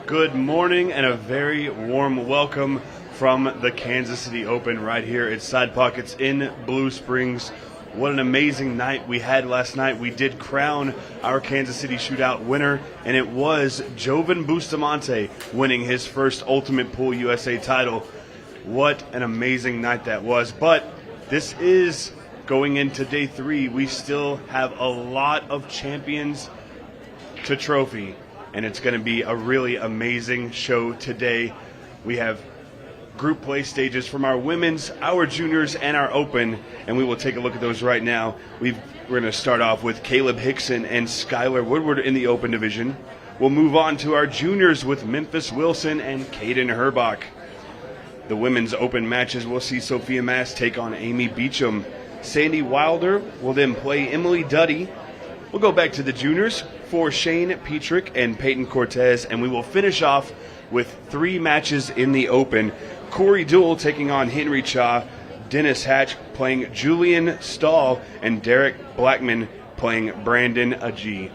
Good morning and a very warm welcome from the Kansas City Open right here at Side Pockets in Blue Springs. What an amazing night we had last night. We did crown our Kansas City Shootout winner, and it was Jovan Bustamante winning his first Ultimate Pool USA title. What an amazing night that was. But this is going into day 3. We still have a lot of champions to trophy, and it's going to be a really amazing show today. We have group play stages from our women's, our juniors, and our open, and we will take a look at those right now. We're going to start off with Kaleb Hixon and Skyler Woodward in the open division. We'll move on to our juniors with Mimphis Wilson and Kaden Herrbach. The women's open matches will see Sofia Mast take on Amy Beauchamp. Sandy Wilder will then play Emily Duddy. We'll go back to the juniors for Shane Petrick and Peyton Cortez, and we will finish off with 3 matches in the open. Corey Duel taking on Henry Cha, Dennis Hatch playing Julian Stahl, and Derrick Blackman playing Brandon Agee.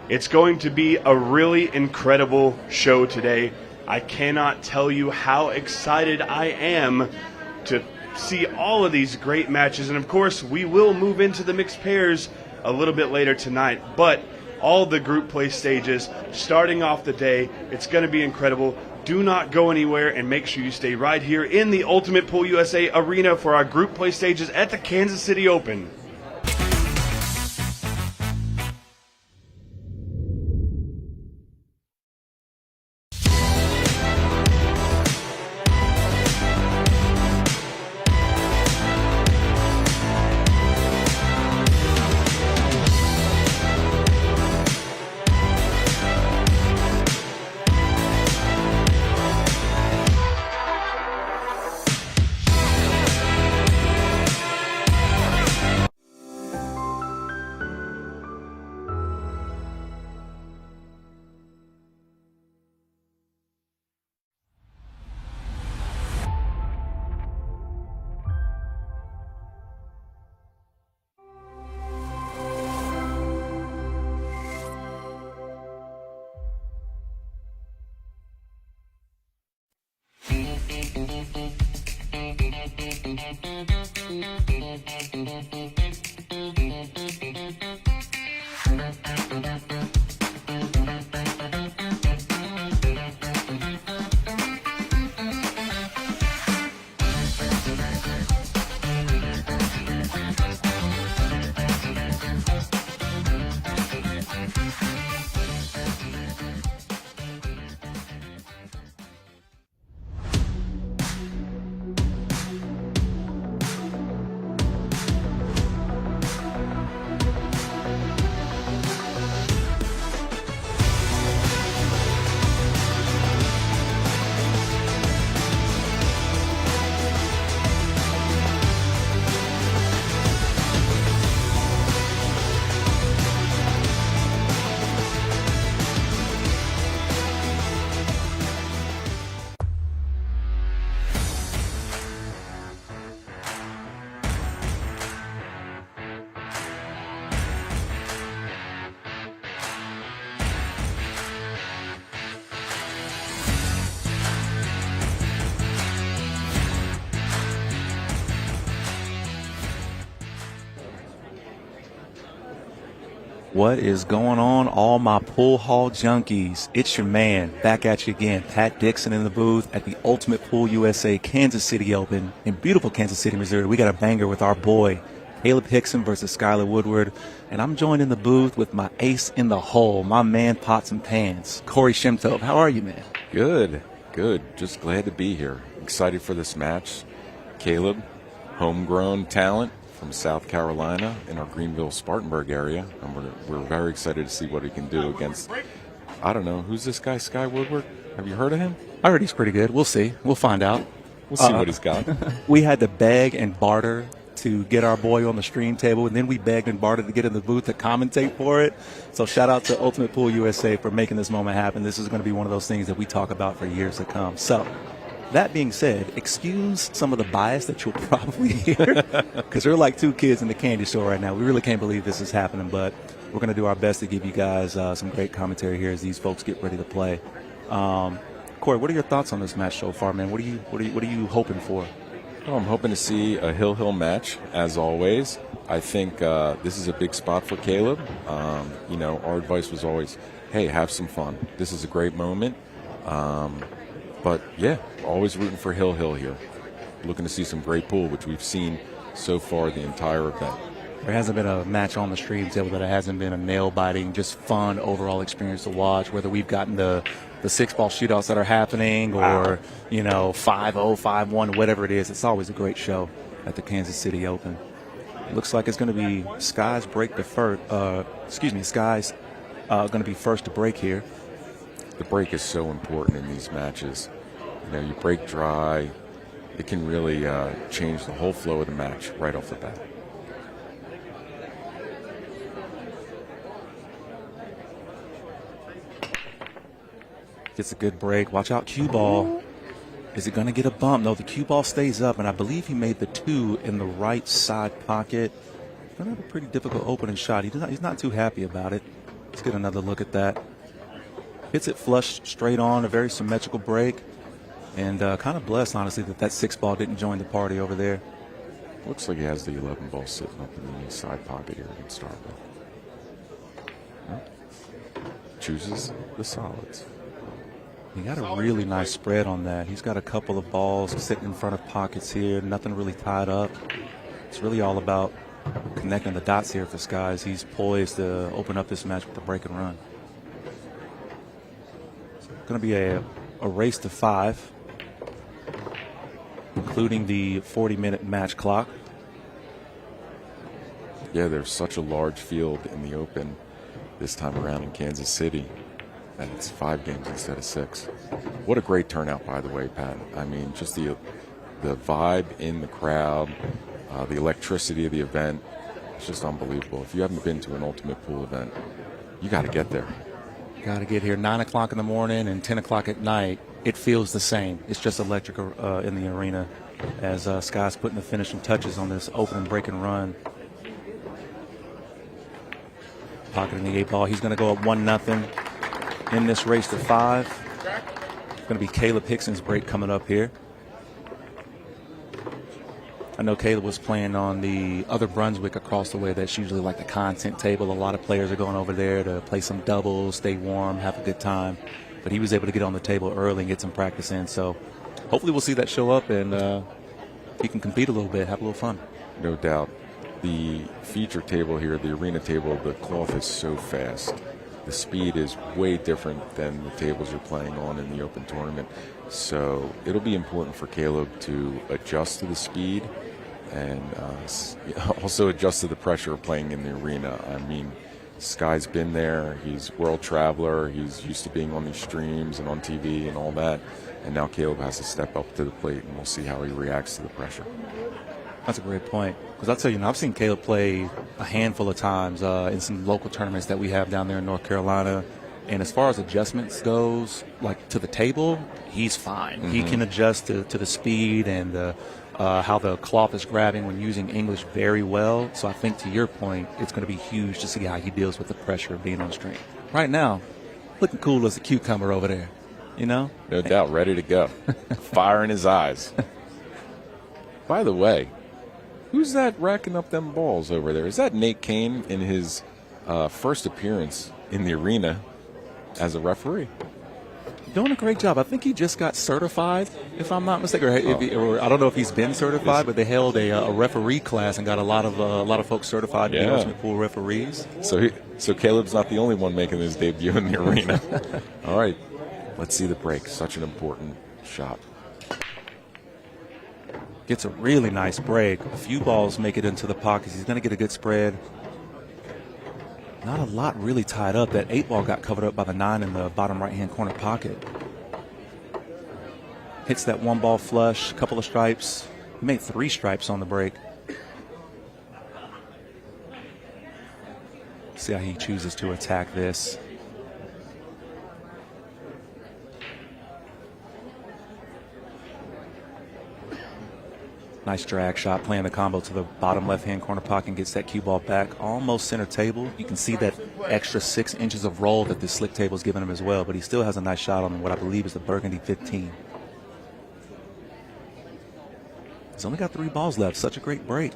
It's going to be a really incredible show today. I cannot tell you how excited I am to see all of these great matches. And of course, we will move into the mixed pairs a little bit later tonight. But all the group play stages starting off the day, it's going to be incredible. Do not go anywhere, and make sure you stay right here in the Ultimate Pool USA arena for our group play stages at the Kansas City Open. What is going on, all my pool hall junkies? It's your man, back at you again, Pat Dixon in the booth at the Ultimate Pool USA Kansas City Open in beautiful Kansas City, Missouri. We got a banger with our boy, Kaleb Hixon versus Skyler Woodward. And I'm joined in the booth with my ace in the hole, my man Pots and Pans, Corey Shemtov. How are you, man? Good. Just glad to be here. Excited for this match. Kaleb, homegrown talent from South Carolina in our Greenville-Spartanburg area. And we're very excited to see what he can do against, I don't know, who's this guy, Sky Woodward? Have you heard of him? I heard he's pretty good. We'll see. We'll find out. We'll see what he's got. We had to beg and barter to get our boy on the stream table, and then we begged and bartered to get in the booth to commentate for it. So shout out to Ultimate Pool USA for making this moment happen. This is going to be one of those things that we talk about for years to come. So that being said, excuse some of the bias that you'll probably hear, because there are like 2 kids in the candy store right now. We really can't believe this is happening, but we're going to do our best to give you guys some great commentary here as these folks get ready to play. Corey, what are your thoughts on this match so far, man? What are you hoping for? Well, I'm hoping to see a hill match, as always. I think this is a big spot for Kaleb. Our advice was always, hey, have some fun. This is a great moment. But, yeah, always rooting for Hill here. Looking to see some great pool, which we've seen so far the entire event. There hasn't been a match on the stream table that it hasn't been a nail-biting, just fun overall experience to watch, whether we've gotten the 6-ball shootouts that are happening or, 5-0, 5-1, whatever it is. It's always a great show at the Kansas City Open. Looks like it's going to be Sky's break to first. Sky's going to be first to break here. The break is so important in these matches. You break dry. It can really change the whole flow of the match right off the bat. Gets a good break. Watch out, cue ball. Is it going to get a bump? No, the cue ball stays up, and I believe he made the 2 in the right side pocket. Going to have a pretty difficult opening shot. He's not too happy about it. Let's get another look at that. Hits it flush straight on, a very symmetrical break, and kind of blessed, honestly, that 6-ball didn't join the party over there. Looks like he has the 11 ball sitting up in the side pocket here to start with. Chooses the solids. He got a really nice spread on that. He's got a couple of balls sitting in front of pockets here, nothing really tied up. It's really all about connecting the dots here for Sky as he's poised to open up this match with a break and run. It's going to be a race to 5, including the 40-minute match clock. Yeah, there's such a large field in the Open this time around in Kansas City. And it's 5 games instead of 6. What a great turnout, by the way, Pat. I mean, just the vibe in the crowd, the electricity of the event. It's just unbelievable. If you haven't been to an Ultimate Pool event, you got to get there. Got to get here 9 o'clock in the morning and 10 o'clock at night. It feels the same. It's just electric in the arena as Sky's putting the finishing touches on this opening break and run. Pocketing the 8-ball. He's going to go up 1-0. In this race to 5. It's going to be Kaleb Hixon's break coming up here. I know Kaleb was playing on the other Brunswick across the way. That's usually like the content table. A lot of players are going over there to play some doubles, stay warm, have a good time. But he was able to get on the table early and get some practice in. So hopefully we'll see that show up and he can compete a little bit, have a little fun. No doubt. The feature table here, the arena table, the cloth is so fast. The speed is way different than the tables you're playing on in the Open tournament. So it'll be important for Kaleb to adjust to the speed and also adjust to the pressure of playing in the arena. I mean, Sky's been there. He's a world traveler. He's used to being on these streams and on TV and all that. And now Kaleb has to step up to the plate, and we'll see how he reacts to the pressure. That's a great point. Because I'll tell you, I've seen Kaleb play a handful of times in some local tournaments that we have down there in North Carolina. And as far as adjustments goes, like to the table, he's fine. Mm-hmm. He can adjust to the speed and how the cloth is grabbing when using English very well. So I think to your point, it's going to be huge to see how he deals with the pressure of being on screen. Right now, looking cool as a cucumber over there, No doubt, ready to go. Fire in his eyes. By the way, who's that racking up them balls over there? Is that Nate Kane in his first appearance in the arena as a referee? Doing a great job. I think he just got certified, if I'm not mistaken. Or I don't know if he's been certified, but they held a referee class and got a lot of folks certified to be Ultimate Pool referees. So Kaleb's not the only one making his debut in the arena. All right, let's see the break. Such an important shot. Gets a really nice break. A few balls make it into the pockets. He's going to get a good spread. Not a lot really tied up. That 8-ball got covered up by the 9 in the bottom right-hand corner pocket. Hits that 1-ball flush, couple of stripes. He made 3 stripes on the break. See how he chooses to attack this. Nice drag shot, playing the combo to the bottom left-hand corner pocket and gets that cue ball back almost center table. You can see that extra 6 inches of roll that the slick table is giving him as well, but he still has a nice shot on what I believe is the Burgundy 15. He's only got 3 balls left. Such a great break.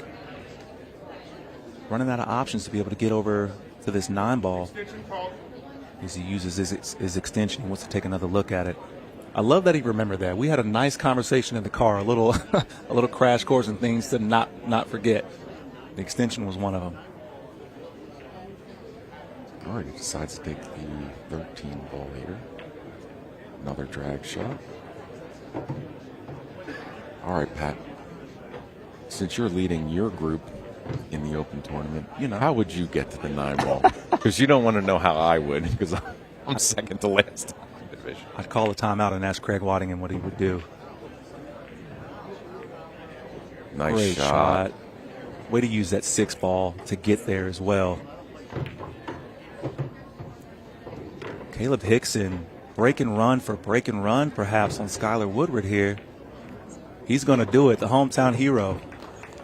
Running out of options to be able to get over to this 9 ball. As he uses his extension, he wants to take another look at it. I love that he remembered that. We had a nice conversation in the car, a little a little crash course and things to not forget. The extension was one of them. All right, he decides to take the 13 ball here. Another drag shot. All right, Pat. Since you're leading your group in the Open tournament, how would you get to the 9 ball? Because you don't want to know how I would, because I'm second to last. I'd call a timeout and ask Craig Waddingham what he would do. Nice Great shot. Way to use that 6 ball to get there as well. Kaleb Hixon, break and run for break and run perhaps on Skyler Woodward here. He's going to do it, the hometown hero,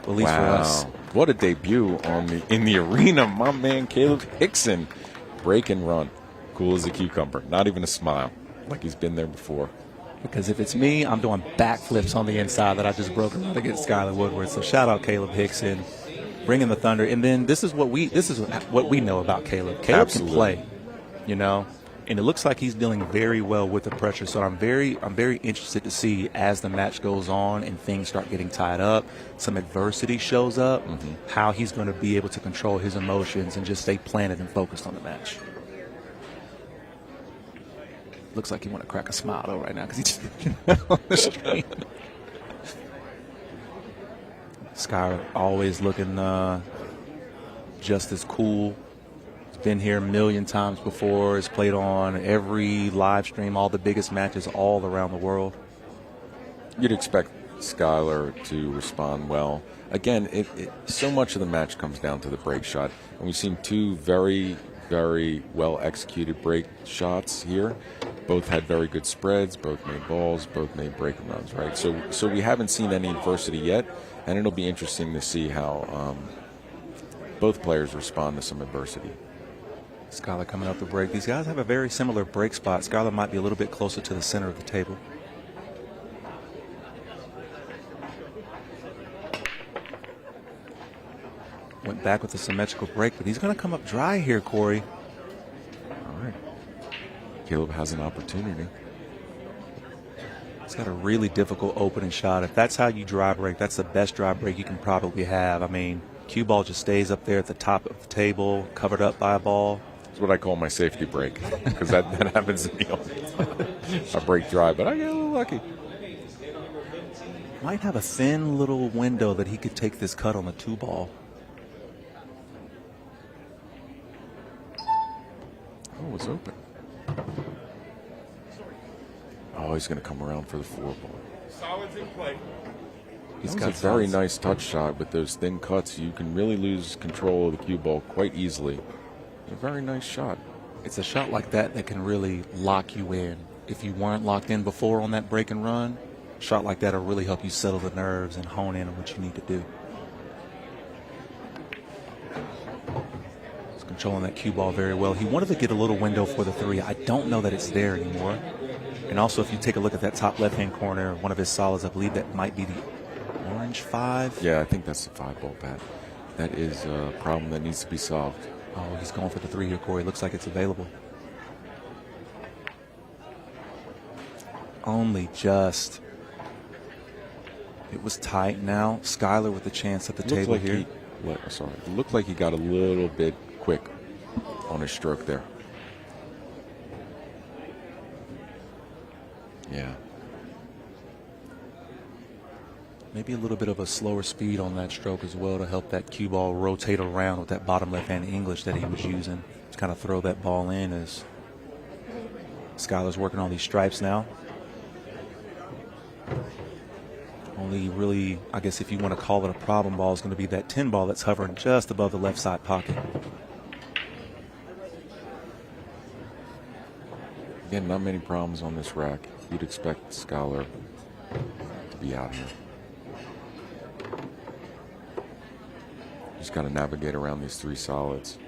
at least for us. What a debut in the arena, my man Kaleb Hixon. Break and run. Cool as a cucumber. Not even a smile, like he's been there before. Because if it's me, I'm doing backflips on the inside that I just broke around against Skyler Woodward. So shout out Kaleb Hixon, bringing the thunder. And then this is what we know about Kaleb. Kaleb Absolutely. can play, and it looks like he's dealing very well with the pressure. So I'm very interested to see as the match goes on and things start getting tied up, some adversity shows up, how he's going to be able to control his emotions and just stay planted and focused on the match. Looks like he want to crack a smile though right now because he just on the screen. Skyler always looking just as cool. He's been here a million times before. Has played on every live stream, all the biggest matches all around the world. You'd expect Skyler to respond well. Again, so much of the match comes down to the break shot, and we've seen 2 very, very well executed break shots here. Both had very good spreads, both made balls, both made break and runs, right? So we haven't seen any adversity yet, and it'll be interesting to see how both players respond to some adversity. Skyler coming up the break. These guys have a very similar break spot. Skyler might be a little bit closer to the center of the table. Went back with a symmetrical break, but he's going to come up dry here, Corey. All right. Kaleb has an opportunity. He's got a really difficult opening shot. If that's how you dry break, that's the best dry break you can probably have. I mean, cue ball just stays up there at the top of the table, covered up by a ball. It's what I call my safety break, because that happens to me all the time. I break dry, but I get a little lucky. Might have a thin little window that he could take this cut on the 2 ball. Oh, it's open. Oh, he's going to come around for the 4 ball. Solids in play. He's got a very nice touch shot with those thin cuts. You can really lose control of the cue ball quite easily. A very nice shot. It's a shot like that that can really lock you in. If you weren't locked in before on that break and run, a shot like that will really help you settle the nerves and hone in on what you need to do. He's controlling that cue ball very well. He wanted to get a little window for the 3. I don't know that it's there anymore. And also, if you take a look at that top left-hand corner, one of his solids, I believe that might be the orange 5. Yeah, I think that's the 5 ball, Pat. That is a problem that needs to be solved. Oh, he's going for the 3 here, Corey. Looks like it's available. Only just. It was tight now. Skyler with the chance at the table like here. It looked like he got a little bit quick on his stroke there. Yeah. Maybe a little bit of a slower speed on that stroke as well to help that cue ball rotate around with that bottom left-hand English that he was using to kind of throw that ball in as Skyler's working on these stripes now. Only really, I guess if you want to call it a problem ball, is going to be that 10 ball that's hovering just above the left side pocket. Again, not many problems on this rack. You'd expect Skyler to be out here. Just got to navigate around these 3 solids.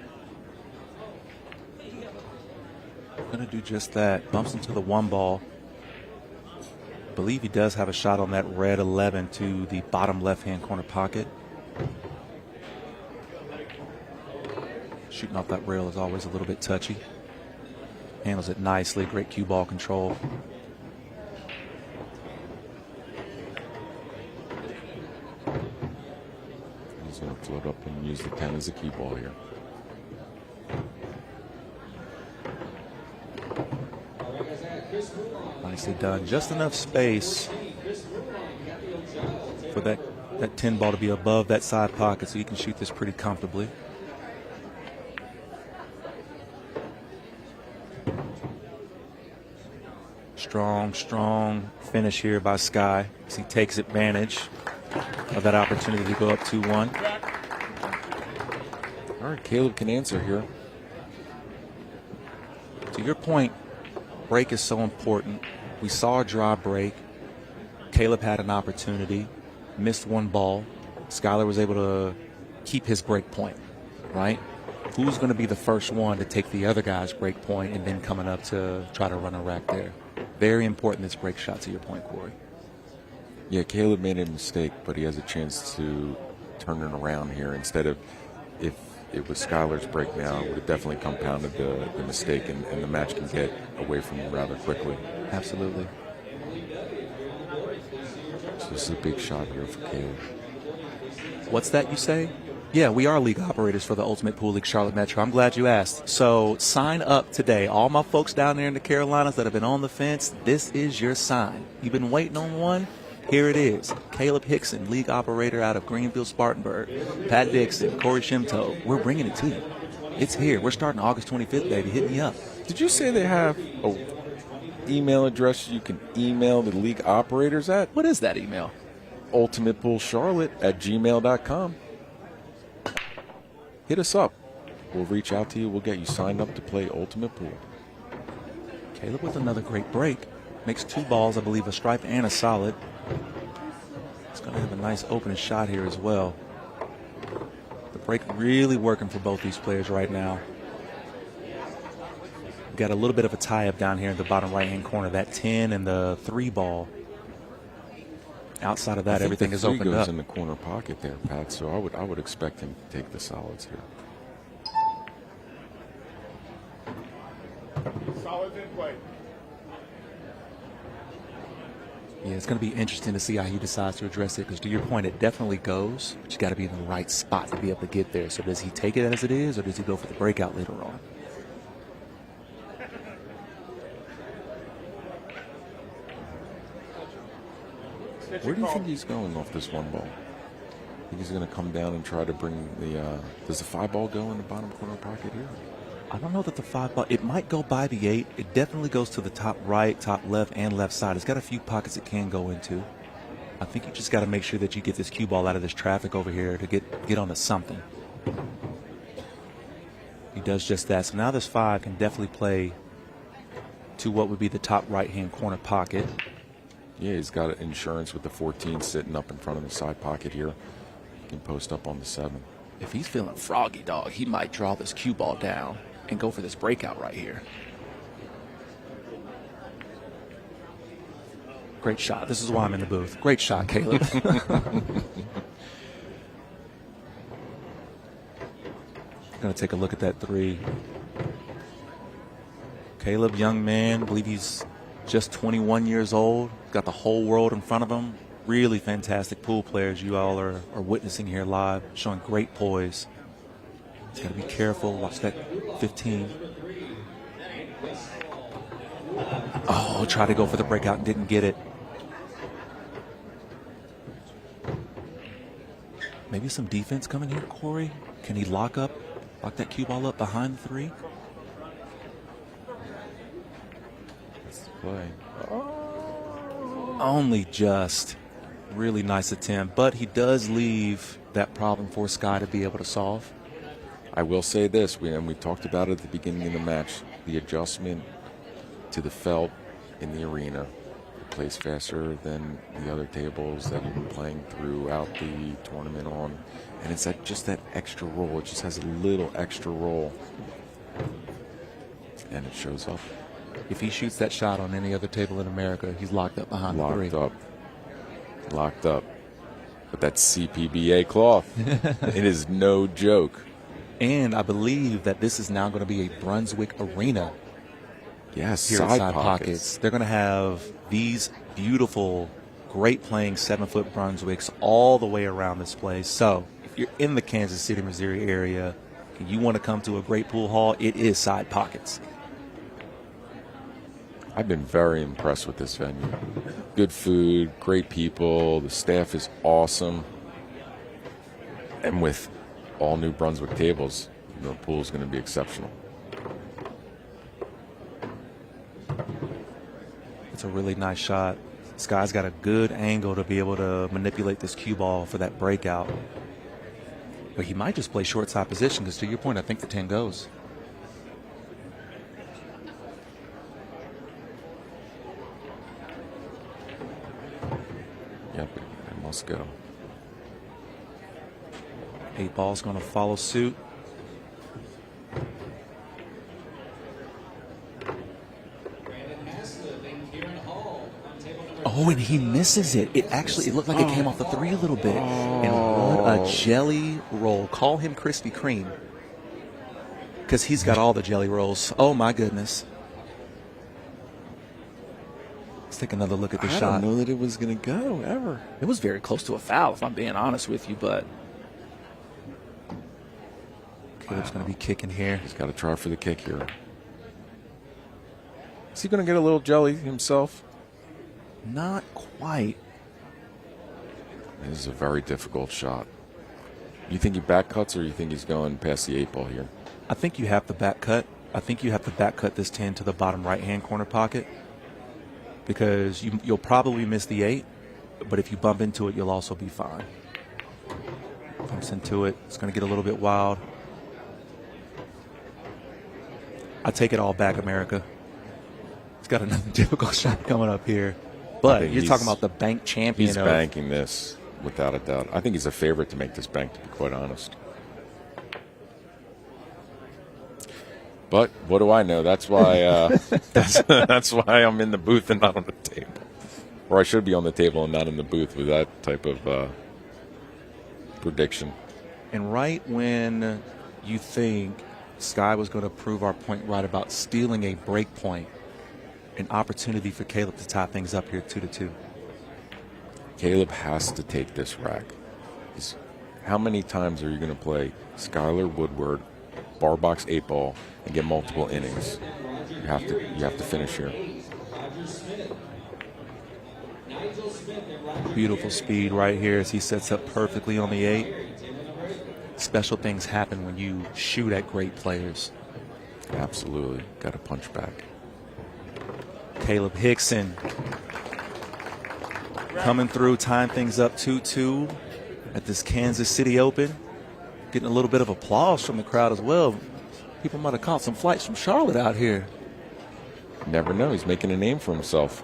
Going to do just that. Bumps into the 1 ball. I believe he does have a shot on that red 11 to the bottom left-hand corner pocket. Shooting off that rail is always a little bit touchy. Handles it nicely. Great cue ball control. He's going to float up and use the 10 as a cue ball here. Nicely done. Just enough space for that 10 ball to be above that side pocket so you can shoot this pretty comfortably. Strong finish here by Sky as he takes advantage of that opportunity to go up 2-1. All right, Kaleb can answer here. To your point, break is so important. We saw a dry break. Kaleb had an opportunity, missed 1 ball. Skyler was able to keep his break point, right? Who's going to be the first one to take the other guy's break point and then coming up to try to run a rack there? Very important, this break shot, to your point, Corey. Yeah, Kaleb made a mistake, but he has a chance to turn it around here. Instead of, if it was Skyler's break now, it would have definitely compounded the mistake, and the match can get away from him rather quickly. Absolutely. So this is a big shot here for Kaleb. What's that you say? Yeah, we are league operators for the Ultimate Pool League Charlotte Metro. I'm glad you asked. So sign up today. All my folks down there in the Carolinas that have been on the fence, this is your sign. You've been waiting on one? Here it is. Kaleb Hixon, league operator out of Greenville, Spartanburg. Pat Dixon, Corey Shimto. We're bringing it to you. It's here. We're starting August 25th, baby. Hit me up. Did you say they have an email address you can email the league operators at? What is that email? ultimatepoolcharlotte@gmail.com. Hit us up. We'll reach out to you. We'll get you signed up to play Ultimate Pool. Kaleb with another great break. Makes 2 balls, I believe, a stripe and a solid. It's going to have a nice opening shot here as well. The break really working for both these players right now. We've got a little bit of a tie-up down here in the bottom right-hand corner. That 10 and the 3 ball. Outside of that, everything is opened goes up. in the corner pocket there, Pat. So I would expect him to take the solids here. Solids in play. Yeah, it's going to be interesting to see how he decides to address it, because to your point, it definitely goes, but you got to be in the right spot to be able to get there. So does he take it as it is, or does he go for the breakout later on? Where do you think he's going off this 1 ball? I think he's going to come down and try to bring the does the 5 ball go in the bottom corner pocket here? I don't know that the 5 ball, it might go by the 8. It definitely goes to the top right, top left, and left side. It's got a few pockets it can go into. I think you just got to make sure that you get this cue ball out of this traffic over here to get onto something. He does just that. So now this 5 can definitely play to what would be the top right-hand corner pocket. Yeah, he's got insurance with the 14 sitting up in front of the side pocket here. He can post up on the 7. If he's feeling froggy, dog, he might draw this cue ball down and go for this breakout right here. Great shot. This is why I'm in the booth. Great shot, Kaleb. Going to take a look at that 3. Kaleb, young man, I believe he's just 21 years old. Got the whole world in front of him. Really fantastic pool players you all are witnessing here live, showing great poise. He's got to be careful. Watch that 15. Oh, tried to go for the breakout and didn't get it. Maybe some defense coming here, Corey. Can he lock that cue ball up behind the 3? That's the play. Only just. Really nice attempt, but he does leave that problem for Sky to be able to solve. I will say this, we talked about it at the beginning of the match, the adjustment to the felt in the arena, the plays faster than the other tables that you've been playing throughout the tournament on. And it's just that extra roll. It just has a little extra roll. And it shows up. If he shoots that shot on any other table in America, he's locked up behind the three. Locked up. But that's CPBA cloth. It is no joke. And I believe that this is now going to be a Brunswick arena. Yes, here at Side Pockets. They're going to have these beautiful, great playing 7-foot Brunswicks all the way around this place. So if you're in the Kansas City, Missouri area and you want to come to a great pool hall, it is Side Pockets. I've been very impressed with this venue. Good food, great people, the staff is awesome. And with all new Brunswick tables, the pool is going to be exceptional. It's a really nice shot. Sky's got a good angle to be able to manipulate this cue ball for that breakout. But he might just play short side position because, to your point, I think the 10 goes. Yep, it must go. 8 ball's going to follow suit. Oh, and he misses it. It looked like it came off the 3 a little bit. And what a jelly roll. Call him Krispy Kreme, because he's got all the jelly rolls. Oh, my goodness. Let's take another look at this shot. I don't know that it was going to go ever. It was very close to a foul, if I'm being honest with you, but Kaleb's going to be kicking here. He's got to try for the kick here. Is he going to get a little jelly himself? Not quite. This is a very difficult shot. You think he back cuts, or you think he's going past the 8 ball here? I think you have to back cut. I think you have to back cut this 10 to the bottom right-hand corner pocket, because you'll probably miss the 8, but if you bump into it, you'll also be fine. Bumps into it. It's going to get a little bit wild. I take it all back, America. He's got another difficult shot coming up here. But you're talking about the bank champion. He's banking this, without a doubt. I think he's a favorite to make this bank, to be quite honest. But what do I know? That's why that's why I'm in the booth and not on the table. Or I should be on the table and not in the booth with that type of prediction. And right when you think Sky was going to prove our point right about stealing a break point, an opportunity for Kaleb to tie things up here 2-2. Kaleb has to take this rack. How many times are you going to play Skyler, Woodward, bar box 8 ball, and get multiple innings? You have to finish here. Beautiful speed right here as he sets up perfectly on the 8. Special things happen when you shoot at great players. Absolutely. Got to punch back. Kaleb Hixon coming through, tying things up 2-2 at this Kansas City Open. Getting a little bit of applause from the crowd as well. People might have caught some flights from Charlotte out here. Never know. He's making a name for himself.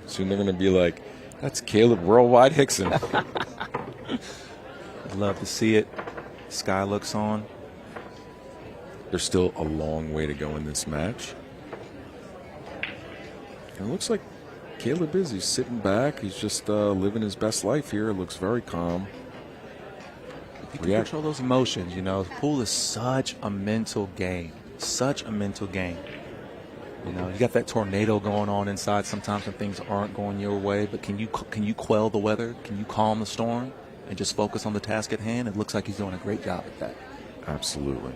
Soon they're going to be like, that's Kaleb Worldwide Hixon. I'd love to see it. Sky looks on. There's still a long way to go in this match. And it looks like Kaleb is. He's sitting back. He's just living his best life here. It looks very calm. You can control those emotions, you know. Pool is such a mental game. Such a mental game. You know, you got that tornado going on inside sometimes when things aren't going your way, but can you quell the weather? Can you calm the storm and just focus on the task at hand? It looks like he's doing a great job at that. Absolutely.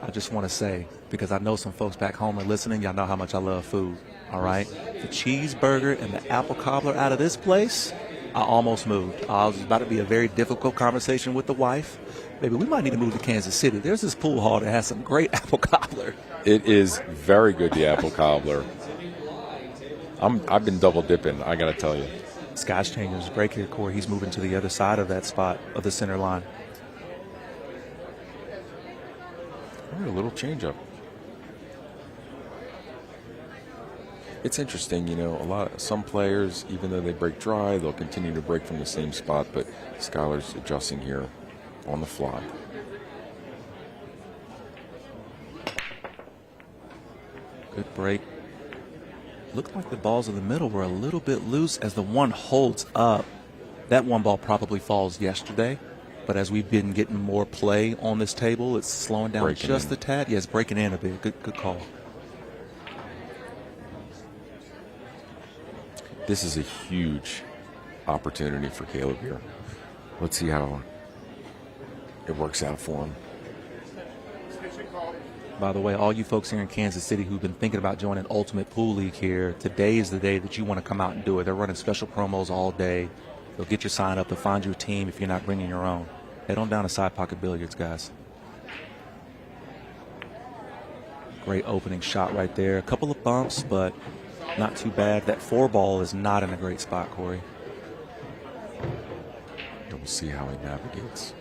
I just want to say, because I know some folks back home are listening, y'all know how much I love food, all right? The cheeseburger and the apple cobbler out of this place, I almost moved. I was about to be a very difficult conversation with the wife. Maybe we might need to move to Kansas City. There's this pool hall that has some great apple cobbler. It is very good, the apple cobbler. I've been double dipping, I got to tell you. Sky's changing his break here, Corey. He's moving to the other side of that spot of the center line. A little change up. It's interesting, you know, some players, even though they break dry, they'll continue to break from the same spot, but Skyler's adjusting here on the fly. Good break. Looked like the balls in the middle were a little bit loose as the one holds up. That one ball probably falls yesterday, but as we've been getting more play on this table, it's slowing down just a tad. Yeah, it's breaking in a bit. Good call. This is a huge opportunity for Kaleb here. Let's see how it works out for him. By the way, all you folks here in Kansas City who've been thinking about joining Ultimate Pool League here, today is the day that you want to come out and do it. They're running special promos all day. They'll get your sign up. They'll find you a team if you're not bringing your own. Head on down to Side Pocket Billiards, guys. Great opening shot right there. A couple of bumps, but not too bad. That 4-ball is not in a great spot, Corey. We'll see how he navigates.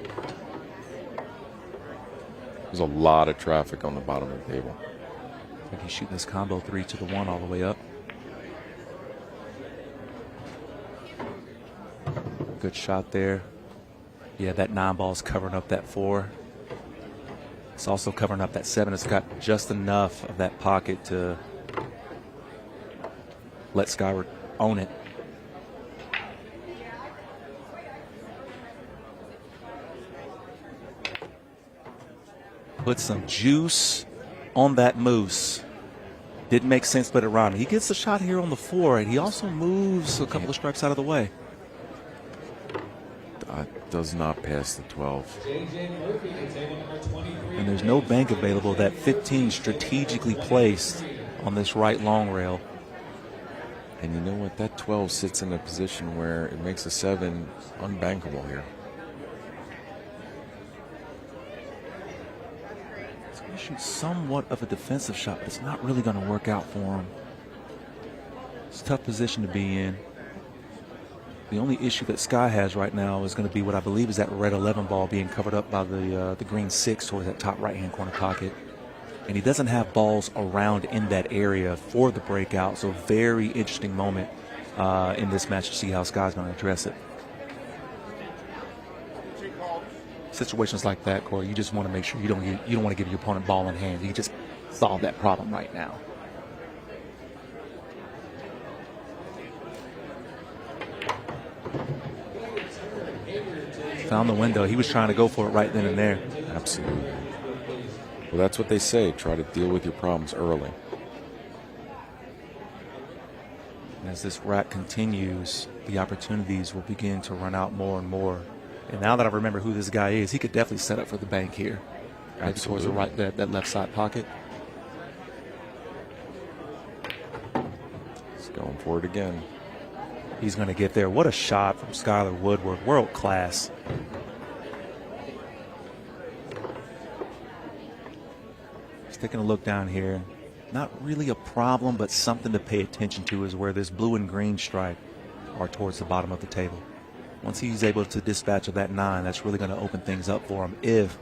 There's a lot of traffic on the bottom of the table. I think he's shooting this combo 3 to the 1 all the way up. Good shot there. Yeah, that 9-ball's covering up that 4. It's also covering up that 7. It's got just enough of that pocket to let Skyler own it. Put some juice on that moose. Didn't make sense, but around. He gets a shot here on the 4, and he also moves a couple of strikes out of the way. Does not pass the 12. And there's no bank available. That 15 strategically placed on this right long rail. And you know what? That 12 sits in a position where it makes a 7 unbankable here. He's going to shoot somewhat of a defensive shot, but it's not really going to work out for him. It's a tough position to be in. The only issue that Sky has right now is going to be what I believe is that red 11 ball being covered up by the green 6 towards that top right-hand corner pocket. And he doesn't have balls around in that area for the breakout. So very interesting moment in this match to see how Sky's going to address it. Situations like that, Corey, you just want to make sure you don't want to give your opponent ball in hand. You just solve that problem right now. Found the window. He was trying to go for it right then and there. Absolutely. Well, that's what they say. Try to deal with your problems early. And as this rack continues, the opportunities will begin to run out more and more. And now that I remember who this guy is, he could definitely set up for the bank here. Right towards the right, that left side pocket. He's going for it again. He's going to get there. What a shot from Skyler Woodward. World class. Just taking a look down here. Not really a problem, but something to pay attention to is where this blue and green stripe are towards the bottom of the table. Once he's able to dispatch of that 9, that's really going to open things up for him if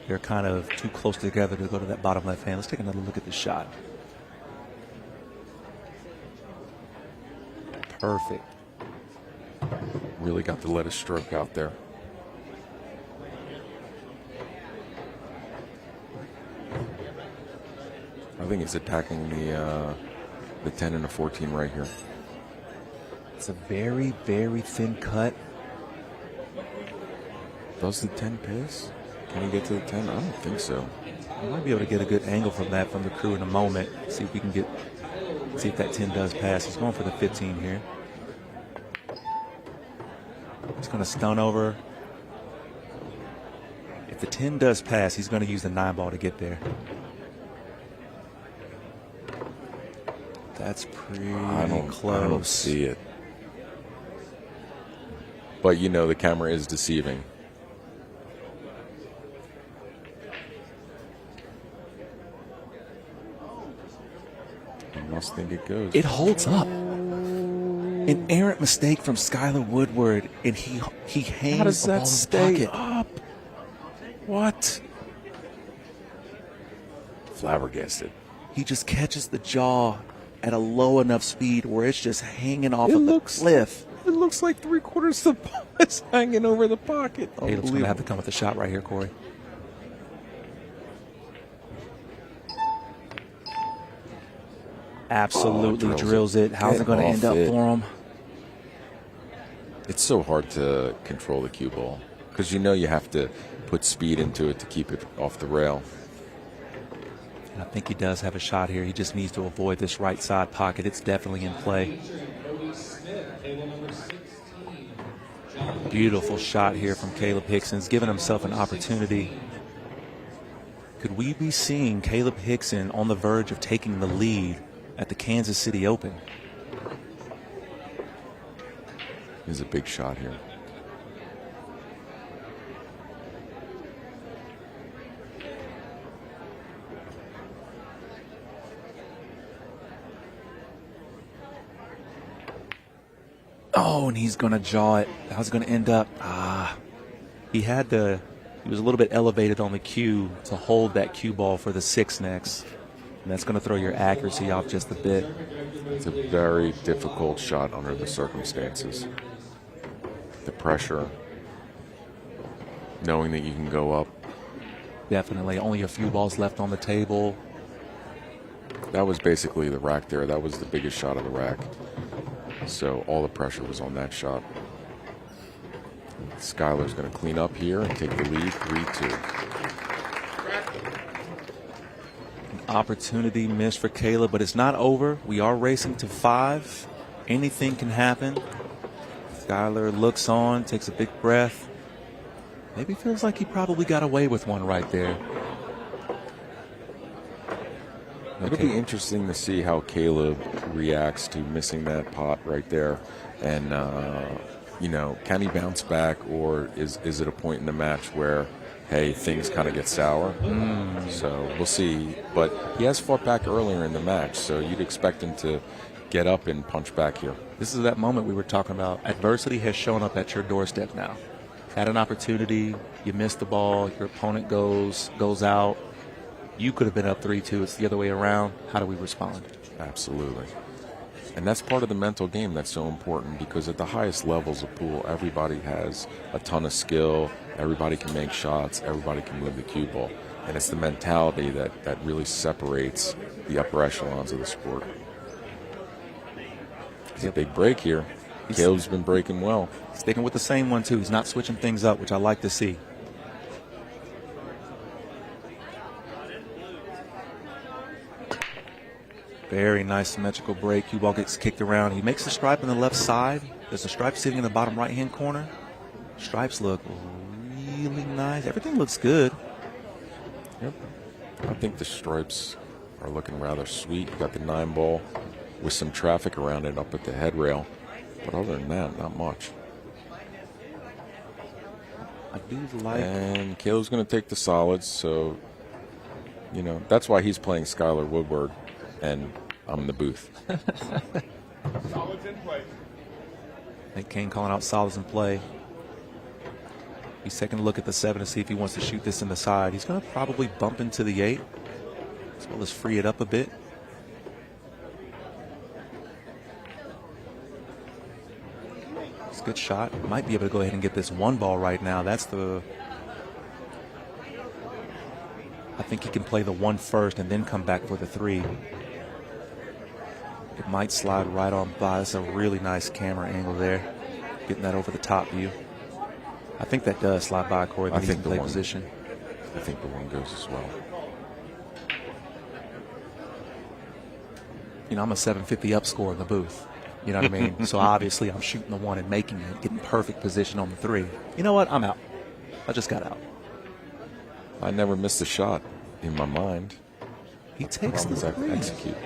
they're kind of too close together to go to that bottom left hand. Let's take another look at this shot. Perfect. Really got to let his stroke out there. I think he's attacking the 10 and the 14 right here. It's a very, very thin cut. Does the 10 pass? Can he get to the 10? I don't think so. We might be able to get a good angle from that from the crew in a moment. See if we can see if that 10 does pass. He's going for the 15 here. He's going to stun over. If the 10 does pass, he's going to use the 9 ball to get there. That's pretty close. I don't see it. But you know the camera is deceiving. I must think it goes. It holds up. An errant mistake from Skyler Woodward, and he hangs. How does that stay pocket up? What? Flabbergasted. He just catches the jaw at a low enough speed where it's just hanging off of the cliff. It looks like 3/4 of the ball is hanging over the pocket. Caleb's going to have to come with a shot right here, Corey. Absolutely drills it. How's it going to end up for him? It's so hard to control the cue ball because you have to put speed into it to keep it off the rail. I think he does have a shot here. He just needs to avoid this right side pocket. It's definitely in play. Beautiful shot here from Kaleb Hixon. He's giving himself an opportunity. Could we be seeing Kaleb Hixon on the verge of taking the lead at the Kansas City Open? This is a big shot here. Oh, and he's going to jaw it. How's it going to end up? He was a little bit elevated on the cue to hold that cue ball for the 6 next. And that's going to throw your accuracy off just a bit. It's a very difficult shot under the circumstances. The pressure, knowing that you can go up. Definitely. Only a few balls left on the table. That was basically the rack there. That was the biggest shot of the rack. So all the pressure was on that shot. Skyler's going to clean up here and take the lead, 3-2. An opportunity missed for Kaleb, but it's not over. We are racing to 5. Anything can happen. Skyler looks on, takes a big breath. Maybe feels like he probably got away with one right there. It'll be interesting to see how Kaleb reacts to missing that pot right there. And, can he bounce back, or is it a point in the match where, hey, things kind of get sour? So we'll see. But he has fought back earlier in the match, so you'd expect him to get up and punch back here. This is that moment we were talking about. Adversity has shown up at your doorstep now. Had an opportunity, you missed the ball, your opponent goes out. You could have been up 3-2. It's the other way around. How do we respond? Absolutely. And that's part of the mental game that's so important, because at the highest levels of pool, everybody has a ton of skill. Everybody can make shots. Everybody can move the cue ball. And it's the mentality that really separates the upper echelons of the sport. It's a big break here. Caleb's been breaking well. Sticking with the same one, too. He's not switching things up, which I like to see. Very nice symmetrical break. Cue ball gets kicked around. He makes the stripe on the left side. There's a stripe sitting in the bottom right-hand corner. Stripes look really nice. Everything looks good. Yep. I think the stripes are looking rather sweet. You got the 9 ball with some traffic around it up at the head rail. But other than that, not much. I do like... And Caleb's going to take the solids, so, that's why he's playing Skyler-Woodward, and I'm in the booth. Solids in play. I think Kane calling out solids in play. He's taking a look at the 7 to see if he wants to shoot this in the side. He's going to probably bump into the 8, as well as free it up a bit. It's a good shot. Might be able to go ahead and get this 1 ball right now. That's the... I think he can play the 1 first and then come back for the 3. It might slide right on by. That's a really nice camera angle there. Getting that over the top view. I think that does slide by, Corey. I think the play 1. Position. I think the 1 goes as well. I'm a 750 up score in the booth. You know what I mean? So obviously I'm shooting the 1 and making it, getting perfect position on the 3. You know what? I'm out. I just got out. I never missed a shot in my mind. He takes the 3. Execute.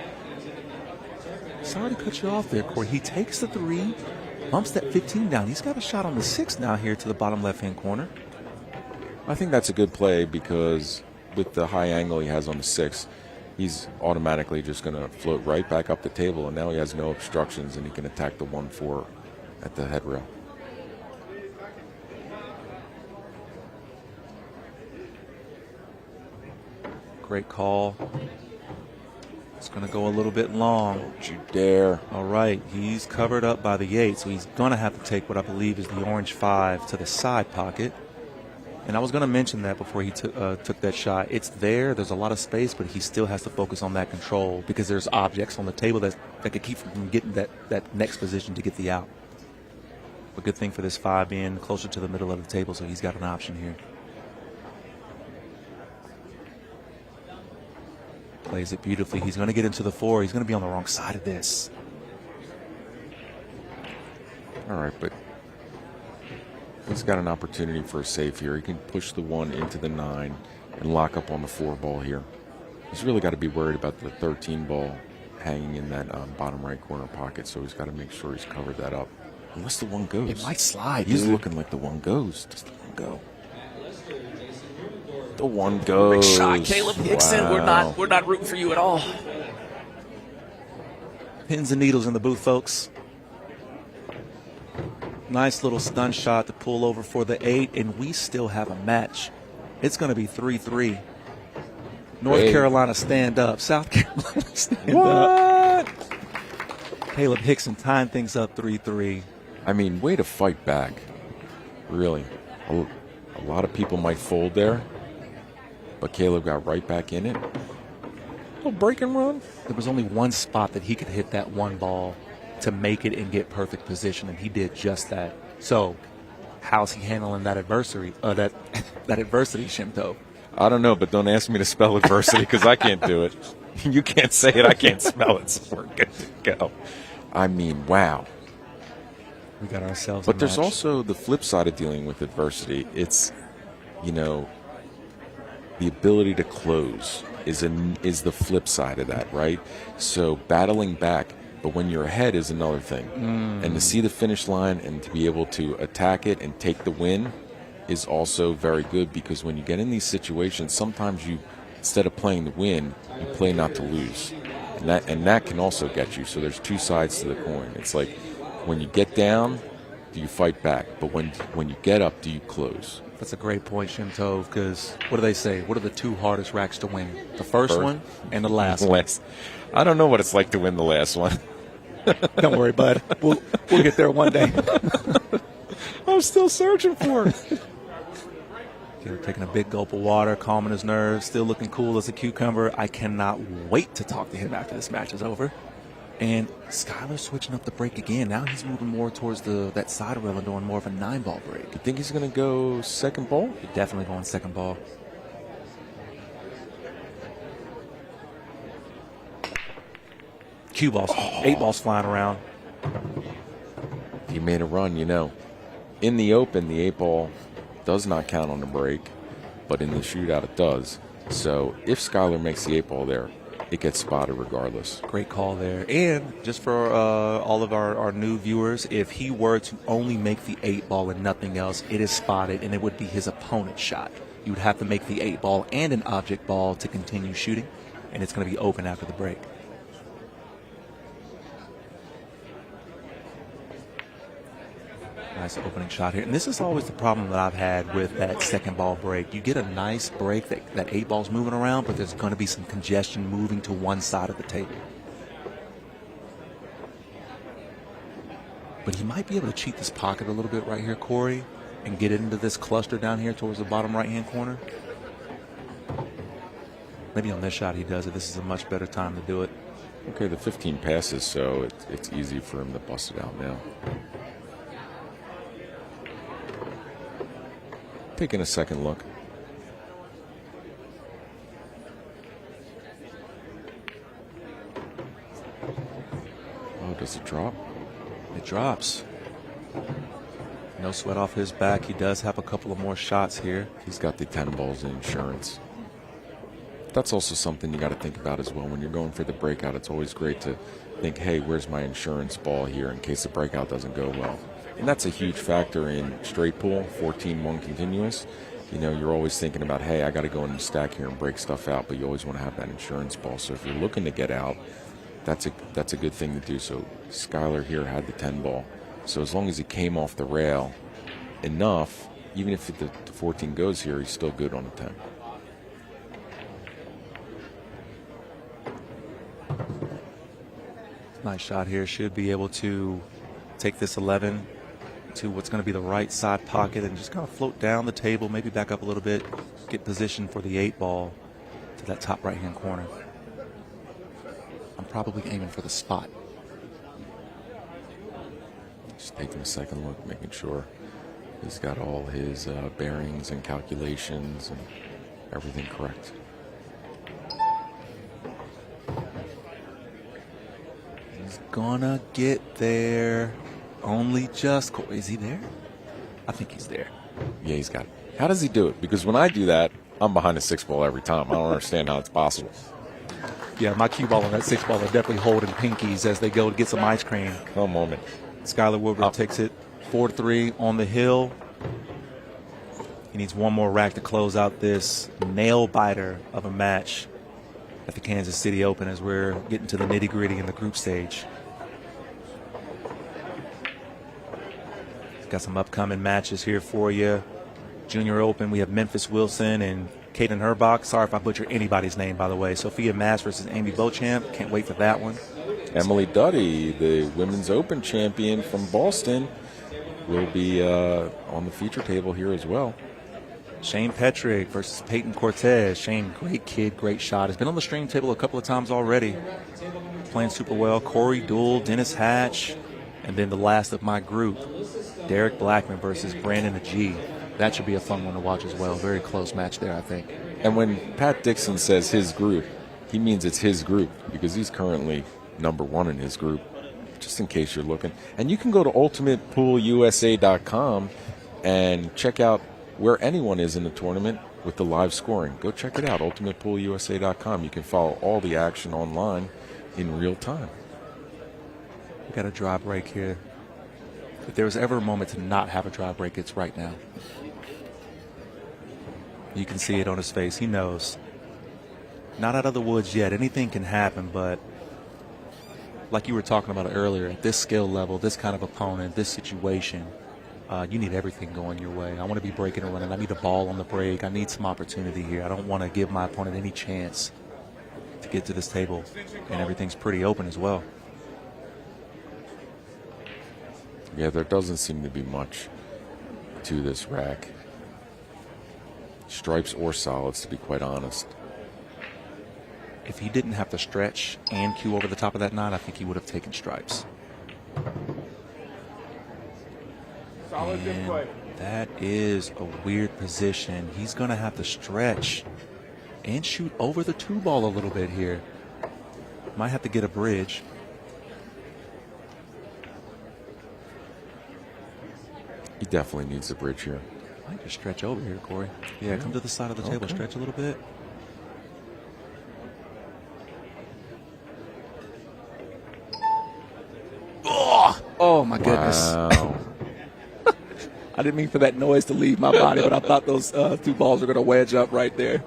Sorry to cut you off there, Corey. He takes the 3, bumps that 15 down. He's got a shot on the 6 now here to the bottom left-hand corner. I think that's a good play, because with the high angle he has on the 6, he's automatically just going to float right back up the table, and now he has no obstructions, and he can attack the 1-4 at the head rail. Great call. It's going to go a little bit long. Don't you dare. All right, he's covered up by the 8, so he's going to have to take what I believe is the orange 5 to the side pocket. And I was going to mention that before he took that shot. It's there. There's a lot of space, but he still has to focus on that control because there's objects on the table that could keep him from getting that next position to get the out. A good thing for this 5 being closer to the middle of the table, so he's got an option here. Plays it beautifully. He's going to get into the 4. He's going to be on the wrong side of this. All right, but he's got an opportunity for a save here. He can push the 1 into the 9 and lock up on the 4 ball here. He's really got to be worried about the 13 ball hanging in that bottom right corner pocket, so he's got to make sure he's covered that up. Unless the 1 goes. It might slide, He's dude. looking like the 1 goes. Does the 1 go? The 1 goes. Great shot, Kaleb Hixon. Wow. We're not rooting for you at all. Pins and needles in the booth, folks. Nice little stun shot to pull over for the 8, and we still have a match. It's going to be 3-3. North Carolina stand up. South Carolina stand up. Kaleb Hixon tying things up 3-3. I mean, way to fight back. Really. A lot of people might fold there, but Kaleb got right back in it. Little break and run. There was only one spot that he could hit that 1 ball to make it and get perfect position, and he did just that. So, how's he handling that adversity? That adversity, Shimto? I don't know, but don't ask me to spell adversity because I can't do it. You can't say it, I can't spell it, so we're good to go. I mean, wow. We got ourselves. But there's also the flip side of dealing with adversity. It's, the ability to close is the flip side of that, right? So battling back, but when you're ahead is another thing. And to see the finish line and to be able to attack it and take the win is also very good, because when you get in these situations, sometimes you, instead of playing to win, you play not to lose. And that can also get you. So there's 2 sides to the coin. It's like, when you get down, do you fight back? But when you get up, do you close? That's a great point, Shimtov, because what do they say? What are the 2 hardest racks to win? The first one and the last one. I don't know what it's like to win the last one. Don't worry, bud. We'll get there one day. I'm still searching for it. Taking a big gulp of water, calming his nerves, still looking cool as a cucumber. I cannot wait to talk to him after this match is over. And Skyler switching up the break again. Now he's moving more towards that side rail and doing more of a 9-ball break. You think he's going to go second ball? He's definitely going second ball. Cue balls, 8 balls flying around. He made a run, In the open, the 8-ball does not count on the break, but in the shootout it does. So if Skyler makes the 8-ball there, it gets spotted regardless. Great call there. And just for all of our new viewers, if he were to only make the 8-ball and nothing else, it is spotted and it would be his opponent's shot. You would have to make the 8-ball and an object ball to continue shooting, and it's going to be open after the break. Nice opening shot here. And this is always the problem that I've had with that second ball break. You get a nice break, that 8-ball's moving around, but there's going to be some congestion moving to one side of the table. But he might be able to cheat this pocket a little bit right here, Corey, and get it into this cluster down here towards the bottom right-hand corner. Maybe on this shot he does it. This is a much better time to do it. Okay, the 15 passes, so it's easy for him to bust it out now. Taking a second look. Oh, does it drop? It drops. No sweat off his back. He does have a couple of more shots here. He's got the 10 balls in insurance. That's also something you got to think about as well. When you're going for the breakout, it's always great to think, hey, where's my insurance ball here in case the breakout doesn't go well? And that's a huge factor in straight pool, 14-1 continuous. You're always thinking about, hey, I got to go in the stack here and break stuff out, but you always want to have that insurance ball. So if you're looking to get out, that's a good thing to do. So Skyler here had the 10 ball. So as long as he came off the rail enough, even if the 14 goes here, he's still good on the 10. Nice shot here. Should be able to take this 11 to what's going to be the right side pocket and just kind of float down the table, maybe back up a little bit, get positioned for the 8 ball to that top right-hand corner. I'm probably aiming for the spot. Just taking a second look, making sure he's got all his bearings and calculations and everything correct. He's gonna get there. Only just. Is he there? I think he's there. Yeah, he's got it. How does he do it? Because when I do that, I'm behind a 6 ball every time. I don't understand how it's possible. Yeah, my cue ball and that 6 ball are definitely holding pinkies as they go to get some ice cream. Come on, man. Skyler Woodward takes it 4-3 on the hill. He needs one more rack to close out this nail biter of a match at the Kansas City Open as we're getting to the nitty-gritty in the group stage. Got some upcoming matches here for you. Junior Open, we have Mimphis Wilson and Kaden Herrbach. Sorry if I butcher anybody's name, by the way. Sofia Mast versus Amy Beauchamp. Can't wait for that one. Emily Duddy, the Women's Open champion from Boston, will be on the feature table here as well. Shane Petrick versus Peyton Cortez. Shane, great kid, great shot. Has been on the stream table a couple of times already. Playing super well. Corey Duel, Dennis Hatch, and then the last of my group, Derrick Blackman versus Brandon Agee. That should be a fun one to watch as well. Very close match there, I think. And when Pat Dixon says his group, he means it's his group because he's currently #1 in his group, just in case you're looking. And you can go to ultimatepoolusa.com and check out where anyone is in the tournament with the live scoring. Go check it out, ultimatepoolusa.com. You can follow all the action online in real time. We got a draw break here. If there was ever a moment to not have a draw break, it's right now. You can see it on his face. He knows. Not out of the woods yet. Anything can happen, but like you were talking about earlier, at this skill level, this kind of opponent, this situation, you need everything going your way. I want to be breaking and running. I need a ball on the break. I need some opportunity here. I don't want to give my opponent any chance to get to this table, and everything's pretty open as well. Yeah, there doesn't seem to be much to this rack. Stripes or solids, to be quite honest. If he didn't have to stretch and cue over the top of that 9, I think he would have taken stripes. And that is a weird position. He's going to have to stretch and shoot over the 2 ball a little bit here. Might have to get a bridge. He definitely needs a bridge here. Might just stretch over here, Corey. Yeah, come to the side of the table, stretch a little bit. Oh my goodness. Wow. I didn't mean for that noise to leave my body, but I thought those 2 balls were going to wedge up right there.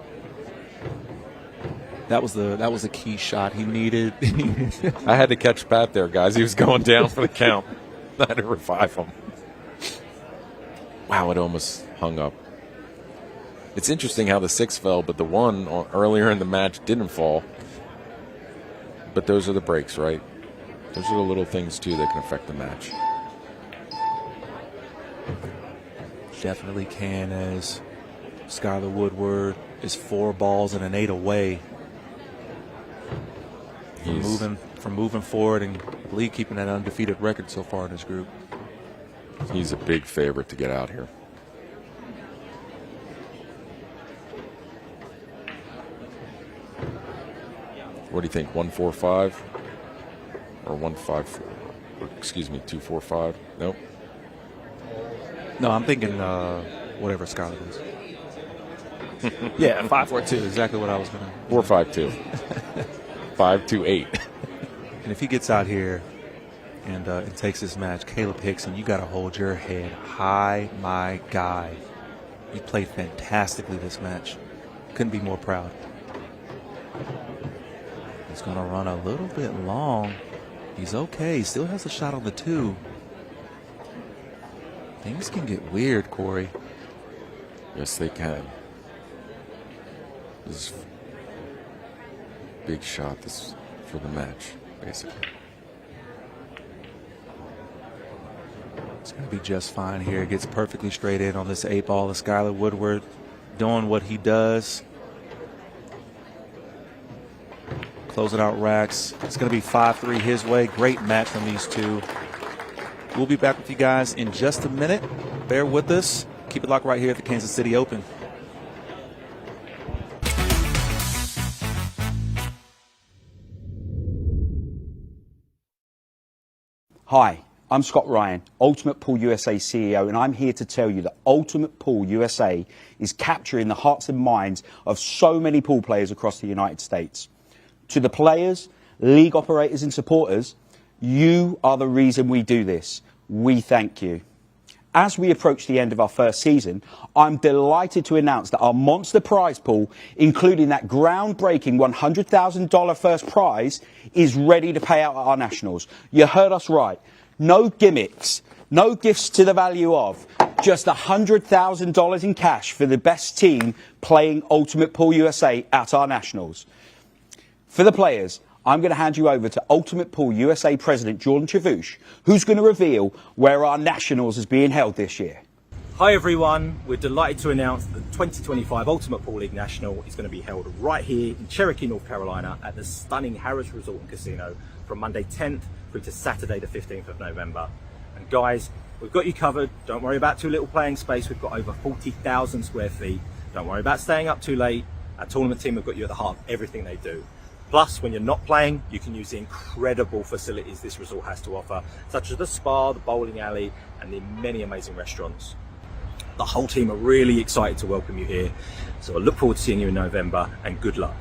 That was a key shot he needed. I had to catch Pat there, guys. He was going down for the count. I had to revive him. Wow, it almost hung up. It's interesting how the 6 fell, but the 1 earlier in the match didn't fall. But those are the breaks, right? Those are the little things, too, that can affect the match. Definitely can, as Skyler Woodward is 4 balls and an 8 away from moving forward and I believe keeping that undefeated record so far in this group. He's a big favorite to get out here. What do you think, 1-4-5 or 1-5-4? Excuse me, 2-4-5? Nope. No, I'm thinking whatever Skyler is. Yeah, 5-4-2, exactly what I was going to. 4-5-2. 5-2-8. And if he gets out here and takes this match, Kaleb Hixon, you got to hold your head high, my guy. You played fantastically this match. Couldn't be more proud. He's going to run a little bit long. He's okay. He still has a shot on the 2. Things can get weird, Corey. Yes, they can. This is a big shot for the match, basically. It's going to be just fine here. Gets perfectly straight in on this 8-ball of Skyler Woodward, doing what he does. Closing out racks. It's going to be 5-3 his way. Great match from these two. We'll be back with you guys in just a minute. Bear with us. Keep it locked right here at the Kansas City Open. Hi, I'm Scott Ryan, Ultimate Pool USA CEO, and I'm here to tell you that Ultimate Pool USA is capturing the hearts and minds of so many pool players across the United States. To the players, league operators and supporters, you are the reason we do this. We thank you. As we approach the end of our first season, I'm delighted to announce that our monster prize pool, including that groundbreaking $100,000 first prize, is ready to pay out at our nationals. You heard us right. No gimmicks, no gifts to the value of, just $100,000 in cash for the best team playing Ultimate Pool USA at our nationals. For the players, I'm going to hand you over to Ultimate Pool USA President Jordan Chavouche, who's going to reveal where our nationals is being held this year. Hi everyone, we're delighted to announce that the 2025 Ultimate Pool League National is going to be held right here in Cherokee, North Carolina at the stunning Harrah's Resort and Casino from Monday 10th through to Saturday the 15th of November. And guys, we've got you covered. Don't worry about too little playing space. We've got over 40,000 square feet. Don't worry about staying up too late. Our tournament team have got you at the heart of everything they do. Plus, when you're not playing, you can use the incredible facilities this resort has to offer, such as the spa, the bowling alley, and the many amazing restaurants. The whole team are really excited to welcome you here, so I look forward to seeing you in November, and good luck.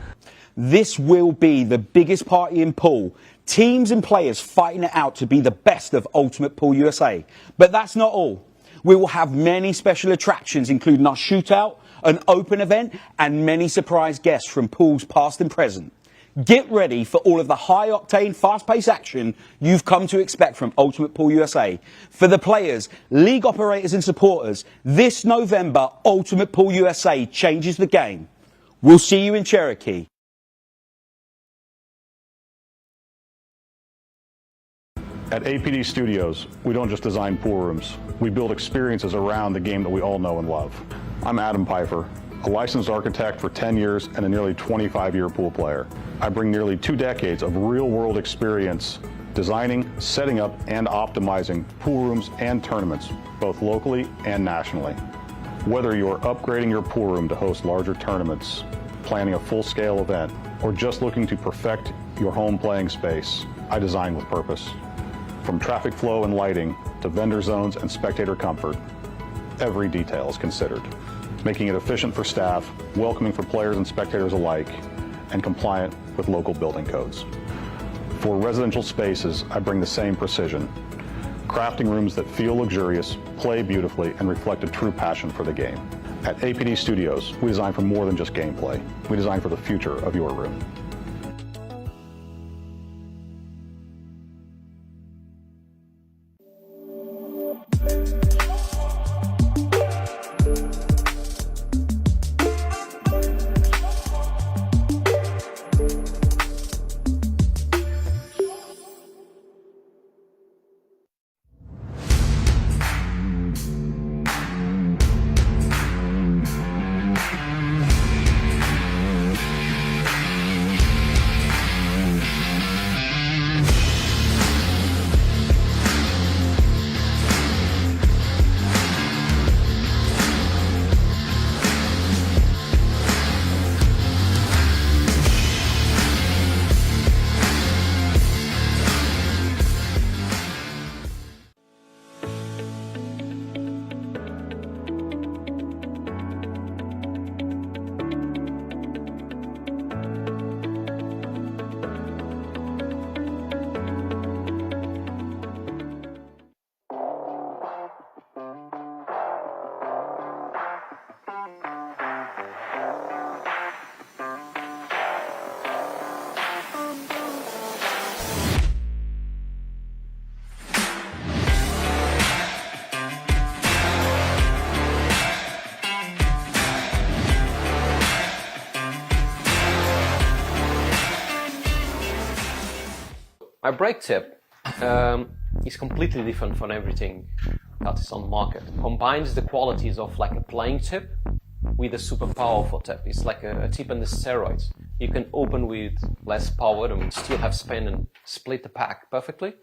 This will be the biggest party in pool. Teams and players fighting it out to be the best of Ultimate Pool USA. But that's not all. We will have many special attractions, including our shootout, an open event, and many surprise guests from pools past and present. Get ready for all of the high-octane, fast-paced action you've come to expect from Ultimate Pool USA. For the players, league operators and supporters, this November, Ultimate Pool USA changes the game. We'll see you in Cherokee. At APD Studios, we don't just design pool rooms. We build experiences around the game that we all know and love. I'm Adam Pfeiffer, a licensed architect for 10 years and a nearly 25-year pool player. I bring nearly 2 decades of real-world experience designing, setting up, and optimizing pool rooms and tournaments, both locally and nationally. Whether you're upgrading your pool room to host larger tournaments, planning a full-scale event, or just looking to perfect your home playing space, I design with purpose. From traffic flow and lighting to vendor zones and spectator comfort, every detail is considered, making it efficient for staff, welcoming for players and spectators alike, and compliant with local building codes. For residential spaces, I bring the same precision, crafting rooms that feel luxurious, play beautifully, and reflect a true passion for the game. At APD Studios, we design for more than just gameplay. We design for the future of your room. My break tip is completely different from everything that is on the market. Combines the qualities of like a playing tip with a super powerful tip. It's like a tip on the steroids. You can open with less power and still have spin and split the pack perfectly,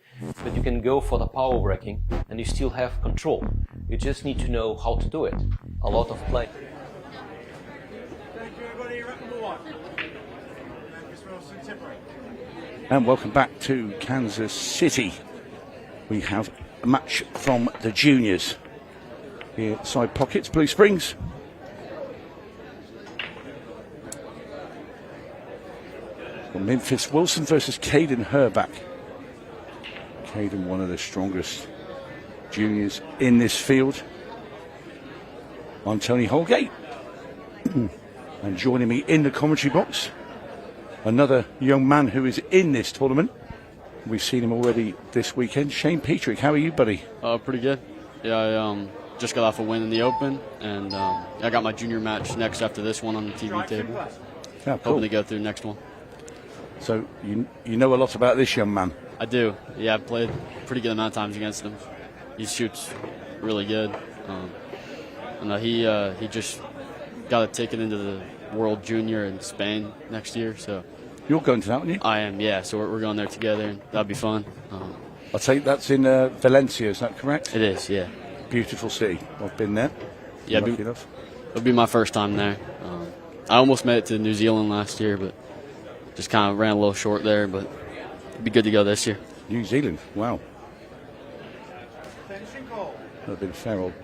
but you can go for the power breaking and you still have control. You just need to know how to do it. A lot of play. And welcome back to Kansas City. We have a match from the juniors here at Side Pockets, Blue Springs. Mimphis Wilson versus Kaden Herrbach. Kaden, one of the strongest juniors in this field. I'm Tony Holgate. And joining me in the commentary box, another young man who is in this tournament. We've seen him already this weekend. Shane Petrick, how are you, buddy? Pretty good. Yeah, I just got off a win in the Open, and I got my junior match next after this one on the TV table. Yeah, cool. Hoping to go through the next one. So you know a lot about this young man. I do. Yeah, I've played a pretty good amount of times against him. He shoots really good. And he just got a ticket into the World Junior in Spain next year. So you're going to that, aren't you? I am. Yeah. So we're going there together, and that'll be fun. I take that's in Valencia. Is that correct? It is. Yeah. Beautiful city. I've been there. Yeah. Lucky enough. It'll be my first time there. I almost made it to New Zealand last year, but just kind of ran a little short there. But it'd be good to go this year. New Zealand. Wow. That'd be a fair old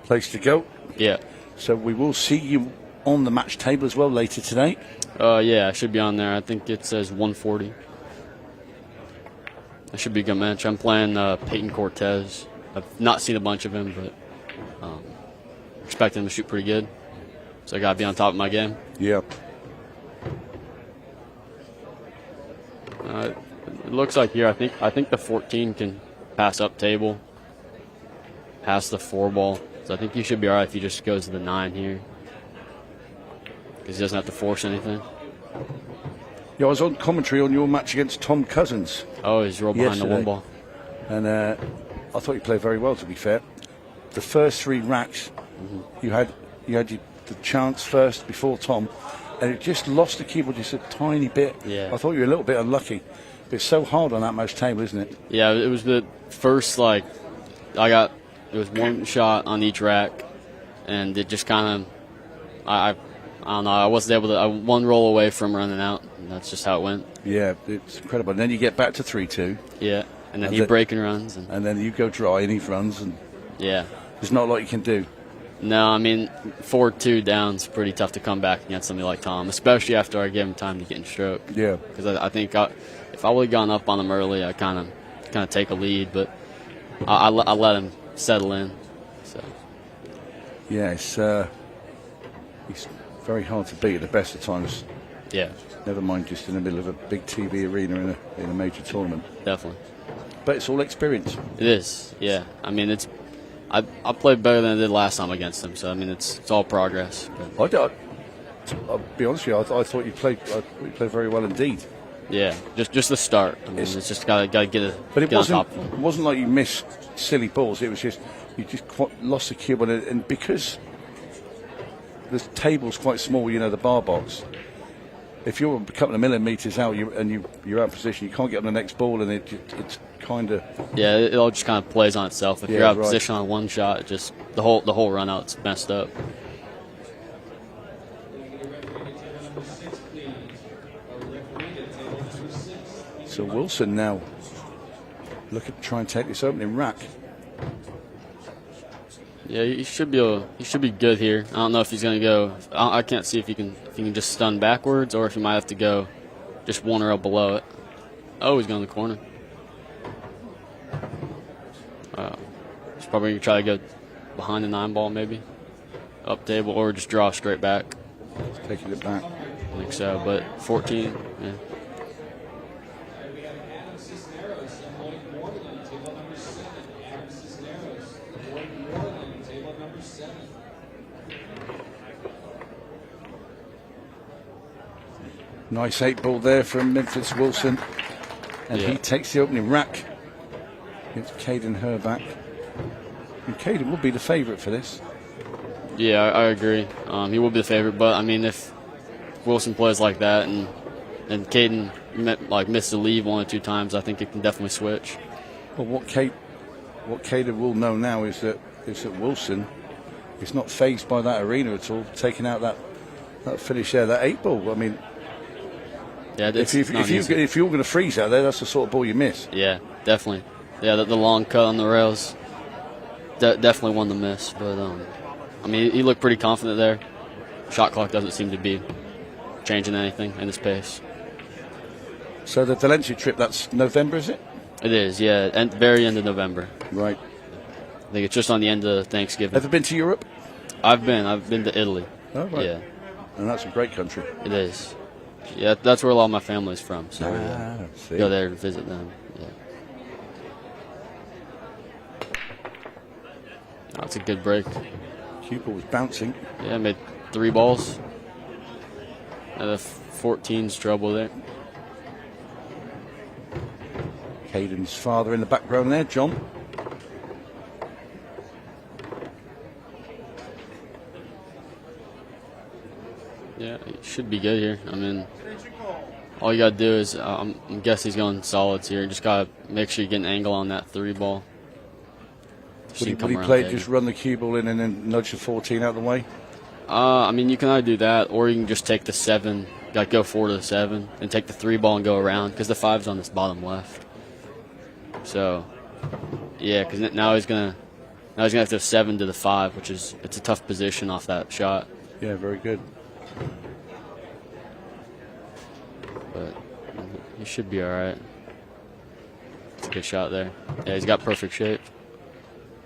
place to go. Yeah. So we will see you on the match table as well later today. Yeah, I should be on there. I think it says 140. That should be a good match. I'm playing Peyton Cortez. I've not seen a bunch of him, but expect him to shoot pretty good. So I got to be on top of my game. Yeah. It looks like here, I think the 14 can pass up table, pass the 4 ball. So I think you should be all right if he just goes to the 9 here, because he doesn't have to force anything. Yeah, I was on commentary on your match against Tom Cousins. Oh, he's rolled behind the 1 ball. And I thought you played very well, to be fair. The first 3 racks, you had the chance first before Tom, and it just lost the keyboard just a tiny bit. Yeah. I thought you were a little bit unlucky. But it's so hard on that match table, isn't it? Yeah, it was the first, it was 1 shot on each rack, and it just kind of, I don't know, I wasn't able to, 1 roll away from running out, and that's just how it went. Yeah, it's incredible. And then you get back to 3-2. Yeah, and then he breaking runs. And then you go dry and he runs, and yeah, there's not a lot you can do. No, I mean, 4-2 down's pretty tough to come back against somebody like Tom, especially after I give him time to get in stroke. Yeah. Because I think if I would have gone up on him early, I kind of take a lead, but I let him settle in. So. Yeah, he's very hard to beat at the best of times. Yeah. Never mind just in the middle of a big TV arena in a major tournament. Definitely. But it's all experience. It is, yeah. I mean, I played better than I did last time against him, so I mean it's all progress. I'll be honest with you, I thought you played very well indeed. Yeah, just the start. I mean, it's just gotta get it. But it wasn't like you missed silly balls. It was just you just lost the cube on it, and because the table's quite small, the bar box. If you're a couple of millimeters out and you're out of position, you can't get on the next ball, and it's kind of it all just kind of plays on itself. If you're out of position on 1 shot, it just the whole run out's messed up. So Wilson now looking to try and take this opening rack. Yeah, he should be good here. I don't know if he's going to go. I can't see if he can just stun backwards or if he might have to go just 1 row below it. Oh, he's going to the corner. He's probably going to try to go behind the 9 ball maybe, up table, or just draw straight back. Taking it back. I think so, but 14, yeah. Nice 8 ball there from Mimphis Wilson. And he takes the opening rack against Kaden Herbach. And Kaden will be the favourite for this. Yeah, I agree. He will be the favorite, but I mean, if Wilson plays like that and Kaden missed the lead 1 or 2 times, I think it can definitely switch. Well, what Kaden will know now is that Wilson is not phased by that arena at all, taking out that finish there, that 8 ball. I mean, yeah, if you're going to freeze out there, that's the sort of ball you miss. Yeah, definitely. Yeah, the long cut on the rails, definitely one to miss. But I mean, he looked pretty confident there. Shot clock doesn't seem to be changing anything in his pace. So the Valencia trip, that's November, is it? It is, yeah, and very end of November. Right. I think it's just on the end of Thanksgiving. Ever been to Europe? I've been to Italy. Oh, right. Yeah. And that's a great country. It is. Yeah, that's where a lot of my family's from. So go there to visit them. Yeah. That's a good break. Cuba was bouncing. Yeah, made 3 balls. And the 14's trouble there. Caden's father in the background there, John. Yeah, he should be good here. I mean, all you got to do is, I'm guessing he's going solids here. Just got to make sure you get an angle on that 3 ball. Would he play, just run the cue ball in and then nudge the 14 out of the way? I mean, you can either do that, or you can just take the 7, go 4 to the 7, and take the 3 ball and go around, because the 5's on this bottom left. So, yeah, because now he's gonna have to have 7 to the 5, which is it's a tough position off that shot. Yeah, very good. But he should be all right. It's a good shot there. Yeah, he's got perfect shape.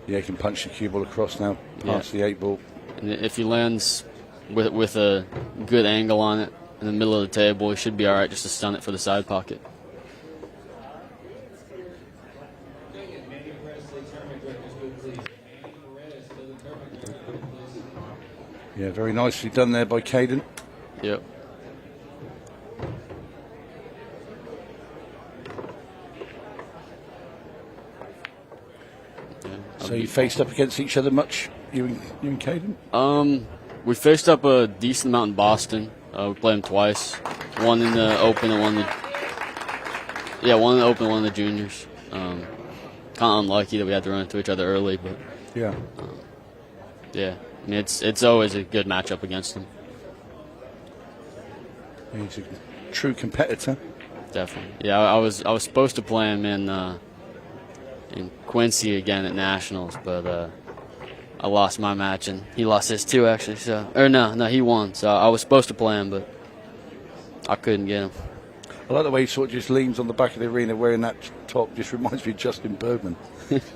Yeah, he can punch the cue ball across now, past the 8 ball. And if he lands with a good angle on it in the middle of the table, he should be all right just to stun it for the side pocket. Yeah, very nicely done there by Kaden. Yep. So you faced up against each other much, you and Kaden? We faced up a decent amount in Boston. We played them twice. One in the Open and one in the juniors. Kind of unlucky that we had to run into each other early, but yeah. Yeah, I mean, it's always a good matchup against him. He's a true competitor. Definitely. Yeah, I was supposed to play him in Quincy again at Nationals, but I lost my match and he lost his too, actually. So, or no, he won. So I was supposed to play him, but I couldn't get him. I like the way he sort of just leans on the back of the arena wearing that top. Just reminds me of Justin Bergman.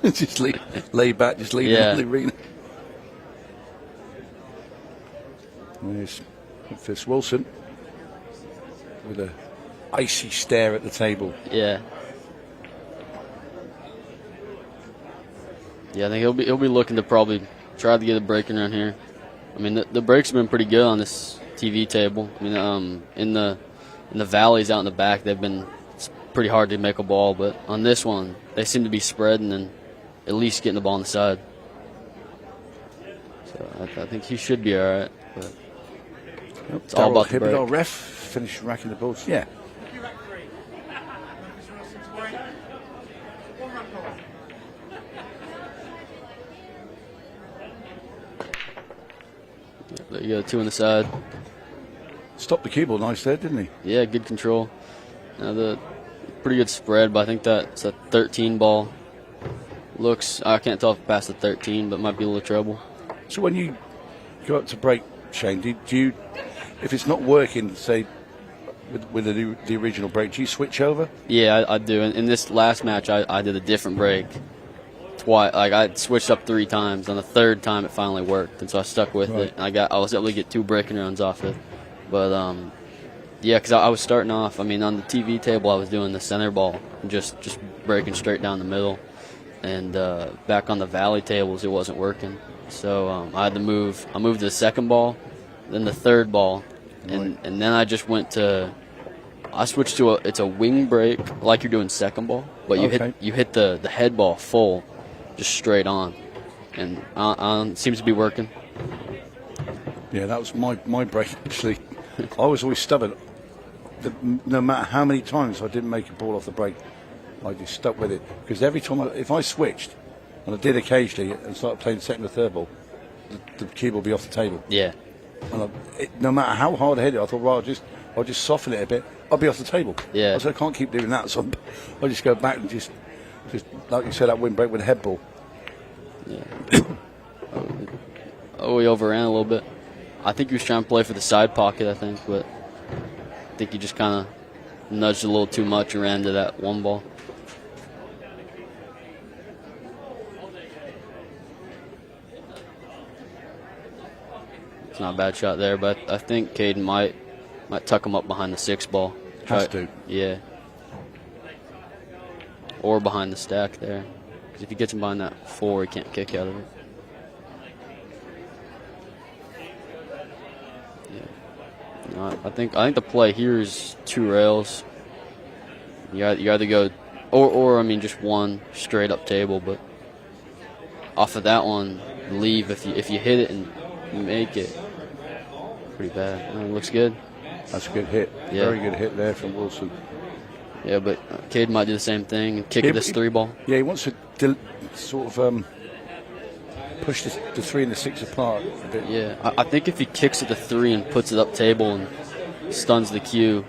Just lay back, just leaning on the arena. There's Mimphis Wilson with a icy stare at the table. Yeah. Yeah, I think he'll be looking to probably try to get a break around here. I mean, the breaks have been pretty good on this TV table. I mean, in the valleys out in the back, they've been pretty hard to make a ball, but on this one, they seem to be spreading and at least getting the ball on the side. So I think he should be all right. But it's all about the break. Our ref finished racking the balls. Yeah. There you go, 2 on the side. Stopped the cue ball nice there, didn't he? Yeah, good control. The pretty good spread, but I think that's a 13 ball. I can't tell if it passed the 13, but might be a little trouble. So when you go up to break, Shane, do you, if it's not working, say, with the original break, do you switch over? Yeah, I do. In this last match, I did a different break. Twice, like I switched up 3 times. On the 3rd time, it finally worked, and so I stuck with it. And I was able to get 2 breaking runs off it. But yeah, because I was starting off. I mean, on the TV table, I was doing the center ball, and just breaking straight down the middle. And back on the valley tables, it wasn't working. So I had to move. I moved to the 2nd ball, then the 3rd ball, and then I just went to. I switched to it's a wing break, like you're doing 2nd ball, but you hit the head ball full. Just straight on. and seems to be working. Yeah, that was my break, actually. I was always stubborn. No matter how many times I didn't make a ball off the break, I just stuck with it. Because every time, if I switched, and I did occasionally, and started playing second or third ball, the cue will be off the table. Yeah. And no matter how hard I hit it, I thought, well, I'll just soften it a bit. I'll be off the table. Yeah. I said, I can't keep doing that, so I just go back and just like you said, that windbreak with a head ball. Yeah. We overran a little bit. I think he was trying to play for the side pocket, but I think he just kind of nudged a little too much and ran into that one ball. It's not a bad shot there, but I think Kaden might tuck him up behind the 6 ball. Has to. Yeah. Or behind the stack there. Because if he gets him behind that 4, he can't kick out of it. Yeah. No, I think the play here is 2 rails. You either go, or I mean just one straight up table, but off of that one, leave if you hit it and make it. Pretty bad. It looks good. That's a good hit. Yeah. Very good hit there from Wilson. Yeah, but Kaden might do the same thing and kick this 3 ball. Yeah, he wants to sort of push the 3 and the 6 apart a bit. Yeah, I think if he kicks it to 3 and puts it up table and stuns the cue,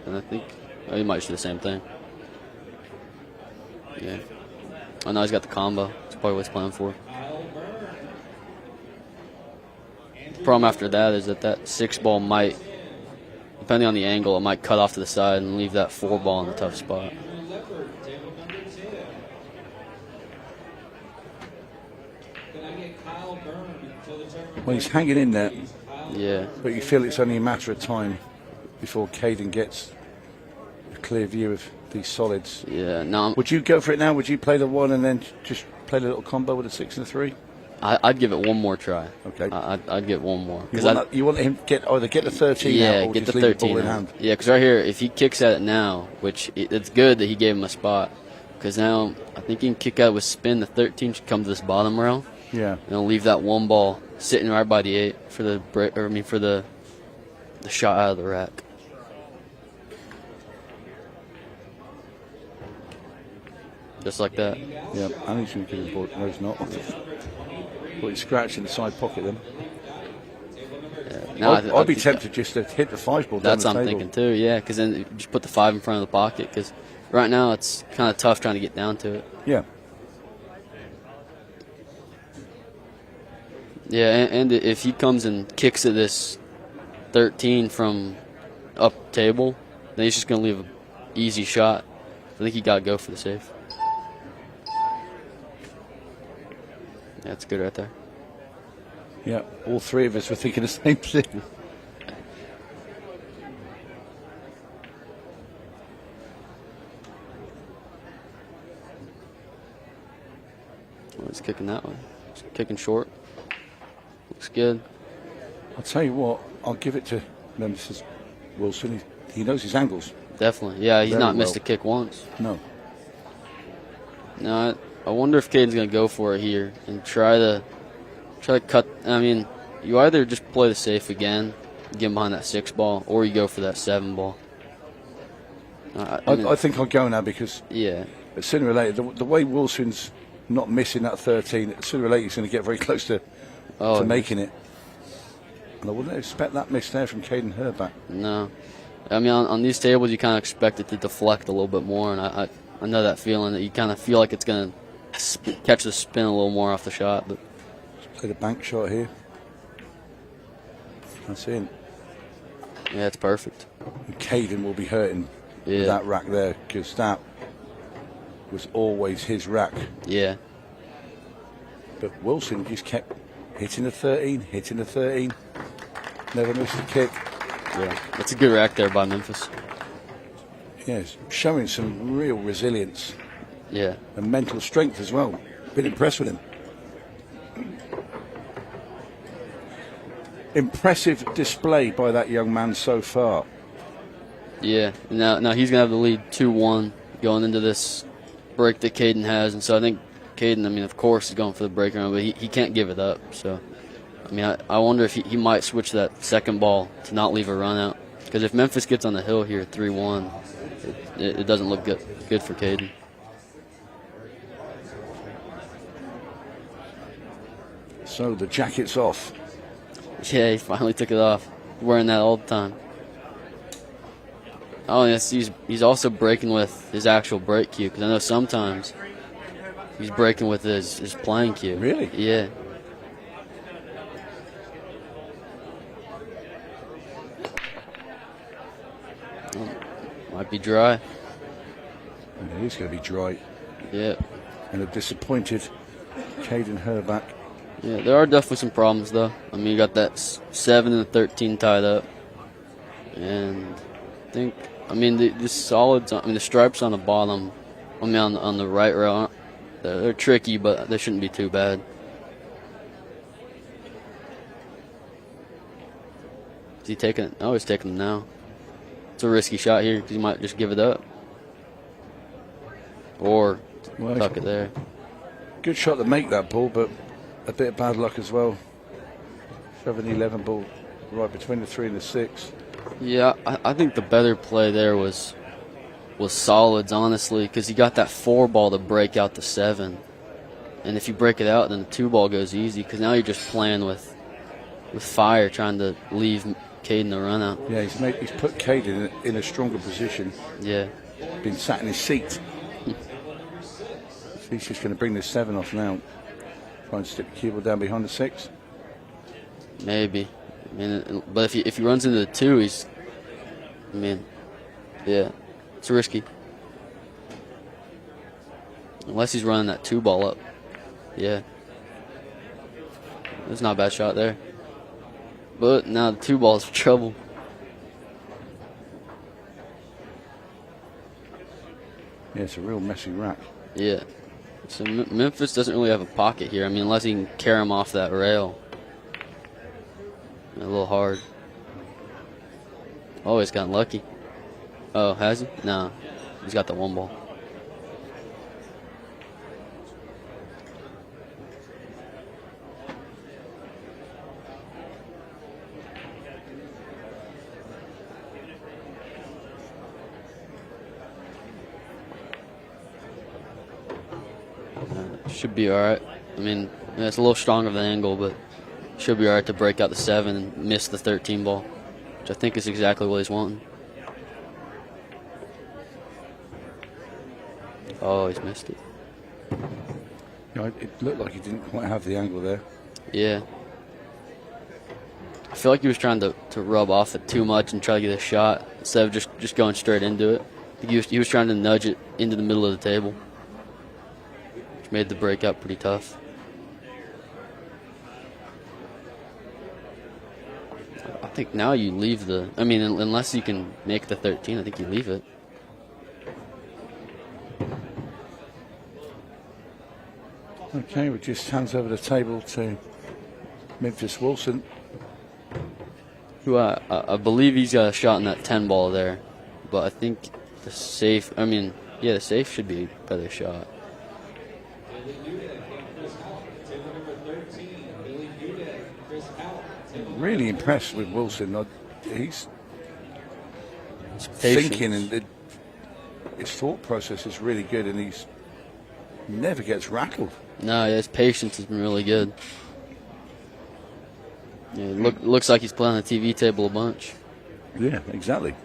then I think he might do the same thing. Yeah. I know he's got the combo. That's probably what he's playing for. The problem after that is that 6 ball might, depending on the angle, it might cut off to the side and leave that 4 ball in a tough spot. Well, he's hanging in there. Yeah. But you feel it's only a matter of time before Kaden gets a clear view of these solids. Yeah. No. Would you go for it now? Would you play the 1 and then just play the little combo with a 6 and a 3? I'd give it one more try. Okay. I'd get one more. You want him to either get the 13 out or get just the leave 13 the ball in out. hand? Yeah, because right here, if he kicks at it now, which it's good that he gave him a spot, because now I think he can kick out with spin. The 13 should come to this bottom rail. Yeah. And he'll leave that 1 ball sitting right by the 8 for the break, or I mean for the shot out of the rack. Just like that. Yeah, and he's going to give his ball. No, he's not. But he's scratching the side pocket then. Yeah. No, I'd be tempted just to hit the 5 ball. That's down what the I'm table. thinking too, yeah, because then you just put the 5 in front of the pocket, because right now it's kind of tough trying to get down to it. Yeah. Yeah, and if he comes and kicks at this 13 from up table, then he's just going to leave an easy shot. I think he got to go for the save. That's good right there. Yeah, all 3 of us were thinking the same thing. Oh, he's kicking that one. He's kicking short. Looks good. I'll tell you what, I'll give it to Mimphis Wilson. He knows his angles. Definitely. Yeah, he's Very not missed well. a kick once. No. No, I wonder if Caden's going to go for it here and try to cut. I mean, you either just play the safe again, get him behind that 6 ball, or you go for that 7 ball. I think I'll go now because sooner or later, the way Wilson's not missing that 13, sooner or later he's going to get very close to making it. And I wouldn't expect that miss there from Kaden Herbach. No. I mean, on these tables, you kind of expect it to deflect a little bit more, and I know that feeling that you kind of feel like it's going to catch the spin a little more off the shot. But play the bank shot here. That's in. Yeah, it's perfect. And Kaden will be hurting with that rack there because that was always his rack. Yeah. But Wilson just kept hitting the 13, never missed a kick. Yeah, that's a good rack there by Mimphis. Yes, showing some real resilience. Yeah. And mental strength as well. Been impressed with him. Impressive display by that young man so far. Yeah, now he's going to have the lead 2-1 going into this break that Kaden has, and so I think Kaden, I mean, of course he's going for the break around, but he can't give it up. So, I mean, I wonder if he might switch that second ball to not leave a run out. Because if Mimphis gets on the hill here 3-1, it doesn't look good for Kaden. So the jacket's off. Yeah, he finally took it off. Wearing that all the time. Oh, yes, he's also breaking with his actual break cue, because I know sometimes he's breaking with his playing cue. Really? Yeah. Might be dry. It is going to be dry. Yeah. And a disappointed Kaden Herbach. Yeah, there are definitely some problems, though. I mean, you got that 7 and 13 tied up. And I think, I mean, the solids, I mean, the stripes on the bottom, I mean, on the right rail, they're tricky, but they shouldn't be too bad. Is he taking it? Oh, he's taking it now. It's a risky shot here because he might just give it up. Or tuck it there. Good shot to make that ball, but a bit of bad luck as well. Shoving the 11 ball right between the 3 and the 6. Yeah, I think the better play there was solids, honestly, because he got that 4 ball to break out the 7. And if you break it out, then the 2 ball goes easy, because now you're just playing with fire, trying to leave Kaden the run out. Yeah, he's put Kaden in a stronger position. Yeah. Been sat in his seat. He's just going to bring the 7 off now. Try and stick the keyboard down behind the 6. Maybe. I mean, but if he runs into the 2, he's, I mean, yeah, it's risky. Unless he's running that 2 ball up. Yeah. That's not a bad shot there. But now the 2 ball's for trouble. Yeah, it's a real messy rack. Yeah. So Mimphis doesn't really have a pocket here. I mean, unless he can carry him off that rail. A little hard. Oh, he's gotten lucky. Oh, has he? No. He's got the 1 ball. Should be all right. I mean, yeah, it's a little stronger of an angle, but should be all right to break out the 7 and miss the 13 ball, which I think is exactly what he's wanting. Oh, he's missed it. Yeah, it looked like he didn't quite have the angle there. Yeah. I feel like he was trying to rub off it too much and try to get a shot instead of just going straight into it. I think he was trying to nudge it into the middle of the table, which made the breakout pretty tough. I think now you leave the, I mean, unless you can make the 13, I think you leave it. Okay, we just hands over the table to Mimphis Wilson. Who I believe he's got a shot in that 10 ball there. But I think the safe, I mean, yeah, the safe should be a better shot. Really impressed with Wilson. He's Patience. thinking, and his thought process is really good, and he never gets rattled. No, yeah, his patience has been really good. Yeah, looks like he's playing on the TV table a bunch. Yeah, exactly.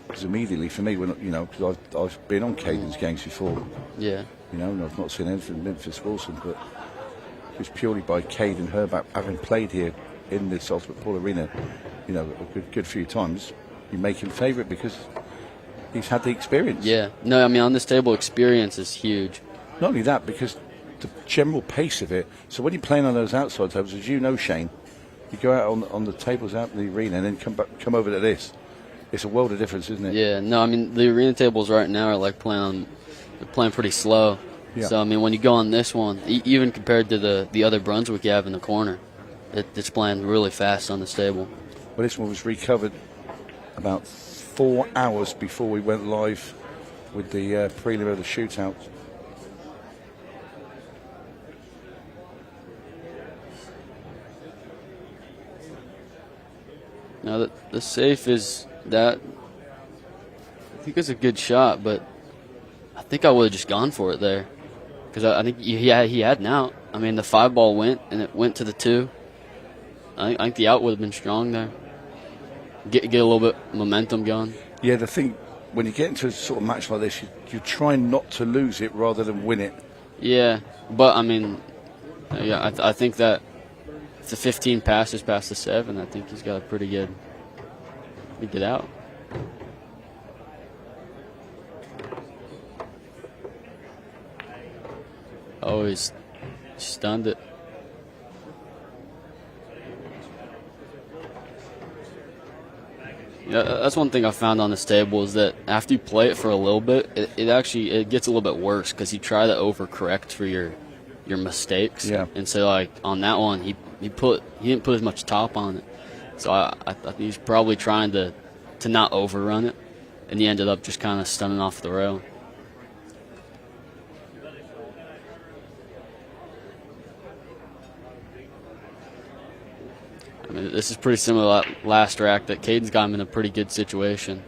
Because immediately for me, when because I've been on Caden's games before. Yeah. And I've not seen anything from Mimphis Wilson, but it's purely by Kaden Herbach having played here in this Ultimate Pool Arena, a good few times. You make him favourite because he's had the experience. Yeah. No, I mean, on this table, experience is huge. Not only that, because the general pace of it. So when you're playing on those outside tables, as you know, Shane, you go out on the tables out in the arena and then come over to this. It's a world of difference, isn't it? Yeah. No, I mean, the arena tables right now are like they're playing pretty slow. Yeah. So, I mean, when you go on this one, even compared to the other Brunswick you have in the corner, it's playing really fast on this table. Well, this one was recovered about 4 hours before we went live with the prelim of the shootout. Now, the safe is that. I think it's a good shot, but I think I would have just gone for it there. Because I think he had an out. I mean, the 5 ball went, and it went to the 2. I think the out would have been strong there. Get a little bit momentum going. Yeah, the thing, when you get into a sort of match like this, you try not to lose it rather than win it. Yeah, but I mean, yeah, I think that if the 15 passes past the 7, I think he's got a pretty good out. Oh, he's stunned it. Yeah, that's one thing I found on this table is that after you play it for a little bit, it gets a little bit worse because you try to overcorrect for your mistakes. Yeah. And so like on that one, he didn't put as much top on it. So I think he's probably trying to not overrun it, and he ended up just kind of stunning off the rail. I mean, this is pretty similar to last rack that Kaden's got him in a pretty good situation.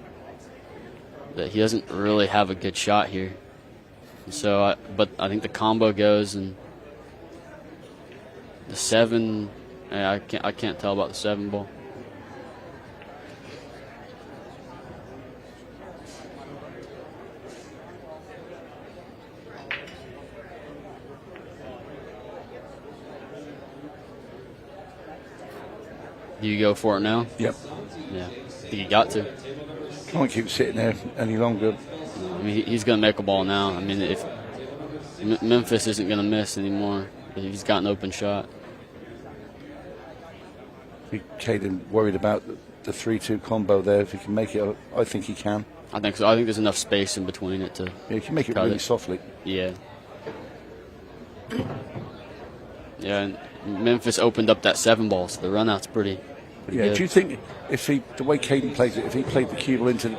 That he doesn't really have a good shot here. And so, but I think the combo goes and the 7. I can't tell about the 7 ball. Do you go for it now? Yep. Yeah. I think you got to. Can't keep sitting there any longer. I mean, he's going to make a ball now. I mean, if Mimphis isn't going to miss anymore, he's got an open shot. I think Kaden worried about the 3-2 combo there. If he can make it, I think he can. I think so. I think there's enough space in between it to. Yeah, he can make it really softly. Yeah. Yeah, and Mimphis opened up that 7 ball, so the run out's pretty good. Do you think the way Kaden plays it, if he played the cue ball into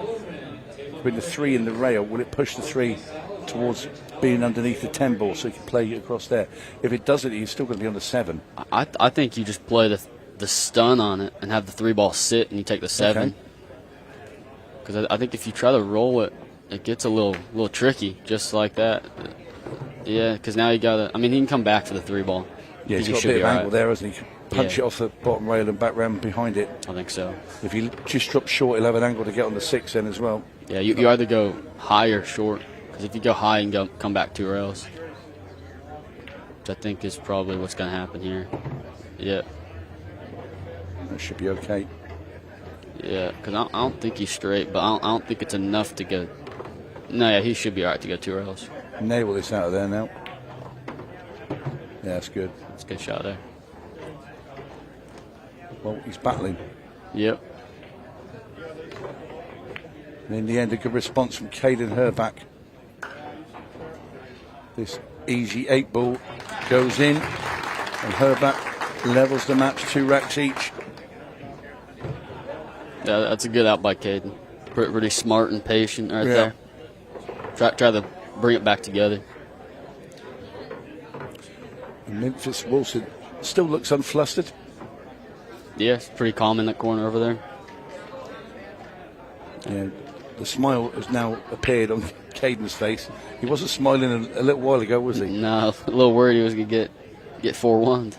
between the 3 and the rail, will it push the 3 towards being underneath the 10 ball so he can play it across there? If it doesn't, he's still going to be on the 7. I think you just play the stun on it and have the 3 ball sit and you take the 7. Because I think if you try to roll it, it gets a little tricky, just like that. Yeah, because now you got to. I mean, he can come back for the 3 ball. Yeah, he's got a bit of angle there, hasn't he? Punch it off the bottom rail and back round behind it. I think so. If he just drops short, he'll have an angle to get on the 6 then as well. Yeah, you either go high or short. Because if you go high and come back 2 rails, which I think is probably what's going to happen here. Yeah. That should be okay. Yeah, because I don't think he's straight, but I don't think it's enough to go. No, yeah, he should be all right to go 2 rails. Nail this out of there now. Yeah, that's good. That's a good shot there. Well, he's battling. Yep. And in the end, a good response from Kaden Herbach. This easy 8 ball goes in, and Herbach levels the match, 2 racks each. Yeah, that's a good out by Kaden. Pretty smart and patient right there. Try to bring it back together. And Mimphis Wilson still looks unflustered. Yeah, it's pretty calm in that corner over there. Yeah, the smile has now appeared on Kaden's face. He wasn't smiling a little while ago, was he? No, a little worried he was going to get 4-1.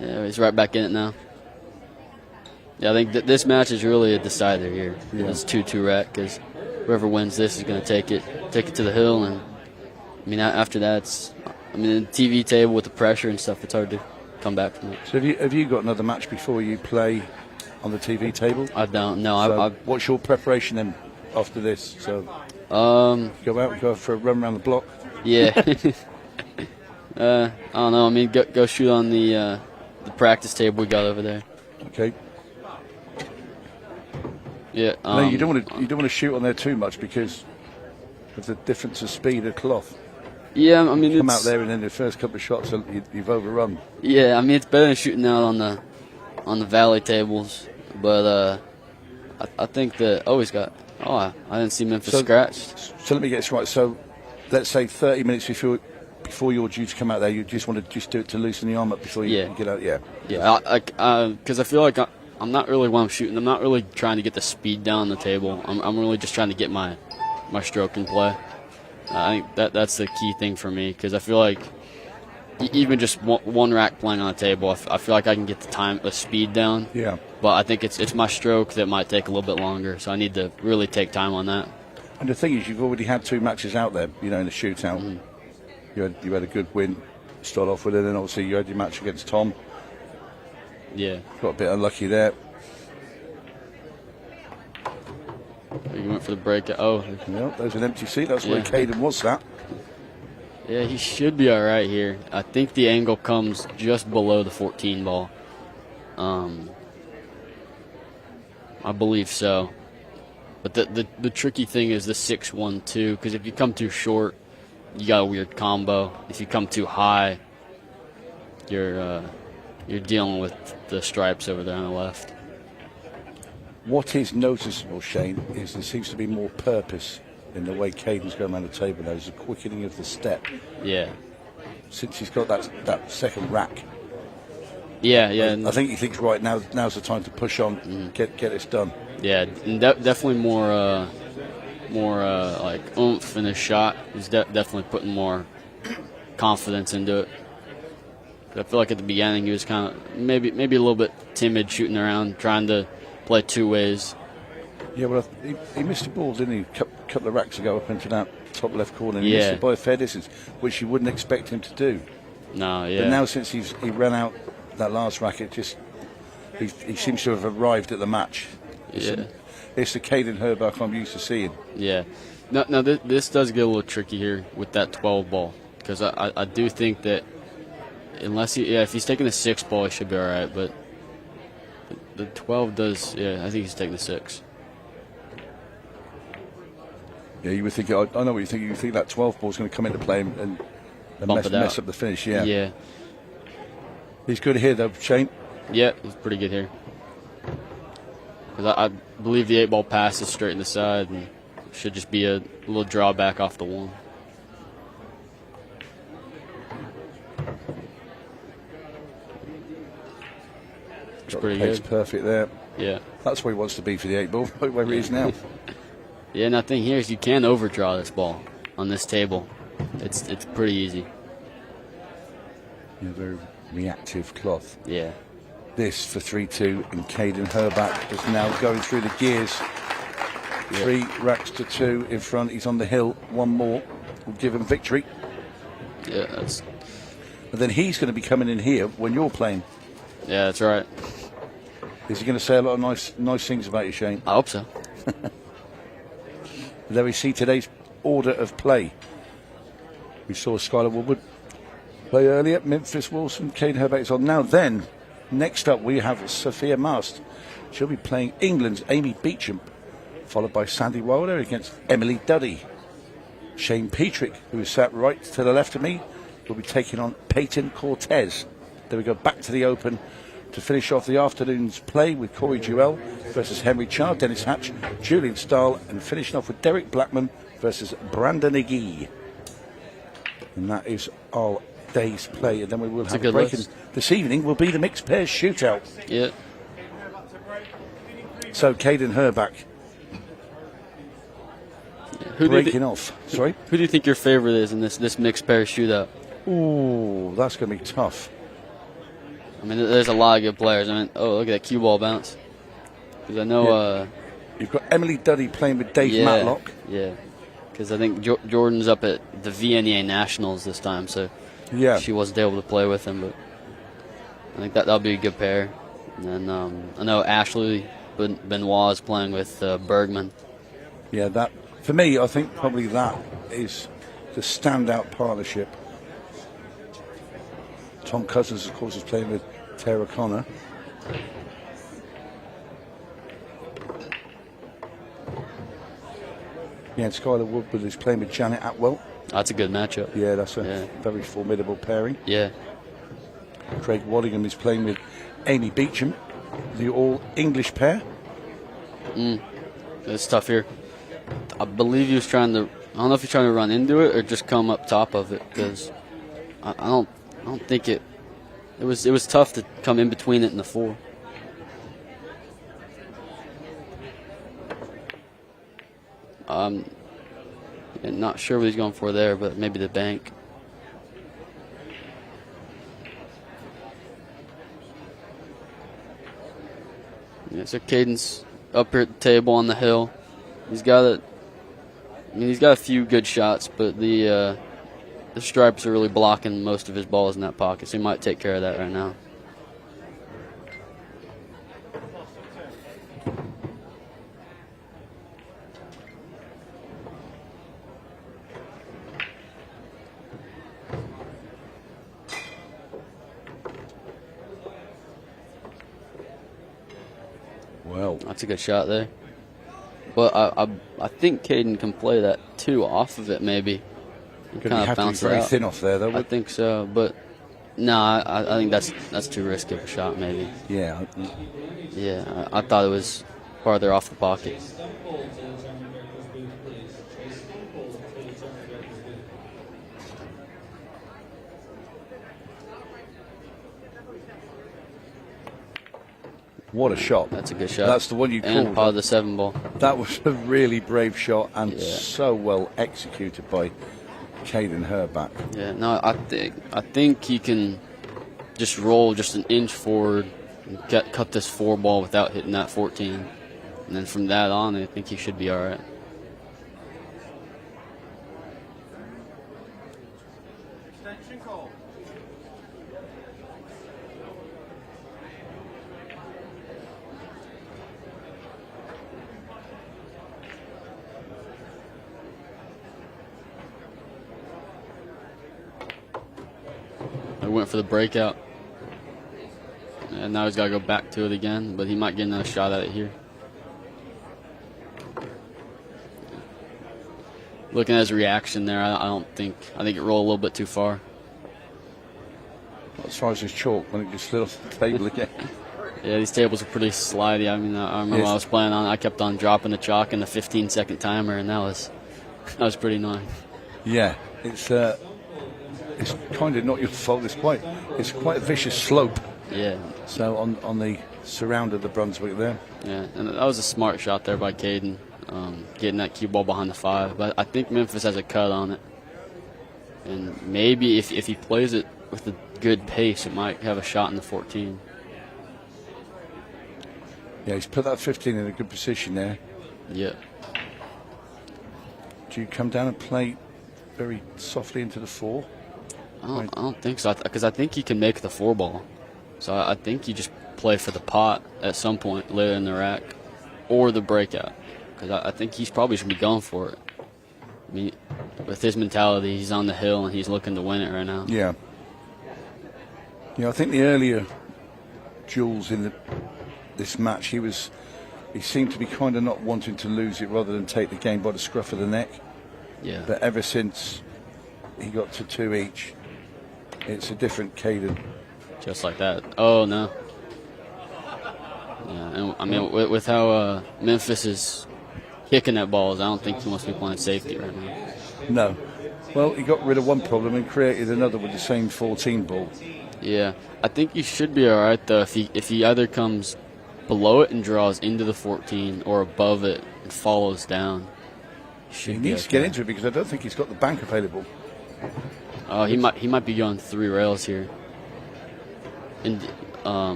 Yeah, he's right back in it now. Yeah, I think this match is really a decider here. Yeah. It's 2-2 rack because whoever wins this is going to take it to the hill. And I mean, after that, the TV table with the pressure and stuff, it's hard to come back from it. So have you got another match before you play on the TV table? I don't. No. So what's your preparation then after this? So go out and go for a run around the block. Yeah. I don't know. I mean, go shoot on the practice table we got over there. Okay. Yeah. No, you don't want to shoot on there too much because of the difference of speed of cloth. Yeah, I mean, come out there and then the first couple of shots you've overrun. Yeah, I mean it's better than shooting out on the valley tables, but I think that he's got. I didn't see Mimphis scratched. So let me get this right. So let's say 30 minutes before you're due to come out there, you just want to do it to loosen the arm up before you get out. Yeah. Yeah, because I feel like I'm not really when I'm shooting. I'm not really trying to get the speed down the table. I'm really just trying to get my stroke in play. I think that's the key thing for me, because I feel like even just one rack playing on the table, I feel like I can get the speed down. Yeah. But I think it's my stroke that might take a little bit longer, so I need to really take time on that. And the thing is, you've already had 2 matches out there, in the shootout. Mm-hmm. You had a good win to start off with, and then obviously you had your match against Tom. Yeah. Got a bit unlucky there. You went for the break. Oh. Yeah, there's an empty seat. That's where Yeah. Kaden was sat. Yeah, he should be all right here. I think the angle comes just below the 14 ball. I believe so. But the tricky thing is the 6-1-2, because if you come too short, you got a weird combo. If you come too high, you're dealing with the stripes over there on the left. What is noticeable, Shane, is there seems to be more purpose in the way Caden's going around the table now. There's a quickening of the step. Yeah. Since he's got that second rack. Yeah. I think he thinks, right, now's the time to push on, get this done. Yeah, and definitely more like oomph in his shot. He's definitely putting more confidence into it. I feel like at the beginning he was kind of maybe a little bit timid, shooting around, trying to play 2 ways. Yeah, well, he missed the ball, didn't he? A couple of racks ago up into that top left corner. He Yeah. missed it by a fair distance, which you wouldn't expect him to do. No, yeah. But now since he ran out that last racket, he seems to have arrived at the match. It's the Kaden Herbach I'm used to seeing. Yeah. Now this does get a little tricky here with that 12 ball, because I do think that if he's taking the 6 ball, he should be all right. But the 12 does, I think he's taking the 6. Yeah, you would think. I know what you think. You think that 12 ball is going to come into play and mess up the finish. Yeah. Yeah. He's good here though, Shane. Yeah, he's pretty good here. Because I believe the 8 ball passes straight in the side and should just be a little drawback off the 1. It's pretty good. Perfect there. Yeah. That's where he wants to be for the 8 ball, where he is now. Yeah, and the thing here is you can overdraw this ball on this table. It's pretty easy. Yeah, very reactive cloth. Yeah. This for 3-2, and Kaden Herbach is now going through the gears. 3 racks to 2 in front. He's on the hill. 1 more will give him victory. Yeah, that's. But then he's going to be coming in here when you're playing. Yeah, that's right. Is he going to say a lot of nice things about you, Shane? I hope so. There we see today's order of play. We saw Skyler Woodward play earlier. Mimphis, Wilson, Kaden Herbach is on now. Then, next up we have Sofia Mast. She'll be playing England's Amy Beauchamp, followed by Sandy Wilder against Emily-Duddy. Shane Petrick, who is sat right to the left of me, will be taking on Peyton Cortez. Then we go back to the Open to finish off the afternoon's play with Corey Duel versus Henry Chard, Dennis Hatch, Julian Stahl, and finishing off with Derrick Blackman versus Brandon Agee. And that is our day's play. And then we will have a break. And this evening will be the mixed pairs shootout. Yeah. So Kaden Herbach breaking off. Sorry? Who do you think your favorite is in this mixed pair shootout? Ooh, that's going to be tough. I mean, there's a lot of good players. I mean, look at that cue ball bounce. Because I know... You've got Emily-Duddy playing with Dave Matlock. Yeah, because I think Jordan's up at the VNEA Nationals this time, so she wasn't able to play with him, but I think that'll be a good pair. And then I know Ashley Benoit is playing with Bergman. Yeah, that for me, I think probably that is the standout partnership. Tom Cousins, of course, is playing with Tara Connor. Yeah, and Skyler Woodward is playing with Janet Atwell. That's a good matchup. Yeah, that's a very formidable pairing. Yeah. Craig Waddingham is playing with Amy Beauchamp, the all-English pair. It's tough here. I believe he was trying to... I don't know if he's trying to run into it or just come up top of it, because I don't think it was tough to come in between it and the 4. Not sure what he's going for there, but maybe the bank. Yeah, so Kaden's up here at the table on the hill. He's got a few good shots, but the stripes are really blocking most of his balls in that pocket, so he might take care of that right now. Well, that's a good shot there. But I think Kaden can play that too off of it maybe. Could have to be very thin off there though. I think so, but no, I think that's too risky of a shot maybe. Yeah. Yeah, I thought it was farther off the pocket. What a shot. That's a good shot. That's the one you called. And part of the 7 ball. That was a really brave shot and so well executed by Kaden Herbach. Yeah, no, I think he can just roll just an inch forward and cut this 4 ball without hitting that 14. And then from that on, I think he should be all right. I went for the breakout. And now he's got to go back to it again, but he might get another shot at it here. Looking at his reaction there, I think it rolled a little bit too far. As far as his chalk when it just slid off the table again. Yeah, these tables are pretty slidey. I mean, I remember when I was playing on, I kept on dropping the chalk in the 15-second timer, and that was pretty annoying. Yeah, it's kind of not your fault. It's quite a vicious slope. Yeah. So on the surround of the Brunswick there. Yeah, and that was a smart shot there by Kaden, getting that cue ball behind the 5. But I think Mimphis has a cut on it, and maybe if he plays it with a good pace, it might have a shot in the 14. Yeah, he's put that 15 in a good position there. Yeah. Do you come down and play very softly into the 4? I don't think so, because I think he can make the 4 ball. So I think you just play for the pot at some point later in the rack or the breakout, because I think he's probably should be going for it. I mean, with his mentality, he's on the hill and he's looking to win it right now. Yeah. I think the earlier duels in this match, he seemed to be kind of not wanting to lose it rather than take the game by the scruff of the neck. Yeah. But ever since he got to 2 each, it's a different Kaden. Just like that. Oh, no. Yeah, and I mean, with how Mimphis is kicking that balls, I don't think he wants to be playing safety right now. No. Well, he got rid of one problem and created another with the same 14 ball. Yeah. I think he should be all right, though, if he either comes below it and draws into the 14 or above it and follows down. He needs to get into it because I don't think he's got the bank available. Oh, he might be going 3 rails here. And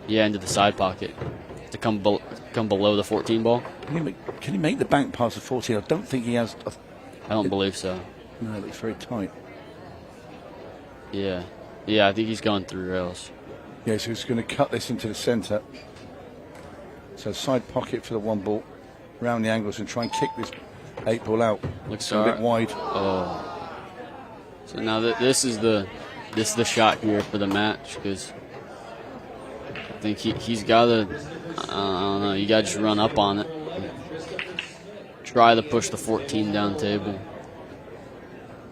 into the side pocket to come below the 14 ball. Can he make the bank past the 14? I don't think he has. I don't believe so. No, it looks very tight. Yeah, I think he's going 3 rails. Yeah, so he's going to cut this into the centre. So side pocket for the 1 ball, round the angles and try and kick this 8 ball out. Looks a bit wide. Oh. So now this is the shot here for the match, because I think he's got to, I don't know, you got to just run up on it. Try to push the 14 down table.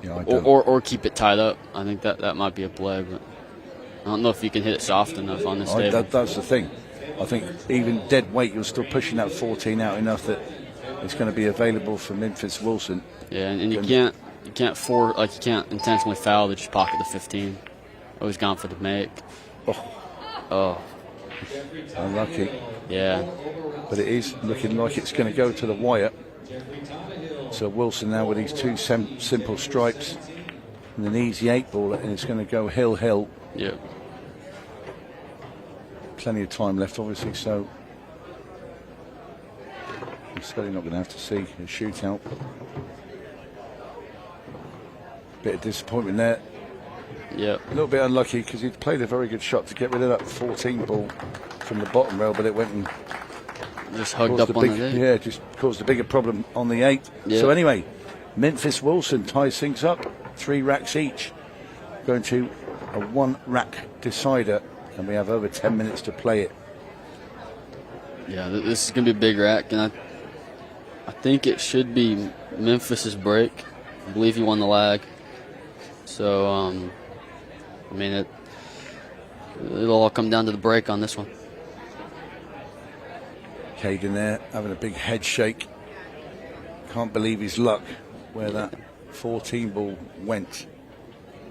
Yeah, or keep it tied up. I think that might be a play, but I don't know if you can hit it soft enough on this table. That's the thing. I think even dead weight, you're still pushing that 14 out enough that it's going to be available for Mimphis Wilson. Yeah, and you can't you can't intentionally foul to just pocket the 15. Always gone for the make. Oh. Unlucky. Yeah. But it is looking like it's going to go to the wire. So Wilson now with these two simple stripes and an easy 8-ball, and it's going to go hill. Yep. Plenty of time left, obviously, so I'm certainly not going to have to see a shootout. Bit of disappointment there. Yep. A little bit unlucky because he'd played a very good shot to get rid of that 14 ball from the bottom rail, but it went and Just hugged caused up a on big, the 8. yeah, just caused a bigger problem on the 8. Yeah. So anyway, Mimphis Wilson ties things up, 3 racks each, going to a 1-rack decider, and we have over 10 minutes to play it. Yeah, this is going to be a big rack, and I think it should be Memphis's break. I believe he won the lag. So, I mean, it'll all come down to the break on this one. Kaden there having a big head shake. Can't believe his luck where that 14 ball went.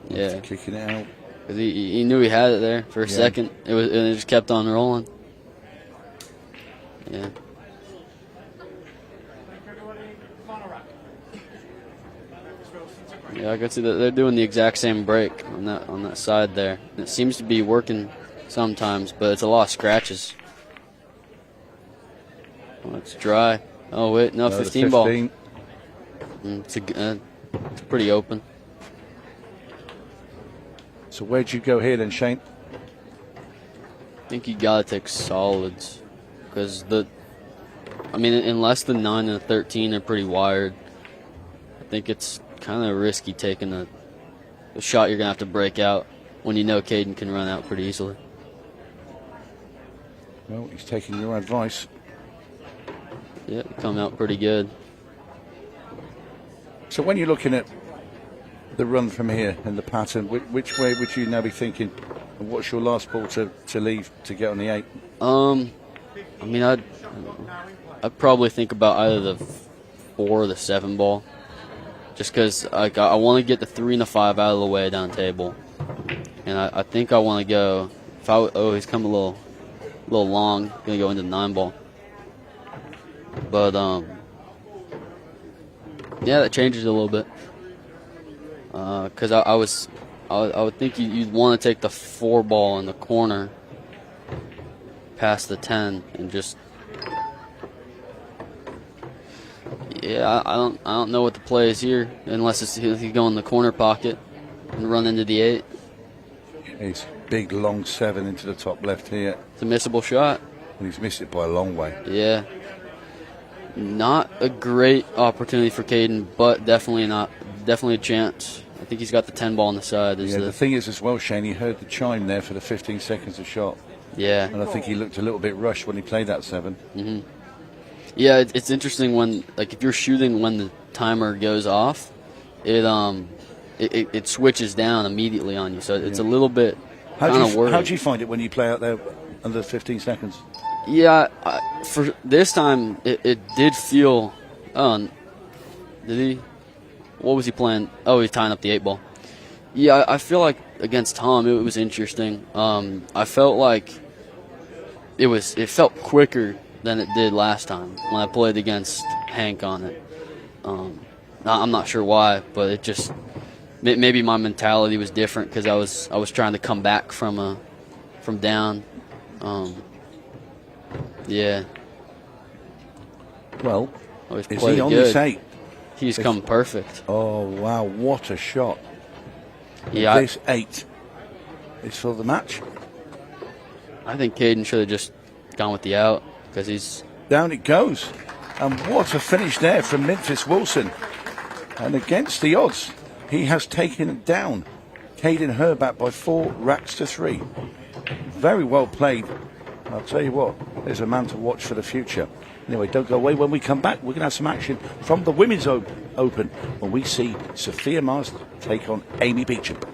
Yeah. After kicking it out. 'Cause he knew he had it there for a second. It just kept on rolling. Yeah. Yeah, I can see that they're doing the exact same break on that side there. It seems to be working sometimes, but it's a lot of scratches. Oh, it's dry. Oh wait, no, 15 ball. It's pretty open. So where'd you go here then, Shane? I think you gotta take solids because unless the 9 and the 13 are pretty wired, I think it's kind of risky taking a shot you're gonna have to break out when you know Kaden can run out pretty easily. Well, he's taking your advice. Yeah, come out pretty good. So when you're looking at the run from here and the pattern, which way would you now be thinking? And what's your last ball to leave to get on the 8? I mean, I'd probably think about either the 4 or the 7 ball, just because I want to get the 3 and the 5 out of the way down table, and I think I want to go. He's come a little long. Gonna go into the 9 ball, but yeah, that changes it a little bit. Because I would think you'd want to take the 4 ball in the corner past the 10 and just, yeah, I don't know what the play is here unless he go in the corner pocket and run into the 8. It's big long 7 into the top left here. It's a missable shot. And he's missed it by a long way. Yeah. Not a great opportunity for Kaden, but definitely a chance. I think he's got the 10 ball on the side. Yeah, the thing is as well, Shane, he heard the chime there for the 15 seconds of shot. Yeah. And I think he looked a little bit rushed when he played that 7. Mm-hmm. Yeah, it's interesting when, if you're shooting when the timer goes off, it switches down immediely on you. So it's a little bit kind of worried. How do you find it when you play out there under 15 seconds? Yeah, for this time, it did feel. Did he? What was he playing? Oh, he's tying up the 8 ball. Yeah, I feel like against Tom, it was interesting. I felt like it felt quicker than it did last time when I played against Hank on it. I'm not sure why, but it just maybe my mentality was different because I was trying to come back from down. Yeah. Well, is he on this 8? He's come perfect. Oh, wow, what a shot. Yeah. This 8 is for the match. I think Kaden should have just gone with the out because he's... Down it goes. And what a finish there from Mimphis Wilson. And against the odds, he has taken down Kaden Herbach by 4 racks to 3. Very well played. I'll tell you what, there's a man to watch for the future. Anyway, don't go away. When we come back, we're going to have some action from the Women's Open when we see Sofia Mast take on Amy Beauchamp.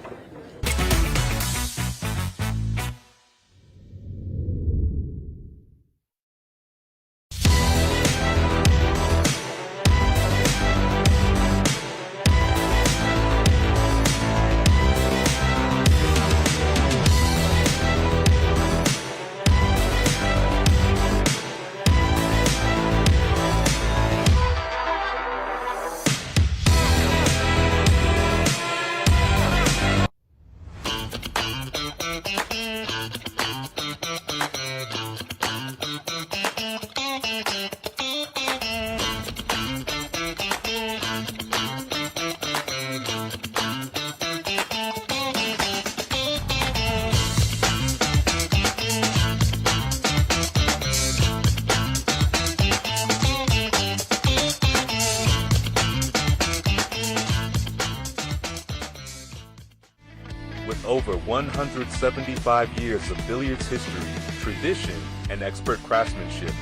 over 175 years of billiards history, tradition, and expert craftsmanship,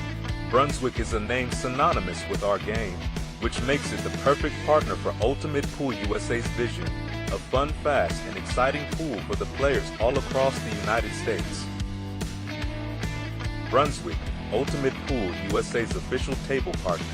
Brunswick is a name synonymous with our game, which makes it the perfect partner for Ultimate Pool USA's vision, a fun, fast, and exciting pool for the players all across the United States. Brunswick, Ultimate Pool USA's official table partner.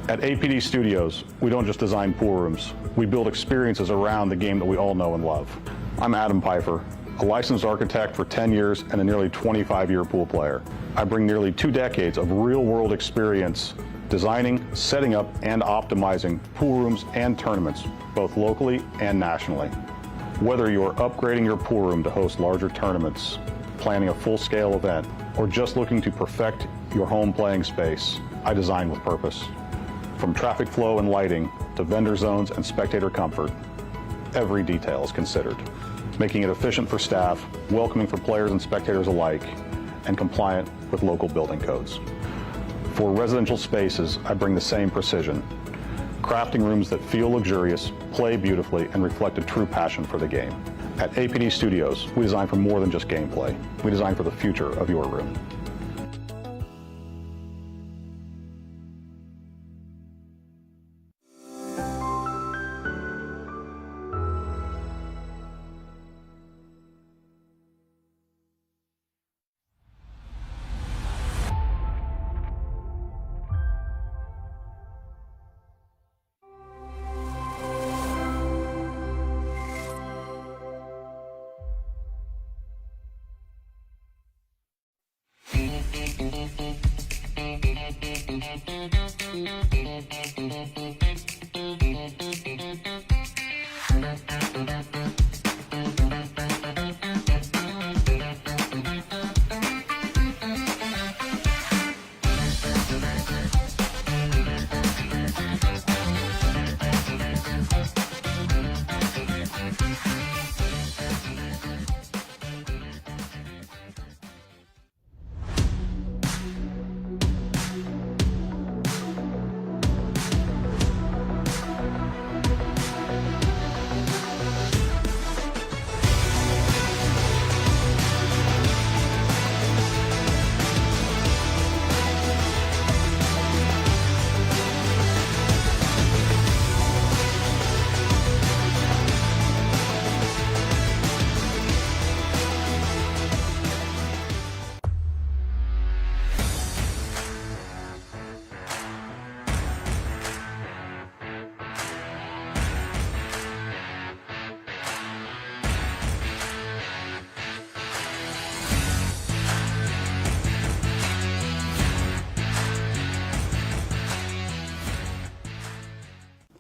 At APD Studios, we don't just design pool rooms. We build experiences around the game that we all know and love. I'm Adam Pfeiffer, a licensed architect for 10 years and a nearly 25-year pool player. I bring nearly 2 decades of real-world experience designing, setting up, and optimizing pool rooms and tournaments, both locally and nationally. Whether you're upgrading your pool room to host larger tournaments, planning a full-scale event, or just looking to perfect your home playing space, I design with purpose. From traffic flow and lighting to vendor zones and spectator comfort, every detail is considered, making it efficient for staff, welcoming for players and spectators alike, and compliant with local building codes. For residential spaces, I bring the same precision, crafting rooms that feel luxurious, play beautifully, and reflect a true passion for the game. At APD Studios, we design for more than just gameplay. We design for the future of your room.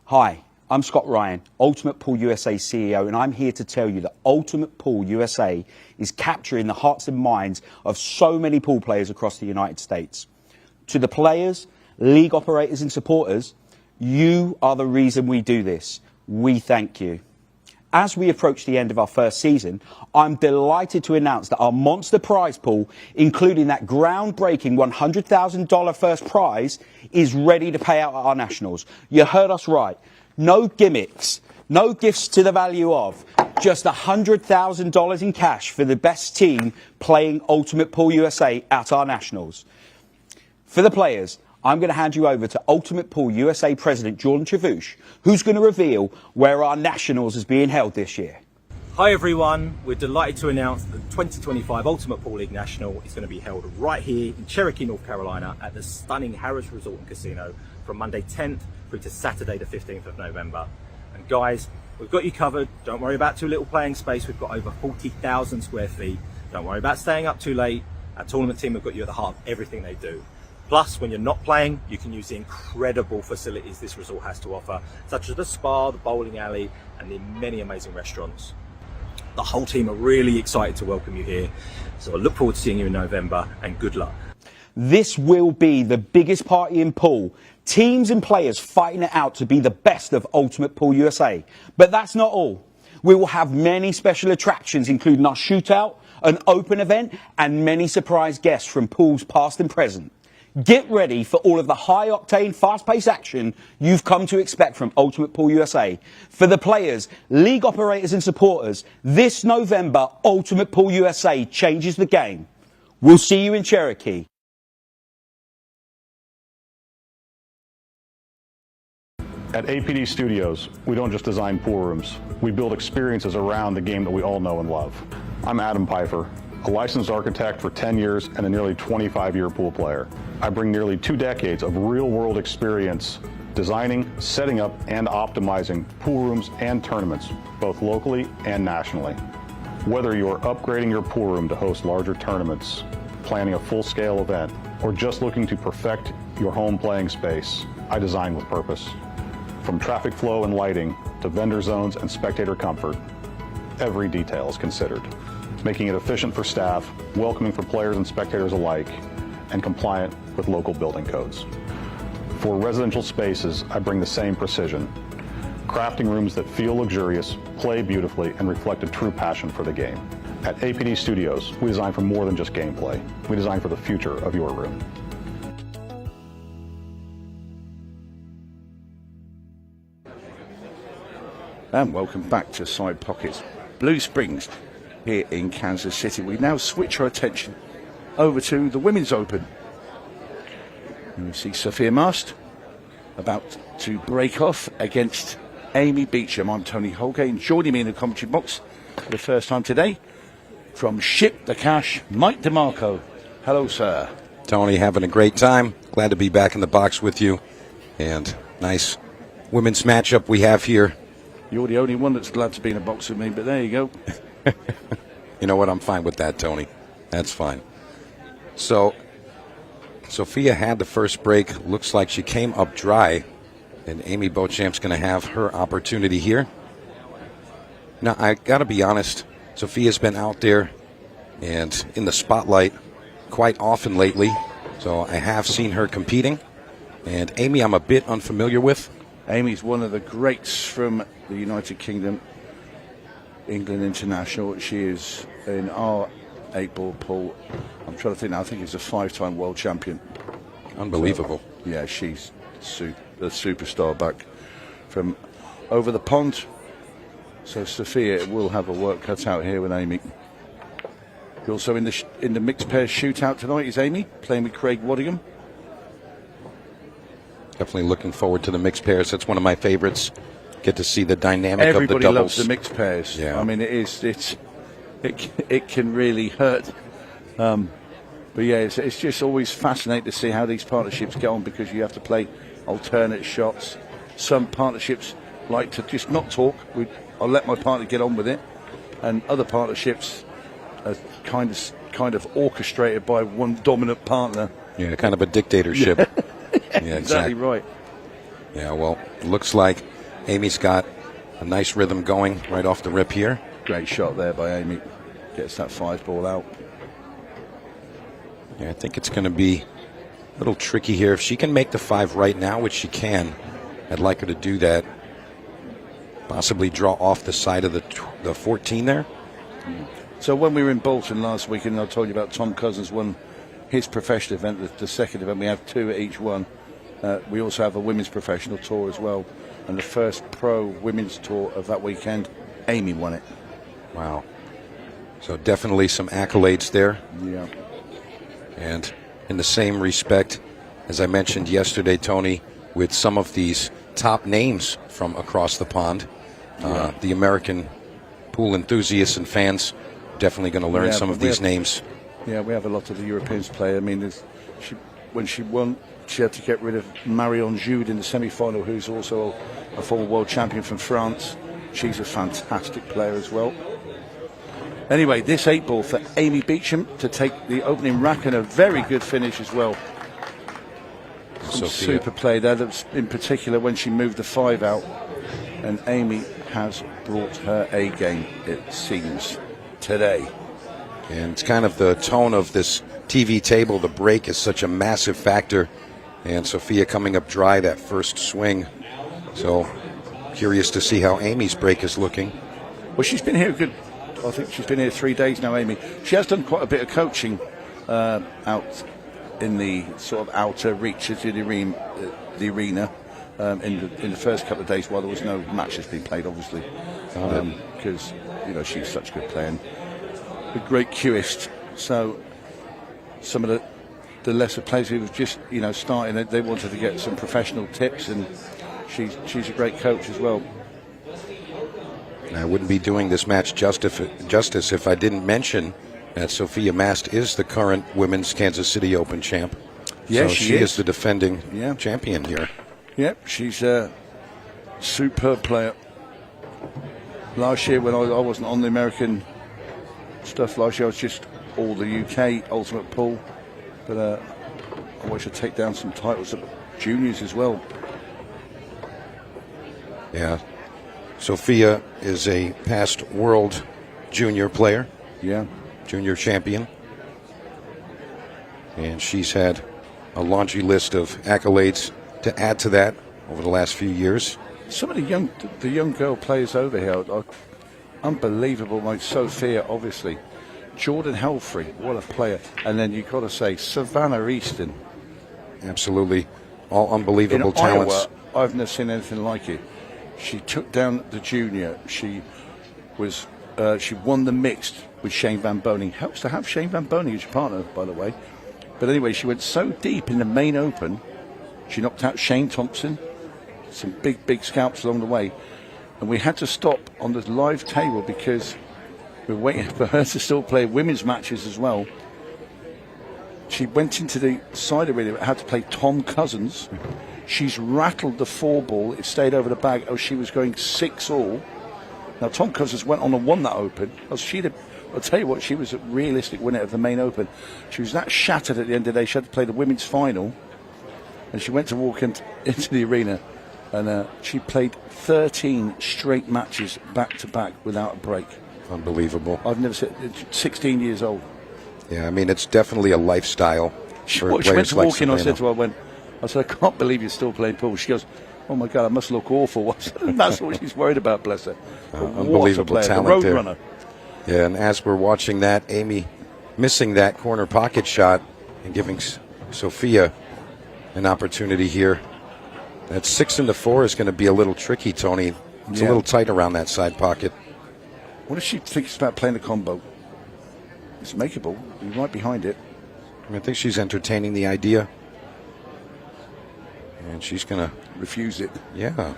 Hi, I'm Scott Ryan, Ultimate Pool USA CEO, and I'm here to tell you that Ultimate Pool USA is capturing the hearts and minds of so many pool players across the United States. To the players, league operators and supporters, you are the reason we do this. We thank you. As we approach the end of our first season, I'm delighted to announce that our monster prize pool, including that groundbreaking $100,000 first prize, is ready to pay out at our nationals. You heard us right. No gimmicks, no gifts to the value of, just $100,000 in cash for the best team playing Ultimate Pool USA at our nationals. For the players, I'm going to hand you over to Ultimate Pool USA President Jordan Chavouche, who's going to reveal where our Nationals is being held this year. Hi everyone, we're delighted to announce that the 2025 Ultimate Pool League National is going to be held right here in Cherokee, North Carolina at the stunning Harrah's Resort and Casino from Monday 10th through to Saturday the 15th of November. And guys, we've got you covered. Don't worry about too little playing space. We've got over 40,000 square feet. Don't worry about staying up too late. Our tournament team have got you at the heart of everything they do. Plus, when you're not playing, you can use the incredible facilities this resort has to offer, such as the spa, the bowling alley, and the many amazing restaurants. The whole team are really excited to welcome you here. So I look forward to seeing you in November, and good luck. This will be the biggest party in pool. Teams and players fighting it out to be the best of Ultimate Pool USA. But that's not all. We will have many special attractions, including our shootout, an open event, and many surprise guests from pools past and present. Get ready for all of the high-octane, fast-paced action you've come to expect from Ultimate Pool USA. For the players, league operators and supporters, this November, Ultimate Pool USA changes the game. We'll see you in Cherokee. At APD Studios, we don't just design pool rooms. We build experiences around the game that we all know and love. I'm Adam Pfeiffer, a licensed architect for 10 years and a nearly 25-year pool player. I bring nearly 2 decades of real-world experience designing, setting up, and optimizing pool rooms and tournaments, both locally and nationally. Whether you're upgrading your pool room to host larger tournaments, planning a full-scale event, or just looking to perfect your home playing space, I design with purpose. From traffic flow and lighting to vendor zones and spectator comfort, every detail is considered, making it efficient for staff, welcoming for players and spectators alike, and compliant with local building codes. For residential spaces, I bring the same precision, crafting rooms that feel luxurious, play beautifully, and reflect a true passion for the game. At APD Studios, we design for more than just gameplay. We design for the future of your room. And welcome back to Side Pockets Blue Springs here in Kansas City. We now switch our attention over to the Women's Open. And we see Sofia Mast about to break off against Amy Beauchamp. I'm Tony Holgate, and joining me in the commentary box for the first time today from Ship the Cash, Mike DeMarco. Hello, sir. Tony, having a great time. Glad to be back in the box with you. And nice women's matchup we have here. You're the only one that's glad to be in a box with me, but there you go. You know what? I'm fine with that, Tony. That's fine. So, Sofia had the first break. Looks like she came up dry. And Amy Beauchamp's going to have her opportunity here. Now, I got to be honest. Sofia's been out there and in the spotlight quite often lately. So I have seen her competing. And Amy, I'm a bit unfamiliar with. Amy's one of the greats from the United Kingdom, England International. She is in our 8-ball pool. I'm trying to think now. I think he's a 5-time world champion. Unbelievable. So, yeah, she's the superstar back from over the pond. So Sofia will have a work cut out here with Amy. Also in the mixed pair shootout tonight is Amy playing with Craig Waddingham. Definitely looking forward to the mixed pairs. That's one of my favorites. Get to see the dynamic Everybody of the doubles. loves the mixed pairs. Yeah. I mean, it can really hurt. But yeah, it's just always fascinating to see how these partnerships get on, because you have to play alternate shots. Some partnerships like to just not talk. I'll let my partner get on with it, and other partnerships are kind of orchestrated by one dominant partner. Yeah, kind of a dictatorship. Yeah, exactly right. Yeah, well, looks like Amy's got a nice rhythm going right off the rip here. Great shot there by Amy. Gets that 5-ball out. Yeah, I think it's going to be a little tricky here. If she can make the 5 right now, which she can, I'd like her to do that. Possibly draw off the side of the 14 there. So when we were in Bolton last week, and I told you about Tom Cousins won his professional event, the second event, we have 2 at each one. We also have a women's professional tour as well. And the first pro women's tour of that weekend, Amy won it. Wow. So definitely some accolades there. Yeah. And in the same respect, as I mentioned yesterday, Tony, with some of these top names from across the pond. The American pool enthusiasts and fans definitely going to learn some of these names. Yeah, we have a lot of the Europeans play. I mean, when she won, she had to get rid of Marion Jude in the semi-final, who's also a former world champion from France. She's a fantastic player as well. Anyway, this 8-ball for Amy Beauchamp to take the opening rack, and a very good finish as well. Some super play there, in particular when she moved the 5 out. And Amy has brought her A game, it seems, today. And it's kind of the tone of this TV table. The break is such a massive factor. And Sofia coming up dry that first swing. So curious to see how Amy's break is looking. Well, she's been here I think she's been here 3 days now, Amy. She has done quite a bit of coaching out in the sort of outer reaches of the arena in the first couple of days while there was no matches being played, obviously, because she's such a good player and a great cueist. So some of the lesser players who were just starting, they wanted to get some professional tips, and she's a great coach as well. I wouldn't be doing this match justice if I didn't mention that Sofia Mast is the current Women's Kansas City Open champ. Yes, so she is the defending champion here. Yep, she's a superb player. Last year when I wasn't on the American stuff last year, I was just all the UK Ultimate Pool. But I watched her take down some titles at juniors as well. Yeah. Sofia is a past world junior player. Yeah. Junior champion. And she's had a laundry list of accolades to add to that over the last few years. Some of the young girl players over here are unbelievable. Like Sofia, obviously. Jordan Helfrey, what a player. And then you've got to say Savannah Easton. Absolutely. All unbelievable talents. Iowa, I've never seen anything like it. She took down the junior. She won the mixed with Shane Van Boning. Helps to have Shane Van Boning as your partner, by the way. But anyway, she went so deep in the main open. She knocked out Shane Thompson. Some big scalps along the way. And we had to stop on the live table because we're waiting for her to still play women's matches as well. She went into the side arena, had to play Tom Cousins. She's rattled the 4-ball. It stayed over the bag. Oh, she was going 6-all. Now, Tom Cousins went on and won that Open. I'll tell you what, she was a realistic winner of the main Open. She was that shattered at the end of the day. She had to play the women's final. And she went to walk into the arena. And she played 13 straight matches back-to-back without a break. Unbelievable. I've never seen 16 years old. Yeah, I mean, it's definitely a lifestyle. She went to walk in. I said to her, I said, I can't believe you're still playing pool. She goes, oh my God, I must look awful. That's what she's worried about, bless her. Unbelievable talent, the road runner. Yeah, and as we're watching that, Amy missing that corner pocket shot and giving Sofia an opportunity here. That 6-4 is going to be a little tricky, Tony. It's a little tight around that side pocket. What if she thinks about playing the combo? It's makeable. You're right behind it. I think she's entertaining the idea. And she's going to refuse it. Yeah.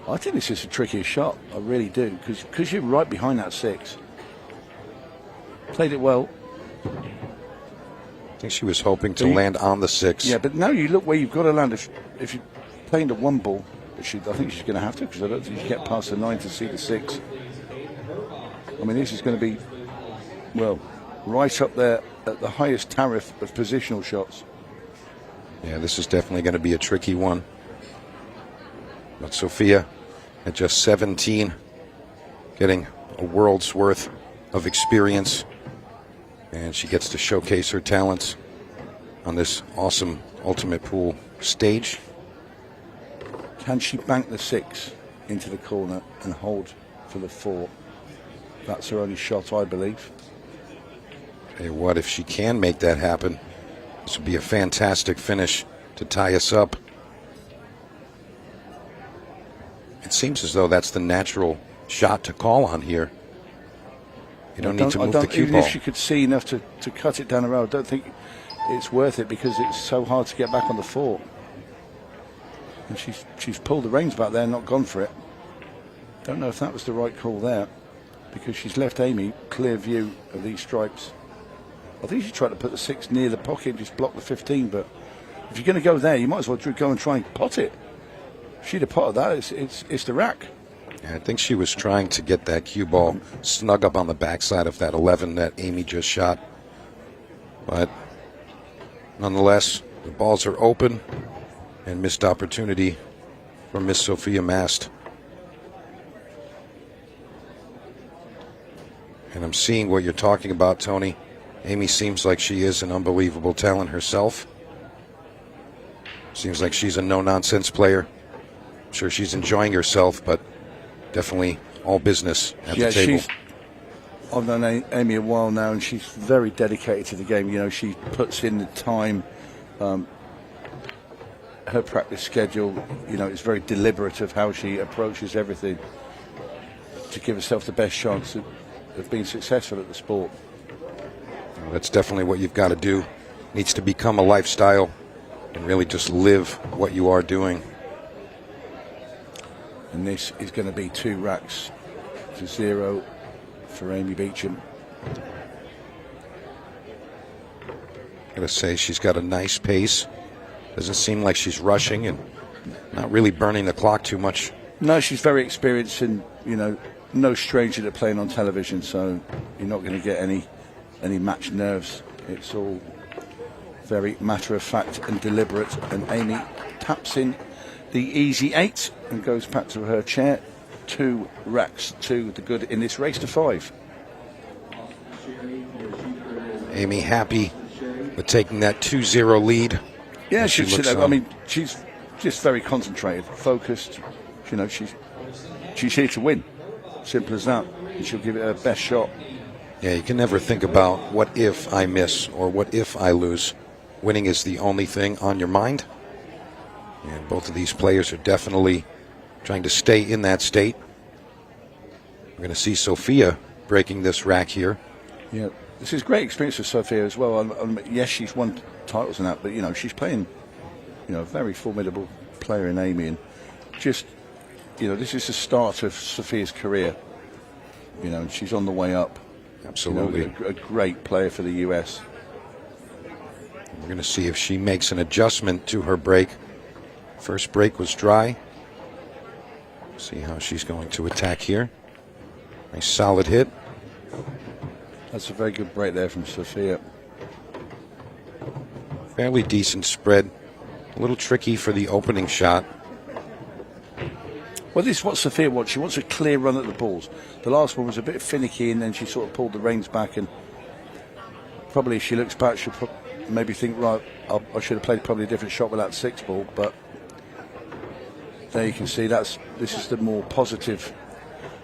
I think this is the trickiest shot. I really do. Because you're right behind that 6. Played it well. I think she was hoping to land on the 6. Yeah, but now you look where you've got to land. If you're playing the 1-ball, I think she's going to have to, because I don't think you get past the 9 to see the 6. I mean, this is going to be, well, right up there at the highest tariff of positional shots. Yeah, this is definitely going to be a tricky one. But Sofia, at just 17, getting a world's worth of experience, and she gets to showcase her talents on this awesome Ultimate Pool stage. Can she bank the 6 into the corner and hold for the 4? That's her only shot, I believe. Hey, what if she can make that happen? This would be a fantastic finish to tie us up. It seems as though that's the natural shot to call on here. You don't need to move the cue ball. Even if she could see enough to cut it down the road, I don't think it's worth it because it's so hard to get back on the 4. And she's pulled the reins back there and not gone for it. Don't know if that was the right call there, because she's left Amy clear view of these stripes. I think she tried to put the 6 near the pocket and just block the 15, but if you're going to go there, you might as well go and try and pot it. If she'd have potted that, it's the rack. Yeah, I think she was trying to get that cue ball snug up on the backside of that 11 that Amy just shot. But nonetheless, the balls are open, and missed opportunity for Miss Sofia Mast. And I'm seeing what you're talking about, Tony. Amy seems like she is an unbelievable talent herself. Seems like she's a no-nonsense player. I'm sure she's enjoying herself, but definitely all business at the table. I've known Amy a while now, and she's very dedicated to the game. You know, she puts in the time. Her practice schedule, you know, is very deliberate of how she approaches everything to give herself the best chance of being successful at the sport. Well, that's definitely what you've got to do. Needs to become a lifestyle and really just live what you are doing. And this is going to be 2 racks to 0 for Amy Beauchamp. Gotta say, she's got a nice pace. Doesn't seem like she's rushing and not really burning the clock too much. No, she's very experienced and, you know, no stranger to playing on television, so you're not going to get any match nerves. It's all very matter of fact and deliberate. And Amy taps in the easy 8 and goes back to her chair. 2 racks to the good in this race to 5. Amy happy with taking that 2-0 lead. Yeah, she's just very concentrated, focused. You know, she's here to win. Simple as that. And she'll give it her best shot. Yeah, you can never think about what if I miss or what if I lose. Winning is the only thing on your mind. And both of these players are definitely trying to stay in that state. We're going to see Sofia breaking this rack here. Yeah, this is great experience for Sofia as well. Yes, she's won titles and that, but, you know, she's playing, you know, a very formidable player in Amy. And just, you know, this is the start of Sofia's career. You know, and she's on the way up. Absolutely. You know, a great player for the US. We're going to see if she makes an adjustment to her break. First break was dry. See how she's going to attack here. Nice solid hit. That's a very good break there from Sofia. Fairly decent spread. A little tricky for the opening shot. Well, this is what Sofia wants. She wants a clear run at the balls. The last one was a bit finicky, and then she sort of pulled the reins back. And probably, if she looks back, she'll maybe think, right, I should have played probably a different shot with that 6 ball. But there you can see this is the more positive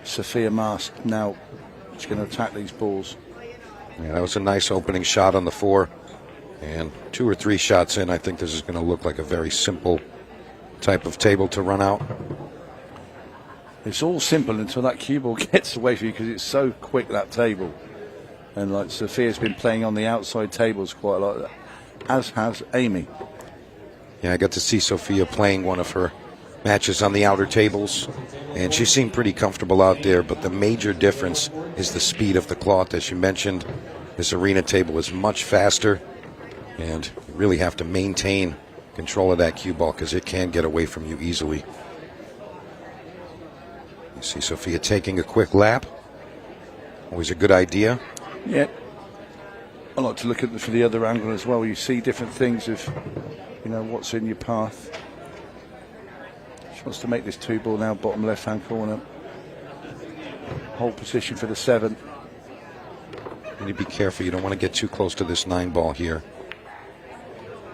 Sofia Mast. Now she's going to attack these balls. Yeah, that was a nice opening shot on the 4. And 2 or 3 shots in, I think this is going to look like a very simple type of table to run out. It's all simple until that cue ball gets away from you, because it's so quick, that table. And like Sofia's been playing on the outside tables quite a lot, as has Amy. Yeah, I got to see Sofia playing one of her matches on the outer tables, and she seemed pretty comfortable out there, but the major difference is the speed of the cloth. As you mentioned, this arena table is much faster, and you really have to maintain control of that cue ball because it can get away from you easily. You see Sofia taking a quick lap. Always a good idea. Yeah. I like to look at for the other angle as well. You see different things of, you know, what's in your path. She wants to make this 2 ball now, bottom left-hand corner. Hold position for the 7. You need to be careful. You don't want to get too close to this 9 ball here.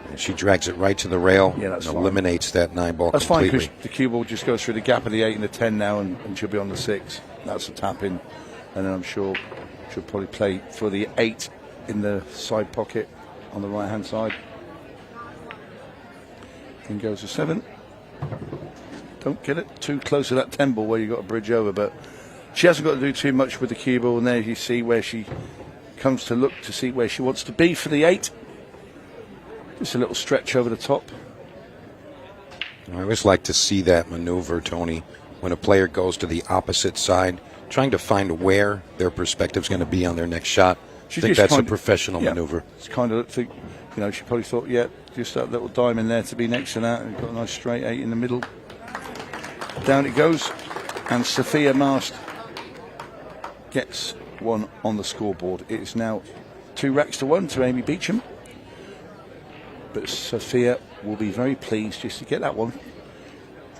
And she drags it right to the rail. Yeah, that's and fine. Eliminates that 9 ball that's completely. That's fine, because the cue ball just goes through the gap of the 8 and the 10 now, and she'll be on the 6. That's a tap in. And then I'm sure she'll probably play for the 8 in the side pocket on the right-hand side. In goes the 7. Don't get it too close to that 10 ball where you've got a bridge over, but she hasn't got to do too much with the cue ball. And there you see where she comes to look to see where she wants to be for the 8. Just a little stretch over the top. I always like to see that maneuver, Tony, when a player goes to the opposite side, trying to find where their perspective is going to be on their next shot. I think that's a professional maneuver. It's kind of, she probably thought, just that little diamond there to be next to that. And got a nice straight 8 in the middle. Down it goes. And Sofia Mast gets one on the scoreboard. It is now 2-1 to Amy Beauchamp. But Sofia will be very pleased just to get that one.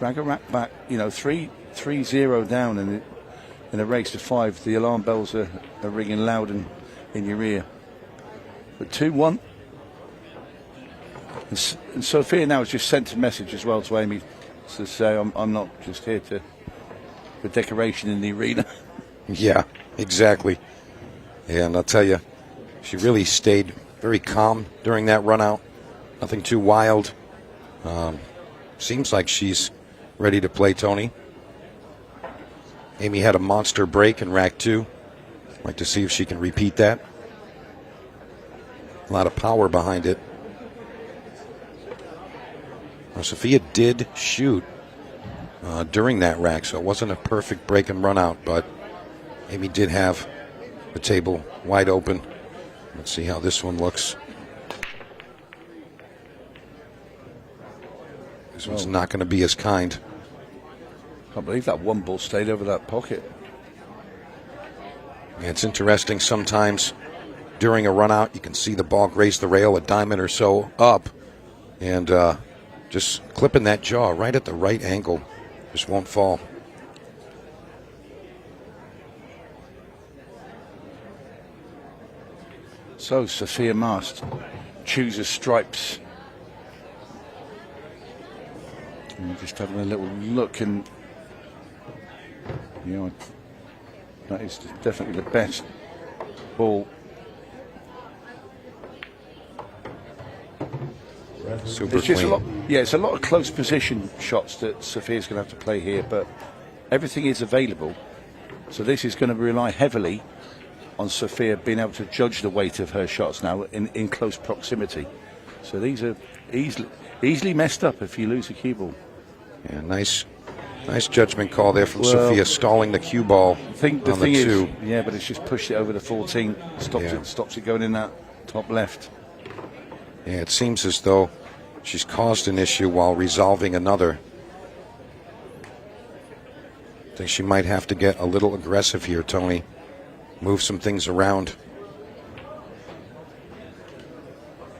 Drag a rack back, 3-0 down in a race to 5. The alarm bells are ringing loud and in your ear. But 2-1. And Sofia now has just sent a message as well to Amy to say, I'm not just here for decoration in the arena. Yeah, exactly. And I'll tell you, she really stayed very calm during that run out. Nothing too wild. Seems like she's ready to play, Tony. Amy had a monster break in rack 2. Like to see if she can repeat that. A lot of power behind it. Now, Sofia did shoot during that rack, so it wasn't a perfect break and run out, but Amy did have the table wide open. Let's see how this one looks. This one's not going to be as kind. Can't believe that one ball stayed over that pocket. Yeah, it's interesting sometimes during a run out, you can see the ball graze the rail a diamond or so up, and just clipping that jaw right at the right angle just won't fall. So Sofia Mast chooses stripes. And just having a little look, and that is definitely the best ball. Super clean. It's a lot of close position shots that Sofia's going to have to play here, but everything is available. So this is going to rely heavily on Sofia being able to judge the weight of her shots now in close proximity. So these are easily messed up if you lose a cue ball. Yeah, nice judgment call there from Sofia, stalling the cue ball. I think the thing is, but it's just pushed it over the 14, stops it going in that top left. Yeah, it seems as though she's caused an issue while resolving another. I think she might have to get a little aggressive here, Tony. Move some things around.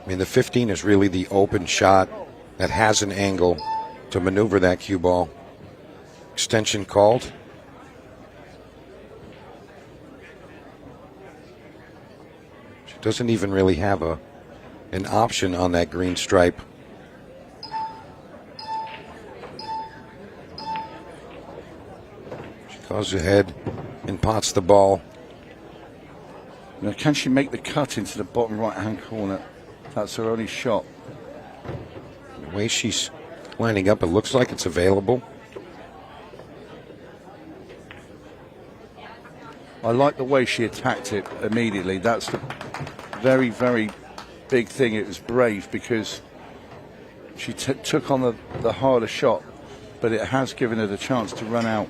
I mean, the 15 is really the open shot that has an angle to maneuver that cue ball. Extension called. She doesn't even really have an option on that green stripe. She goes ahead and pots the ball. Now, can she make the cut into the bottom right-hand corner? That's her only shot. The way she's lining up, it looks like it's available. I like the way she attacked it immediately. That's the very, very big thing. It was brave because she took on the harder shot, but it has given her the chance to run out.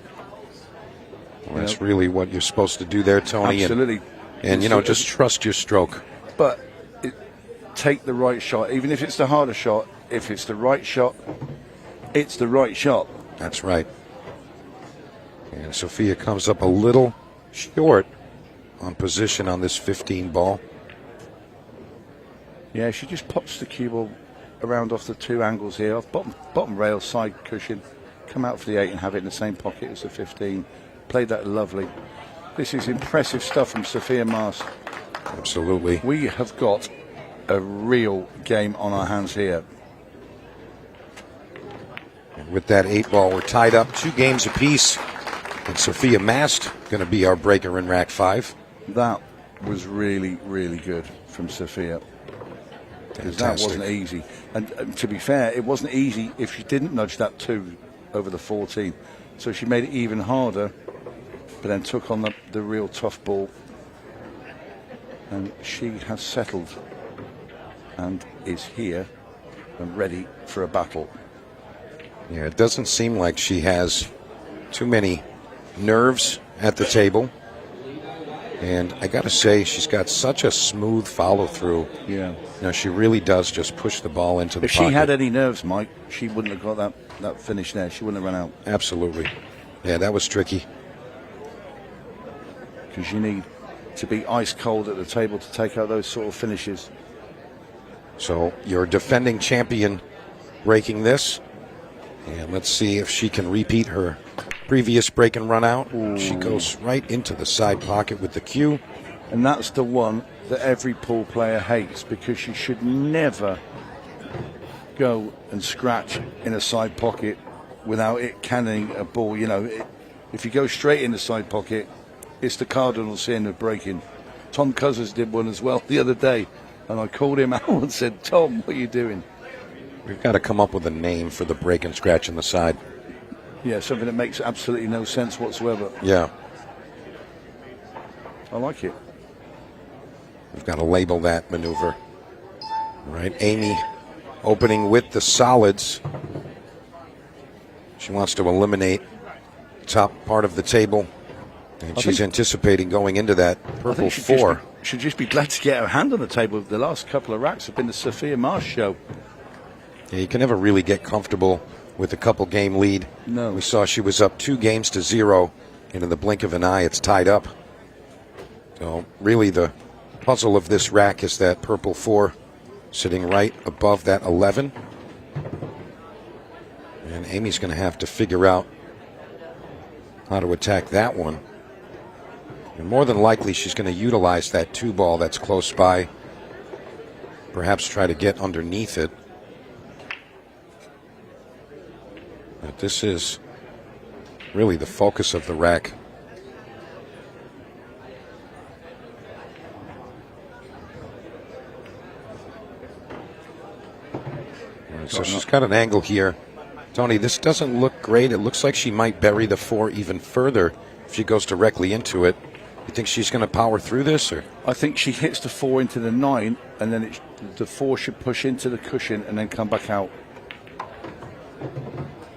Well, that's really what you're supposed to do there, Tony. Absolutely. And just trust your stroke. But take the right shot. Even if it's the harder shot, if it's the right shot, it's the right shot. That's right. And Sofia comes up a little short on position on this 15 ball. Yeah, she just pops the cue ball around off the 2 angles here, off bottom rail, side cushion, come out for the 8 and have it in the same pocket as the 15. Played that lovely. This is impressive stuff from Sofia Mast. Absolutely. We have got a real game on our hands here. And with that 8 ball, we're tied up 2 games apiece. And Sofia Mast going to be our breaker in rack 5. That was really, really good from Sofia. Because that wasn't easy. And to be fair, it wasn't easy if she didn't nudge that 2 over the 14. So she made it even harder, but then took on the real tough ball. And she has settled and is here and ready for a battle. Yeah, it doesn't seem like she has too many nerves at the table. And I got to say, she's got such a smooth follow-through. Yeah. She really does just push the ball into the If pocket. she had any nerves, Mike, she wouldn't have got that finish there. She wouldn't have run out. Absolutely. Yeah, that was tricky. Because you need to be ice cold at the table to take out those sort of finishes. So your defending champion breaking this. And let's see if she can repeat her previous break and run out. Ooh. She goes right into the side pocket with the cue. And that's the one that every pool player hates, because you should never go and scratch in a side pocket without it canning a ball. If you go straight in the side pocket, it's the cardinal sin of breaking. Tom Cousins did one as well the other day, and I called him out and said, Tom, what are you doing? We've got to come up with a name for the break and scratch in the side. Yeah, something that makes absolutely no sense whatsoever. Yeah. I like it. We've got to label that maneuver. All right, Amy opening with the solids. She wants to eliminate the top part of the table. And she's anticipating going into that purple four. Should just be glad to get her hand on the table. The last couple of racks have been the Sofia Mast show. Yeah, you can never really get comfortable with a couple game lead. No. We saw she was up 2-0, and in the blink of an eye, it's tied up. So really the puzzle of this rack is that purple 4 sitting right above that 11. And Amy's going to have to figure out how to attack that one. And more than likely, she's going to utilize that 2 ball that's close by. Perhaps try to get underneath it. But this is really the focus of the rack. So she's got an angle here. Tony, this doesn't look great. It looks like she might bury the 4 even further if she goes directly into it. You think she's going to power through this? Or? I think she hits the 4 into the 9, and then the 4 should push into the cushion and then come back out.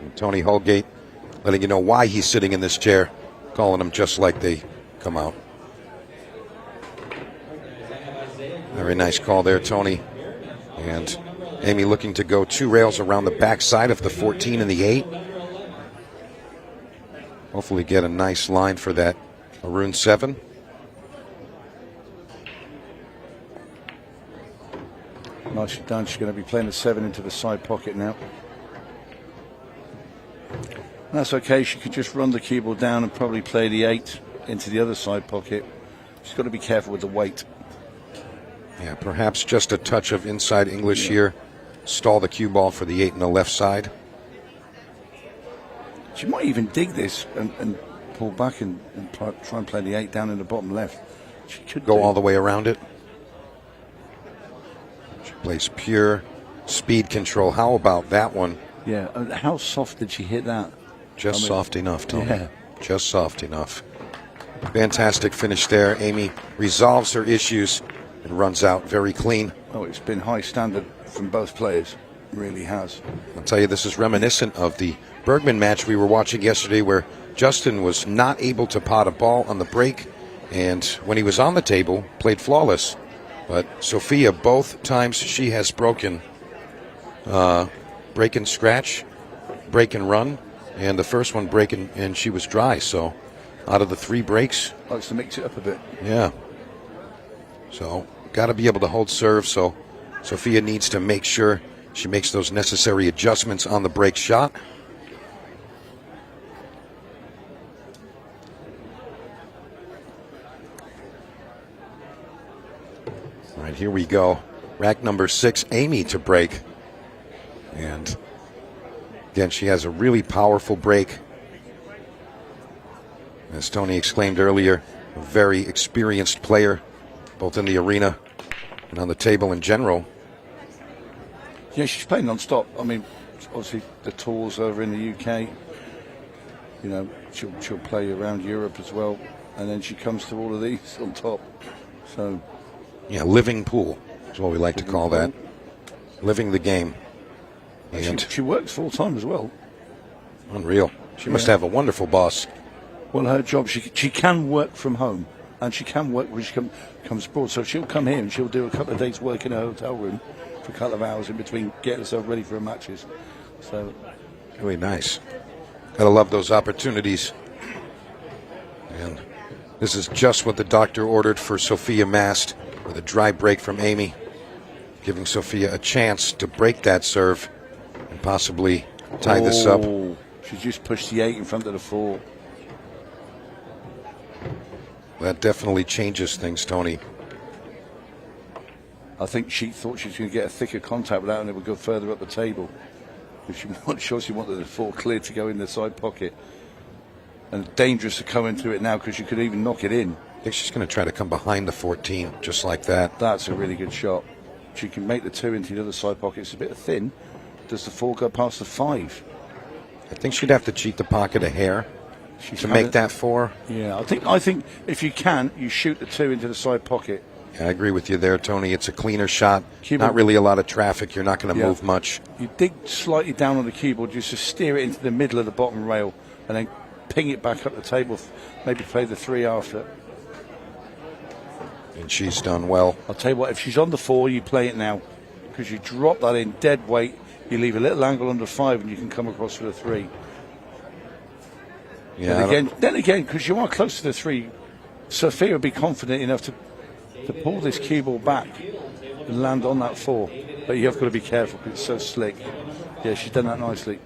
And Tony Holgate letting you know why he's sitting in this chair, calling them just like they come out. Very nice call there, Tony. And Amy looking to go 2 rails around the backside of the 14 and the 8. Hopefully get a nice line for that maroon 7. Nicely done. She's going to be playing the 7 into the side pocket now. And that's okay. She could just run the cue ball down and probably play the 8 into the other side pocket. She's got to be careful with the weight. Yeah, perhaps just a touch of inside English here. Stall the cue ball for the 8 on the left side. She might even dig this and pull back and try and play the 8 down in the bottom left. She could go all the way around it. She plays pure speed control. How about that one? Yeah, how soft did she hit that? Just soft enough, Tony. Yeah. Just soft enough. Fantastic finish there. Amy resolves her issues and runs out very clean. Oh, it's been high standard from both players. It really has. I'll tell you, this is reminiscent of the Bergman match we were watching yesterday, where Justin was not able to pot a ball on the break, and when he was on the table, played flawless. But Sofia, both times she has broken break and scratch, break and run, and the first one break and she was dry. So out of the 3 breaks, likes to mix it up a bit. Yeah. So got to be able to hold serve. So Sofia needs to make sure she makes those necessary adjustments on the break shot. All right, here we go. Rack number 6, Amy to break. And again, she has a really powerful break. As Tony exclaimed earlier, a very experienced player, both in the arena and on the table in general. Yeah, she's playing non-stop. I mean, obviously the tours over in the UK. You know, she'll play around Europe as well, and then she comes to all of these on top. So, yeah, living pool is what we like to call that. Living the game. And she works full time as well. Unreal. She must have a wonderful boss. Well, her job, she can work from home, and she can work when she comes abroad. So she'll come here and she'll do a couple of days work in a hotel room for a couple of hours in between, getting herself ready for her matches. So, really nice. Gotta love those opportunities. And this is just what the doctor ordered for Sofia Mast, with a dry break from Amy, giving Sofia a chance to break that serve and possibly tie this up. She just pushed the 8 in front of the 4. That definitely changes things, Tony. I think she thought she was going to get a thicker contact with that and it would go further up the table. But she wasn't sure she wanted the 4 clear to go in the side pocket. And dangerous to come into it now because you could even knock it in. I think she's going to try to come behind the 14, just like that. That's a really good shot. She can make the 2 into the other side pocket. It's a bit thin. Does the 4 go past the 5? I think she'd have to cheat the pocket a hair to make that 4. Yeah, I think if you can, you shoot the 2 into the side pocket. Yeah, I agree with you there, Tony. It's a cleaner shot. Not really a lot of traffic. You're not going to move much. You dig slightly down on the keyboard, just to steer it into the middle of the bottom rail, and then ping it back up the table. Maybe play the 3 after. And she's done well. I'll tell you what, if she's on the 4, you play it now, because you drop that in dead weight. You leave a little angle under 5 and you can come across for the 3. Yeah. Then again, because you are close to the 3, Sofia would be confident enough to pull this cue ball back and land on that 4. But you have got to be careful because it's so slick. Yeah, she's done that nicely.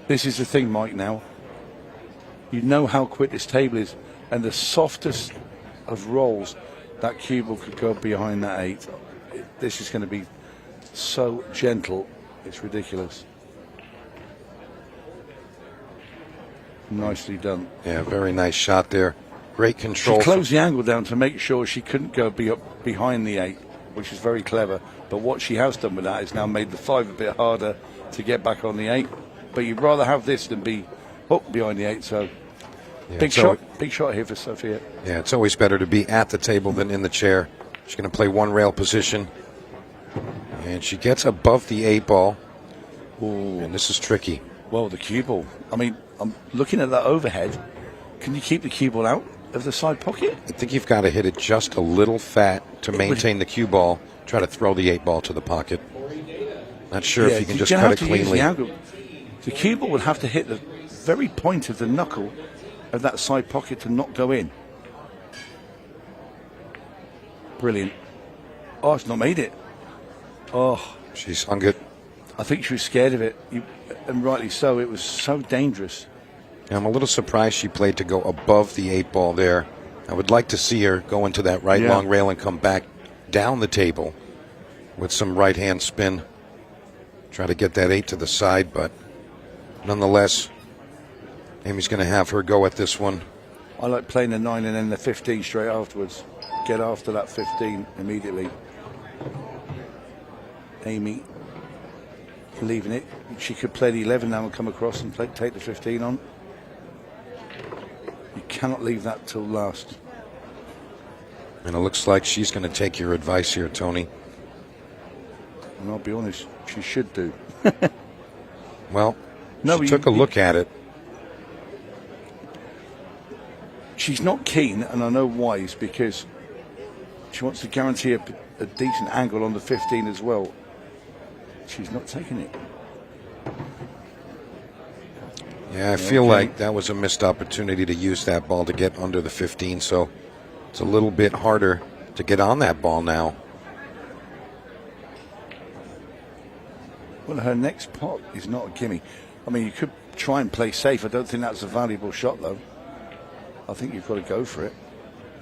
This is the thing, Mike, now. You know how quick this table is, and the softest of rolls, that cue ball could go behind that 8. This is going to be so gentle, it's ridiculous. Nicely done. Yeah, very nice shot there. Great control. She closed the angle down to make sure she couldn't go behind the 8, which is very clever. But what she has done with that is now made the 5 a bit harder to get back on the 8. But you'd rather have this than be hooked behind the 8. So big shot here for Sofia. Yeah, it's always better to be at the table than in the chair. She's going to play one rail position. And she gets above the 8 ball. Ooh. And this is tricky. Well, the cue ball. I mean, I'm looking at that overhead. Can you keep the cue ball out of the side pocket? I think you've got to hit it just a little fat to maintain the cue ball. Try to throw the 8 ball to the pocket. Not sure if you can just cut it cleanly. The cue ball would have to hit the very point of the knuckle of that side pocket to not go in. Brilliant. Oh, it's not made it. Oh, she's hung it. I think she was scared of it, and rightly so. It was so dangerous. I'm a little surprised she played to go above the 8 ball there. I would like to see her go into that right long rail and come back down the table with some right hand spin. Try to get that 8 to the side, but nonetheless, Amy's going to have her go at this one. I like playing the 9 and then the 15 straight afterwards. Get after that 15 immediately. Amy leaving it. She could play the 11 now and come across and take the 15 on. You cannot leave that till last. And it looks like she's going to take your advice here, Tony. And I'll be honest, she should do. Well, she took a look at it. She's not keen, and I know why. It's because she wants to guarantee a decent angle on the 15 as well. She's not taking it. Yeah, I feel like that was a missed opportunity to use that ball to get under the 15, so it's a little bit harder to get on that ball now. Well, her next pot is not a gimme. I mean, you could try and play safe. I don't think that's a valuable shot, though. I think you've got to go for it.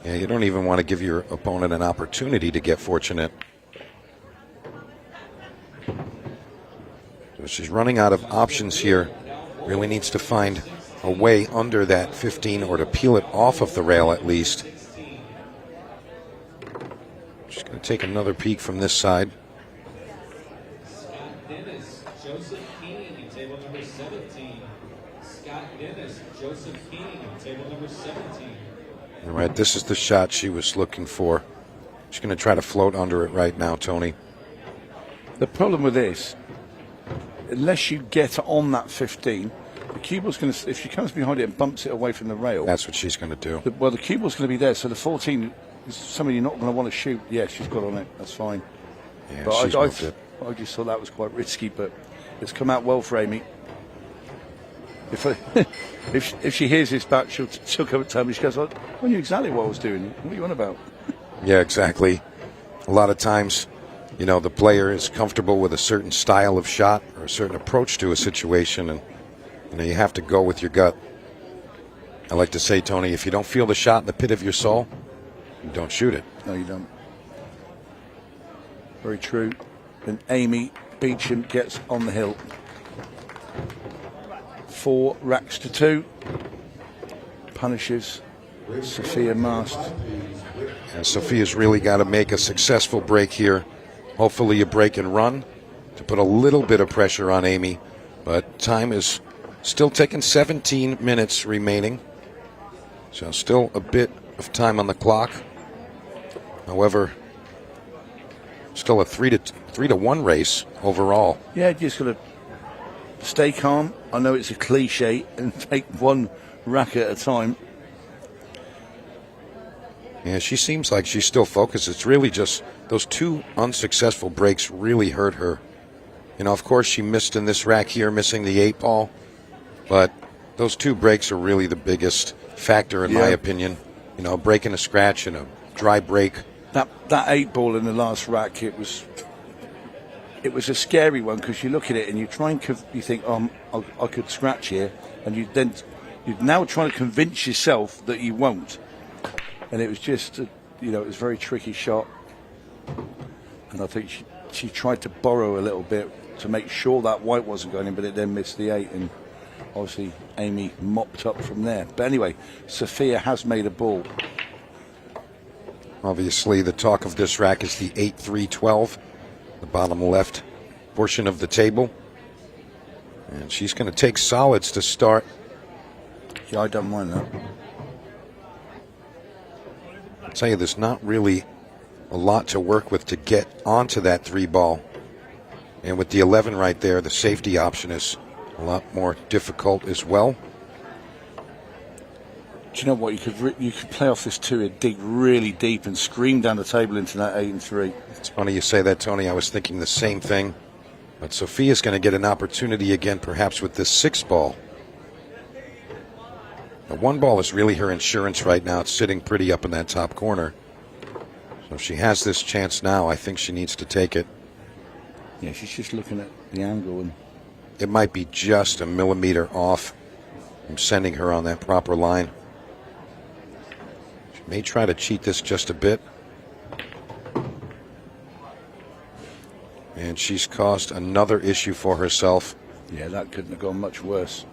Yeah, you don't even want to give your opponent an opportunity to get fortunate. So she's running out of options here. Really needs to find a way under that 15 or to peel it off of the rail at least. She's going to take another peek from this side. All right, this is the shot she was looking for. She's going to try to float under it right now, Tony. The problem with this unless you get on that 15, the cue ball's going to, if she comes behind it and bumps it away from the rail. That's what she's going to do. The cue ball's going to be there, so the 14 is somebody you're not going to want to shoot. Yeah, she's got on it. That's fine. Yeah, but she's moved it. I just thought that was quite risky, but it's come out well for Amy. If she hears this back, she'll come and tell me. She goes, I knew exactly what I was doing. What are you on about? Yeah, exactly. A lot of times, you know, the player is comfortable with a certain style of shot or a certain approach to a situation, and you know, you have to go with your gut. I like to say, Tony, if you don't feel the shot in the pit of your soul, you don't shoot it. No, you don't. Very true. And Amy Beauchamp gets on the hill. 4 racks to 2. Punishes Sofia Mast. And Sofia's really got to make a successful break here. Hopefully a break and run to put a little bit of pressure on Amy. But time is still taking 17 minutes remaining. So still a bit of time on the clock. However, still a 3-1 race overall. Yeah, just got to stay calm. I know it's a cliche and take one rack at a time. Yeah, she seems like she's still focused. It's really just those 2 unsuccessful breaks really hurt her. You know, of course, she missed in this rack here, missing the 8 ball. But those 2 breaks are really the biggest factor, in my opinion. You know, breaking a scratch and a dry break. That 8 ball in the last rack, it was a scary one because you look at it and you try and you think, I could scratch here, and you're now trying to convince yourself that you won't. And it was just, it was a very tricky shot. And I think she tried to borrow a little bit to make sure that white wasn't going in, but it then missed the 8. And obviously, Amy mopped up from there. But anyway, Sofia has made a ball. Obviously, the talk of this rack is the 8-3-12, the bottom left portion of the table. And she's going to take solids to start. Yeah, I don't mind that. I'll tell you, there's not really a lot to work with to get onto that 3 ball. And with the 11 right there, the safety option is a lot more difficult as well. Do you know what? You could play off this 2 and dig really deep and scream down the table into that 8 and 3. It's funny you say that, Tony. I was thinking the same thing. But Sofia's going to get an opportunity again, perhaps with this 6 ball. The 1 ball is really her insurance right now. It's sitting pretty up in that top corner. So if she has this chance now, I think she needs to take it. Yeah, she's just looking at the angle, and it might be just a millimeter off from sending her on that proper line. She may try to cheat this just a bit. And she's caused another issue for herself. Yeah, that couldn't have gone much worse.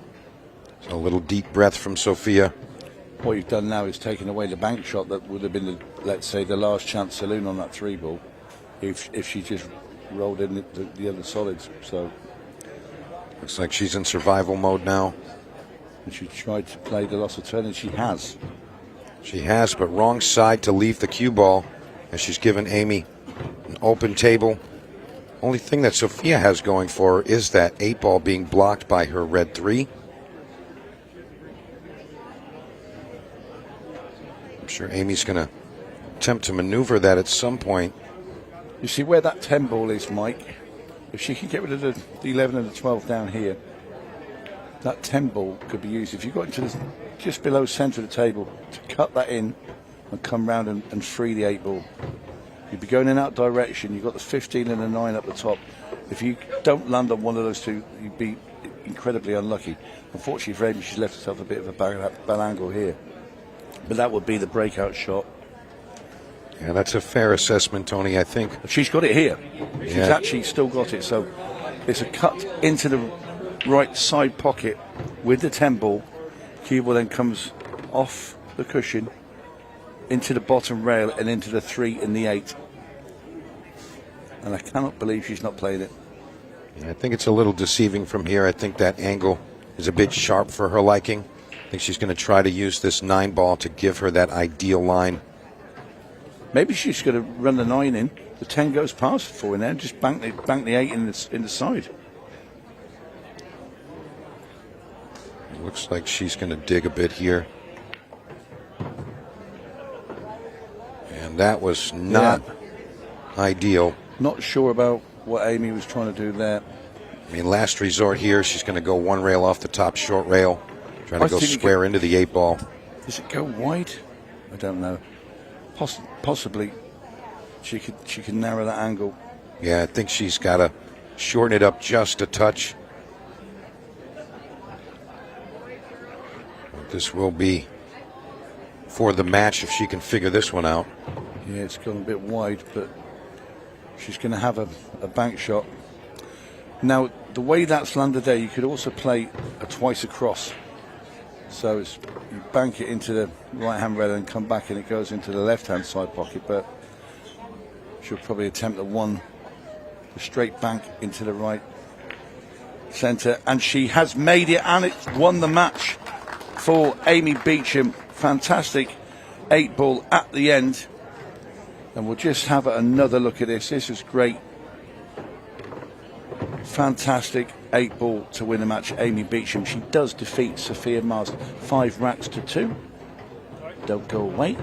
So a little deep breath from Sofia. What you've done now is taken away the bank shot that would have been, let's say, the last chance saloon on that 3 ball if she just rolled in the other solids. So looks like she's in survival mode now. And she tried to play the loss of turn, and she has. She has, but wrong side to leave the cue ball, as she's given Amy an open table. Only thing that Sofia has going for her is that 8 ball being blocked by her red 3. I'm sure Amy's going to attempt to maneuver that at some point. You see where that 10 ball is, Mike? If she can get rid of the 11 and the 12 down here, that 10 ball could be used. If you got into just below centre of the table, to cut that in and come round and free the 8 ball. You'd be going in that direction. You've got the 15 and the 9 up the top. If you don't land on one of those 2, you'd be incredibly unlucky. Unfortunately for Amy, she's left herself a bit of a bad angle here. But that would be the breakout shot. Yeah, that's a fair assessment, Tony, I think. She's got it here. She's actually still got it. So it's a cut into the right side pocket with the 10 ball. Cue ball then comes off the cushion into the bottom rail and into the 3 and the 8. And I cannot believe she's not played it. Yeah, I think it's a little deceiving from here. I think that angle is a bit sharp for her liking. I think she's going to try to use this 9 ball to give her that ideal line. Maybe she's going to run the 9 in. The 10 goes past the 4 in there and just bank the 8 in the side. Looks like she's going to dig a bit here. And that was not ideal. Not sure about what Amy was trying to do there. I mean, last resort here, she's going to go one rail off the top short rail, trying to go square into the 8-ball. Does it go wide? I don't know. Possibly she could narrow that angle. Yeah, I think she's got to shorten it up just a touch. This will be for the match if she can figure this one out. Yeah, it's gone a bit wide, but she's going to have a bank shot. Now, the way that's landed there, you could also play a twice across. So it's, you bank it into the right-hand rail and come back and it goes into the left-hand side pocket, but she'll probably attempt the straight bank into the right centre. And she has made it, and it's won the match for Amy Beauchamp. Fantastic 8-ball at the end. And we'll just have another look at this. This is great. Fantastic 8-ball to win the match, Amy Beauchamp. She does defeat Sofia Mast 5 racks to 2. Don't go away.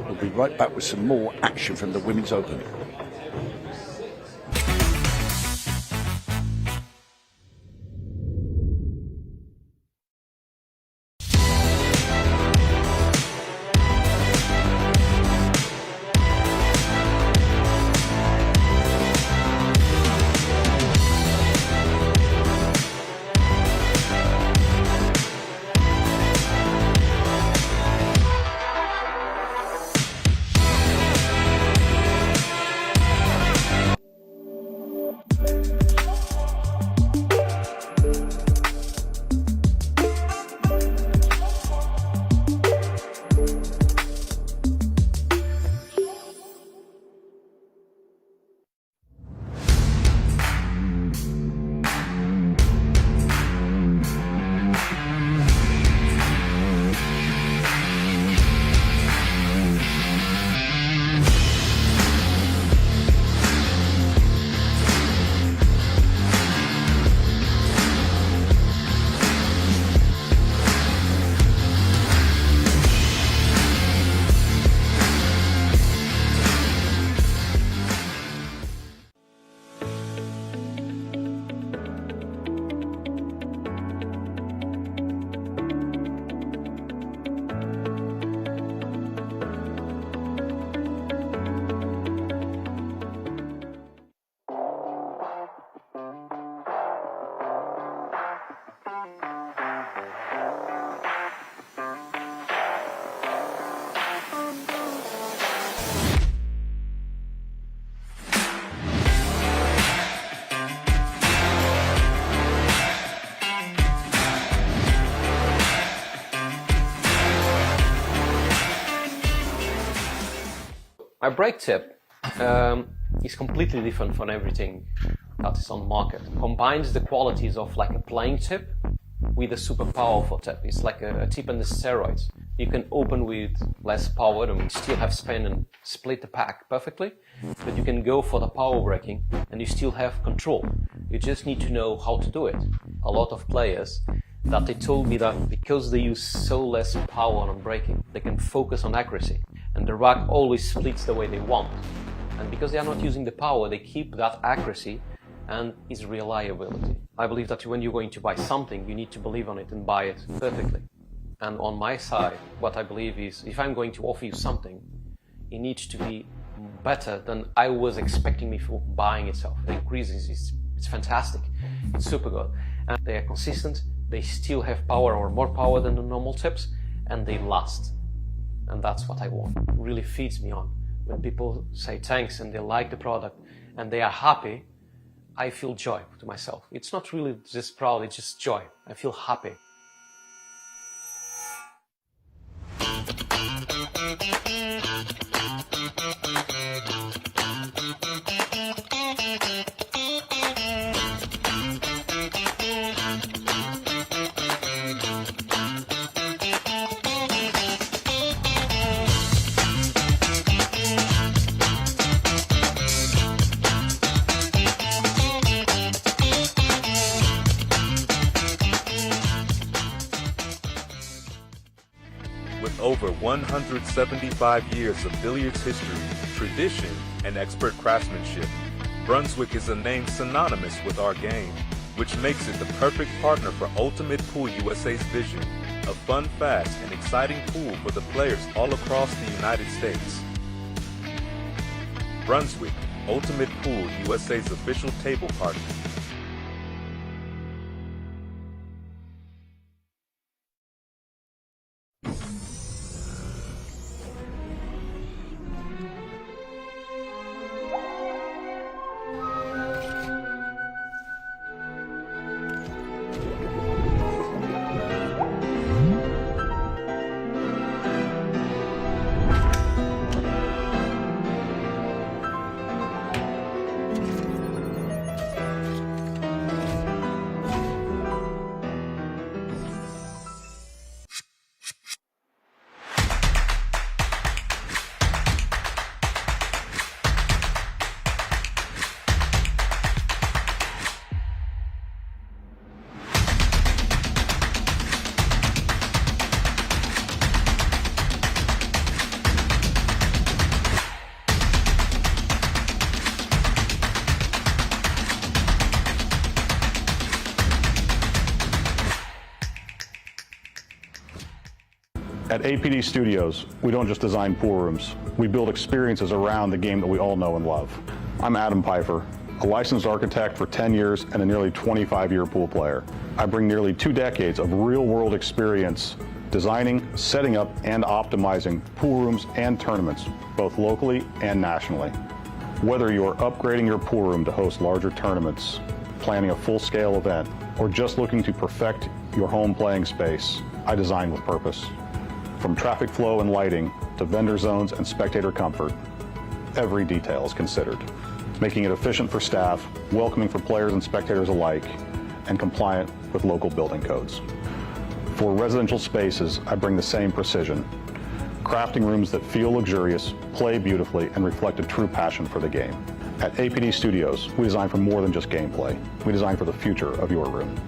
We'll be right back with some more action from the Women's Open. My break tip is completely different from everything that is on the market. Combines the qualities of like a playing tip with a super powerful tip. It's like a tip on the steroids. You can open with less power and still have spin and split the pack perfectly, but you can go for the power breaking and you still have control. You just need to know how to do it. A lot of players that they told me that because they use so less power on breaking, they can focus on accuracy, and the rack always splits the way they want. And because they are not using the power, they keep that accuracy and its reliability. I believe that when you're going to buy something, you need to believe on it and buy it perfectly. And on my side, what I believe is, if I'm going to offer you something, it needs to be better than I was expecting before buying itself. The increases, it's fantastic, it's super good. And they are consistent, they still have power or more power than the normal tips, and they last. And that's what I want. It really feeds me on. When people say thanks and they like the product and they are happy, I feel joy to myself. It's not really just proud, it's just joy. I feel happy. over 175 years of billiards history, tradition, and expert craftsmanship, Brunswick is a name synonymous with our game, which makes it the perfect partner for Ultimate Pool USA's vision, a fun, fast, and exciting pool for the players all across the United States. Brunswick, Ultimate Pool USA's official table partner. At APD Studios, we don't just design pool rooms. We build experiences around the game that we all know and love. I'm Adam Pfeiffer, a licensed architect for 10 years and a nearly 25-year pool player. I bring nearly 2 decades of real-world experience designing, setting up, and optimizing pool rooms and tournaments, both locally and nationally. Whether you're upgrading your pool room to host larger tournaments, planning a full-scale event, or just looking to perfect your home playing space, I design with purpose. From traffic flow and lighting to vendor zones and spectator comfort, every detail is considered, making it efficient for staff, welcoming for players and spectators alike, and compliant with local building codes. For residential spaces, I bring the same precision, crafting rooms that feel luxurious, play beautifully, and reflect a true passion for the game. At APD Studios, we design for more than just gameplay. We design for the future of your room.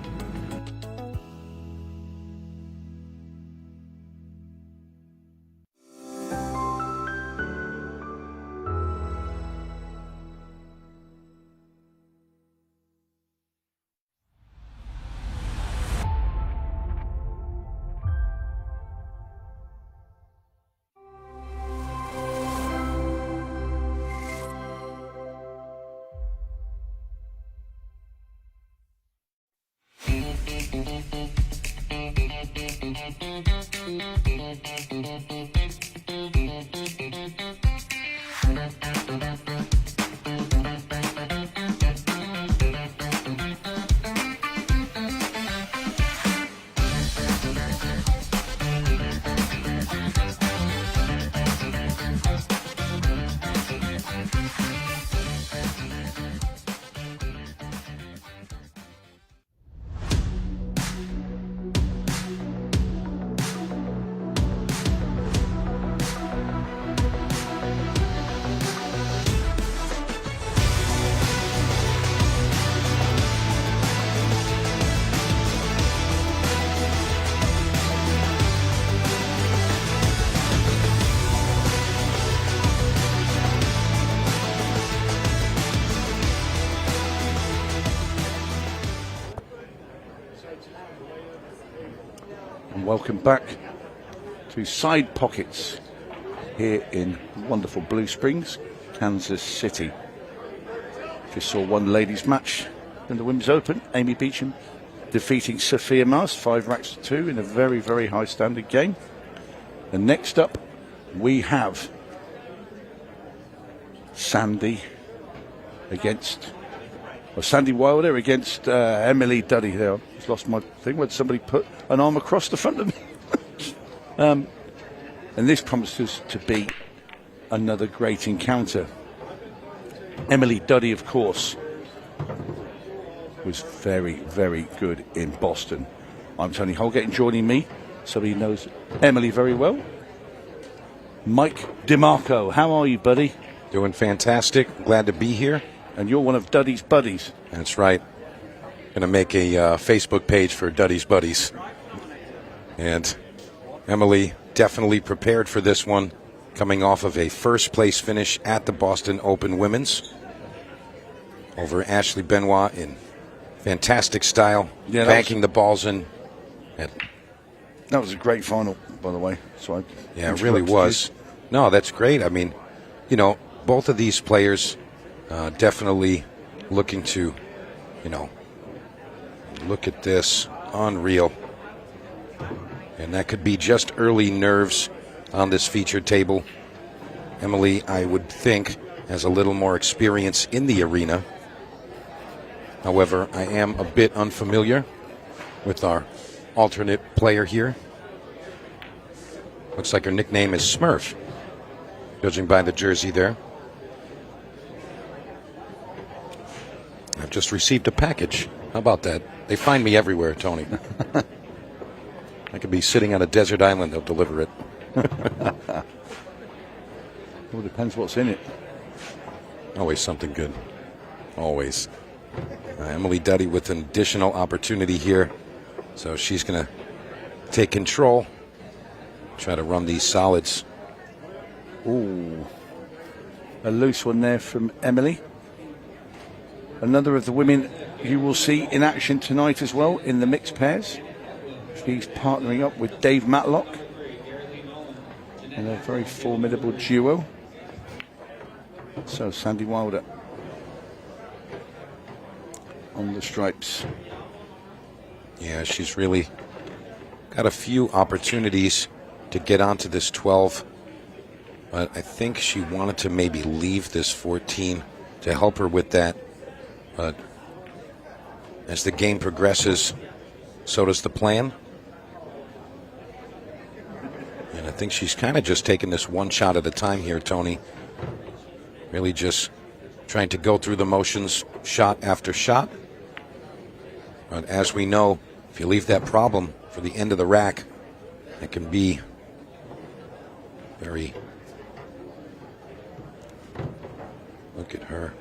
Welcome back to Side Pockets here in wonderful Blue Springs, Kansas City. Just saw one ladies match in the Women's Open. Amy Beauchamp defeating Sofia Mast 5-2 in a very, very high standard game. And next up we have Sandy Wilder against Emily Duddy. There, I just lost my thing. Where somebody put an arm across the front of me? And this promises to be another great encounter. Emily Duddy, of course, was very, very good in Boston. I'm Tony Holgate, and joining me, somebody who knows Emily very well, Mike DeMarco. How are you, buddy? Doing fantastic. Glad to be here. And you're one of Duddy's buddies. That's right. Going to make a Facebook page for Duddy's Buddies. And Emily definitely prepared for this one, coming off of a first-place finish at the Boston Open Women's over Ashley Benoit in fantastic style, banking the balls in. That was a great final, by the way. So yeah, it really was. No, that's great. I mean, you know, both of these players definitely looking to, you know, look at this, unreal. And that could be just early nerves on this feature table. Emily, I would think, has a little more experience in the arena. However, I am a bit unfamiliar with our alternate player here. Looks like her nickname is Smurf, judging by the jersey there. I've just received a package. How about that? They find me everywhere, Tony. I could be sitting on a desert island, they'll deliver it. Well, depends what's in it. Always something good. Always. Emily Duddy with an additional opportunity here. So she's going to take control. Try to run these solids. Ooh. A loose one there from Emily. Another of the women you will see in action tonight as well in the mixed pairs. She's partnering up with Dave Matlock in a very formidable duo. So Sandy Wilder on the stripes. Yeah, she's really got a few opportunities to get onto this 12. But I think she wanted to maybe leave this 14 to help her with that. But as the game progresses, so does the plan. And I think she's kind of just taking this one shot at a time here, Tony. Really just trying to go through the motions shot after shot. But as we know, if you leave that problem for the end of the rack, it can be very... Look at her.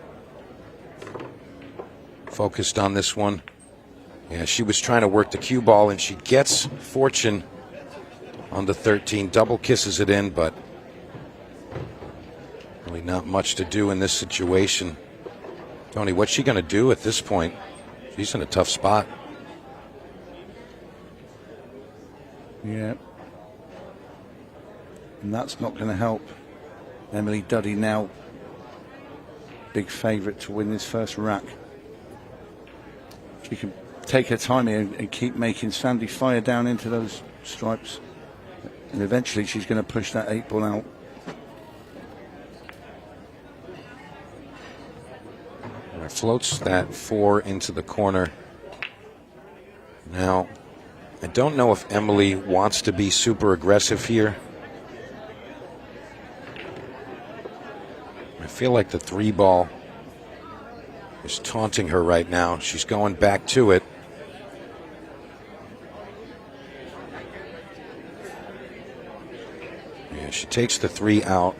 Focused on this one. Yeah, she was trying to work the cue ball, and she gets fortune on the 13. Double kisses it in, but really not much to do in this situation. Tony, what's she going to do at this point? She's in a tough spot. Yeah. And that's not going to help. Emily Duddy now big favourite to win this first rack. She can take her time here and keep making Sandy fire down into those stripes. And eventually she's going to push that 8 ball out. Floats that 4 into the corner. Now, I don't know if Emily wants to be super aggressive here. I feel like the 3 ball is taunting her right now. She's going back to it. Yeah, she takes the 3 out.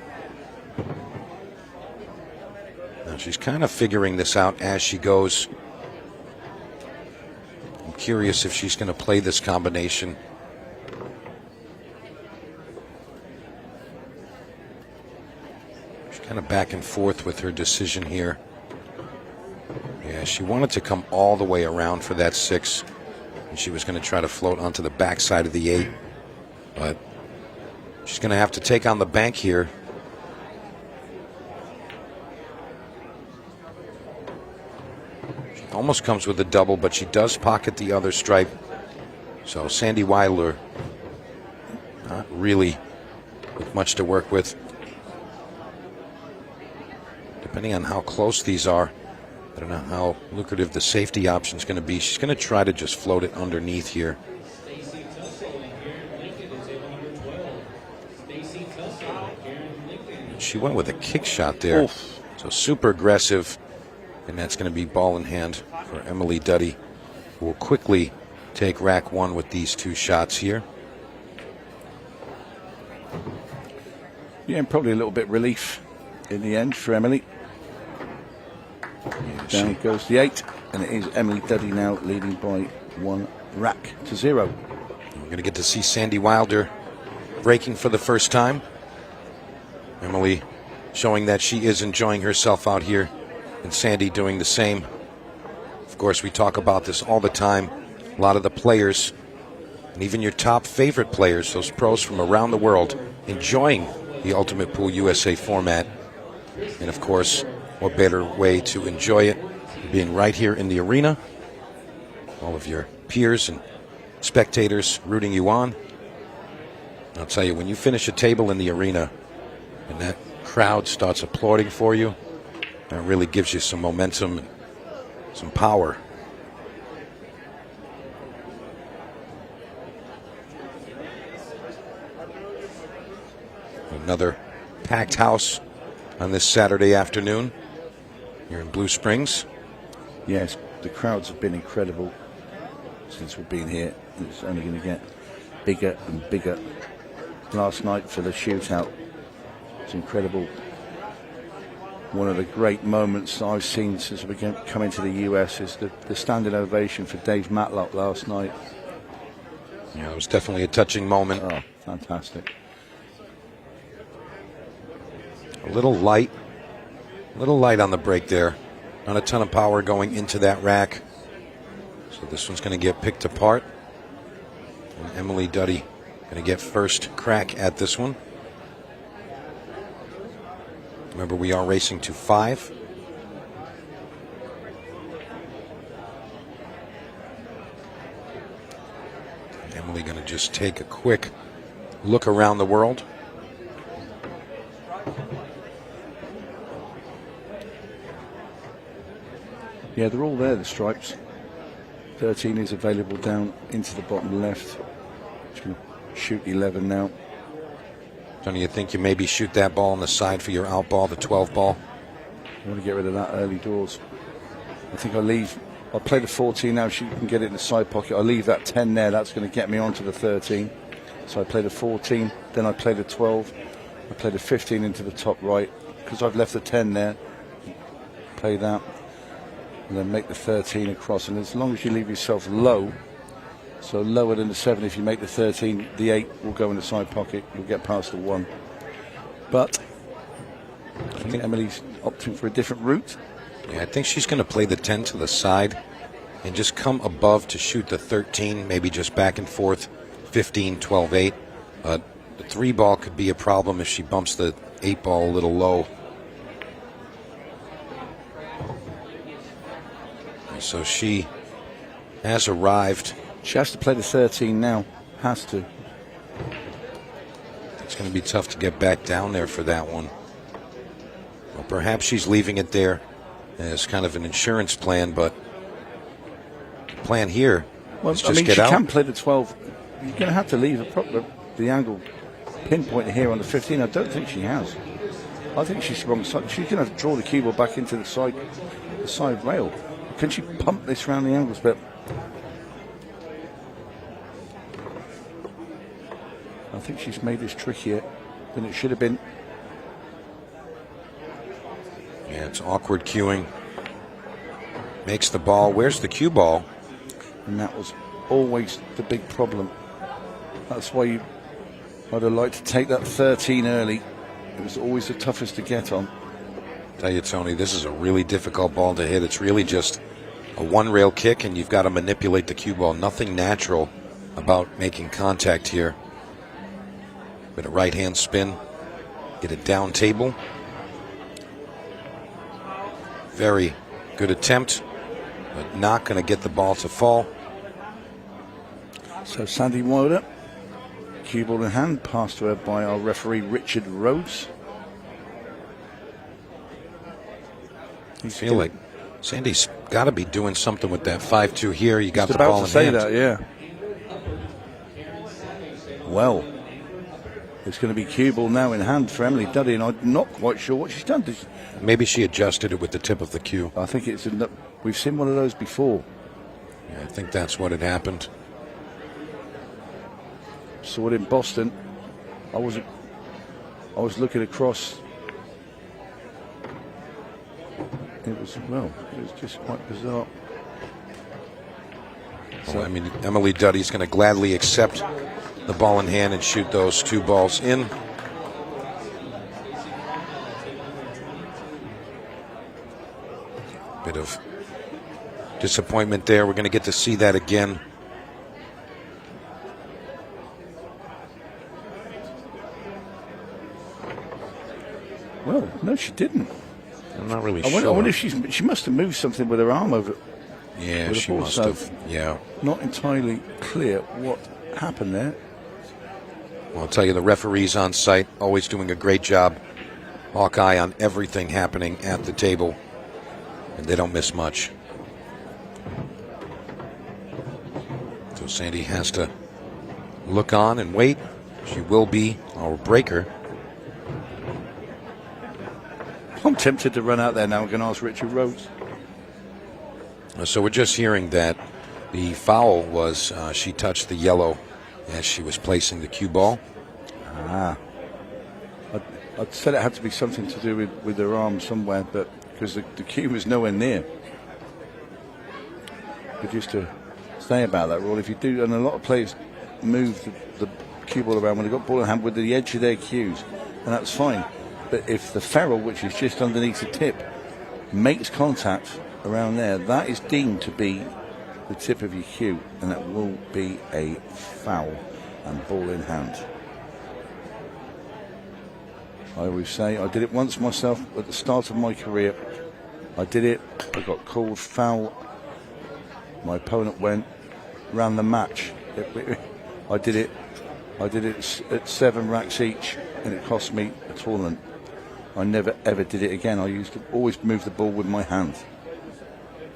Now she's kind of figuring this out as she goes. I'm curious if she's going to play this combination. She's kind of back and forth with her decision here. Yeah, she wanted to come all the way around for that 6. And she was going to try to float onto the backside of the 8. But she's going to have to take on the bank here. Almost comes with a double, but she does pocket the other stripe. So Sandy Wilder, not really with much to work with. Depending on how close these are, I don't know how lucrative the safety option is going to be. She's going to try to just float it underneath here. She went with a kick shot there. Oof. So super aggressive. And that's going to be ball in hand for Emily Duddy, who will quickly take rack 1 with these 2 shots here. Yeah, and probably a little bit relief in the end for Emily. Yeah, down goes the 8, and it is Emily Duddy now leading by 1 rack to 0. We're going to get to see Sandy Wilder breaking for the first time. Emily showing that she is enjoying herself out here, and Sandy doing the same. Of course, we talk about this all the time. A lot of the players, and even your top favorite players, those pros from around the world, enjoying the Ultimate Pool USA format. And of course, what better way to enjoy it than being right here in the arena. All of your peers and spectators rooting you on. I'll tell you, when you finish a table in the arena and that crowd starts applauding for you, that really gives you some momentum and some power. Another packed house on this Saturday afternoon here in Blue Springs. Yes, the crowds have been incredible since we've been here. It's only going to get bigger and bigger. Last night for the shootout, it's incredible. One of the great moments I've seen since we come into the US is the standing ovation for Dave Matlock last night. Yeah, it was definitely a touching moment. Oh, fantastic. A little light on the break there. Not a ton of power going into that rack. So this one's going to get picked apart. And Emily Duddy going to get first crack at this one. Remember, we are racing to 5. Emily going to just take a quick look around the world. Yeah, they're all there, the stripes. 13 is available down into the bottom left. Just going to shoot 11 now. Don't you think you maybe shoot that ball on the side for your out ball, the 12 ball? I want to get rid of that early doors. I think I'll play the 14 now. She can get it in the side pocket. I'll leave that 10 there. That's going to get me onto the 13. So I play the 14, then I play the 12. I play the 15 into the top right. Because I've left the 10 there, play that. And then make the 13 across. And as long as you leave yourself low, so lower than the 7, if you make the 13, the 8 will go in the side pocket. You'll get past the 1. But I think Emily's opting for a different route. Yeah, I think she's going to play the 10 to the side and just come above to shoot the 13, maybe just back and forth, 15, 12, 8. The 3 ball could be a problem if she bumps the 8 ball a little low. And so she has arrived. She has to play the 13 now. Has to. It's going to be tough to get back down there for that one. Well, perhaps she's leaving it there as kind of an insurance plan, but the plan here is just get out. She can play the 12. You're going to have to leave the angle pinpoint here on the 15. I don't think she has. I think she's wrong side. She's going to draw the cue ball back into the side rail. Can she pump this around the angles bit? I think she's made this trickier than it should have been. Yeah, it's awkward cueing. Makes the ball. Where's the cue ball? And that was always the big problem. That's why I'd have liked to take that 13 early. It was always the toughest to get on. Tell you, Tony, this is a really difficult ball to hit. It's really just a one-rail kick, and you've got to manipulate the cue ball. Nothing natural about making contact here. With a right-hand spin, get it down table. Very good attempt, but not going to get the ball to fall. So Sandy Wilder, cue ball in hand, passed to her by our referee Richard Rhodes. I feel like Sandy's got to be doing something with that 5-2 here. You got the ball in hand. About to say that, yeah. Well, it's going to be cue ball now in hand for Emily Duddy, and I'm not quite sure what she's done. Maybe she adjusted it with the tip of the cue. I think we've seen one of those before. Yeah, I think that's what had happened. Saw it in Boston. I was looking across. It was just quite bizarre. So, I mean, Emily Duddy's going to gladly accept the ball in hand and shoot those 2 balls in. Bit of disappointment there. We're going to get to see that again. Well, no, she didn't. I'm not really I sure. wonder if she must have moved something with her arm over. Yeah, with she ball, must so have. Yeah. Not entirely clear what happened there. Well, I'll tell you, the referees on site always doing a great job. Hawkeye on everything happening at the table, and they don't miss much. So Sandy has to look on and wait. She will be our breaker. I'm tempted to run out there now. I'm going to ask Richard Rhodes. So we're just hearing that the foul was she touched the yellow as she was placing the cue ball. I'd said it had to be something to do with her arm somewhere, but because the cue was nowhere near. But just to say about that rule, if you do, and a lot of players move the cue ball around when they've got ball in hand with the edge of their cues, and that's fine. But if the ferrule, which is just underneath the tip, makes contact around there, that is deemed to be the tip of your cue, and that will be a foul and ball in hand. I always say, I did it once myself at the start of my career. I did it, I got called foul. My opponent ran the match. I did it at 7 racks each, and it cost me a tournament. I never ever did it again. I used to always move the ball with my hand.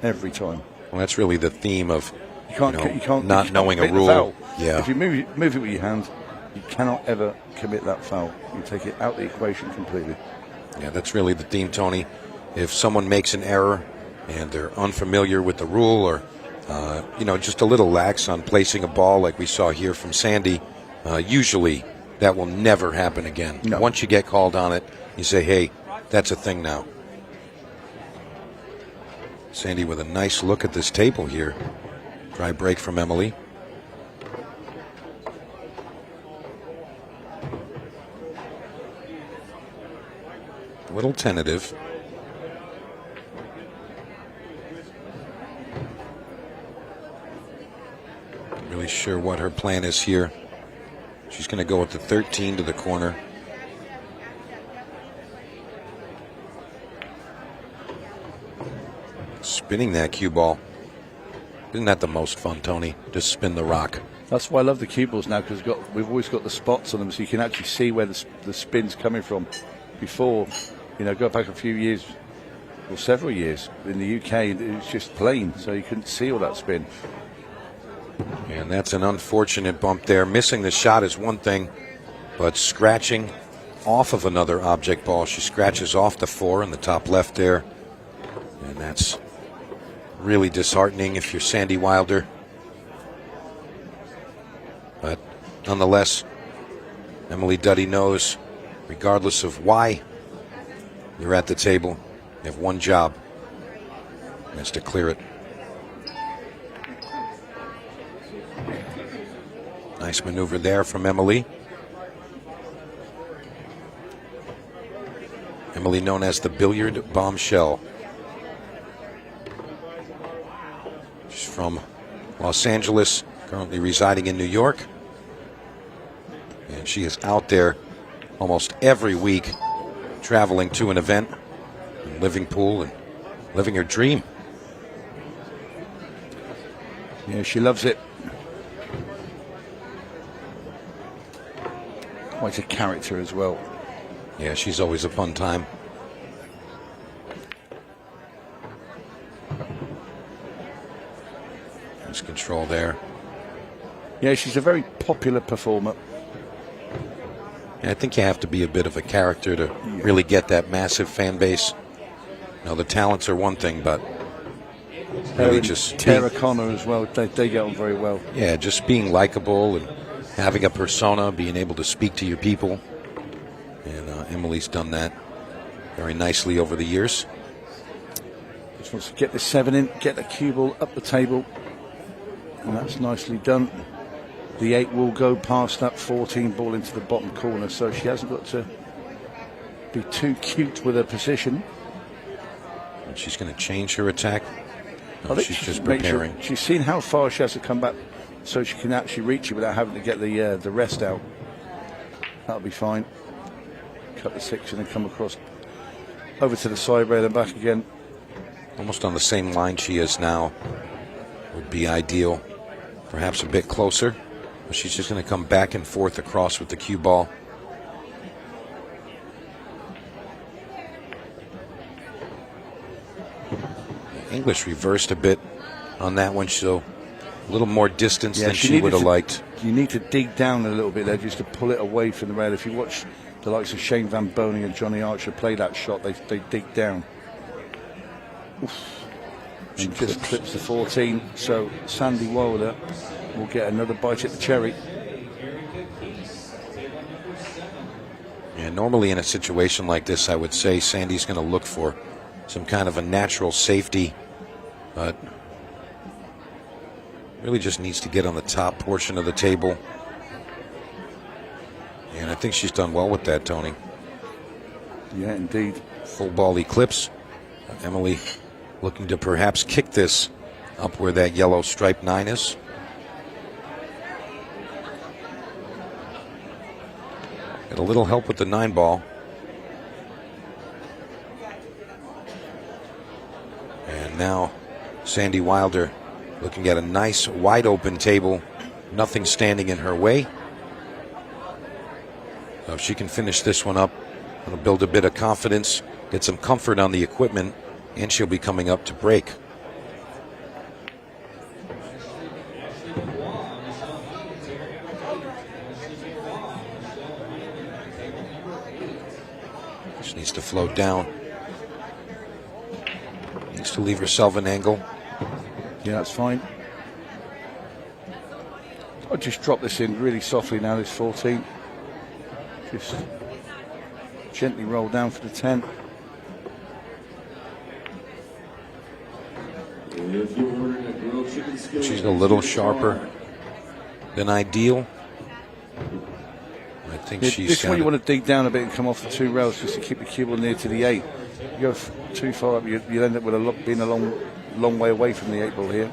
Every time. Well, that's really the theme of you can't not knowing a rule. Yeah. If you move it with your hand, you cannot ever commit that foul. You take it out of the equation completely. Yeah, that's really the theme, Tony. If someone makes an error and they're unfamiliar with the rule, or just a little lax on placing a ball like we saw here from Sandy, usually that will never happen again. No. Once you get called on it, you say, hey, that's a thing now. Sandy with a nice look at this table here. Dry break from Emily. A little tentative. Not really sure what her plan is here. She's going to go with the 13 to the corner. Spinning that cue ball. Isn't that the most fun, Tony? Just spin the rock. That's why I love the cue balls now, because we've always got the spots on them, so you can actually see where the spin's coming from. Before, go back a few years, or several years, in the UK, it was just plain, so you couldn't see all that spin. And that's an unfortunate bump there. Missing the shot is one thing, but scratching off of another object ball. She scratches off the 4 in the top left there. And that's really disheartening if you're Sandy Wilder. But nonetheless, Emily-Duddy knows, regardless of why you're at the table, you have one job, and that's to clear it. Nice maneuver there from Emily. Emily known as the billiard bombshell. She's from Los Angeles, currently residing in New York. And she is out there almost every week, traveling to an event in living pool and living her dream. Yeah, she loves it. Quite a character as well. Yeah, she's always a fun time. There's control there. Yeah, she's a very popular performer. I think you have to be a bit of a character to really get that massive fan base. The talents are one thing, but really just Tara Connor as well. They get on very well. Yeah, just being likable and having a persona, being able to speak to your people. And Emily's done that very nicely over the years. Just wants to get the 7 in, get the cue ball up the table. And that's nicely done. The 8 will go past that 14 ball into the bottom corner, so she hasn't got to be too cute with her position. And she's going to change her attack. No, I think she's just make sure preparing. she's seen how far she has to come back so she can actually reach it without having to get the rest out. That'll be fine. Cut the 6 and then come across over to the side rail and back again. Almost on the same line she is now. Would be ideal. Perhaps a bit closer. But she's just going to come back and forth across with the cue ball. English reversed a bit on that one, so a little more distance than she would have liked. You need to dig down a little bit there just to pull it away from the rail. If you watch the likes of Shane Van Boning and Johnny Archer play that shot, they dig down. Oof. She just clips the 14, so Sandy Wilder will get another bite at the cherry. Yeah, normally in a situation like this, I would say Sandy's going to look for some kind of a natural safety, but really just needs to get on the top portion of the table. And I think she's done well with that, Tony. Yeah, indeed. Full ball eclipse. Emily looking to perhaps kick this up where that yellow striped 9 is. Get a little help with the 9 ball. And now Sandy Wilder looking at a nice wide open table. Nothing standing in her way. So if she can finish this one up, it'll build a bit of confidence, get some comfort on the equipment, and she'll be coming up to break. Just needs to float down. Needs to leave herself an angle. Yeah, that's fine. I'll just drop this in really softly now, this 14. Just gently roll down for the 10. She's a little sharper than ideal. I think she's this one you want to dig down a bit and come off the 2 rails just to keep the cue ball near to the 8. You go too far up, you end up with being a long way away from the 8 ball here.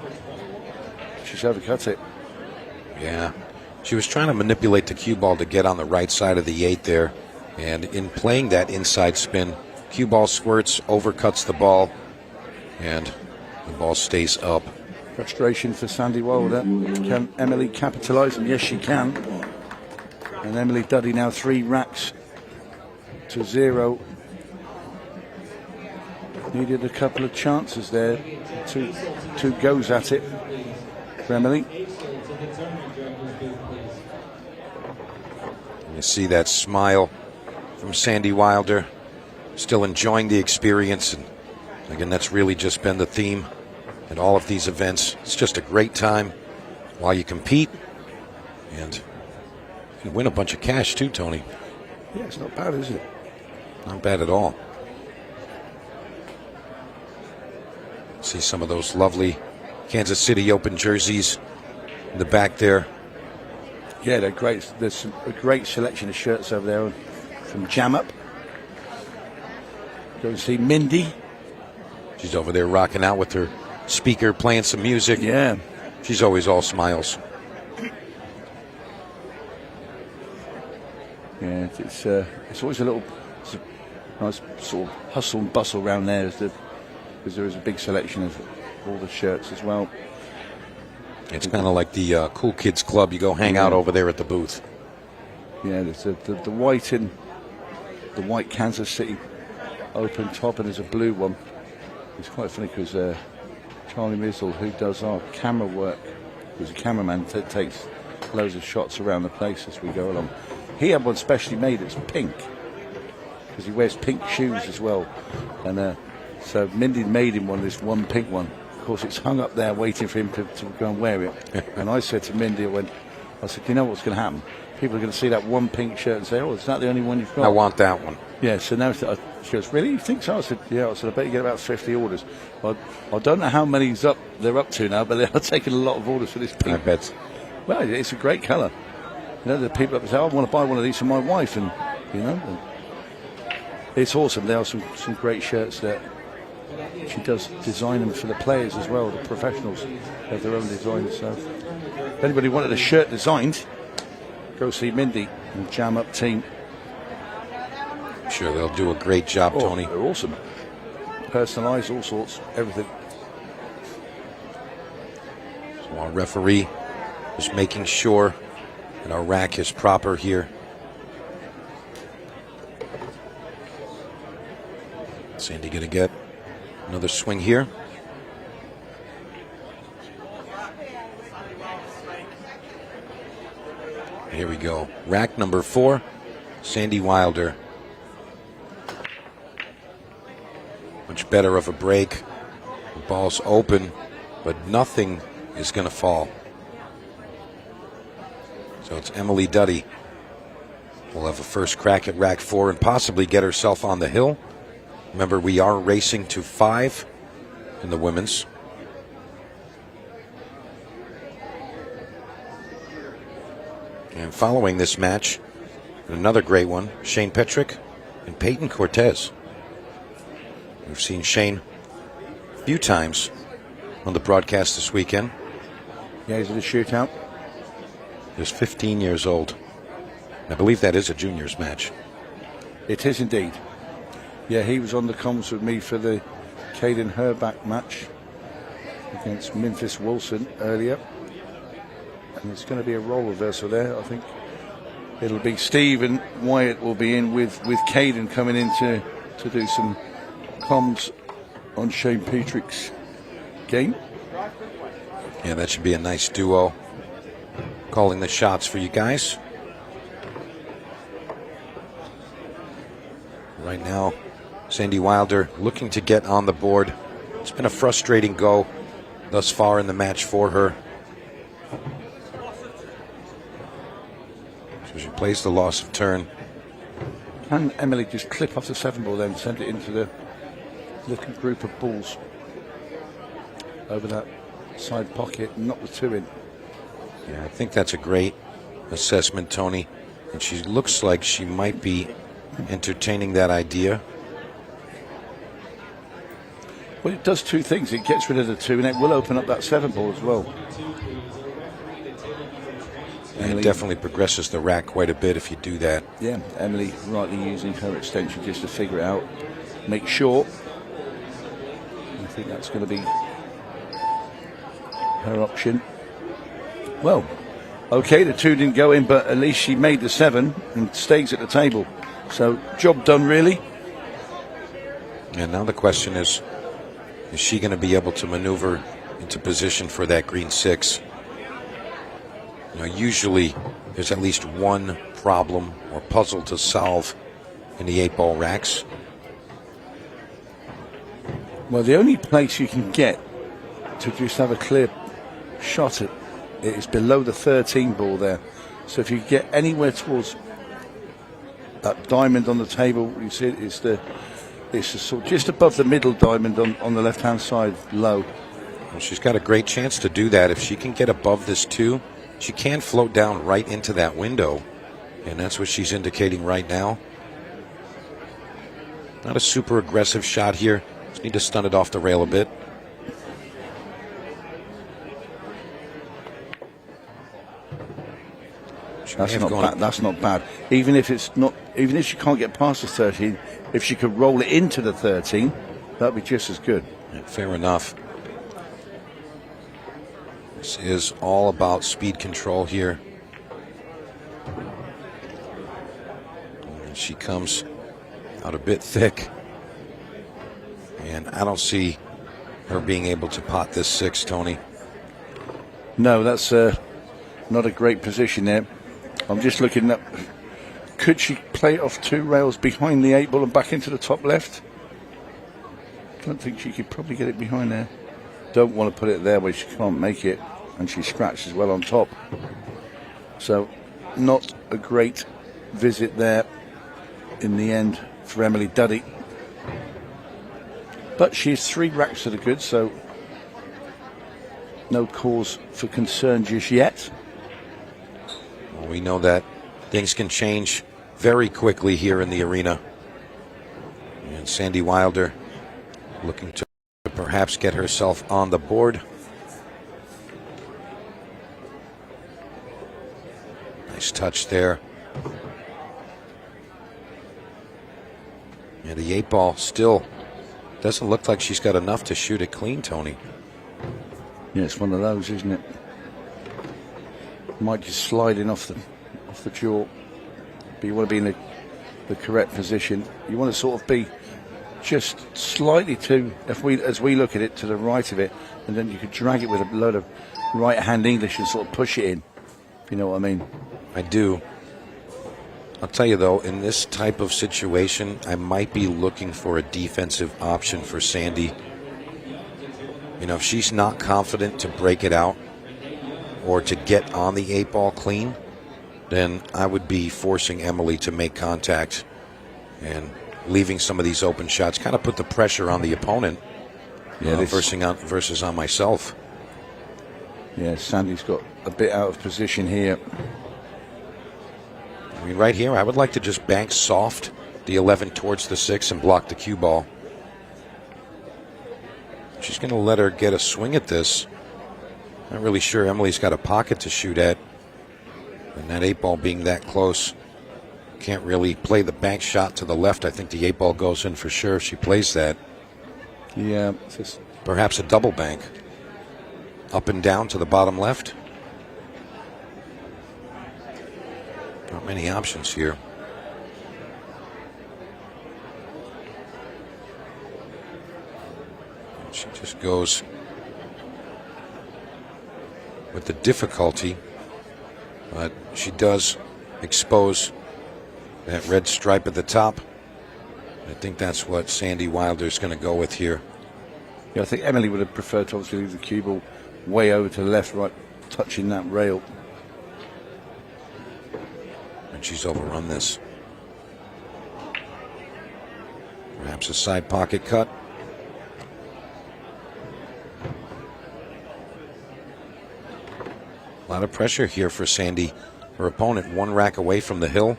She's overcut it. Yeah. She was trying to manipulate the cue ball to get on the right side of the 8 there. And in playing that inside spin, cue ball squirts, overcuts the ball, and the ball stays up. Frustration for Sandy Wilder. Can Emily capitalise? And yes, she can. And Emily Duddy now 3 racks to 0. Needed a couple of chances there. Two goes at it for Emily. You see that smile from Sandy Wilder, still enjoying the experience. And again, that's really just been the theme at all of these events. It's just a great time while you compete, and you can win a bunch of cash too, Tony. Yeah, it's not bad, is it? Not bad at all. See some of those lovely Kansas City Open jerseys in the back there. Yeah, they're great. There's a great selection of shirts over there from Jam Up. Go and see Mindy. She's over there rocking out with her speaker, playing some music. Yeah. She's always all smiles. Yeah, it's always a little nice sort of hustle and bustle around there, because there is a big selection of all the shirts as well. It's kind of like the Cool Kids Club. You go hang out over there at the booth. Yeah, there's the white Kansas City Open top, and there's a blue one. It's quite funny because Charlie Mizzle, who does our camera work, who's a cameraman, takes loads of shots around the place as we go along. He had one specially made. It's pink because he wears pink shoes as well, and so Mindy made him this one pink one. Of course, it's hung up there waiting for him to go and wear it. And I said to Mindy, I said, you know what's going to happen? People are going to see that one pink shirt and say, oh, is that the only one you've got? I want that one. Yeah, so now she goes, really? You think so? I said, yeah. I said, I bet you get about 50 orders. I don't know how many they're up to now, but they are taking a lot of orders for this pink. I bet. Well, it's a great colour. You know, the people that say, I want to buy one of these for my wife, and you know, it's awesome. There are some great shirts that she does design them for the players as well. The professionals have their own designs. So, if anybody wanted a shirt designed, go see Mindy and Jam Up Team. I'm sure they'll do a great job, Tony. They're awesome. Personalised, all sorts, everything. So our referee is making sure that our rack is proper here. Sandy going to get another swing here. Here we go. Rack number 4, Sandy Wilder. Much better of a break. The ball's open, but nothing is going to fall. So it's Emily-Duddy. Will have a first crack at rack 4 and possibly get herself on the hill. Remember, we are racing to 5 in the women's. And following this match, another great one, Shane Petrick and Peyton Cortez. We've seen Shane a few times on the broadcast this weekend. Yeah, he's at a shootout. He's 15 years old. I believe that is a juniors match. It is indeed. Yeah, he was on the comms with me for the Kaden Herbach match against Mimphis Wilson earlier. And it's going to be a role reversal there. I think it'll be Steve and Wyatt will be in with Kaden coming in to do some comms on Shane Petrick's game. Yeah, that should be a nice duo. Calling the shots for you guys. Right now, Sandy Wilder looking to get on the board. It's been a frustrating go thus far in the match for her. So she plays the loss of turn. Can Emily just clip off the 7 ball then and send it into the little group of balls over that side pocket and knock the 2 in? Yeah, I think that's a great assessment, Tony. And she looks like she might be entertaining that idea. Well, it does 2 things. It gets rid of the 2 and it will open up that 7 ball as well. And it definitely progresses the rack quite a bit if you do that. Yeah, Emily rightly using her extension just to figure it out. Make sure. I think that's going to be her option. Well, okay, the 2 didn't go in, but at least she made the 7 and stays at the table. So, job done, really. And now the question is she going to be able to maneuver into position for that green 6? You know, usually there's at least one problem or puzzle to solve in the 8-ball racks. Well, the only place you can get to just have a clear shot at it is below the 13 ball there. So if you get anywhere towards that diamond on the table, you see it's the sort of just above the middle diamond on the left-hand side, low. Well, she's got a great chance to do that. If she can get above this 2, she can float down right into that window, and that's what she's indicating right now. Not a super aggressive shot here. Just need to stun it off the rail a bit. That's not bad. Even if she can't get past the 13, if she could roll it into the 13, that'd be just as good. Yeah, fair enough. This is all about speed control here. And she comes out a bit thick. And I don't see her being able to pot this 6, Tony. No, that's not a great position there. I'm just looking up. Could she play it off 2 rails behind the 8 ball and back into the top left? I don't think she could probably get it behind there. Don't want to put it there where she can't make it, and she scratches well on top. So, not a great visit there in the end for Emily-Duddy. But she's 3 racks to the good, so no cause for concern just yet. Well, we know that things can change very quickly here in the arena. And Sandy Wilder looking to perhaps get herself on the board. Nice touch there. And the 8-ball still doesn't look like she's got enough to shoot it clean, Tony. Yeah, it's one of those, isn't it? Might just slide in off the jaw. But you want to be in the correct position. You want to sort of be just slightly as we look at it, to the right of it, and then you could drag it with a load of right-hand English and sort of push it in. If you know what I mean. I do. I'll tell you though, in this type of situation, I might be looking for a defensive option for Sandy. You know, if she's not confident to break it out or to get on the 8-ball clean, then I would be forcing Emily to make contact and leaving some of these open shots, kind of put the pressure on the opponent, versus on myself. Yeah, Sandy's got a bit out of position here. I mean, right here, I would like to just bank soft the 11 towards the 6 and block the cue ball. She's going to let her get a swing at this. Not really sure Emily's got a pocket to shoot at. And that 8-ball being that close, can't really play the bank shot to the left. I think the 8-ball goes in for sure if she plays that. Yeah. Perhaps a double bank. Up and down to the bottom left. Not many options here. She just goes with the difficulty, but she does expose that red stripe at the top. I think that's what Sandy Wilder's going to go with here. Yeah, I think Emily would have preferred to obviously leave the cue ball way over to the left, right, touching that rail. And she's overrun this. Perhaps a side pocket cut. A lot of pressure here for Sandy. Her opponent 1 rack away from the hill.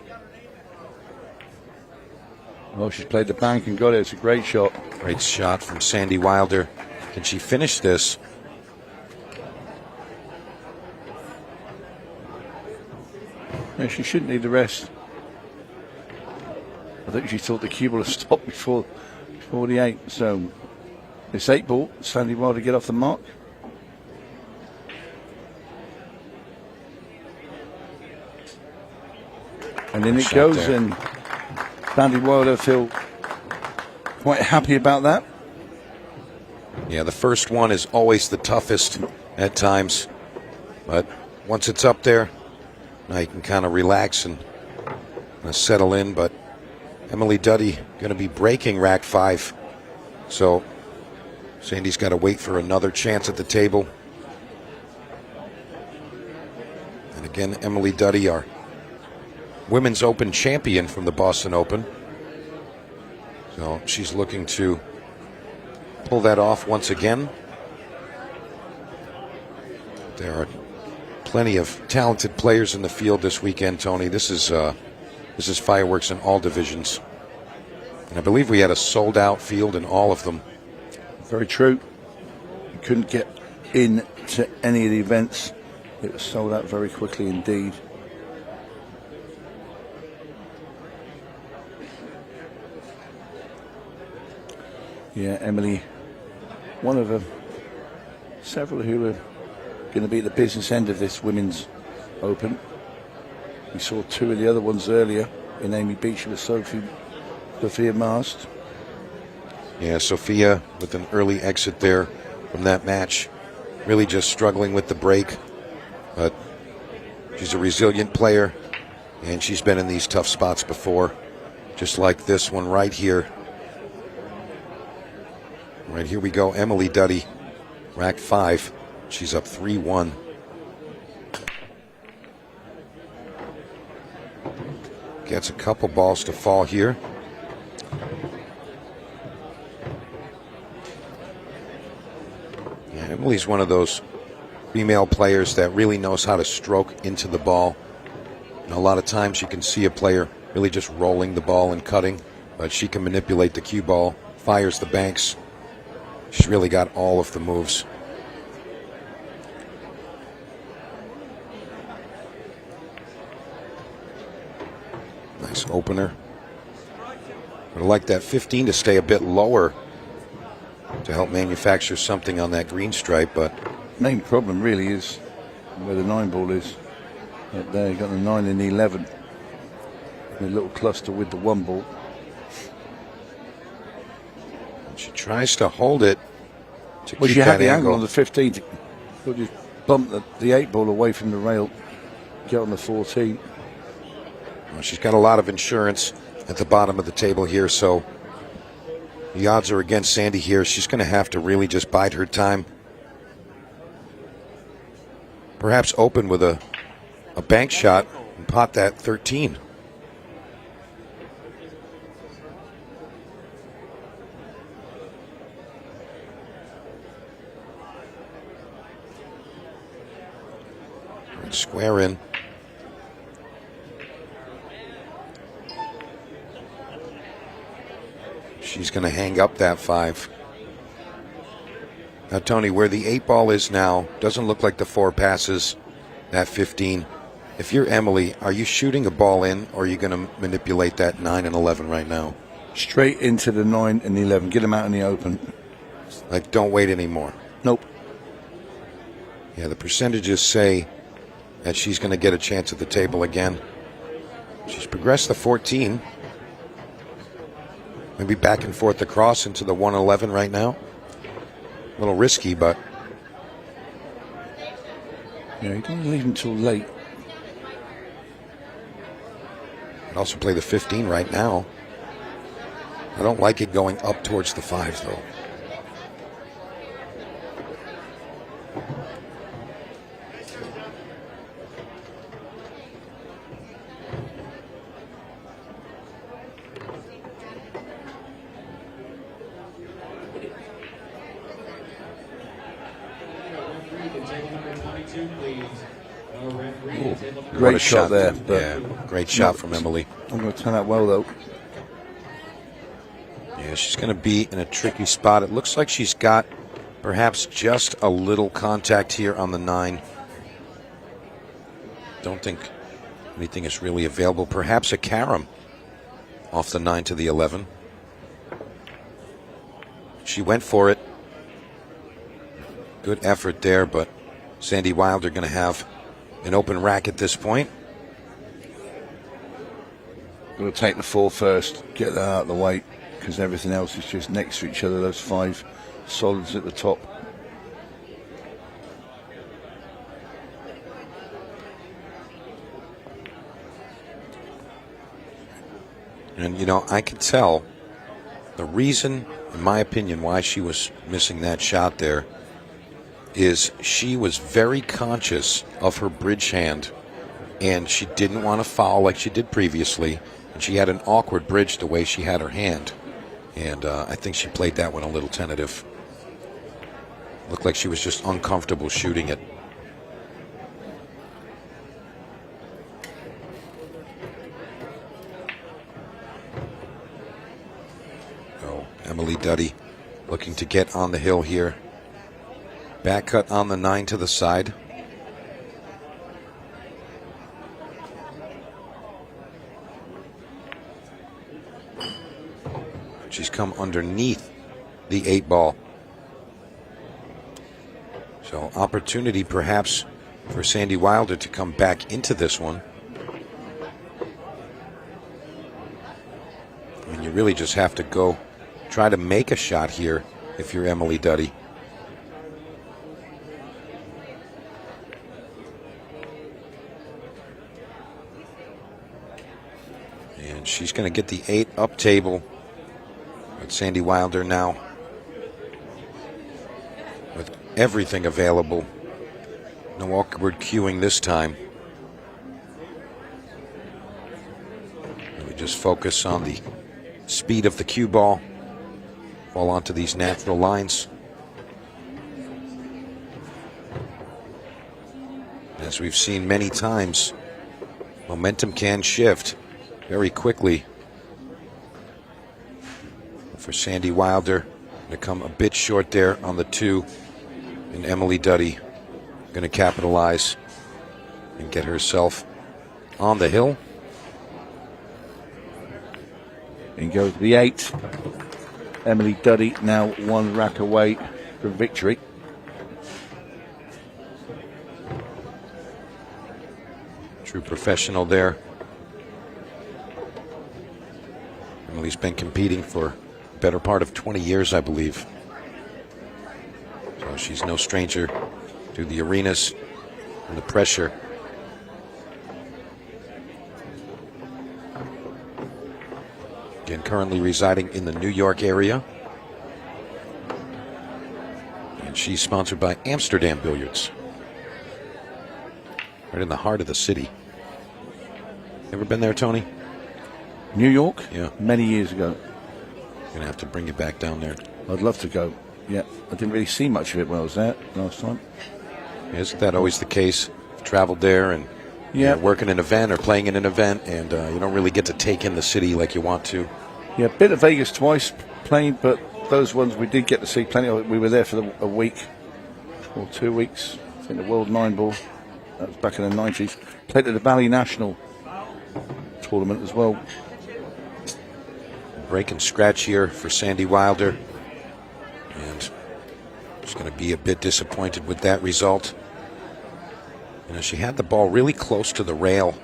Well, she's played the bank and got it. It's a great shot. Great shot from Sandy Wilder. Can she finish this? Yeah, she shouldn't need the rest. I think she thought the cue ball had stopped before the 8. So this 8-ball, Sandy Wilder get off the mark. And in it goes, there. and Sandy Wilder feel quite happy about that. Yeah, the first one is always the toughest at times. But once it's up there, now you can kind of relax and settle in. But Emily-Duddy going to be breaking rack 5. So Sandy's got to wait for another chance at the table. And again, Emily-Duddy, our Women's Open champion from the Boston Open. So she's looking to pull that off once again. There are plenty of talented players in the field this weekend, Tony. This is fireworks in all divisions. And I believe we had a sold-out field in all of them. Very true. You couldn't get in to any of the events. It was sold out very quickly indeed. Yeah, Emily, one of them, several who are going to be at the business end of this Women's Open. We saw 2 of the other ones earlier in Amy Beecher with Sofia Mast. Yeah, Sofia with an early exit there from that match. Really just struggling with the break. But she's a resilient player, and she's been in these tough spots before. Just like this one right here. Right here we go, Emily-Duddy, rack 5. She's up 3-1. Gets a couple balls to fall here. Yeah, Emily's one of those female players that really knows how to stroke into the ball. And a lot of times you can see a player really just rolling the ball and cutting, but she can manipulate the cue ball, fires the banks. She's really got all of the moves. Nice opener. I'd like that 15 to stay a bit lower to help manufacture something on that green stripe, but Main problem really is where the 9 ball is. Up there, you got the 9 and the 11. A little cluster with the 1 ball. she tries to hold it to well, keep she that had the angle angle on the 15 to just bump the 8 ball away from the rail, get on the 14. Well, she's got a lot of insurance at the bottom of the table here, so the odds are against Sandy here. She's going to have to really just bide her time. Perhaps open with a bank shot and pot that 13. Square in. She's going to hang up that 5. Now, Tony, where the 8 ball is now, doesn't look like the 4 passes that 15. If you're Emily, are you shooting a ball in, or are you going to manipulate that 9 and 11 right now? Straight into the 9 and the 11. Get them out in the open. Like, don't wait anymore. Nope. Yeah, the percentages say that she's going to get a chance at the table again. She's progressed the 14. Maybe back and forth across into the 111 right now. A little risky, but yeah, you don't leave until late. I'd also play the 15 right now. I don't like it going up towards the 5, though. Great shot there. Yeah, great shot from Emily. I'm going to turn out well, though. Yeah, she's going to be in a tricky spot. It looks like she's got perhaps just a little contact here on the 9. Don't think anything is really available. Perhaps a carom off the 9 to the 11. She went for it. Good effort there, but Sandy Wilder going to have an open rack at this point. Going to take the 4 first, get that out of the way, because everything else is just next to each other. Those 5 solids at the top. And, you know, I could tell the reason, in my opinion, why she was missing that shot there is she was very conscious of her bridge hand, and she didn't want to foul like she did previously, and she had an awkward bridge the way she had her hand, and I think she played that one a little tentative. Looked like she was just uncomfortable shooting it. Oh, Emily-Duddy looking to get on the hill here. Back cut on the 9 to the side. She's come underneath the 8 ball. So opportunity perhaps for Sandy Wilder to come back into this one. I mean, you really just have to go try to make a shot here if you're Emily-Duddy. And she's going to get the 8 up table. But Sandy Wilder now with everything available. No awkward cueing this time. We just focus on the speed of the cue ball. Fall onto these natural lines. As we've seen many times, Momentum can shift very quickly for Sandy Wilder to come a bit short there on the 2, and Emily-Duddy going to capitalize and get herself on the hill. In goes the 8. Emily-Duddy now 1 rack away from victory. True professional there. Emily's been competing for the better part of 20 years, I believe. So she's no stranger to the arenas and the pressure. Again, currently residing in the New York area. And she's sponsored by Amsterdam Billiards. Right in the heart of the city. Ever been there, Tony? New York? Yeah. Many years ago. Gonna have to bring you back down there. I'd love to go. Yeah, I didn't really see much of it when I was there last time. Isn't that always the case? Traveled there and yeah, you're working an event or playing in an event, and you don't really get to take in the city like you want to. Yeah, been to Vegas twice playing, but those ones we did get to see plenty of. We were there for a week or 2 weeks. I think the World 9 Ball. That was back in the 90s. Played at the Bally National tournament as well. Break and scratch here for Sandy Wilder. And she's going to be a bit disappointed with that result. You know, she had the ball really close to the rail.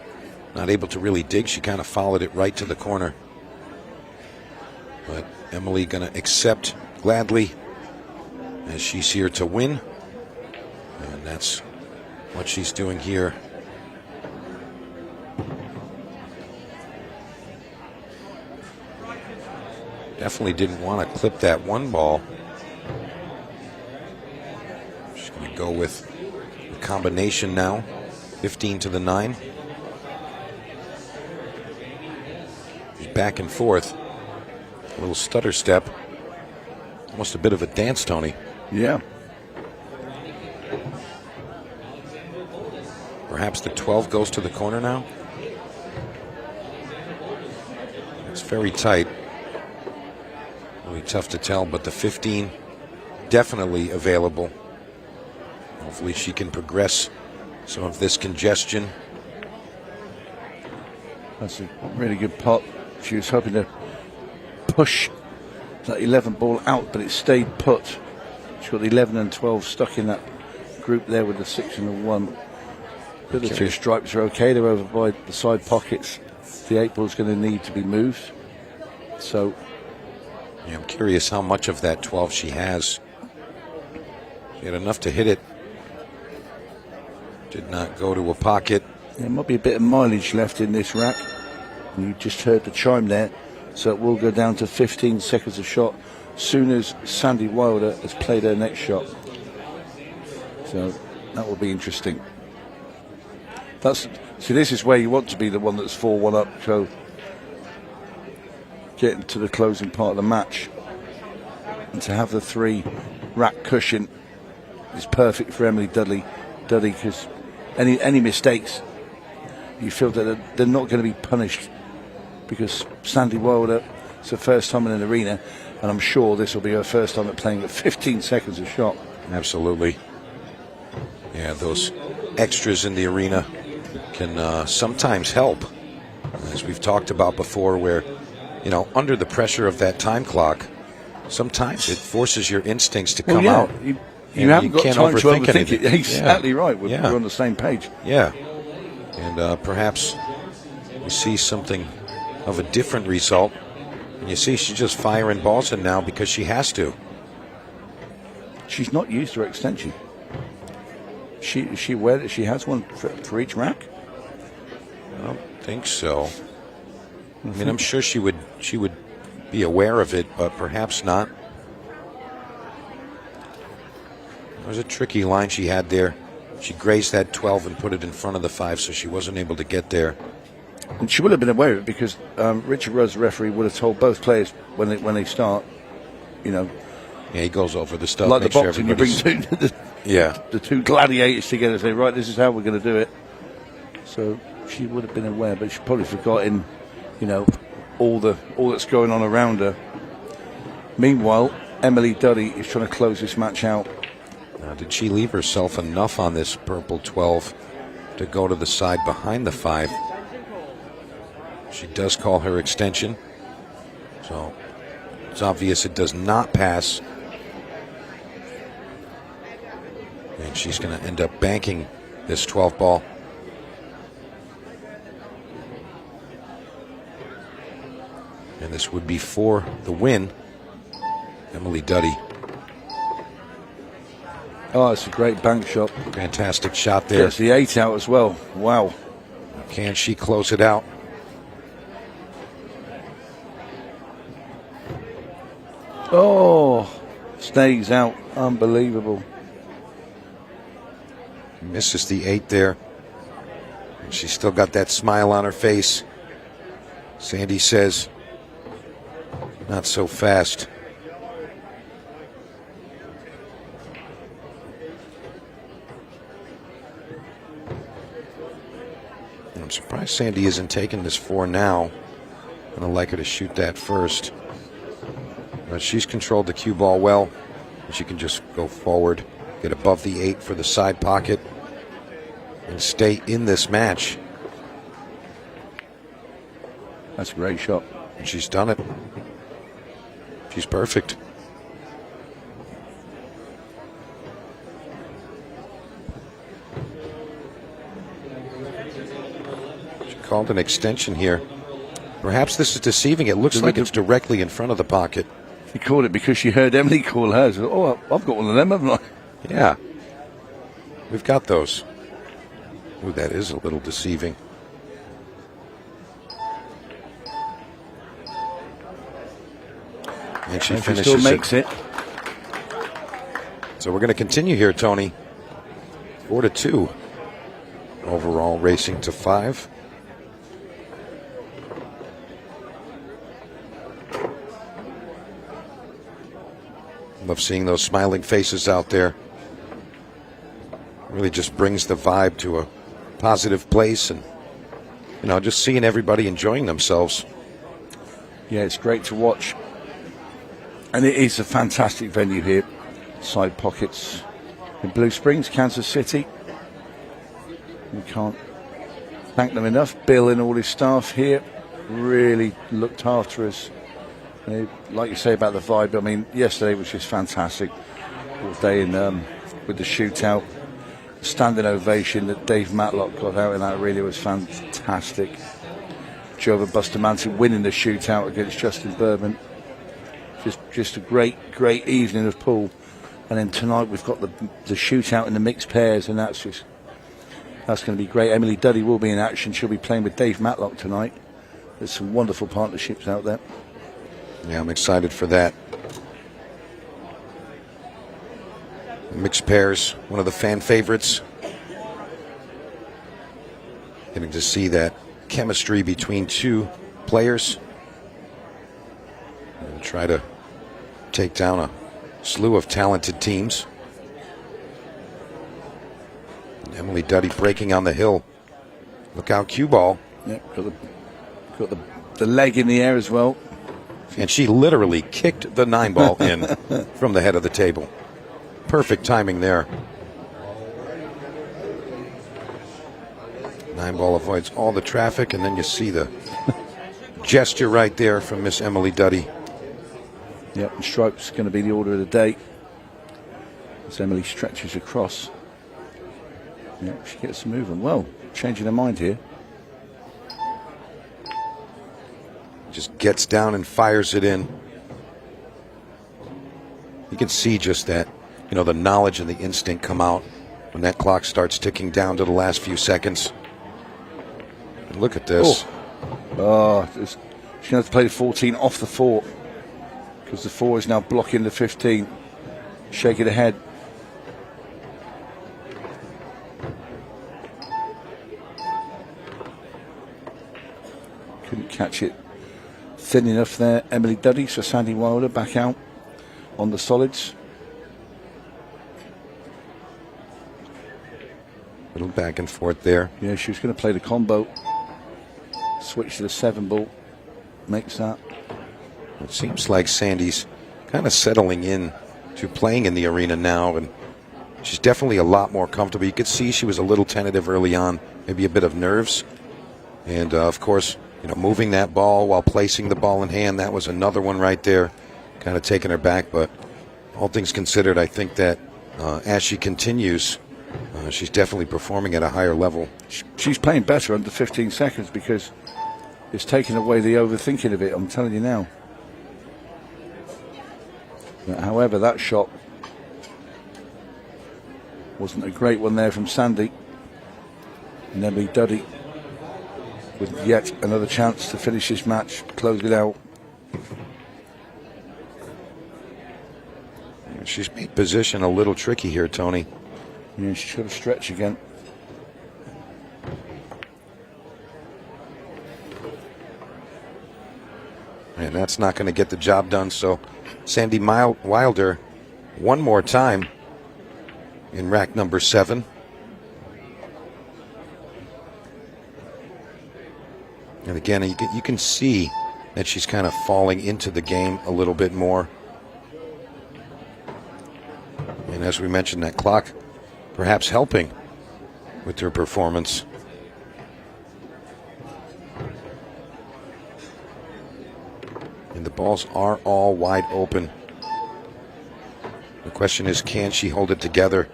Not able to really dig. She kind of followed it right to the corner. But Emily going to accept gladly as she's here to win. And that's what she's doing here. Definitely didn't want to clip that 1 ball. She's going to go with the combination now. 15 to the 9. She's back and forth. A little stutter step. Almost a bit of a dance, Tony. Yeah. Perhaps the 12 goes to the corner now. It's very tight. Really tough to tell, but the 15 definitely available. Hopefully she can progress some of this congestion. That's a really good pot. She was hoping to push that 11 ball out, but it stayed put. She's got the 11 and 12 stuck in that group there with the 6 and the 1. The other 2 stripes are okay. They're over by the side pockets. The 8 ball's going to need to be moved. So, yeah, I'm curious how much of that 12 she has. She had enough to hit it. Did not go to a pocket. There might be a bit of mileage left in this rack. And you just heard the chime there. So it will go down to 15 seconds a shot soon as Sandy Wilder has played her next shot. So that will be interesting. See, this is where you want to be the one that's 4-1 up. So getting to the closing part of the match. And to have the 3 rack cushion is perfect for Emily-Duddy, because any mistakes, you feel that they're not going to be punished, because Sandy Wilder, it's her first time in an arena, and I'm sure this will be her first time at playing at 15 seconds a shot. Absolutely. Yeah, those extras in the arena can sometimes help, as we've talked about before, where, you know, under the pressure of that time clock, sometimes it forces your instincts to come out. You haven't got time to overthink it. Exactly yeah. right. We're on the same page. Yeah. And perhaps you see something of a different result. And you see she's just firing balls in now because she has to. She's not used to her extension. Is she aware that she has one for each rack? I don't think so. I mean, I'm sure she would be aware of it, but perhaps not. It was a tricky line she had there. She grazed that 12 and put it in front of the 5, so she wasn't able to get there. And she would have been aware of it because Richard Rose, the referee, would have told both players when they start, you know. Yeah, he goes over the stuff. Like the boxing, you bring the 2 gladiators together and say, right, this is how we're going to do it. So she would have been aware, but she's probably forgotten, you know, all that's going on around her. Meanwhile, Emily-Duddy is trying to close this match out. Now, did she leave herself enough on this purple 12 to go to the side behind the 5? She does call her extension, so it's obvious it does not pass. And she's going to end up banking this 12 ball. And this would be for the win. Emily-Duddy. Oh, it's a great bank shot. Fantastic shot there. Gets the 8 out as well. Wow. Can she close it out? Oh, stays out. Unbelievable. Misses the 8 there. And she's still got that smile on her face. Sandy says, not so fast. I'm surprised Sandy isn't taking this 4 now. I'd like her to shoot that first. But she's controlled the cue ball well. She can just go forward, get above the 8 for the side pocket, and stay in this match. That's a great shot. And she's done it. She's perfect. She called an extension here. Perhaps this is deceiving. It looks like it's directly in front of the pocket. She called it because she heard Emily call hers. Oh, I've got one of them, haven't I? Yeah. We've got those. Ooh, that is a little deceiving. And she finishes still makes it. So we're going to continue here, Tony. 4-2. Overall, racing to 5. Love seeing those smiling faces out there. Really just brings the vibe to a positive place, and you know, just seeing everybody enjoying themselves. Yeah, it's great to watch. And it is a fantastic venue here. Side pockets in Blue Springs, Kansas City. We can't thank them enough. Bill and all his staff here really looked after us. Like you say about the vibe, I mean, yesterday was just fantastic. All day with the shootout, standing ovation that Dave Matlock got out, and that really was fantastic. Jova Bustamante winning the shootout against Justin Bourbon. Just a great evening of pool. And then tonight we've got the shootout in the mixed pairs, and that's going to be great. Emily-Duddy will be in action. She'll be playing with Dave Matlock tonight. There's some wonderful partnerships out there. Yeah, I'm excited for that. Mixed pairs, one of the fan favorites. Getting to see that chemistry between two players. And try to take down a slew of talented teams. And Emily-Duddy breaking on the hill. Look out, cue ball. Yeah, got the leg in the air as well. And she literally kicked the 9 ball in from the head of the table. Perfect timing there. 9 ball avoids all the traffic, and then you see the gesture right there from Miss Emily-Duddy. Yep, and stroke's going to be the order of the day. As Emily stretches across. Yep, she gets moving. Well, changing her mind here. Just gets down and fires it in. You can see just that, you know, the knowledge and the instinct come out when that clock starts ticking down to the last few seconds. And look at this. She's going to have to play the 14 off the 4 because the 4 is now blocking the 15. Shake it ahead. Couldn't catch it thin enough there. Emily-Duddy, so Sandy Wilder back out on the solids. Little back and forth there. Yeah, she was going to play the combo. Switch to the 7 ball. Makes that. It seems like Sandy's kind of settling in to playing in the arena now, and she's definitely a lot more comfortable. You could see she was a little tentative early on, maybe a bit of nerves. And, of course, moving that ball while placing the ball in hand, that was another one right there, kind of taking her back. But all things considered, I think that as she continues, she's definitely performing at a higher level. She's playing better under 15 seconds because it's taken away the overthinking of it, I'm telling you now. But however, that shot wasn't a great one there from Sandy. And Emily-Duddy with yet another chance to finish this match, close it out. She's made position a little tricky here, Tony. Yeah, she's got to stretch again. And that's not going to get the job done, so Sandy Wilder one more time in rack number 7. And again, you can see that she's kind of falling into the game a little bit more. And as we mentioned, that clock perhaps helping with her performance. And the balls are all wide open. The question is, can she hold it together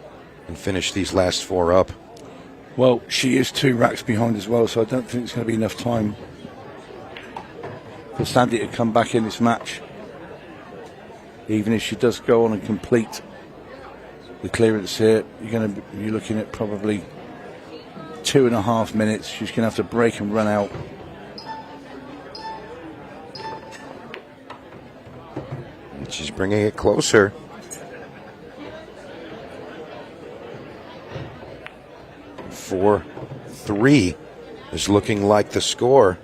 and finish these last 4 up? Well, she is 2 racks behind as well, so I don't think it's going to be enough time for Sandy to come back in this match. Even if she does go on and complete the clearance here, you're looking at probably 2.5 minutes. She's going to have to break and run out. And she's bringing it closer. For 3 is looking like the score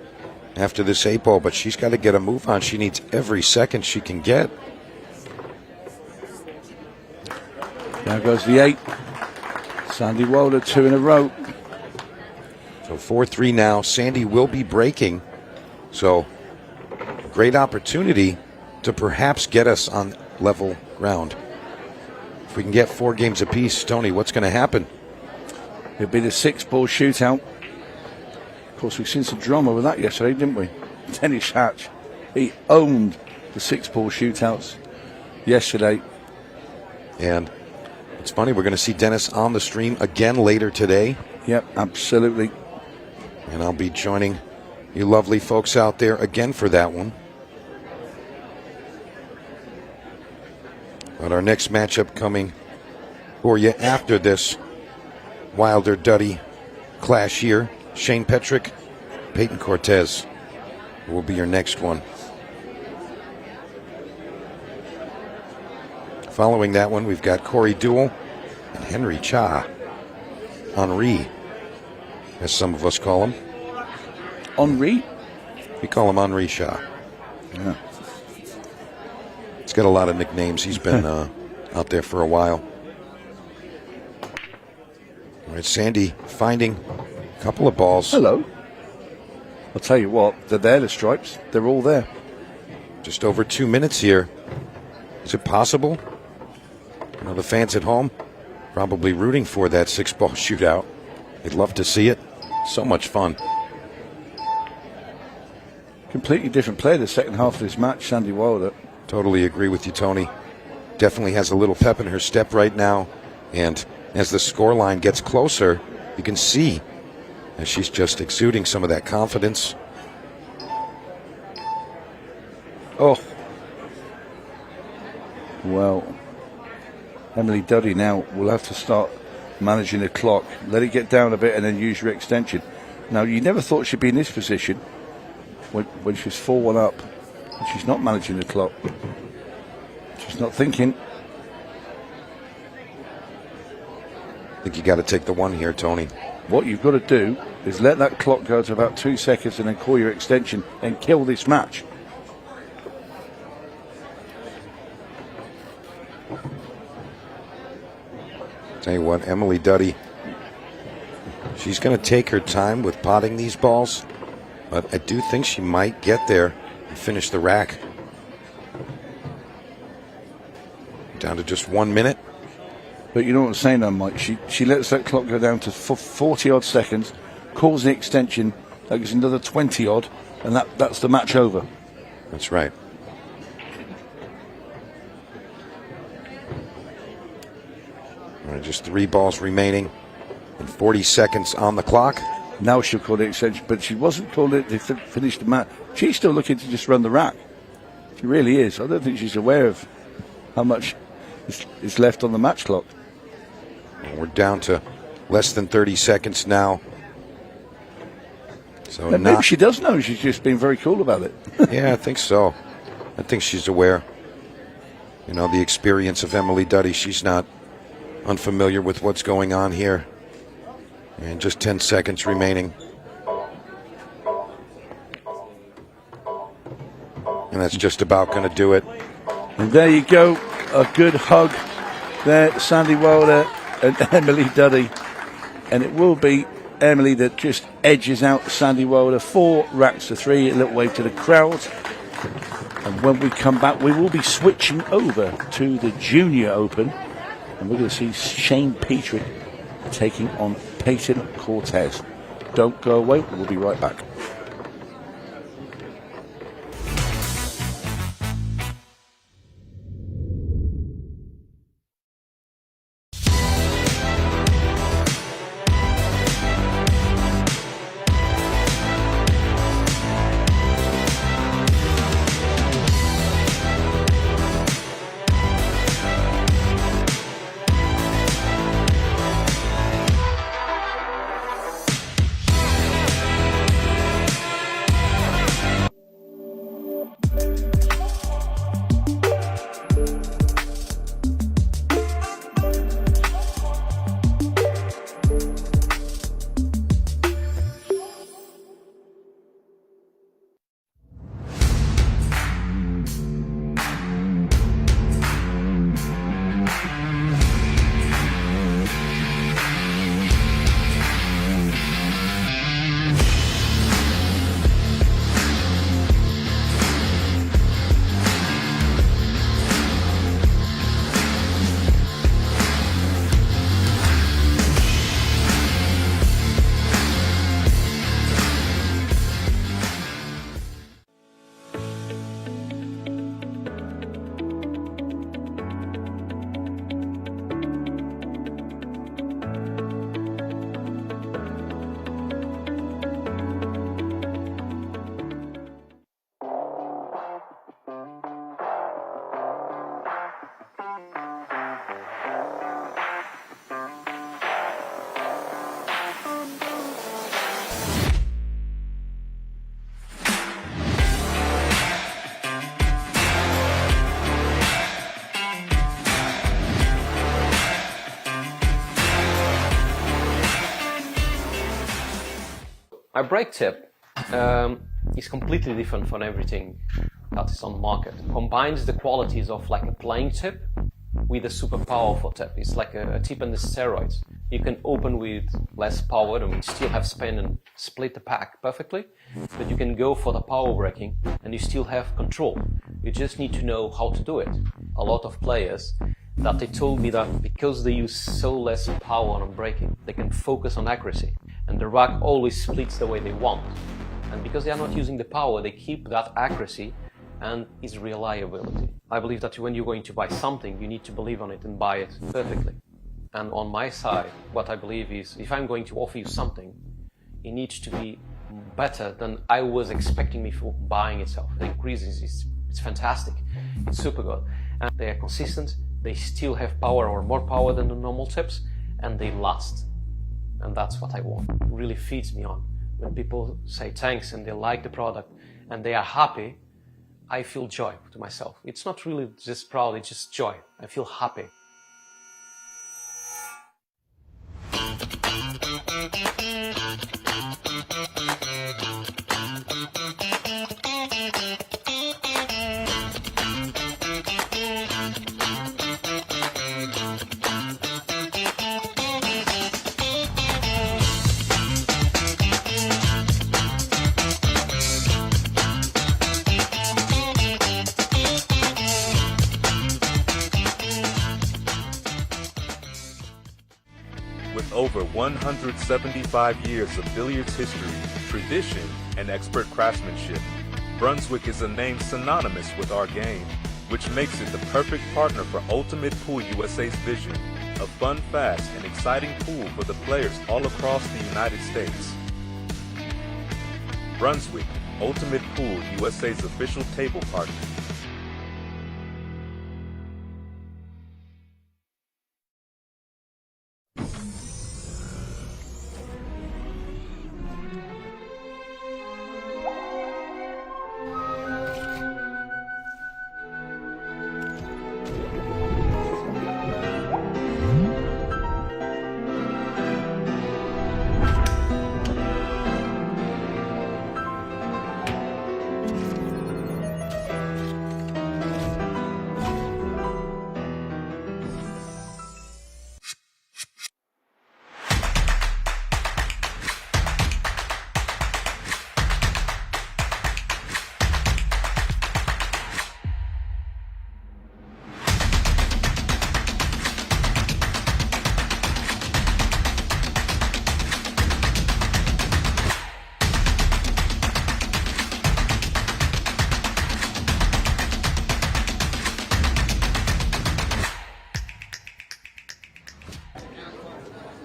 after this 8 ball, but she's got to get a move on. She needs every second she can get. Now goes the 8. Sandy Wilder, 2 in a row. So 4-3 now. Sandy will be breaking. So a great opportunity to perhaps get us on level ground. If we can get 4 games apiece, Tony, what's going to happen? It'll be the 6-ball shootout. Of course, we've seen some drama with that yesterday, didn't we? Dennis Hatch, he owned the 6-ball shootouts yesterday. And it's funny, we're going to see Dennis on the stream again later today. Yep, absolutely. And I'll be joining you lovely folks out there again for that one. But our next matchup coming for you after this Wilder-Duddy clash here. Shane Petrick, Peyton Cortez will be your next one. Following that one, we've got Corey Duel and Henry Cha. Henri, as some of us call him. Henri? We call him Henri Cha. Yeah. He's got a lot of nicknames. He's been out there for a while. All right, Sandy finding a couple of balls. Hello. I'll tell you what, they're there, the stripes. They're all there. Just over 2 minutes here. Is it possible? The fans at home probably rooting for that 6-ball shootout. They'd love to see it. So much fun. Completely different player the second half of this match, Sandy Wilder. Totally agree with you, Tony. Definitely has a little pep in her step right now. And as the scoreline gets closer, you can see as she's just exuding some of that confidence. Oh. Well, Emily-Duddy now will have to start managing the clock. Let it get down a bit and then use your extension. Now, you never thought she'd be in this position when she's 4-1 up. She's not managing the clock. She's not thinking. I think you got to take the one here, Tony. What you've got to do is let that clock go to about 2 seconds and then call your extension and kill this match. Tell you what, Emily-Duddy She's going to take her time with potting these balls, but I do think she might get there and finish the rack. Down to just 1 minute. But you know what I'm saying though, Mike? She lets that clock go down to 40-odd seconds, calls the extension, that gives another 20-odd, and that's the match over. That's right. All right, just 3 balls remaining and 40 seconds on the clock. Now she'll call the extension, but she wasn't calling it to finish the match. She's still looking to just run the rack. She really is. I don't think she's aware of how much is left on the match clock. And we're down to less than 30 seconds now. So maybe she does know. She's just been very cool about it. Yeah, I think so. I think she's aware. You know, the experience of Emily Duddy, she's not unfamiliar with what's going on here. And just 10 seconds remaining. And that's just about going to do it. And there you go. A good hug there, Sandy Wilder and Emily Duddy. And it will be Emily that just edges out Sandy Wilder 4 racks to 3. A little wave to the crowd. And when we come back, we will be switching over to the Junior Open. And we're going to see Shane Petrick taking on Peyton Cortez. Don't go away. We'll be right back. My brake tip is completely different from everything that is on the market. Combines the qualities of like a playing tip with a super powerful tip. It's like a tip on the steroids. You can open with less power and still have spin and split the pack perfectly, but you can go for the power braking and you still have control. You just need to know how to do it. A lot of players that they told me that because they use so less power on braking, they can focus on accuracy and the rack always splits the way they want. And because they are not using the power, they keep that accuracy and its reliability. I believe that when you're going to buy something, you need to believe on it and buy it perfectly. And on my side, what I believe is if I'm going to offer you something, it needs to be better than I was expecting before buying itself. The increases, it's fantastic. It's super good. And they are consistent. They still have power or more power than the normal tips, and they last. And that's what I want. It really feeds me on. When people say thanks and they like the product and they are happy, I feel joy to myself. It's not really just proud, it's just joy. I feel happy. With over 175 years of billiards history, tradition, and expert craftsmanship, Brunswick is a name synonymous with our game, which makes it the perfect partner for Ultimate Pool USA's vision, a fun, fast, and exciting pool for the players all across the United States. Brunswick, Ultimate Pool USA's official table partner.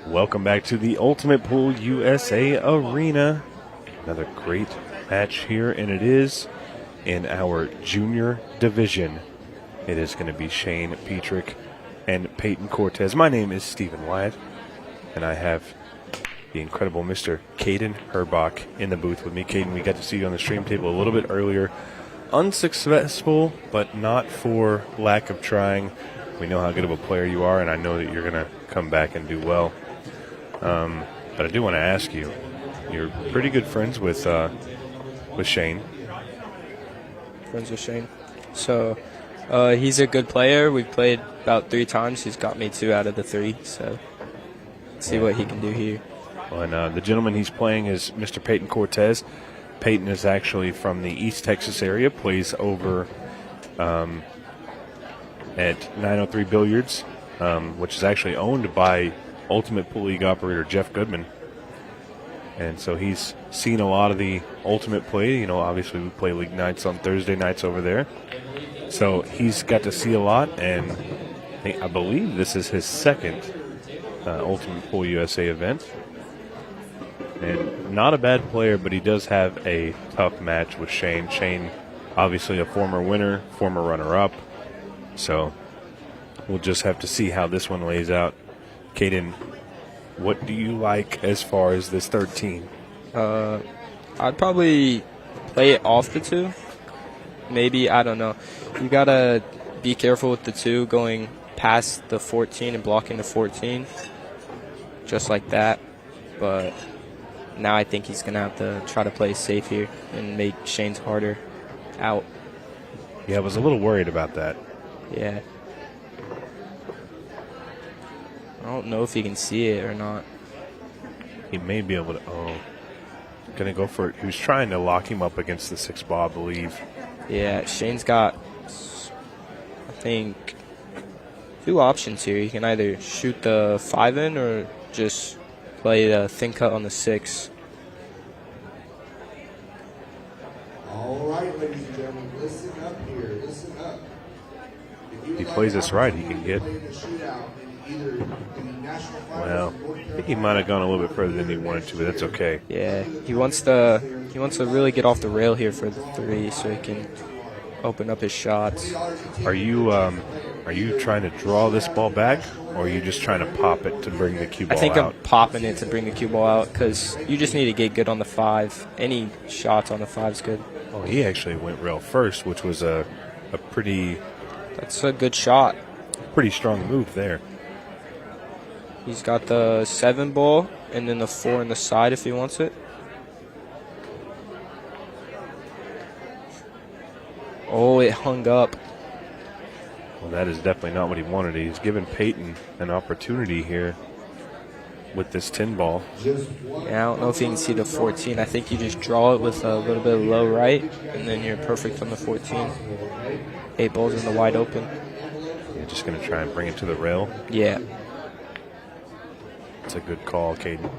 Welcome back to the Ultimate Pool USA Arena. Another great match here, and it is in our junior division. It is going to be Shane Petrick and Peyton Cortez. My name is Stephen Wyatt, and I have the incredible Mr. Kaden Herbach in the booth with me. Kaden, we got to see you on the stream table a little bit earlier. Unsuccessful, but not for lack of trying. We know how good of a player you are, and I know that you're going to come back and do well. But I do want to ask you, you're pretty good friends with Shane. Friends with Shane. So he's a good player. We've played about 3 times. He's got me 2 out of the 3. So let's see what he can do here. Well, and the gentleman he's playing is Mr. Peyton Cortez. Peyton is actually from the East Texas area, plays over at 903 Billiards, which is actually owned by Ultimate Pool League operator Jeff Goodman. And so he's seen a lot of the Ultimate play. You know, obviously we play league nights on Thursday nights over there. So he's got to see a lot, and I believe this is his second Ultimate Pool USA event. And not a bad player, but he does have a tough match with Shane. Shane, obviously a former winner, former runner-up. So we'll just have to see how this one lays out. Kaden, what do you like as far as this 13? I'd probably play it off the 2. Maybe, I don't know. You got to be careful with the 2 going past the 14 and blocking the 14. Just like that. But now I think he's going to have to try to play safe here and make Shane's harder out. Yeah, I was a little worried about that. Yeah. I don't know if he can see it or not. He may be able to. Oh, going to go for it. He was trying to lock him up against the 6 ball, I believe. Yeah, Shane's got, I think, 2 options here. He can either shoot the 5 in or just play the thin cut on the 6. All right, ladies and gentlemen, listen up here. Listen up. If he plays this right, he can get. Well, I think he might have gone a little bit further than he wanted to, but that's okay. Yeah, he wants to really get off the rail here for the 3 so he can open up his shots. Are you trying to draw this ball back, or are you just trying to pop it to bring the cue ball out? I think I'm popping it to bring the cue ball out because you just need to get good on the 5. Any shots on the 5 is good. Oh, he actually went rail first, which was a pretty... That's a good shot. Pretty strong move there. He's got the 7 ball and then the 4 on the side if he wants it. Oh, it hung up. Well, that is definitely not what he wanted. He's given Peyton an opportunity here with this 10 ball. Yeah, I don't know if you can see the 14. I think you just draw it with a little bit of low right, and then you're perfect on the 14. 8 balls in the wide open. You're just going to try and bring it to the rail? Yeah. It's a good call, Kaden.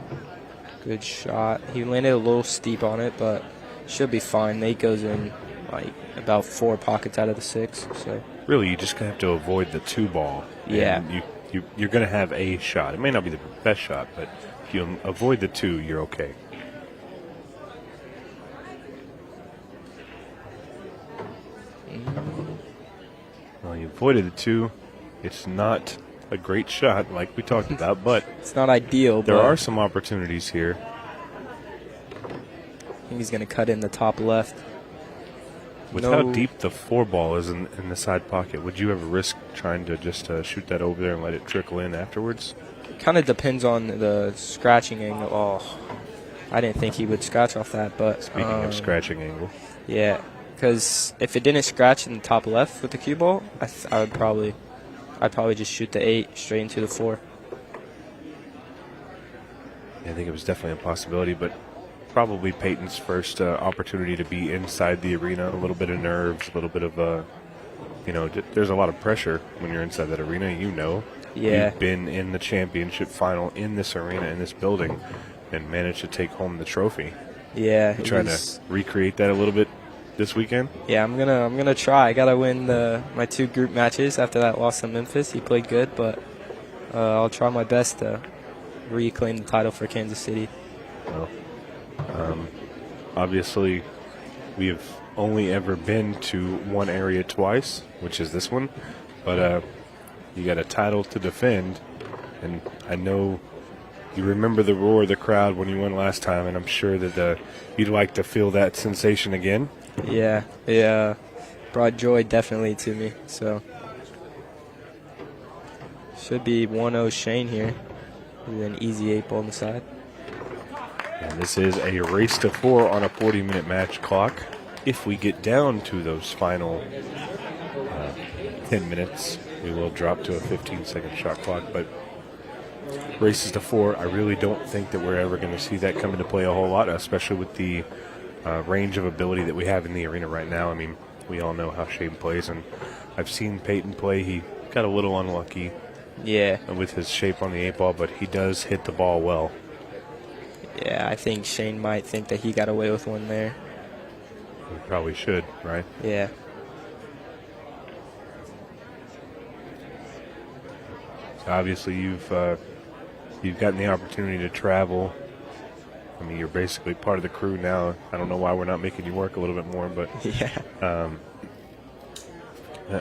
Good shot. He landed a little steep on it, but should be fine. Nate goes in like about 4 pockets out of the 6. So Really, you just have to avoid the 2 ball. Yeah. And you're going to have a shot. It may not be the best shot, but if you avoid the 2, you're okay. Well, you avoided the 2. It's not a great shot like we talked about, but it's not ideal. There but are some opportunities here. I think he's going to cut in the top left. With how deep the 4 ball is in the side pocket, would you ever risk trying to just shoot that over there and let it trickle in afterwards? Kind of depends on the scratching angle. Oh, I didn't think he would scratch off that, but Speaking of scratching angle. Yeah, because if it didn't scratch in the top left with the cue ball, I'd probably just shoot the 8 straight into the 4. Yeah, I think it was definitely a possibility, but probably Peyton's first opportunity to be inside the arena. A little bit of nerves, a little bit of, there's a lot of pressure when you're inside that arena. Yeah. You've been in the championship final in this arena, in this building, and managed to take home the trophy. Yeah. You trying to recreate that a little bit this weekend? Yeah, I'm gonna try. I gotta win my 2 group matches after that loss to Mimphis. He played good, but I'll try my best to reclaim the title for Kansas City. Well, obviously, we have only ever been to one area twice, which is this one, but you got a title to defend, and I know you remember the roar of the crowd when you won last time, and I'm sure that you'd like to feel that sensation again. Yeah, brought joy definitely to me. So should be 1-0 Shane here with an easy 8 ball on the side. And this is a race to 4 on a 40-minute match clock. If we get down to those final 10 minutes, we will drop to a 15-second shot clock. But races to 4, I really don't think that we're ever going to see that come into play a whole lot, especially with the range of ability that we have in the arena right now. I mean, we all know how Shane plays, and I've seen Peyton play. He got a little unlucky with his shape on the 8 ball, but he does hit the ball well. Yeah, I think Shane might think that he got away with one there. He probably should, right? Yeah. So obviously, you've gotten the opportunity to travel. I mean, you're basically part of the crew now. I don't know why we're not making you work a little bit more, but yeah.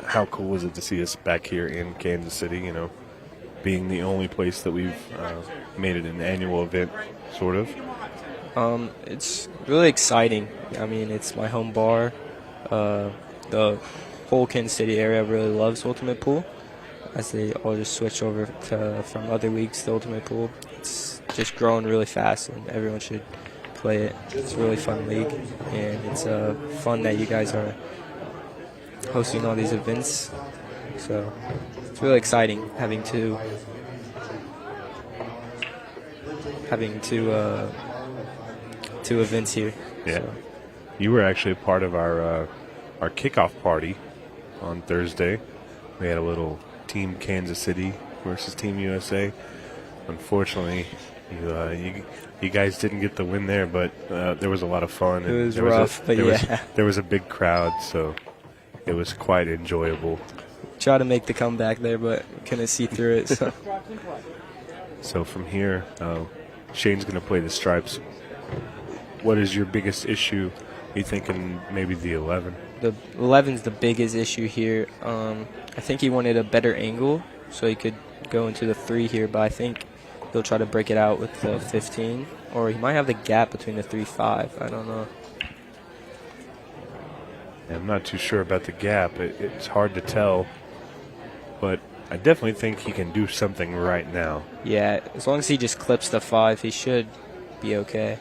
How cool is it to see us back here in Kansas City? Being the only place that we've made it an annual event, sort of. It's really exciting. I mean, it's my home bar. The whole Kansas City area really loves Ultimate Pool, as they all just switch over from other leagues to Ultimate Pool. It's just growing really fast, and everyone should play it. It's a really fun league, and it's fun that you guys are hosting all these events. So it's really exciting having two events here. Yeah. So. You were actually a part of our kickoff party on Thursday. We had a little Team Kansas City versus Team USA. Unfortunately, you guys didn't get the win there, but there was a lot of fun. It was rough, but yeah. There was a big crowd, so it was quite enjoyable. Try to make the comeback there, but couldn't see through it. So, so from here, Shane's going to play the stripes. What is your biggest issue? Are you thinking maybe the 11? The 11's the biggest issue here. I think he wanted a better angle so he could go into the 3 here, but I think he'll try to break it out with the 15, or he might have the gap between the 3-5. I don't know. I'm not too sure about the gap. It's hard to tell, but I definitely think he can do something right now. Yeah, as long as he just clips the 5, he should be okay.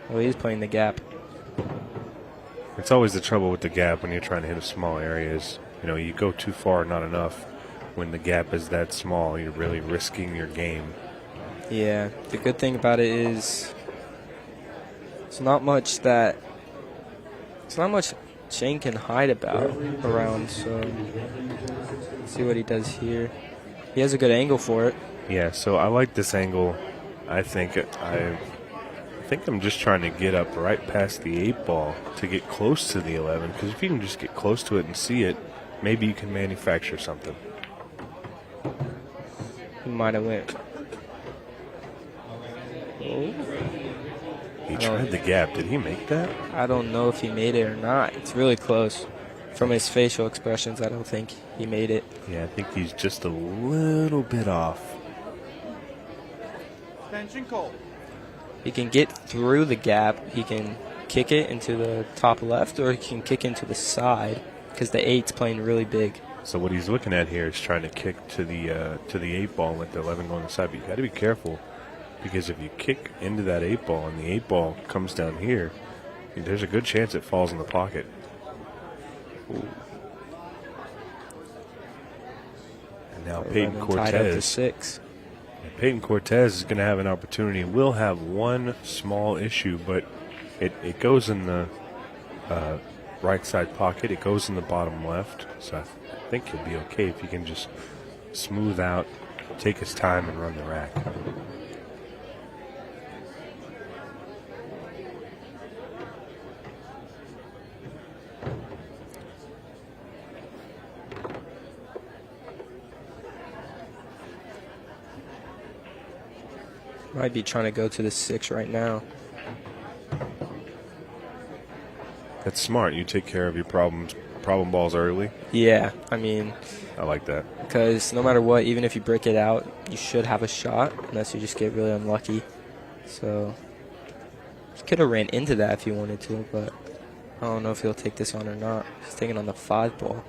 Well, he's playing the gap. It's always the trouble with the gap when you're trying to hit a small area is, you go too far, not enough. When the gap is that small, you're really risking your game. Yeah, the good thing about it is it's not much Shane can hide around, so see what he does here. He has a good angle for it. Yeah, so I like this angle. I think I'm just trying to get up right past the 8 ball to get close to the 11, because if you can just get close to it and see it, maybe you can manufacture something. He might have went. He tried the gap. Did he make that? I don't know if he made it or not. It's really close. From his facial expressions, I don't think he made it. Yeah, I think he's just a little bit off. He can get through the gap. He can kick it into the top left, or he can kick into the side, because the 8's playing really big. So what he's looking at here is trying to kick to the 8 ball and let the 11 go on the side. But you got to be careful, because if you kick into that 8 ball and the 8 ball comes down here, there's a good chance it falls in the pocket. Ooh. And now Peyton Cortez. Tied up to 6. Peyton Cortez is going to have an opportunity. Will have one small issue, but it goes in the right side pocket. It goes in the bottom left. So I think he'll be okay if he can just smooth out, take his time, and run the rack. Might be trying to go to the 6 right now. That's smart. You take care of your problem balls early. Yeah, I mean, I like that. Because no matter what, even if you break it out, you should have a shot, unless you just get really unlucky. So, he could have ran into that if he wanted to, but I don't know if he'll take this on or not. He's taking on the 5 ball.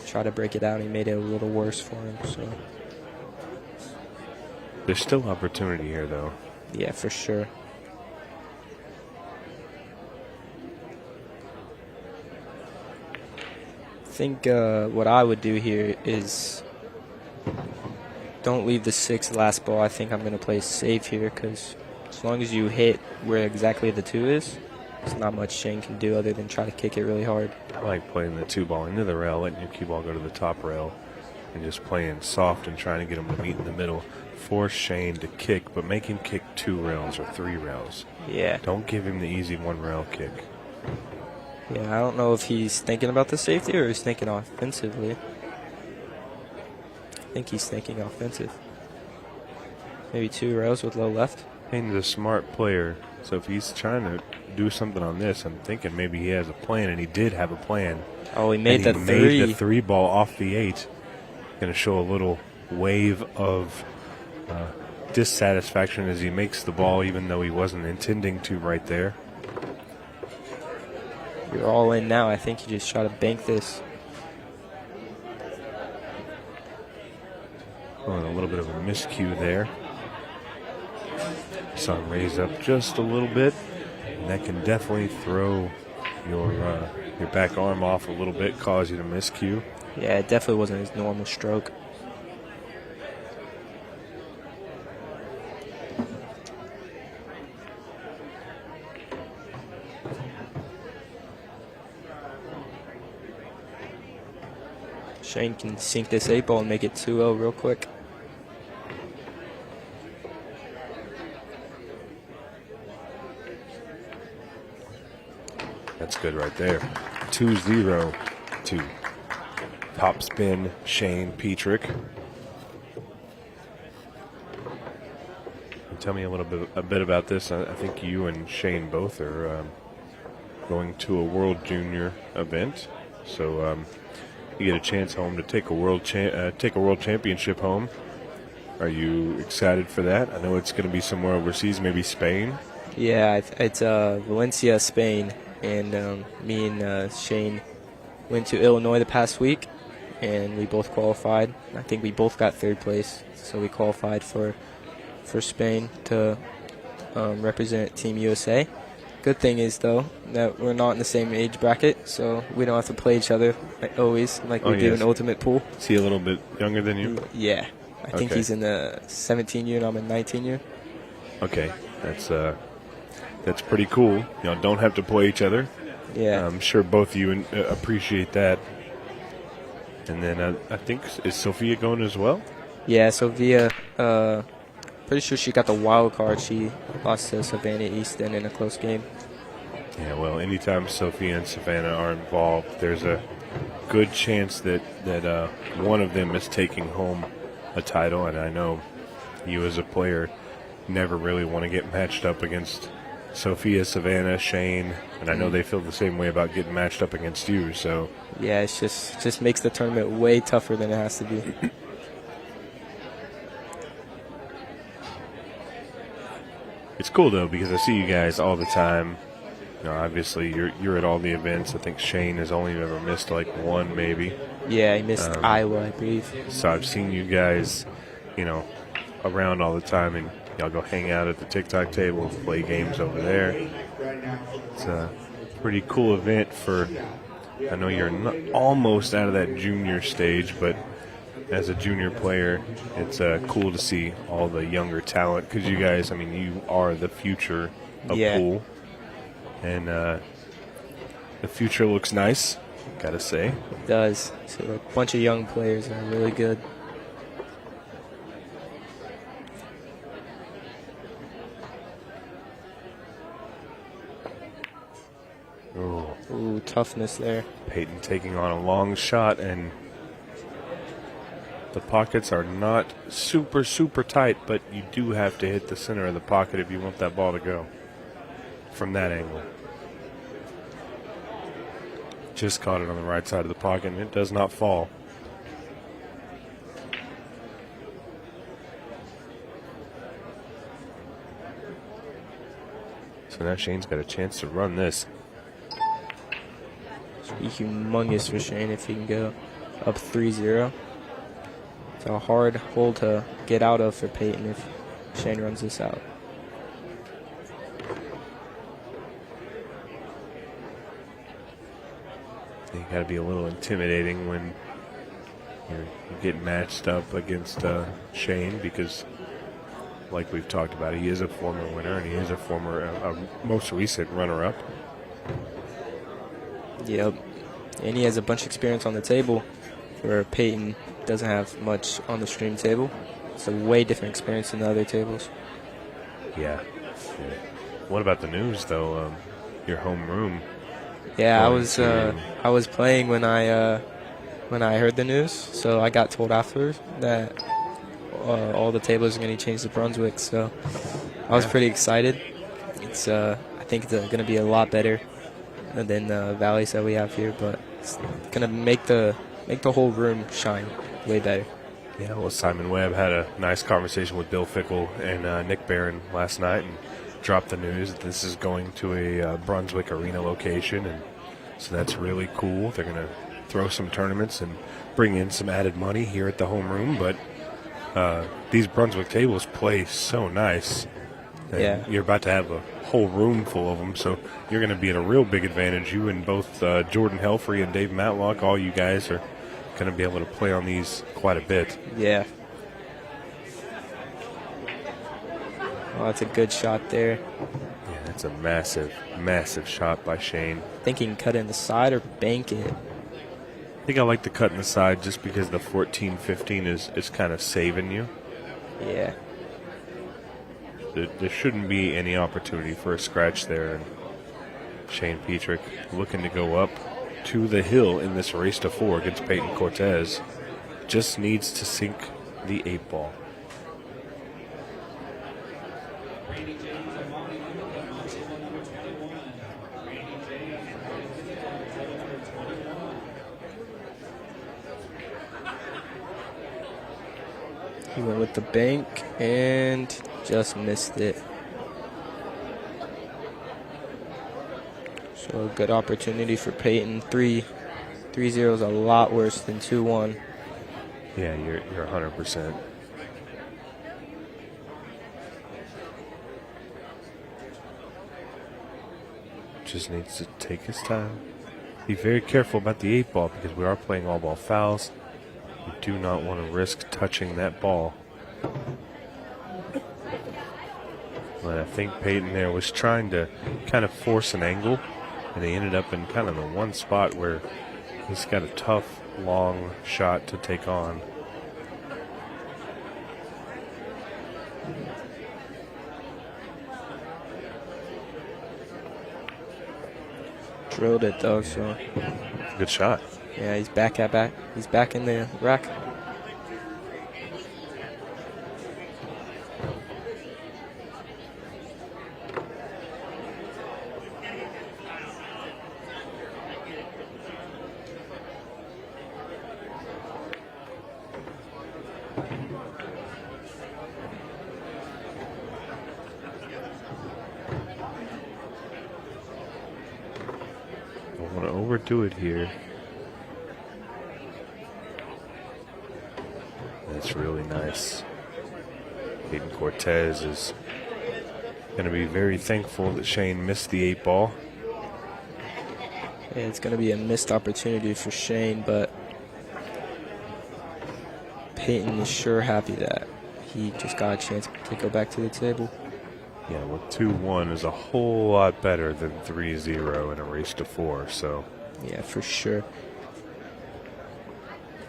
Try to break it out. He made it a little worse for him. So there's still opportunity here, though. Yeah, for sure. I think what I would do here is don't leave the 6 last ball. I think I'm going to play safe here, because as long as you hit where exactly the 2 is, there's not much Shane can do other than try to kick it really hard. I like playing the 2 ball into the rail, letting your cue ball go to the top rail, and just playing soft and trying to get him to meet in the middle. Force Shane to kick, but make him kick 2 rails or 3 rails. Yeah. Don't give him the easy 1 rail kick. Yeah, I don't know if he's thinking about the safety or he's thinking offensively. I think he's thinking offensive. Maybe 2 rails with low left. He's a smart player, so if he's trying to do something on this, I'm thinking maybe he has a plan, and he did have a plan. Oh, he made the 3. Made the 3 ball off the 8. Going to show a little wave of dissatisfaction as he makes the ball, even though he wasn't intending to right there. You're all in now. I think you just try to bank this. Oh, a little bit of a miscue there. Saw him raise up just a little bit, and that can definitely throw your back arm off a little bit, cause you to miscue. Yeah, it definitely wasn't his normal stroke. Shane can sink this 8 ball and make it 2-0 real quick. That's good right there. 2-0 to top spin Shane Petrick. Tell me a bit about this. I think you and Shane both are going to a World Junior event, so you get a chance home to take a world championship home. Are you excited for that? I know it's going to be somewhere overseas, maybe Spain. Yeah, it's Valencia, Spain, and me and Shane went to Illinois the past week, and we both qualified. I think we both got 3rd place, so we qualified for Spain to represent Team USA. Good thing is, though, that we're not in the same age bracket, so we don't have to play each other like we do in Ultimate Pool. Is he a little bit younger than you? Yeah. I think he's in the 17 year and I'm in 19 year. Okay, that's pretty cool. You know, don't have to play each other. Yeah. I'm sure both of you appreciate that. And then I think, is Sofia going as well? Yeah, Sofia, pretty sure she got the wild card. She lost to Savannah Easton in a close game. Yeah, well, anytime Sofia and Savannah are involved, there's a good chance that one of them is taking home a title. And I know you as a player never really want to get matched up against Sofia, Savannah, Shane, and I know they feel the same way about getting matched up against you. So yeah, it's just makes the tournament way tougher than it has to be. It's cool though because I see you guys all the time. You know, obviously you're at all the events. I think Shane has only ever missed like one, maybe. Yeah, he missed Iowa, I believe. So I've seen you guys, you know, around all the time, and y'all go hang out at the TikTok table, play games over there. It's a pretty cool event for. I know you're not, almost out of that junior stage, but as a junior player, it's cool to see all the younger talent because you guys, I mean, you are the future of pool. And the future looks nice, gotta say. It does. So a bunch of young players are really good. Ooh, toughness there. Peyton taking on a long shot, and the pockets are not super, super tight, but you do have to hit the center of the pocket if you want that ball to go from that angle. Just caught it on the right side of the pocket, and it does not fall. So now Shane's got a chance to run this. Should be humongous for Shane if he can go up 3-0. It's a hard hole to get out of for Peyton if Shane runs this out. You got to be a little intimidating when you get matched up against Shane because, like we've talked about, he is a former winner and he is a former, most recent runner-up. Yep, and he has a bunch of experience on the table where Peyton doesn't have much on the stream table. It's a way different experience than the other tables. Yeah. What about the news, though? Your home room. Yeah, I was playing when I heard the news, so I got told afterwards that all the tables are going to change to Brunswick. So I was pretty excited. It's I think it's going to be a lot better than the valleys that we have here, but it's going to make the whole room shine way better. Yeah, well, Simon Webb had a nice conversation with Bill Fickle and Nick Barron last night and dropped the news that this is going to a Brunswick Arena location, and so that's really cool. They're going to throw some tournaments and bring in some added money here at the home room, but these Brunswick tables play so nice. Yeah. You're about to have a whole room full of them, so you're going to be at a real big advantage. You and both Jordan Helfrey and Dave Matlock, all you guys are going to be able to play on these quite a bit. Yeah. Oh, that's a good shot there. Yeah, that's a massive, massive shot by Shane. I think he can cut it in the side or bank it. I think I like the cut in the side just because the 14-15 is kind of saving you. Yeah. There shouldn't be any opportunity for a scratch there. And Shane Petrick looking to go up to the hill in this race to 4 against Peyton Cortez. Just needs to sink the 8 ball. He went with the bank and just missed it. So a good opportunity for Peyton. 3-0 is a lot worse than 2-1. Yeah, you're 100%. Just needs to take his time. Be very careful about the 8 ball because we are playing all ball fouls. You do not want to risk touching that ball. But I think Peyton there was trying to kind of force an angle, and he ended up in kind of the one spot where he's got a tough, long shot to take on. Drilled it though, so. Good shot. Yeah, he's back at back. He's back in the rack. Don't want to overdo it here. That's really nice. Peyton Cortez is going to be very thankful that Shane missed the 8 ball. Yeah, it's going to be a missed opportunity for Shane, but Peyton is sure happy that he just got a chance to go back to the table. Yeah, well, 2-1 is a whole lot better than 3-0 in a race to 4, so. Yeah, for sure.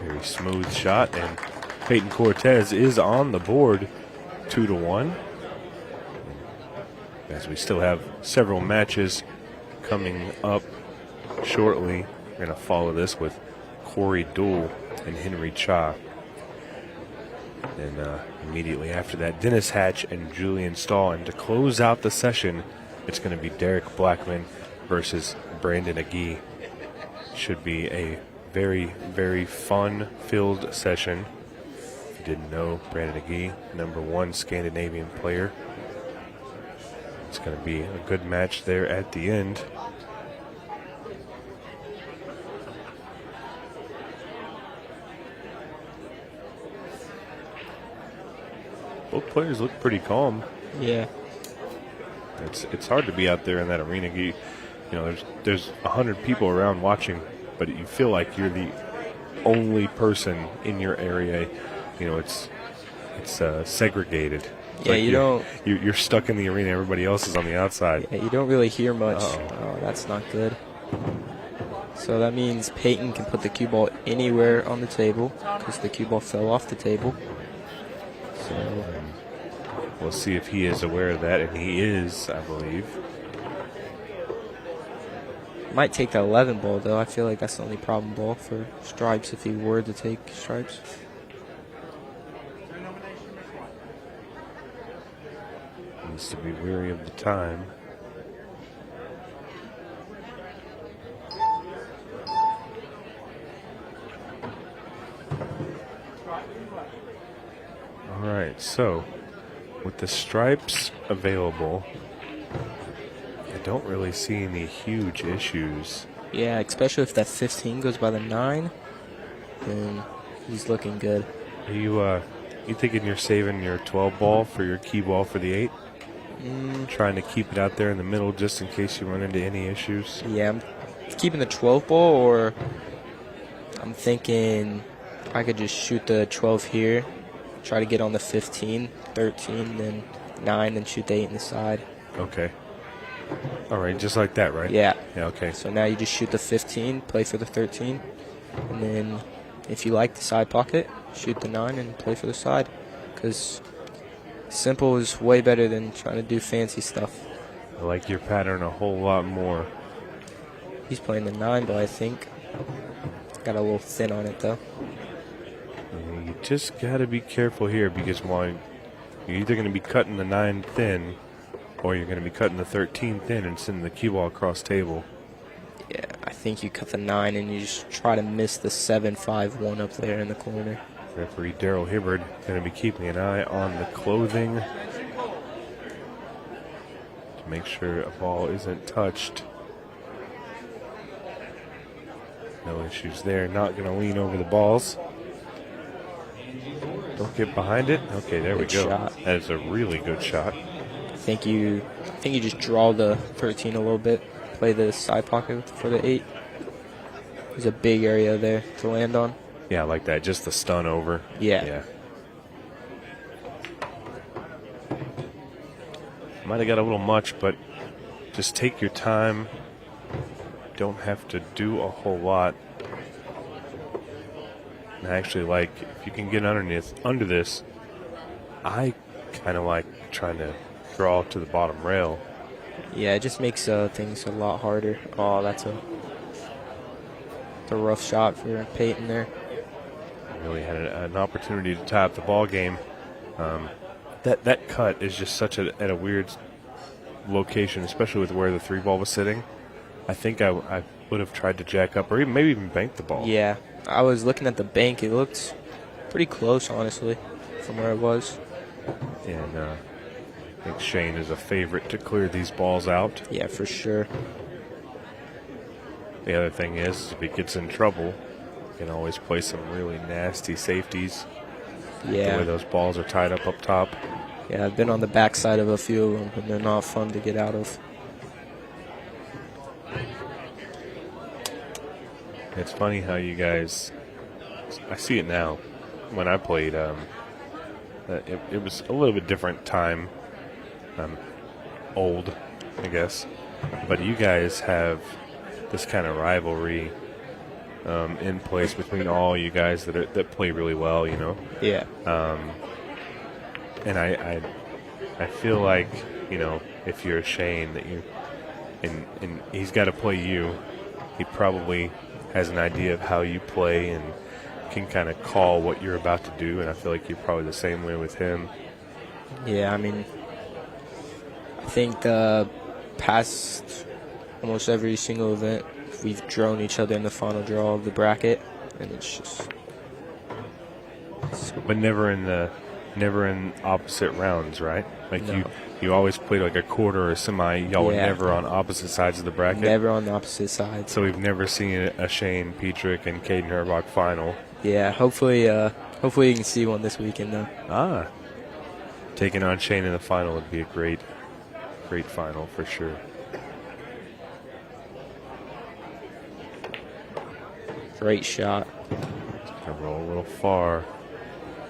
Very smooth shot, and Peyton Cortez is on the board 2-1. As we still have several matches coming up shortly. We're going to follow this with Corey Duel and Henry Cha. And immediately after that, Dennis Hatch and Julian Stahl. And to close out the session, it's going to be Derrick Blackman versus Brandon Agee. Should be a very, very fun-filled session. If you didn't know, Brandon Agee, #1 Scandinavian player. It's going to be a good match there at the end. Both players look pretty calm. Yeah. It's hard to be out there in that arena. You know, there's 100 people around watching, but you feel like you're the only person in your area. You know, it's segregated. Yeah, like you're stuck in the arena. Everybody else is on the outside. Yeah, you don't really hear much. Uh-oh. Oh, that's not good. So that means Peyton can put the cue ball anywhere on the table because the cue ball fell off the table. So we'll see if he is aware of that, and he is, I believe. Might take the 11 ball, though. I feel like that's the only problem ball for stripes if he were to take stripes. Needs to be wary of the time. All right, so with the stripes available, I don't really see any huge issues. Yeah, especially if that 15 goes by the 9, then he's looking good. Are you thinking you're saving your 12 ball for your key ball for the 8? Trying to keep it out there in the middle just in case you run into any issues? Yeah, I'm keeping the 12 ball, or I'm thinking I could just shoot the 12 here, try to get on the 15, 13, then 9, then shoot the 8 in the side. Okay. All right, just like that, right? Yeah. Yeah, okay. So now you just shoot the 15, play for the 13, and then if you like the side pocket, shoot the 9 and play for the side. Because simple is way better than trying to do fancy stuff. I like your pattern a whole lot more. He's playing the 9, but I think got a little thin on it, though. You just got to be careful here because while you're either going to be cutting the 9 thin or you're going to be cutting the 13 thin and sending the cue ball across table. Yeah, I think you cut the 9 and you just try to miss the 7-5-1 up there in the corner. Referee Daryl Hibbard going to be keeping an eye on the clothing to make sure a ball isn't touched. No issues there. Not going to lean over the balls. Don't get behind it. Okay, there we go. Shot. That is a really good shot. I think you just draw the 13 a little bit, play the side pocket for the 8. There's a big area there to land on. Yeah, like that. Just the stun over. Yeah. Might have got a little much, but just take your time. Don't have to do a whole lot. And I actually like, if you can get under this, I kind of like trying to draw to the bottom rail. Yeah, it just makes things a lot harder. Oh, that's a rough shot for Peyton there. Really had an opportunity to tie up the ball game. That cut is just such at a weird location, especially with where the 3-ball was sitting. I think I would have tried to jack up or maybe even bank the ball. Yeah, I was looking at the bank. It looked pretty close, honestly, from where it was. And I think Shane is a favorite to clear these balls out. Yeah, for sure. The other thing is, if he gets in trouble, he can always play some really nasty safeties. Yeah. The way those balls are tied up top. Yeah, I've been on the backside of a few of them, and they're not fun to get out of. It's funny how you guys, I see it now. When I played, it was a little bit different time. I'm old, I guess. But you guys have this kind of rivalry in place between all you guys that play really well, you know? Yeah. And I feel like, you know, if you're Shane, that you, and he's got to play you, he probably has an idea of how you play and can kind of call what you're about to do, and I feel like you're probably the same way with him. Yeah, I mean, I think past almost every single event, we've drawn each other in the final draw of the bracket, and it's just. But never in opposite rounds, right? Like No. you always played like a quarter or a semi. Y'all were never on opposite sides of the bracket. Never on the opposite sides. So we've never seen a Shane Petrick and Kaden Herbach final. Yeah, hopefully you can see one this weekend though. Taking on Shane in the final would be a great final for sure. Great shot. It's gonna roll a little far.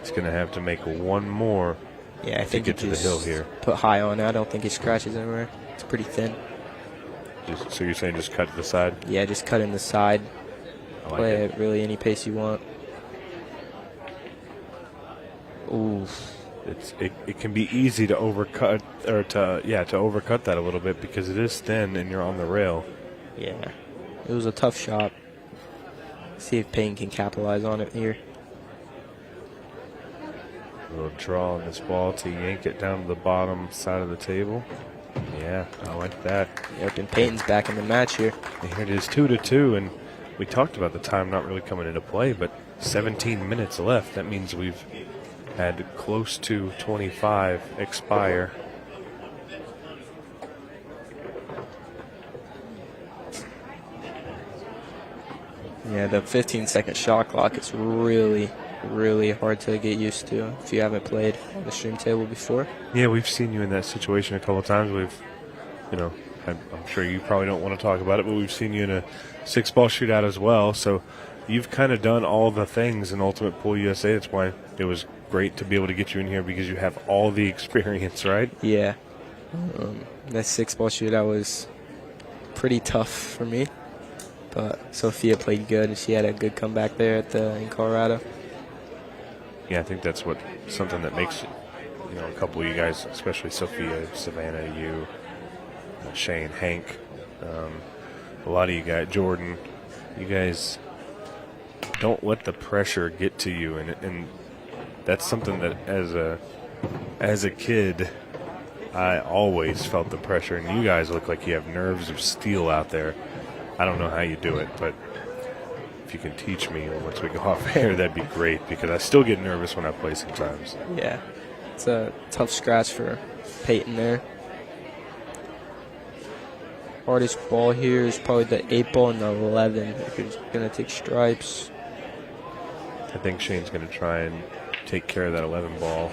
It's gonna have to make one more. Yeah, I think to get to the hill here. Put high on it. I don't think it scratches anywhere. It's pretty thin. So you're saying just cut to the side? Yeah, just cut in the side. I like Play it. it really any pace you want. Ooh. It can be easy to overcut or to overcut that a little bit because it is thin and you're on the rail. Yeah, it was a tough shot. See if Payne can capitalize on it here. A little draw on this ball to yank it down to the bottom side of the table. Yeah, I like that. Yep, and Peyton's back in the match here. And here it is, 2-2, and we talked about the time not really coming into play, but 17 minutes left. That means we've had close to 25 expire. Yeah, the 15-second shot clock is really, really hard to get used to if you haven't played on the stream table before. Yeah, we've seen you in that situation a couple of times. I'm sure you probably don't want to talk about it, but we've seen you in a 6-ball shootout as well. So you've kind of done all the things in Ultimate Pool USA. That's why it was great to be able to get you in here because you have all the experience, right? Yeah. That 6-ball shootout was pretty tough for me. But Sofia played good, and she had a good comeback there in Colorado. Yeah, I think that's something that makes a couple of you guys, especially Sofia, Savannah, you, Shane, Hank, a lot of you guys, Jordan, you guys don't let the pressure get to you, and that's something that as a kid I always felt the pressure, and you guys look like you have nerves of steel out there. I don't know how you do it, but if you can teach me once we go off air, that'd be great because I still get nervous when I play sometimes. Yeah, it's a tough scratch for Peyton there. Hardest ball here is probably the 8-ball and the 11 if you're going to take stripes. I think Shane's going to try and take care of that 11 ball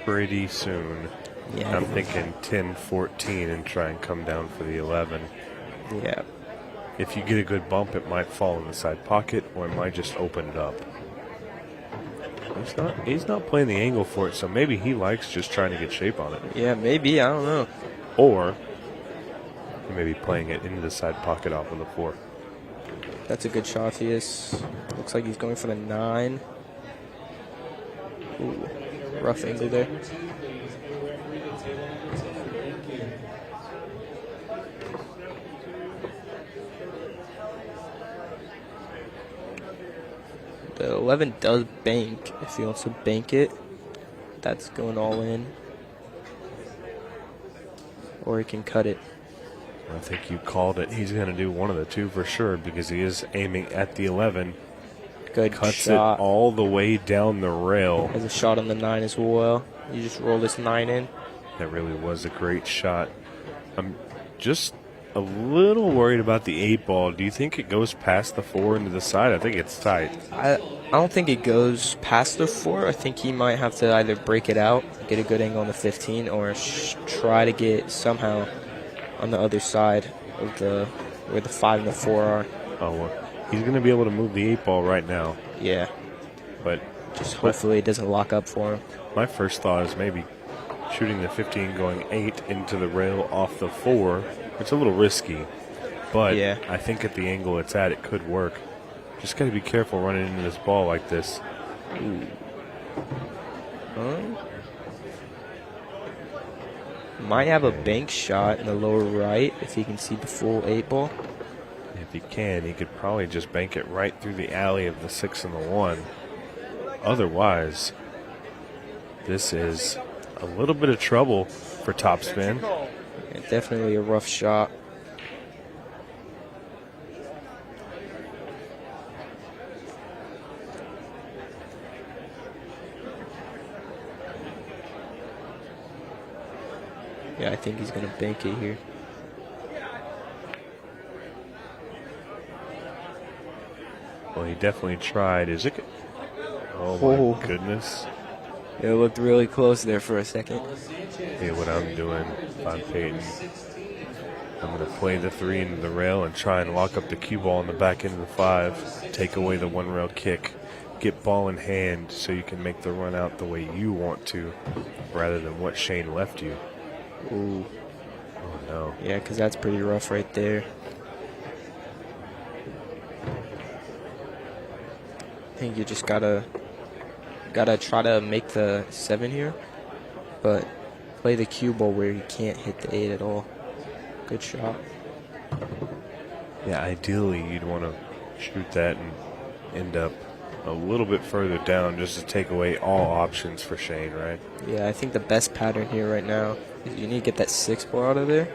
pretty soon. Yeah, I'm thinking 10-14 and try and come down for the 11. Yeah. If you get a good bump, it might fall in the side pocket or it might just open it up. He's not playing the angle for it, so maybe he likes just trying to get shape on it. Yeah, maybe. I don't know. Or he may be playing it into the side pocket off of the 4. That's a good shot if he is. Looks like he's going for the 9. Ooh, rough angle there. The 11 does bank if he wants to bank it. That's going all in. Or he can cut it. I think you called it. He's going to do one of the two for sure because he is aiming at the 11. Good Cuts shot. it all the way down the rail. Has a shot on the 9 as well. You just roll this 9 in. That really was a great shot. I'm just a little worried about the 8 ball. Do you think it goes past the 4 into the side? I think it's tight. I don't think it goes past the 4. I think he might have to either break it out, get a good angle on the 15, or try to get somehow on the other side of where the 5 and the 4 are. Oh, well, he's going to be able to move the 8 ball right now. Yeah. But just hopefully it doesn't lock up for him. My first thought is maybe shooting the 15 going 8 into the rail off the 4. It's a little risky, but yeah. I think at the angle it's at, it could work. Just got to be careful running into this ball like this. Ooh. Might have a bank shot in the lower right if he can see the full 8 ball. If he can, he could probably just bank it right through the alley of the 6 and the 1. Otherwise, this is a little bit of trouble for topspin. Yeah, definitely a rough shot. Yeah, I think he's going to bank it here. Well, he definitely tried. Is it? Oh, my goodness. It looked really close there for a second. Hey, what I'm doing, if I'm Peyton, I'm going to play the 3 into the rail and try and lock up the cue ball in the back end of the 5, take away the 1 rail kick, get ball in hand so you can make the run out the way you want to rather than what Shane left you. Ooh. Oh, no. Yeah, because that's pretty rough right there. I think you just gotta try to make the 7 here, but play the cue ball where you can't hit the 8 at all. Good shot. Yeah, ideally you'd want to shoot that and end up a little bit further down just to take away all options for Shane, right? Yeah, I think the best pattern here right now is you need to get that 6 ball out of there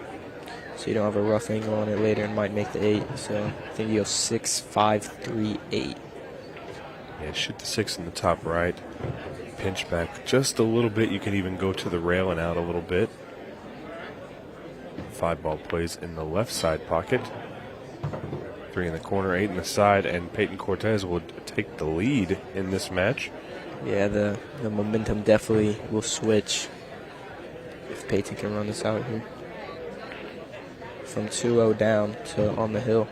so you don't have a rough angle on it later and might make the 8. So I think you go 6, 5, 3, 8. Yeah, shoot the 6 in the top right. Pinch back just a little bit. You can even go to the rail and out a little bit. 5 ball plays in the left side pocket. 3 in the corner, 8 in the side, and Peyton Cortez will take the lead in this match. Yeah, the momentum definitely will switch if Peyton can run this out here. From 2-0 down to on the hill.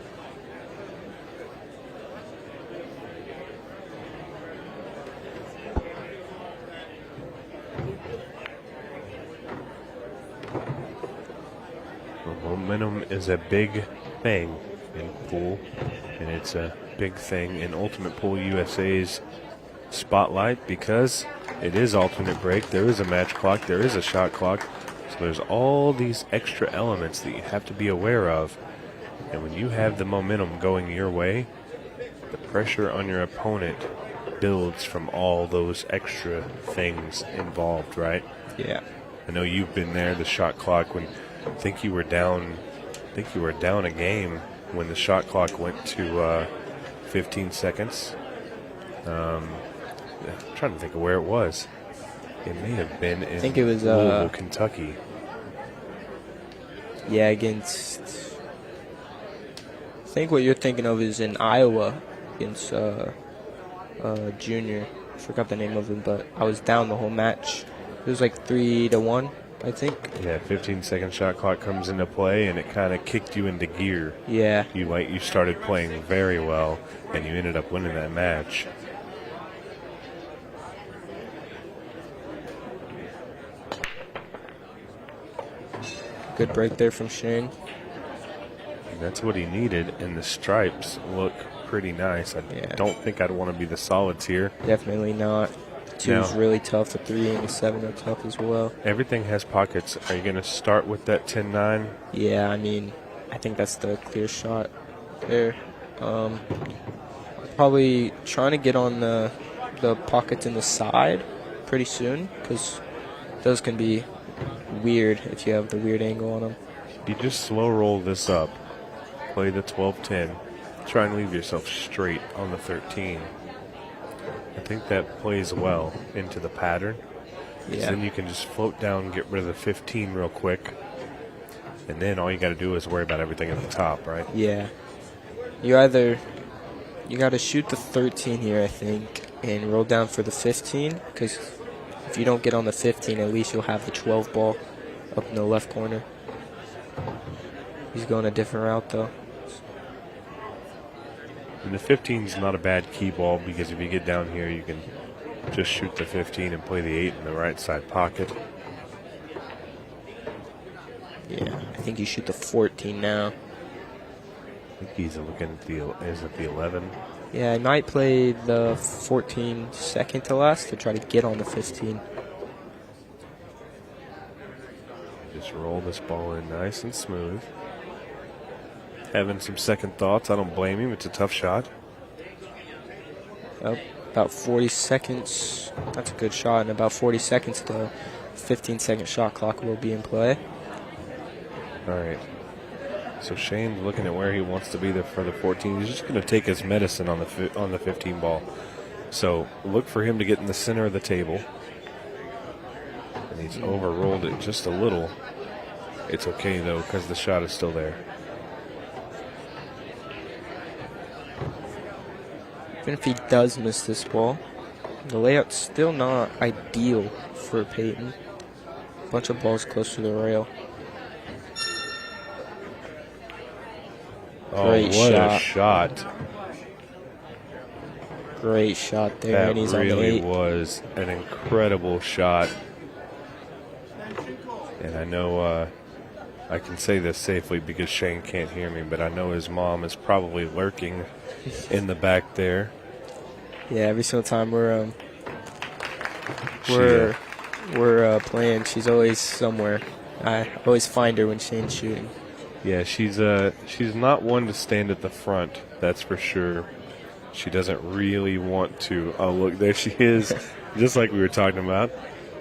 Momentum is a big thing in pool, and it's a big thing in Ultimate Pool USA's spotlight because it is alternate break, there is a match clock, there is a shot clock, so there's all these extra elements that you have to be aware of. And when you have the momentum going your way, the pressure on your opponent builds from all those extra things involved, right? Yeah. I know you've been there, the shot clock, when I think you were down a game when the shot clock went to 15 seconds. I'm trying to think of where it was. It may have been in I think it was Louisville, Kentucky. Yeah, against. I think what you're thinking of is in Iowa against Junior. I forgot the name of him, but I was down the whole match. It was like 3-1, I think. Yeah, 15-second shot clock comes into play, and it kind of kicked you into gear. Yeah. You started playing very well, and you ended up winning that match. Good break there from Shane. That's what he needed, and the stripes look pretty nice. I don't think I'd want to be the solids here. Definitely not. 2 is really tough. The 3 and the 7 are tough as well. Everything has pockets. Are you going to start with that 10-9? Yeah, I mean, I think that's the clear shot there. Probably trying to get on the pockets in the side pretty soon, because those can be weird if you have the weird angle on them. You just slow roll this up. Play the 12-10. Try and leave yourself straight on the 13. I think that plays well into the pattern. Yeah. Then you can just float down, get rid of the 15 real quick. And then all you got to do is worry about everything at the top, right? Yeah. You got to shoot the 13 here, I think, and roll down for the 15, because if you don't get on the 15, at least you'll have the 12 ball up in the left corner. He's going a different route, though. And the 15 is not a bad key ball, because if you get down here, you can just shoot the 15 and play the 8 in the right side pocket. Yeah, I think you shoot the 14 now. I think he's looking at the 11. Yeah, I might play the 14 second to last to try to get on the 15. Just roll this ball in nice and smooth. Having some second thoughts. I don't blame him. It's a tough shot. About 40 seconds. That's a good shot. And about 40 seconds, the 15-second shot clock will be in play. All right. So Shane's looking at where he wants to be there for the 14. He's just going to take his medicine on the 15 ball. So look for him to get in the center of the table. And he's overrolled it just a little. It's okay, though, because the shot is still there. Even if he does miss this ball, the layout's still not ideal for Peyton. A bunch of balls close to the rail. Oh, Great what shot. a shot. Great shot there, and he's That on the really 8. was an incredible shot. And I know I can say this safely because Shane can't hear me, but I know his mom is probably lurking in the back there. Yeah, every single time we're playing, she's always somewhere. I always find her when Shane's shooting. Yeah, she's not one to stand at the front, that's for sure. She doesn't really want to. Oh, look, there she is, just like we were talking about,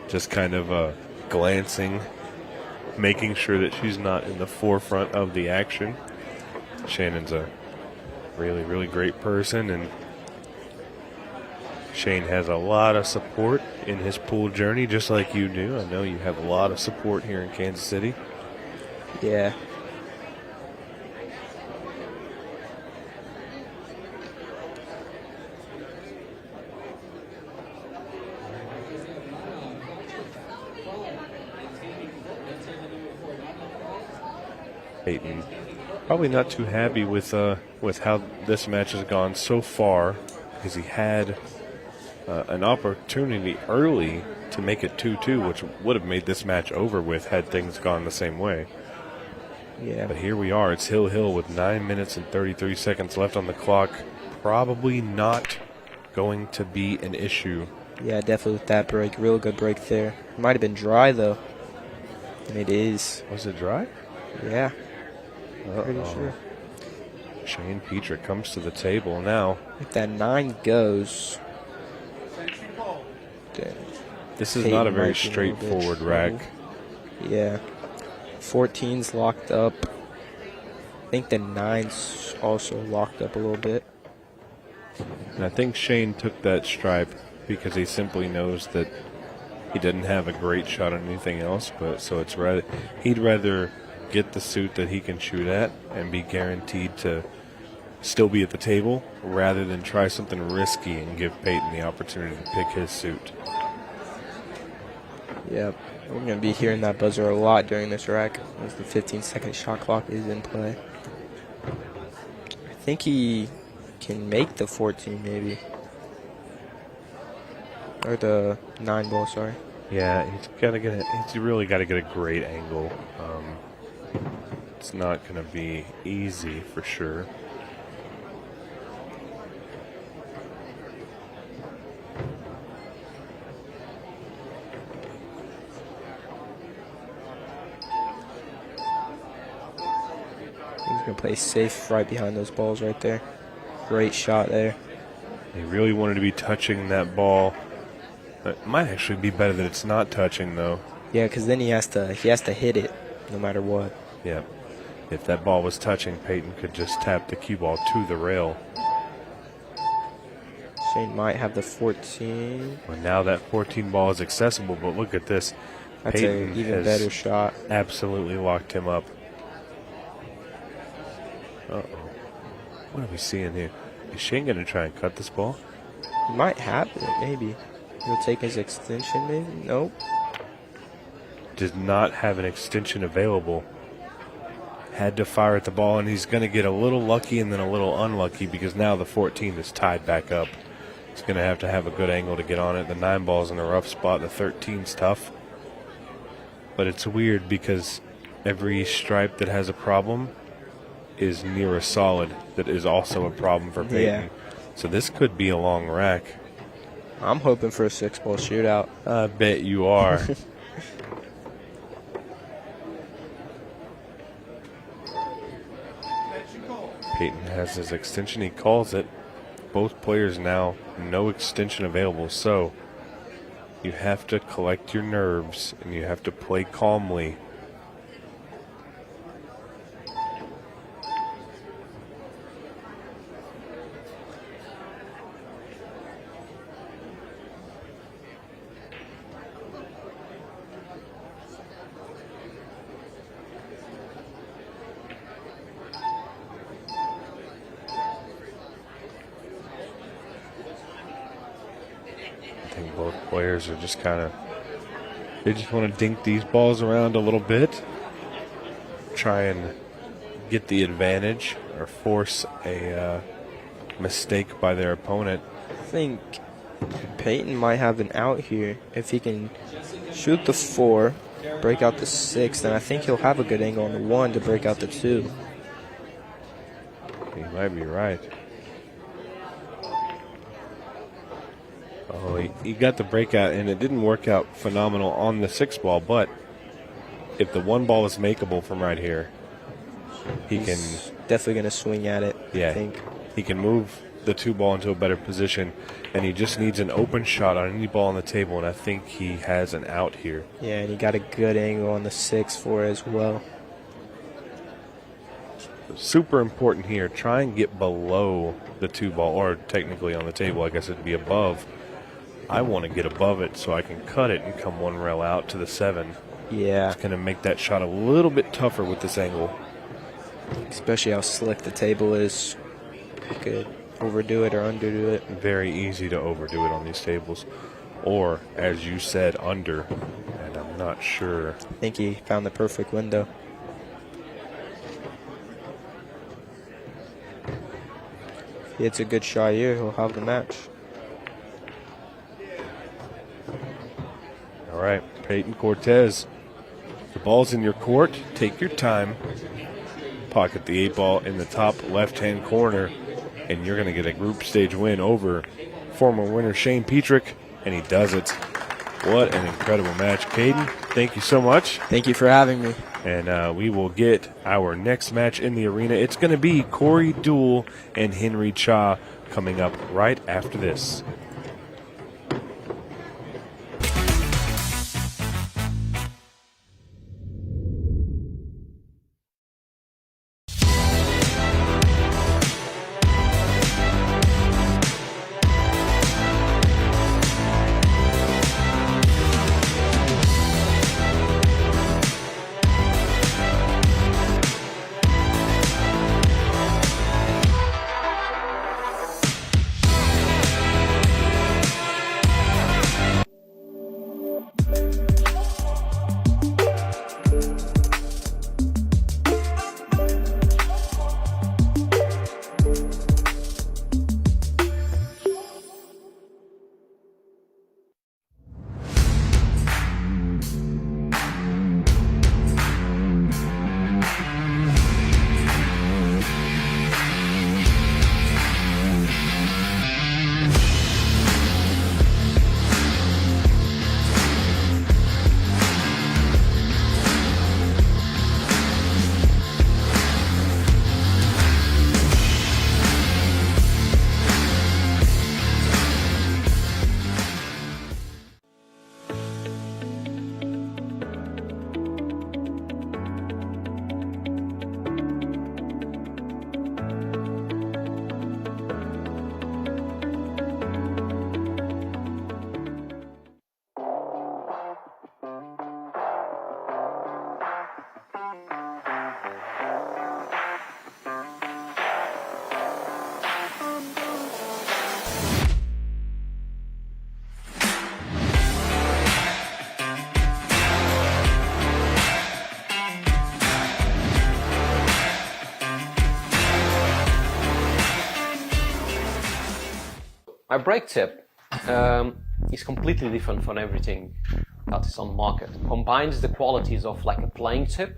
just kind of glancing, making sure that she's not in the forefront of the action. Shannon's a really, really great person, and Shane has a lot of support in his pool journey, just like you do. I know you have a lot of support here in Kansas City. Yeah. Peyton probably not too happy with how this match has gone so far, because he had an opportunity early to make it 2-2, which would have made this match over with had things gone the same way. Yeah. But here we are. It's Hill with 9 minutes and 33 seconds left on the clock. Probably not going to be an issue. Yeah, definitely with that break. Real good break there. It might have been dry, though. And it is. Was it dry? Yeah. Pretty sure. Shane Petrick comes to the table now. If that 9 goes, this is not a very straightforward rack. Yeah. 14's locked up. I think the 9's also locked up a little bit. And I think Shane took that stripe because he simply knows that he didn't have a great shot on anything else. But so it's he'd rather get the suit that he can shoot at and be guaranteed to still be at the table rather than try something risky and give Peyton the opportunity to pick his suit. Yep. We're going to be hearing that buzzer a lot during this rack as the 15-second shot clock is in play. I think he can make the 14 maybe. Or the 9 ball, sorry. Yeah, he's really got to get a great angle. It's not going to be easy for sure. He's going to play safe right behind those balls right there. Great shot there. He really wanted to be touching that ball. It might actually be better that it's not touching, though. Yeah, because then he has to hit it no matter what. Yeah. If that ball was touching, Peyton could just tap the cue ball to the rail. Shane might have the 14. Well, now that 14 ball is accessible, but look at this. That's Peyton an even has better shot. Absolutely locked him up. Uh-oh. What are we seeing here? Is Shane going to try and cut this ball? He might have it, maybe. He'll take his extension, maybe? Nope. Does not have an extension available. Had to fire at the ball, and he's going to get a little lucky and then a little unlucky because now the 14 is tied back up. He's going to have a good angle to get on it. The 9 ball's in a rough spot. The 13's tough. But it's weird because every stripe that has a problem is near a solid that is also a problem for Peyton. Yeah. So this could be a long rack. I'm hoping for a 6-ball shootout. I bet you are. Peyton has his extension. He calls it. Both players now, no extension available. So you have to collect your nerves and you have to play calmly. Players are just they just want to dink these balls around a little bit, try and get the advantage or force a mistake by their opponent. I think Peyton might have an out here. If he can shoot the 4, break out the 6, then I think he'll have a good angle on the 1 to break out the 2. He might be right. Oh, he got the breakout, and it didn't work out phenomenal on the 6 ball, but if the 1 ball is makeable from right here, he's definitely going to swing at it, yeah, I think. He can move the 2 ball into a better position, and he just needs an open shot on any ball on the table, and I think he has an out here. Yeah, and he got a good angle on the 6 for it as well. Super important here. Try and get below the 2 ball, or technically on the table, I guess it'd be above. I want to get above it so I can cut it and come 1 rail out to the 7. Yeah. It's going to make that shot a little bit tougher with this angle. Especially how slick the table is. You could overdo it or underdo it. Very easy to overdo it on these tables. Or, as you said, under. And I'm not sure. I think he found the perfect window. If he hits a good shot here, he'll have the match. All right, Peyton Cortez. The ball's in your court. Take your time. Pocket the 8 ball in the top left-hand corner, and you're going to get a group stage win over former winner Shane Petrick, and he does it. What an incredible match. Kaden, thank you so much. Thank you for having me. And we will get our next match in the arena. It's going to be Corey Duel and Henry Cha coming up right after this. my brake tip is completely different from everything that is on the market. Combines the qualities of like a playing tip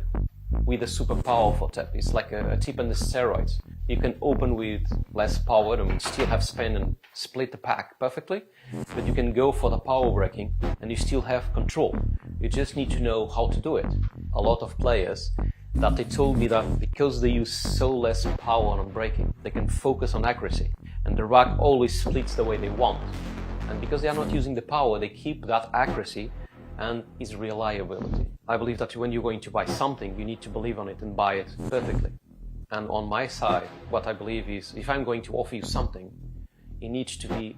with a super powerful tip. It's like a tip on the steroids. You can open with less power and still have spin and split the pack perfectly, but you can go for the power braking and you still have control. You just need to know how to do it. A lot of players that they told me that because they use so less power on braking, they can focus on accuracy and the rack always splits the way they want. And because they are not using the power, they keep that accuracy and its reliability. I believe that when you're going to buy something, you need to believe on it and buy it perfectly. And on my side, what I believe is, if I'm going to offer you something, it needs to be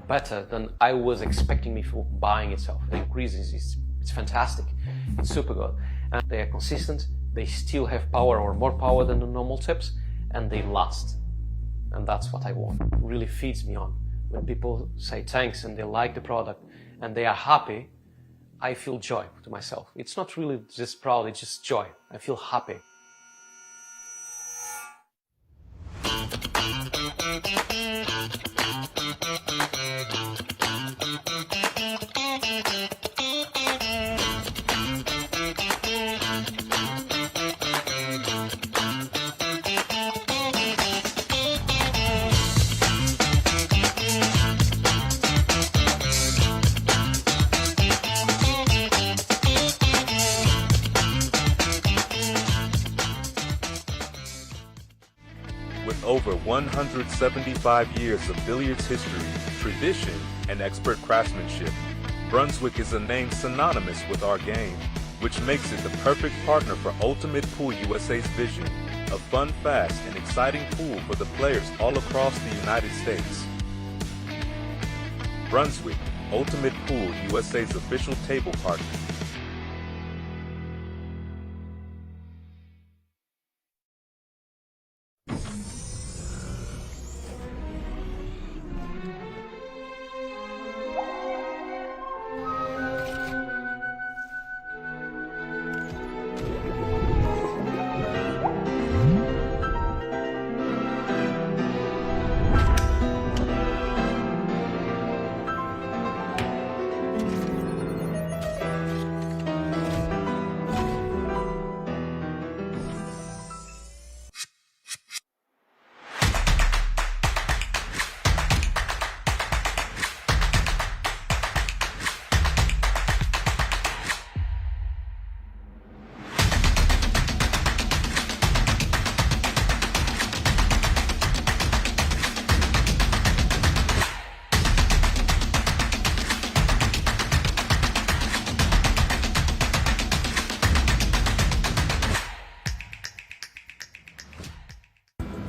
better than I was expecting me for buying itself. The increases, it's fantastic, it's super good. And they are consistent, they still have power or more power than the normal tips, and they last. And that's what I want. It really feeds me on. When people say thanks and they like the product and they are happy, I feel joy to myself. It's not really just proud, it's just joy. I feel happy. With over 175 years of billiards history, tradition, and expert craftsmanship, Brunswick is a name synonymous with our game, which makes it the perfect partner for Ultimate Pool USA's vision of fun, fast, and exciting pool for the players all across the United States. Brunswick, Ultimate Pool USA's official table partner.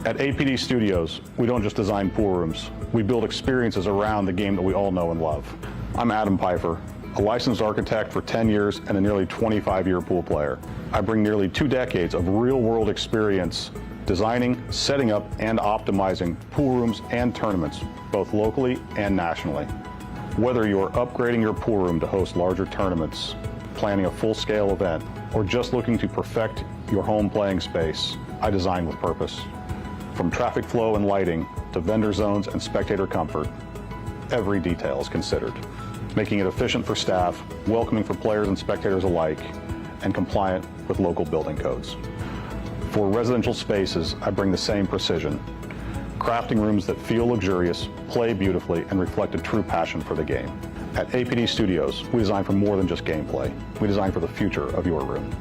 At APD Studios, we don't just design pool rooms. We build experiences around the game that we all know and love. I'm Adam Pfeiffer, a licensed architect for 10 years and a nearly 25-year pool player. I bring nearly 2 decades of real-world experience designing, setting up, and optimizing pool rooms and tournaments, both locally and nationally. Whether you're upgrading your pool room to host larger tournaments, planning a full-scale event, or just looking to perfect your home playing space, I design with purpose. From traffic flow and lighting to vendor zones and spectator comfort, every detail is considered, making it efficient for staff, welcoming for players and spectators alike, and compliant with local building codes. For residential spaces, I bring the same precision, crafting rooms that feel luxurious, play beautifully, and reflect a true passion for the game. At APD Studios, we design for more than just gameplay. We design for the future of your room.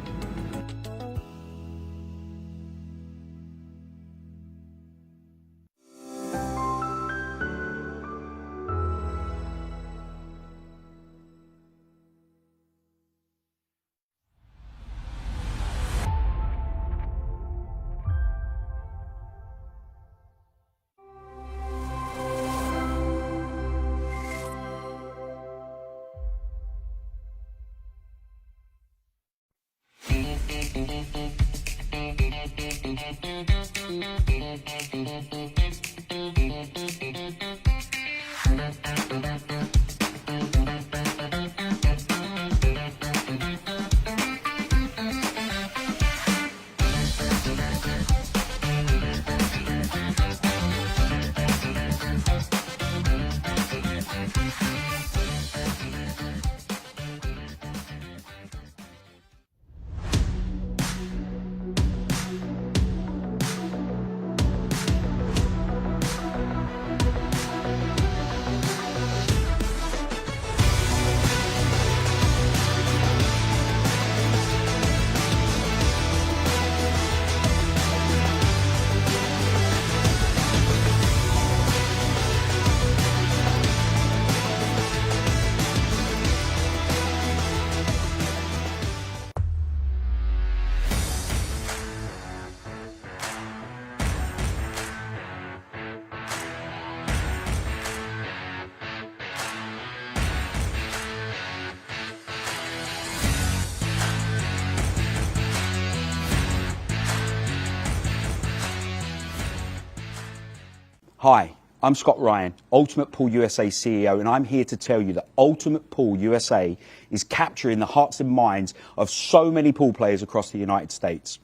Hi, I'm Scott Ryan, Ultimate Pool USA CEO, and I'm here to tell you that Ultimate Pool USA is capturing the hearts and minds of so many pool players across the United States.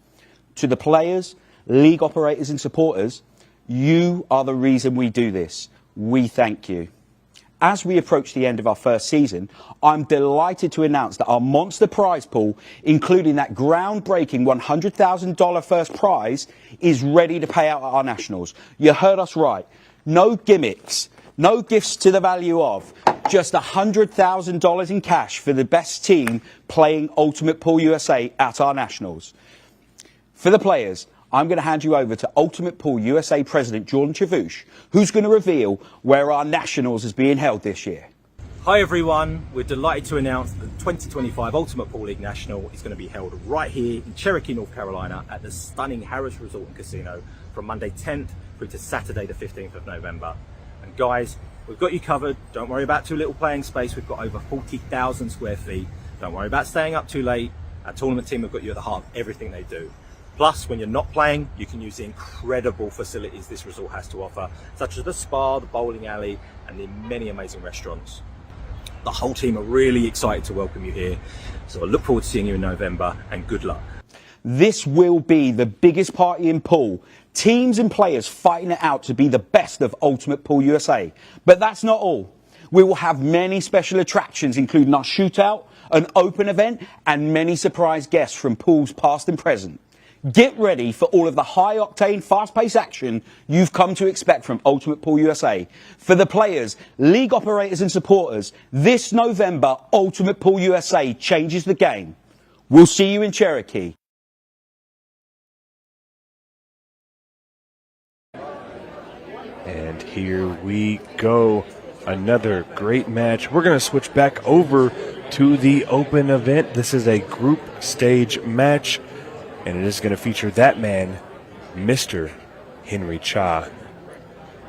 To the players, league operators and supporters, you are the reason we do this. We thank you. As we approach the end of our first season, I'm delighted to announce that our monster prize pool, including that groundbreaking $100,000 first prize, is ready to pay out at our nationals. You heard us right. No gimmicks, no gifts to the value of, just $100,000 in cash for the best team playing Ultimate Pool USA at our nationals. For the players, I'm going to hand you over to Ultimate Pool USA President Jordan Chavouche, who's going to reveal where our nationals is being held this year. Hi everyone, we're delighted to announce that the 2025 Ultimate Pool League National is going to be held right here in Cherokee, North Carolina at the stunning Harris Resort and Casino from Monday 10th through to Saturday the 15th of November. And guys, we've got you covered. Don't worry about too little playing space. We've got over 40,000 square feet. Don't worry about staying up too late. Our tournament team have got you at the heart of everything they do. Plus, when you're not playing, you can use the incredible facilities this resort has to offer, such as the spa, the bowling alley, and the many amazing restaurants. The whole team are really excited to welcome you here, so I look forward to seeing you in November, and good luck. This will be the biggest party in pool. Teams and players fighting it out to be the best of Ultimate Pool USA. But that's not all. We will have many special attractions, including our shootout, an open event, and many surprise guests from pools past and present. Get ready for all of the high-octane, fast-paced action you've come to expect from Ultimate Pool USA. For the players, league operators and supporters, this November, Ultimate Pool USA changes the game. We'll see you in Cherokee. And here we go. Another great match. We're going to switch back over to the open event. This is a group stage match, and it is going to feature that man, Mr. Henry Cha.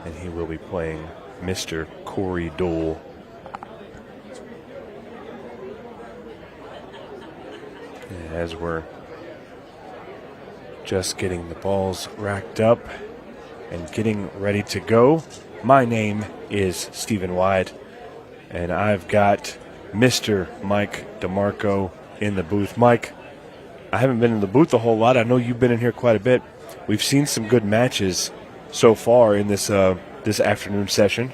And he will be playing Mr. Corey Duel. As we're just getting the balls racked up and getting ready to go, my name is Stephen Wyatt, and I've got Mr. Mike DeMarco in the booth. Mike, I haven't been in the booth a whole lot. I know you've been in here quite a bit. We've seen some good matches so far in this this afternoon session.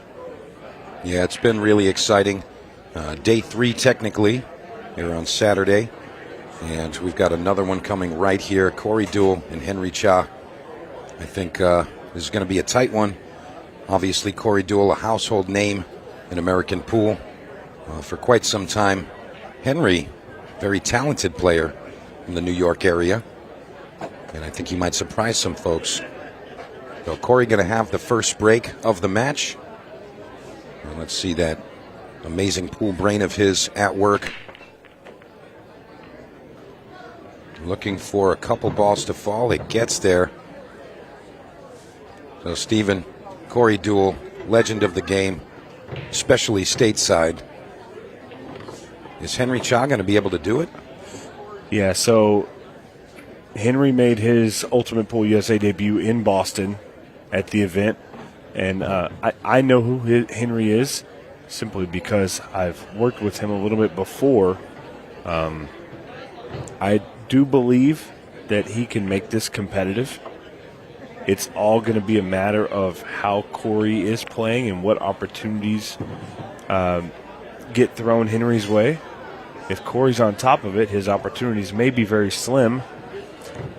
Yeah, it's been really exciting. Day 3 technically here on Saturday, and we've got another one coming right here. Corey Duel and Henry Cha. I think this is going to be a tight one. Obviously, Corey Duel, a household name in American pool for quite some time. Henry, very talented player from the New York area, and I think he might surprise some folks. So Corey going to have the first break of the match. And let's see that amazing pool brain of his at work. Looking for a couple balls to fall. It gets there. So Stephen, Corey Duel, legend of the game, especially stateside. Is Henry Cha going to be able to do it? Yeah, so Henry made his Ultimate Pool USA debut in Boston at the event, and I know who Henry is simply because I've worked with him a little bit before. I do believe that he can make this competitive. It's all going to be a matter of how Corey is playing and what opportunities get thrown Henry's way. If Corey's on top of it, his opportunities may be very slim,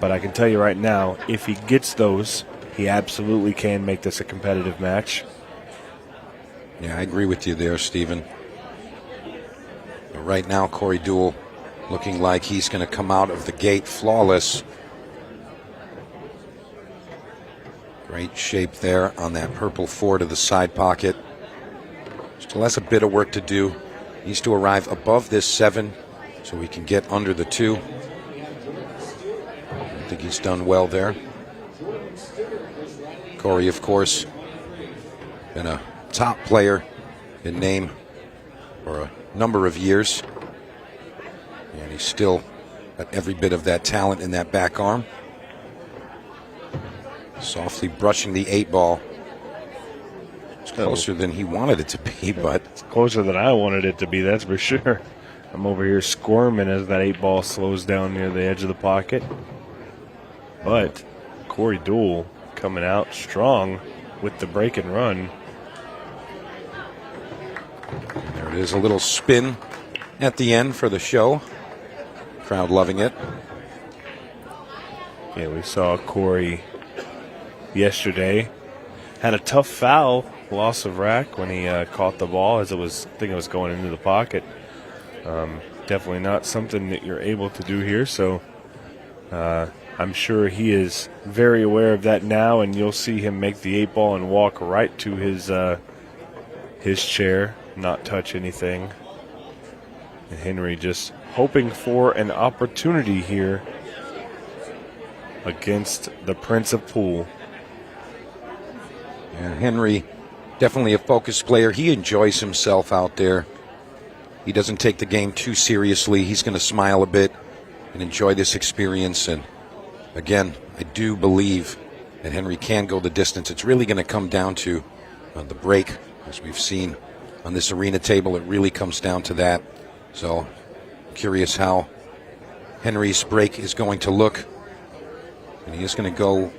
but I can tell you right now, if he gets those, he absolutely can make this a competitive match. Yeah, I agree with you there, Stephen. But right now, Corey Duel looking like he's going to come out of the gate flawless. Great shape there on that purple 4 to the side pocket. Still has a bit of work to do. Needs to arrive above this 7 so he can get under the 2. I think he's done well there. Corey, of course, been a top player in name for a number of years. And he's still got every bit of that talent in that back arm. Softly brushing the 8 ball. Closer than he wanted it to be, but it's closer than I wanted it to be, that's for sure. I'm over here squirming as that 8-ball slows down near the edge of the pocket. But Corey Duel coming out strong with the break and run. There it is, a little spin at the end for the show. Crowd loving it. Yeah, we saw Corey yesterday. Had a tough foul, loss of rack when he caught the ball as I think it was going into the pocket. Definitely not something that you're able to do here, so I'm sure he is very aware of that now, and you'll see him make the 8-ball and walk right to his chair, not touch anything. And Henry just hoping for an opportunity here against the Prince of Pool. Yeah, Henry, definitely a focused player. He enjoys himself out there. He doesn't take the game too seriously. He's going to smile a bit and enjoy this experience. And again, I do believe that Henry can go the distance. It's really going to come down to the break, as we've seen on this arena table. It really comes down to that. So, curious how Henry's break is going to look. And he is going to go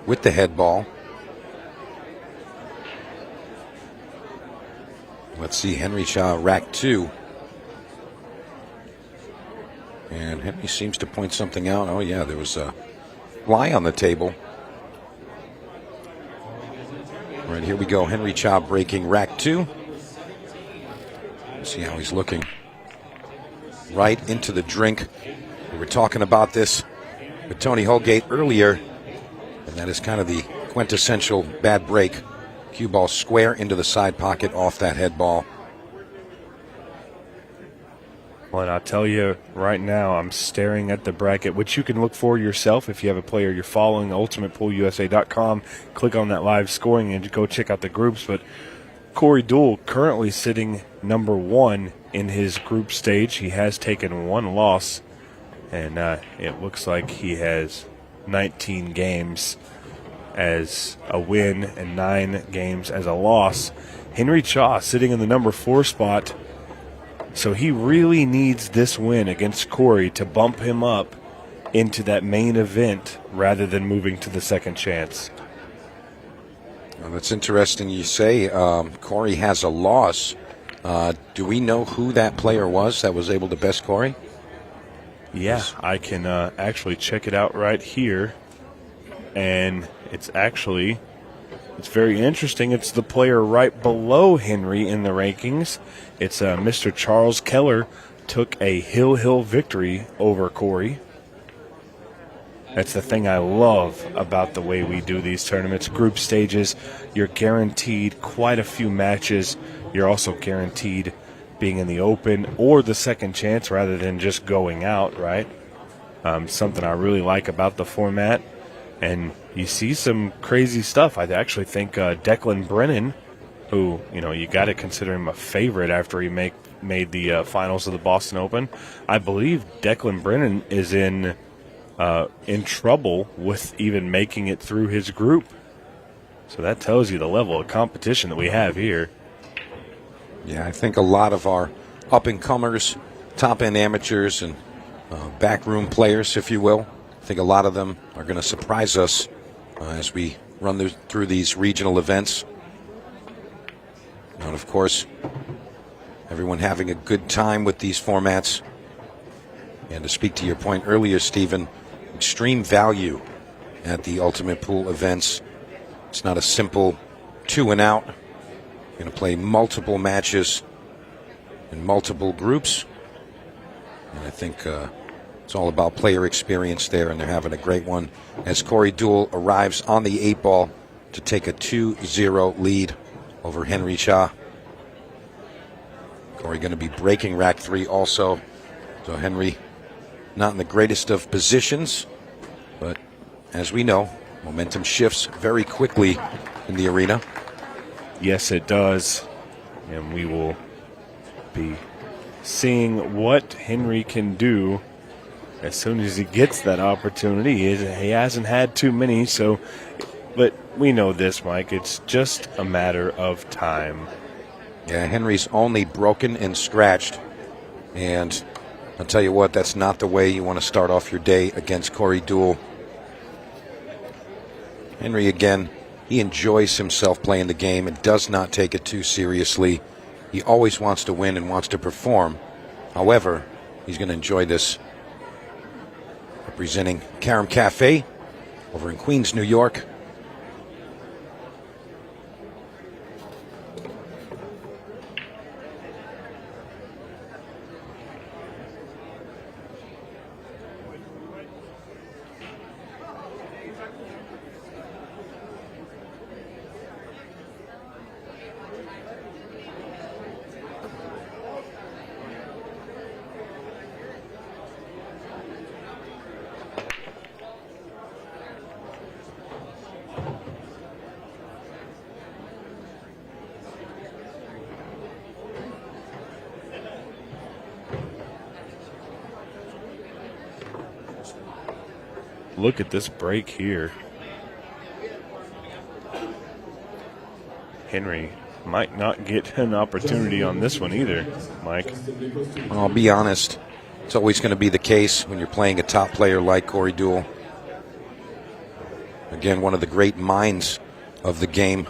with the head ball. Let's see, Henry Shaw, rack 2. And Henry seems to point something out. Oh, yeah, there was a fly on the table. All right, here we go. Henry Shaw breaking rack 2. Let's see how he's looking. Right into the drink. We were talking about this with Tony Holgate earlier, and that is kind of the quintessential bad break. Cue ball square into the side pocket off that head ball. Well, and I'll tell you right now, I'm staring at the bracket, which you can look for yourself if you have a player you're following, ultimatepoolusa.com. Click on that live scoring and go check out the groups. But Corey Duel currently sitting number 1 in his group stage. He has taken 1 loss, and it looks like he has 19 games as a win and 9 games as a loss. Henry Shaw sitting in the number 4 spot. So he really needs this win against Corey to bump him up into that main event rather than moving to the second chance. Well, that's interesting you say. Corey has a loss. Do we know who that player was that was able to best Corey? Yeah, I can actually check it out right here. And it's very interesting. It's the player right below Henry in the rankings. It's Mr. Charles Keller took a hill victory over Corey. That's the thing I love about the way we do these tournaments. Group stages, you're guaranteed quite a few matches. You're also guaranteed being in the open or the second chance rather than just going out, right? Something I really like about the format. And you see some crazy stuff. I actually think Declan Brennan, who, you got to consider him a favorite after he made the finals of the Boston Open. I believe Declan Brennan is in trouble with even making it through his group. So that tells you the level of competition that we have here. Yeah, I think a lot of our up-and-comers, top-end amateurs, and backroom players, if you will, I think a lot of them are going to surprise us as we run through these regional events. And, of course, everyone having a good time with these formats. And to speak to your point earlier, Stephen, extreme value at the Ultimate Pool events. It's not a simple 2 and out. You're going to play multiple matches in multiple groups. And I think it's all about player experience there, and they're having a great one as Corey Duel arrives on the 8-ball to take a 2-0 lead over Henry Shaw. Corey going to be breaking rack 3 also. So Henry not in the greatest of positions, but as we know, momentum shifts very quickly in the arena. Yes, it does. And we will be seeing what Henry can do as soon as he gets that opportunity. He hasn't had too many, but we know this, Mike. It's just a matter of time. Yeah, Henry's only broken and scratched. And I'll tell you what, that's not the way you want to start off your day against Corey Duel. Henry, again, he enjoys himself playing the game and does not take it too seriously. He always wants to win and wants to perform. However, he's going to enjoy this. Representing Carom Cafe over in Queens, New York. Look at this break here. Henry might not get an opportunity on this one either, Mike. I'll be honest. It's always going to be the case when you're playing a top player like Corey Duel. Again, one of the great minds of the game.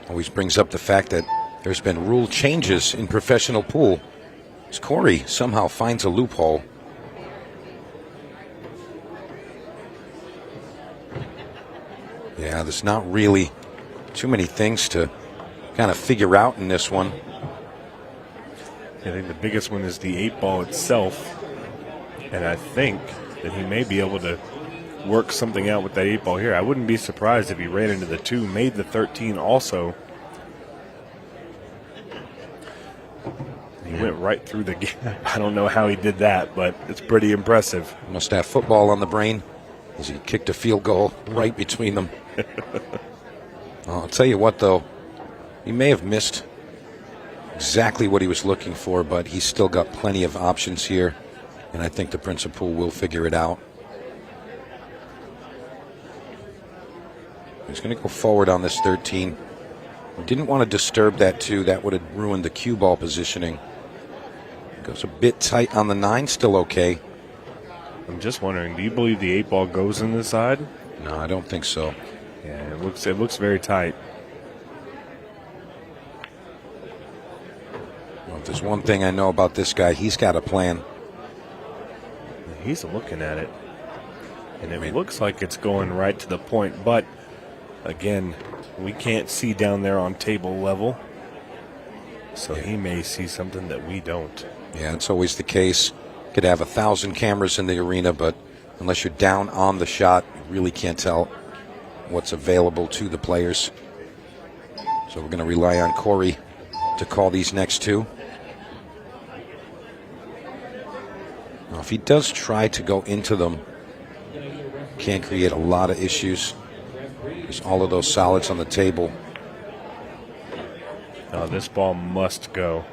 Always brings up the fact that there's been rule changes in professional pool. As Corey somehow finds a loophole. Yeah, there's not really too many things to kind of figure out in this one. I think the biggest one is the 8-ball itself. And I think that he may be able to work something out with that 8-ball here. I wouldn't be surprised if he ran into the 2, made the 13 also. He went right through the gap. I don't know how he did that, but it's pretty impressive. Must have football on the brain as he kicked a field goal right between them. I'll tell you what, though, he may have missed exactly what he was looking for, but he's still got plenty of options here, and I think the principal will figure it out. He's going to go forward on this 13. Didn't want to disturb that 2. That would have ruined the cue ball positioning. Goes a bit tight on the 9, still okay. I'm just wondering, do you believe the 8-ball goes in the side? No, I don't think so. Yeah, it looks very tight. Well, if there's one thing I know about this guy, he's got a plan. He's looking at it, and it looks like it's going right to the point, but again, we can't see down there on table level, so he may see something that we don't. Yeah, it's always the case. Could have 1,000 cameras in the arena, but unless you're down on the shot, you really can't tell what's available to the players. So we're going to rely on Corey to call these next 2. Now, if he does try to go into them, can't create a lot of issues. There's all of those solids on the table. Oh, this ball must go.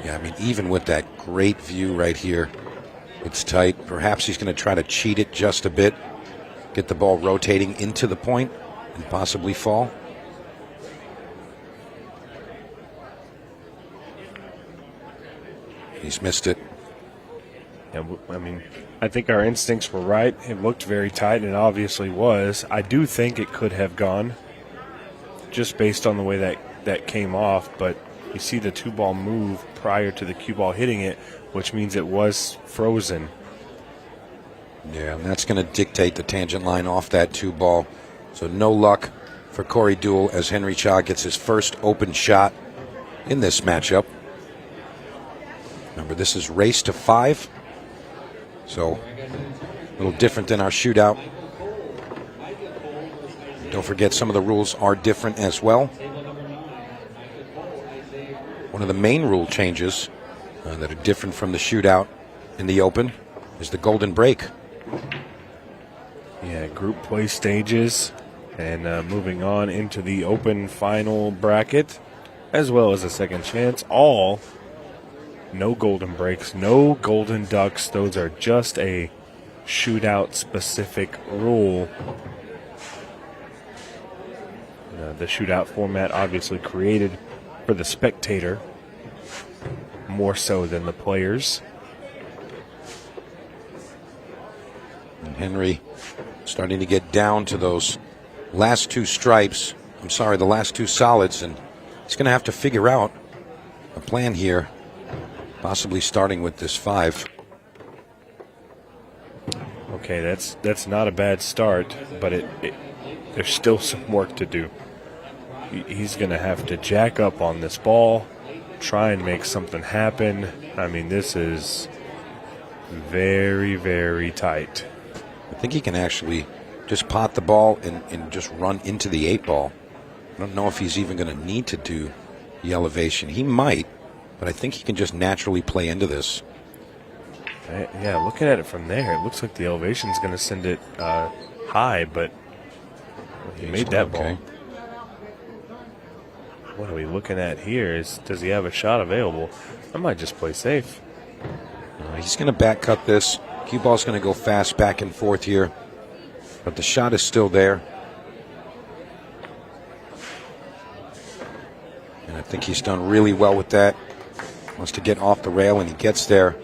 Yeah, I mean, even with that great view right here, it's tight. Perhaps he's going to try to cheat it just a bit, get the ball rotating into the point, and possibly fall. He's missed it. Yeah, I mean, I think our instincts were right. It looked very tight, and it obviously was. I do think it could have gone, just based on the way that came off, but you see the 2-ball move prior to the cue ball hitting it, which means it was frozen. Yeah, and that's going to dictate the tangent line off that 2-ball. So no luck for Corey Duel as Henry Cha gets his first open shot in this matchup. Remember, this is race to 5. So a little different than our shootout. Don't forget, some of the rules are different as well. One of the main rule changes that are different from the shootout in the Open is the golden break. Yeah, group play stages, and moving on into the Open final bracket, as well as a second chance. All no golden breaks, no golden ducks. Those are just a shootout specific rule. The shootout format obviously created for the spectator more so than the players. And Henry starting to get down to those last two stripes. I'm sorry, the last two solids, and he's going to have to figure out a plan here, possibly starting with this 5. Okay, that's not a bad start, but there's still some work to do. He's going to have to jack up on this ball, try and make something happen. I mean, this is very, very tight. I think he can actually just pot the ball and just run into the 8 ball. I don't know if he's even going to need to do the elevation. He might, but I think he can just naturally play into this. Yeah, looking at it from there, it looks like the elevation is going to send it high, but he made that ball. What are we looking at here? Does he have a shot available? I might just play safe. He's going to back cut this. Cue ball's going to go fast back and forth here, but the shot is still there. And I think he's done really well with that. Wants to get off the rail, and he gets there.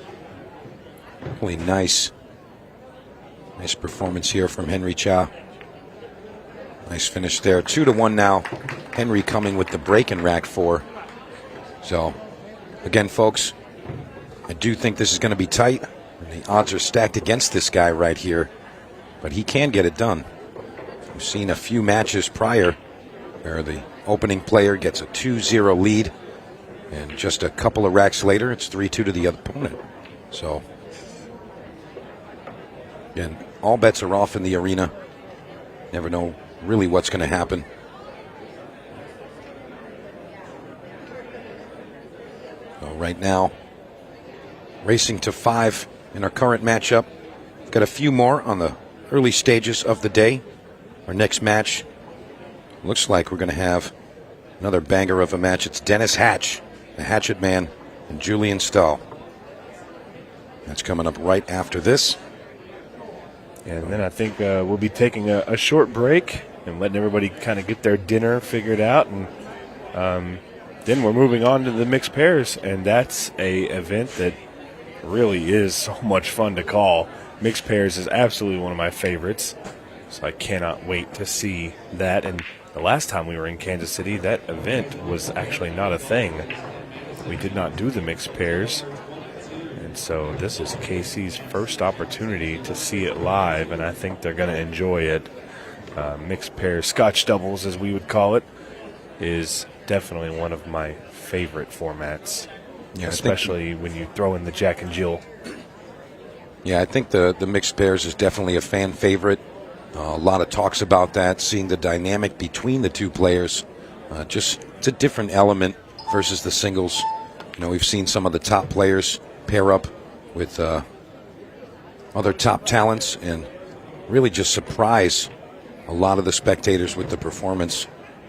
Really nice performance here from Henry Cha. Nice finish there. 2-1 now. Henry coming with the break in rack 4. So, again, folks, I do think this is going to be tight. And the odds are stacked against this guy right here. But he can get it done. We've seen a few matches prior where the opening player gets a 2-0 lead. And just a couple of racks later, it's 3-2 to the opponent. So, again, all bets are off in the arena. Never know really what's going to happen. So right now, racing to 5 in our current matchup. We've got a few more on the early stages of the day. Our next match looks like we're going to have another banger of a match. It's Dennis Hatch, the Hatchet Man, and Julian Stahl. That's coming up right after this. And then I think we'll be taking a short break and letting everybody kind of get their dinner figured out. And then we're moving on to the mixed pairs. And that's a event that really is so much fun to call. Mixed pairs is absolutely one of my favorites. So I cannot wait to see that. And the last time we were in Kansas City, that event was actually not a thing. We did not do the mixed pairs. And so this is Casey's first opportunity to see it live, and I think they're going to enjoy it. Mixed pair Scotch doubles, as we would call it, is definitely one of my favorite formats, especially when you throw in the Jack and Jill. Yeah, I think the mixed pairs is definitely a fan favorite. A lot of talks about that, seeing the dynamic between the two players. Just it's a different element versus the singles. You know, we've seen some of the top players pair up with other top talents and really just surprise a lot of the spectators with the performance,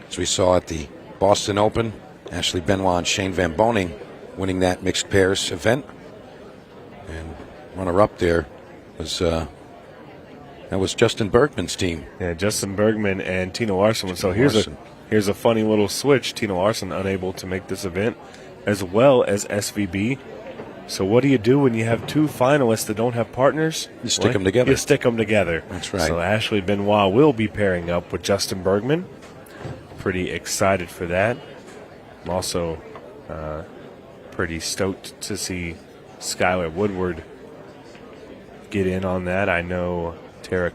as we saw at the Boston Open. Ashley Benoit and Shane Van Boning winning that mixed pairs event, and runner-up there was that was Justin Bergman's team. Yeah, Justin Bergman and Tina Larson. So here's a funny little switch. Tina Larson unable to make this event, as well as SVB. So what do you do when you have two finalists that don't have partners? You stick them together. You stick them together. That's right. So Ashley Benoit will be pairing up with Justin Bergman. Pretty excited for that. I'm also pretty stoked to see Skyler Woodward get in on that. I know Tara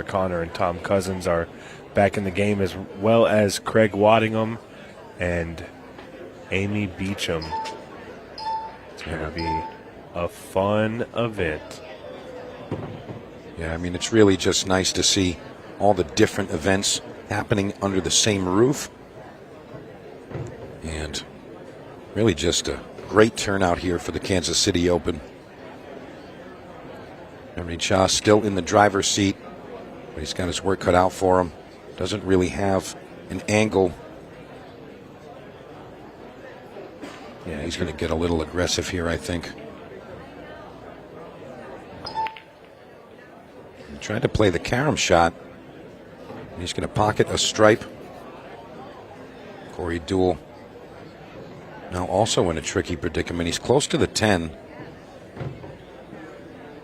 Connor and Tom Cousins are back in the game, as well as Craig Waddingham and Amy Beauchamp. It's going to be a fun event. Yeah, I mean, it's really just nice to see all the different events happening under the same roof. And really just a great turnout here for the Kansas City Open. Henry Cha still in the driver's seat, but he's got his work cut out for him. Doesn't really have an angle. Yeah, he's going to get a little aggressive here, I think. tried to play the carom shot. He's going to pocket a stripe. Corey Duel now also in a tricky predicament. He's close to the 10,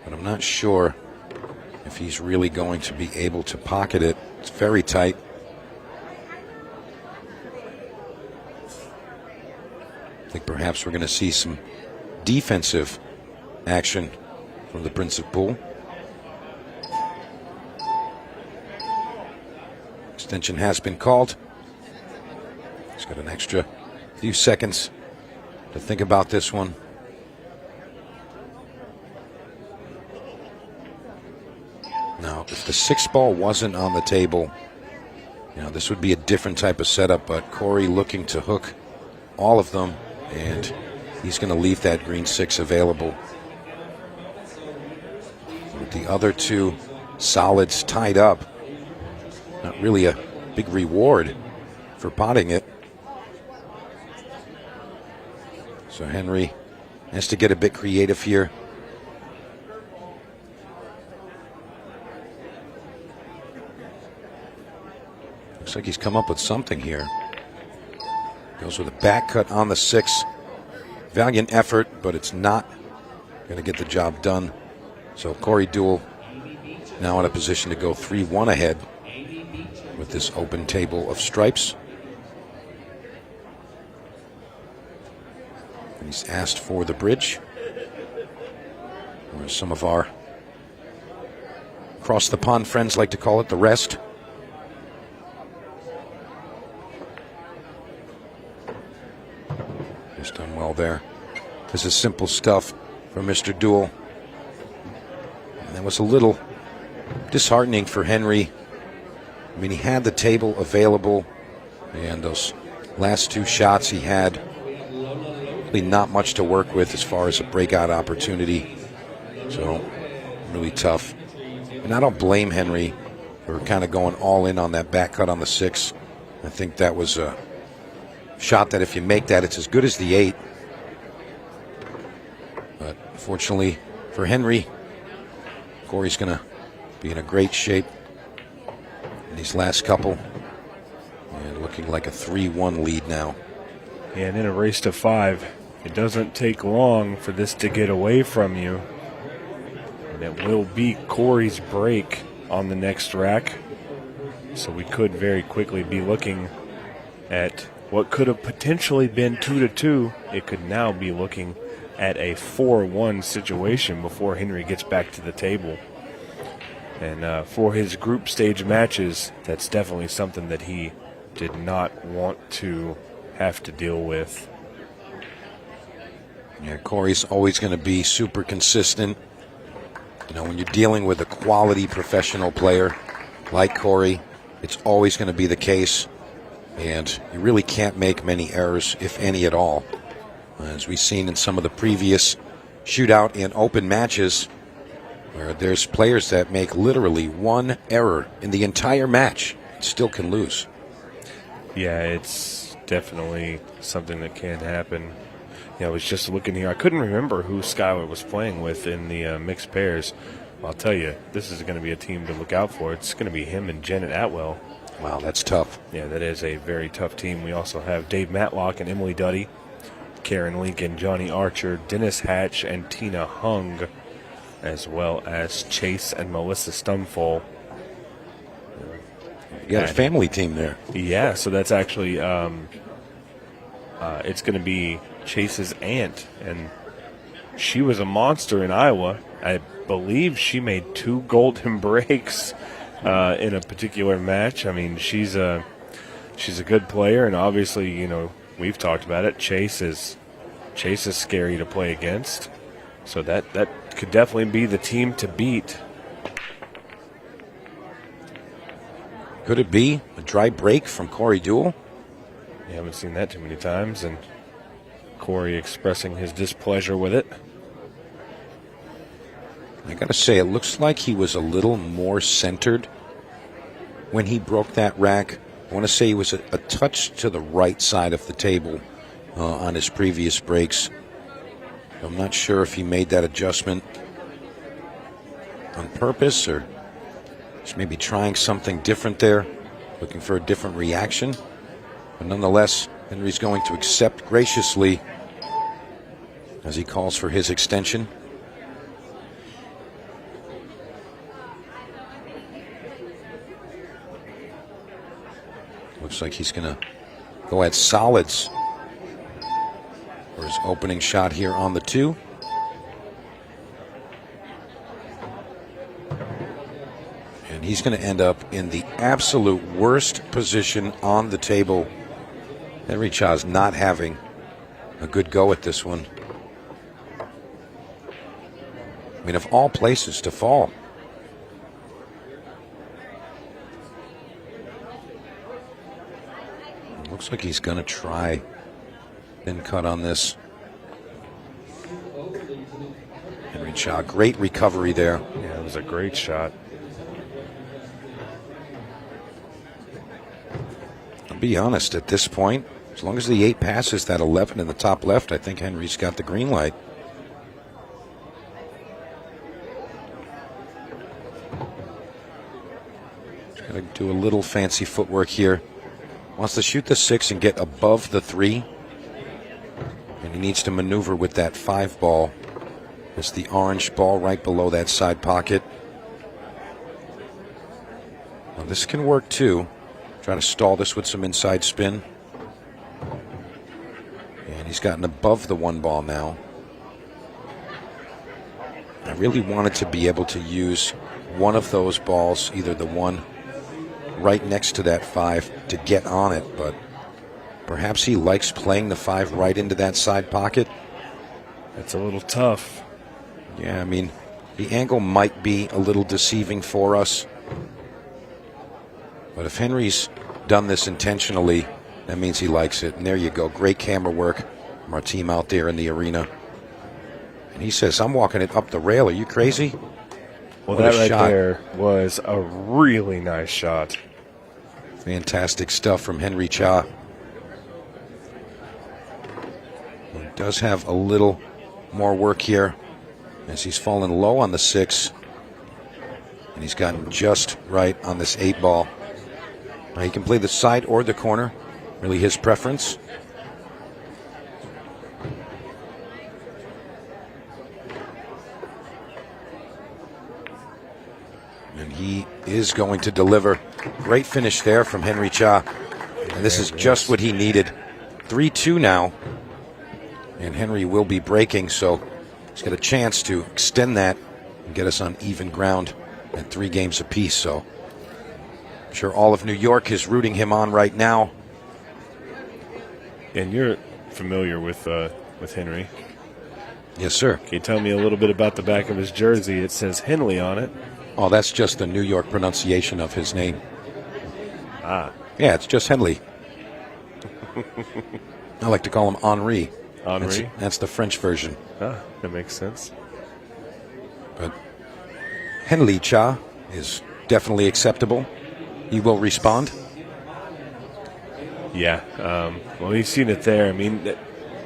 but I'm not sure if he's really going to be able to pocket it. It's very tight. I think perhaps we're going to see some defensive action from the Prince of Pool. Extension has been called. He's got an extra few seconds to think about this one. Now, if the 6 ball wasn't on the table, this would be a different type of setup, but Corey looking to hook all of them, and he's going to leave that green 6 available. With the other 2 solids tied up, not really a big reward for potting it. So Henry has to get a bit creative here. Looks like he's come up with something here. Goes with a back cut on the 6. Valiant effort, but it's not going to get the job done. So Corey Duel now in a position to go 3-1 ahead with this open table of stripes. And he's asked for the bridge, or some of our across the pond friends like to call it, the rest. He's done well there. This is simple stuff from Mr. Duel. And that was a little disheartening for Henry. I mean, he had the table available, and those last 2 shots he had really not much to work with as far as a breakout opportunity. So, really tough. And I don't blame Henry for kind of going all in on that back cut on the 6. I think that was a shot that if you make that, it's as good as the 8. But fortunately for Henry, Corey's going to be in a great shape in these last couple, and looking like a 3-1 lead now. And in a race to 5, it doesn't take long for this to get away from you. And it will be Corey's break on the next rack. So we could very quickly be looking at what could have potentially been 2-2. It could now be looking at a 4-1 situation before Henry gets back to the table. And for his group stage matches, that's definitely something that he did not want to have to deal with. Yeah, Corey's always going to be super consistent. When you're dealing with a quality professional player like Corey, it's always going to be the case. And you really can't make many errors, if any at all. As we've seen in some of the previous shootout and open matches, where there's players that make literally 1 error in the entire match and still can lose. Yeah, it's definitely something that can happen. I was just looking here. I couldn't remember who Skyler was playing with in the mixed pairs. I'll tell you, this is going to be a team to look out for. It's going to be him and Janet Atwell. Wow, that's tough. Yeah, that is a very tough team. We also have Dave Matlock and Emily Duddy, Karen Lincoln, Johnny Archer, Dennis Hatch, and Tina Hung, as well as Chase and Melissa Stumfall. You got a family team there. Yeah, so that's actually it's going to be Chase's aunt, and she was a monster in Iowa. I believe she made 2 golden breaks in a particular match. I mean, she's a good player, and obviously, we've talked about it. Chase is scary to play against, so that could definitely be the team to beat. Could it be a dry break from Corey Duel? You haven't seen that too many times, and Corey expressing his displeasure with it. I got to say, it looks like he was a little more centered when he broke that rack. I want to say he was a touch to the right side of the table on his previous breaks. I'm not sure if he made that adjustment on purpose or Just maybe trying something different there, looking for a different reaction. But nonetheless, Henry's going to accept graciously as he calls for his extension. Looks like he's going to go at solids for his opening shot here on the 2. And he's going to end up in the absolute worst position on the table. Henry Cha's not having a good go at this one. I mean, of all places to fall. Looks like he's going to try thin cut on this. Henry Cha, great recovery there. Yeah, it was a great shot. I'll be honest, at this point, as long as the 8 passes that 11 in the top left, I think Henry's got the green light. Just got to do a little fancy footwork here. Wants to shoot the 6 and get above the 3. And he needs to maneuver with that 5 ball. It's the orange ball right below that side pocket. Now this can work too. Try to stall this with some inside spin. And he's gotten above the 1 ball now. I really wanted to be able to use one of those balls, either the one right next to that 5, to get on it, but perhaps he likes playing the 5 right into that side pocket. That's a little tough. Yeah, I mean, the angle might be a little deceiving for us. But if Henry's done this intentionally, that means he likes it. And there you go. Great camera work from our team out there in the arena. And he says, I'm walking it up the rail. Are you crazy? Well, What that a right shot. there was a really nice shot. Fantastic stuff from Henry Cha. He does have a little more work here as he's fallen low on the 6. And he's gotten just right on this 8 ball. Now he can play the side or the corner. Really his preference. And he is going to deliver. Great finish there from Henry Cha. And this is just what he needed. 3-2 now. And Henry will be breaking, so he's got a chance to extend that and get us on even ground at 3 games apiece. So I'm sure all of New York is rooting him on right now. And you're familiar with Henry. Yes, sir. Can you tell me a little bit about the back of his jersey? It says Henley on it. Oh, that's just the New York pronunciation of his name. Ah. Yeah, it's just Henley. I like to call him Henri. Henri? That's the French version. Ah, that makes sense. But Henley Cha is definitely acceptable. He will respond. Yeah. Well, you've seen it there. I mean,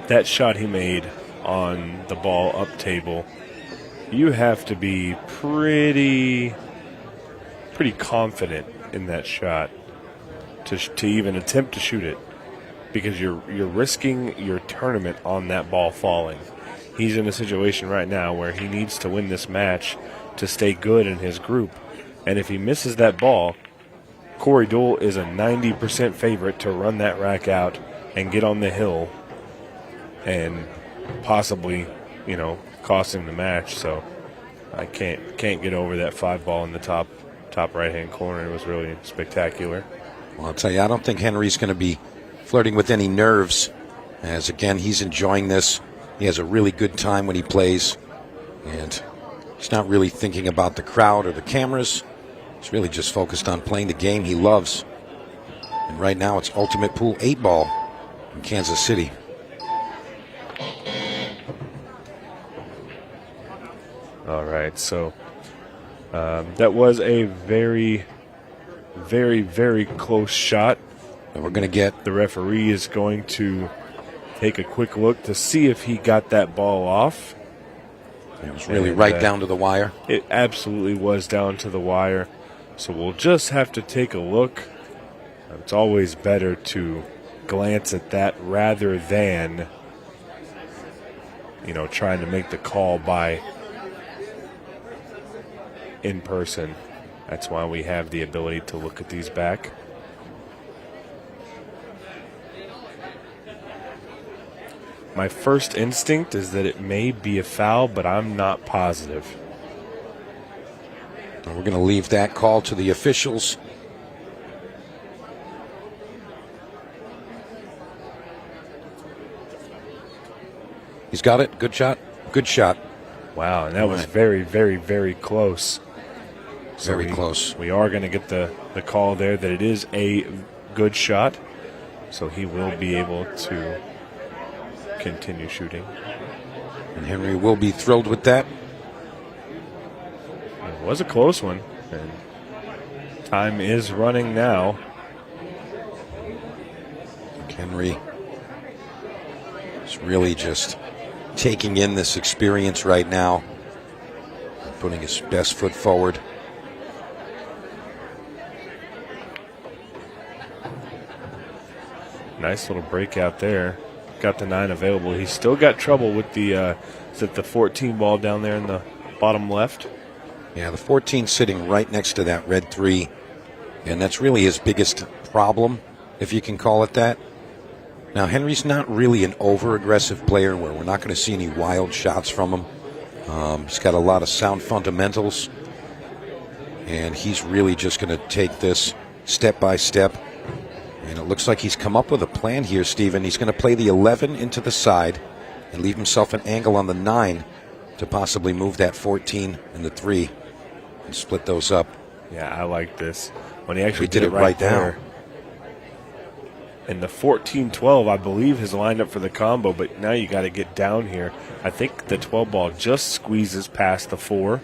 that shot he made on the ball up table, you have to be pretty confident in that shot to even attempt to shoot it, because you're risking your tournament on that ball falling. He's in a situation right now where he needs to win this match to stay good in his group, and if he misses that ball, Corey Duel is a 90% favorite to run that rack out and get on the hill and possibly, cost him the match. So I can't get over that 5 ball in the top right-hand corner. It was really spectacular. Well, I'll tell you, I don't think Henry's going to be flirting with any nerves, as, again, he's enjoying this. He has a really good time when he plays, and he's not really thinking about the crowd or the cameras. He's really just focused on playing the game he loves. And right now it's Ultimate Pool 8 ball in Kansas City. All right, so that was a very, very, very close shot. And we're going to get... The referee is going to take a quick look to see if he got that ball off. It was really right down to the wire. It absolutely was down to the wire. So we'll just have to take a look. It's always better to glance at that rather than, trying to make the call by in person. That's why we have the ability to look at these back. My first instinct is that it may be a foul, but I'm not positive. We're going to leave that call to the officials. He's got it. Good shot. Good shot. Wow, and that was very, very, very close. Very close. We are going to get the call there that it is a good shot. So he will be able to continue shooting. And Henry will be thrilled with that. It was a close one. And time is running now. Henry is really just taking in this experience right now, putting his best foot forward. Nice little breakout there. Got the 9 available. He's still got trouble with the is it the 14 ball down there in the bottom left? Yeah, the 14 sitting right next to that red 3, and that's really his biggest problem, if you can call it that. Now, Henry's not really an over-aggressive player where we're not going to see any wild shots from him. He's got a lot of sound fundamentals, and he's really just going to take this step by step. And it looks like he's come up with a plan here, Stephen. He's going to play the 11 into the side and leave himself an angle on the 9 to possibly move that 14 and the 3 and split those up. Yeah, I like this. When he actually did it right there. now. And the 14-12, I believe, has lined up for the combo, but now you got to get down here. I think the 12 ball just squeezes past the 4,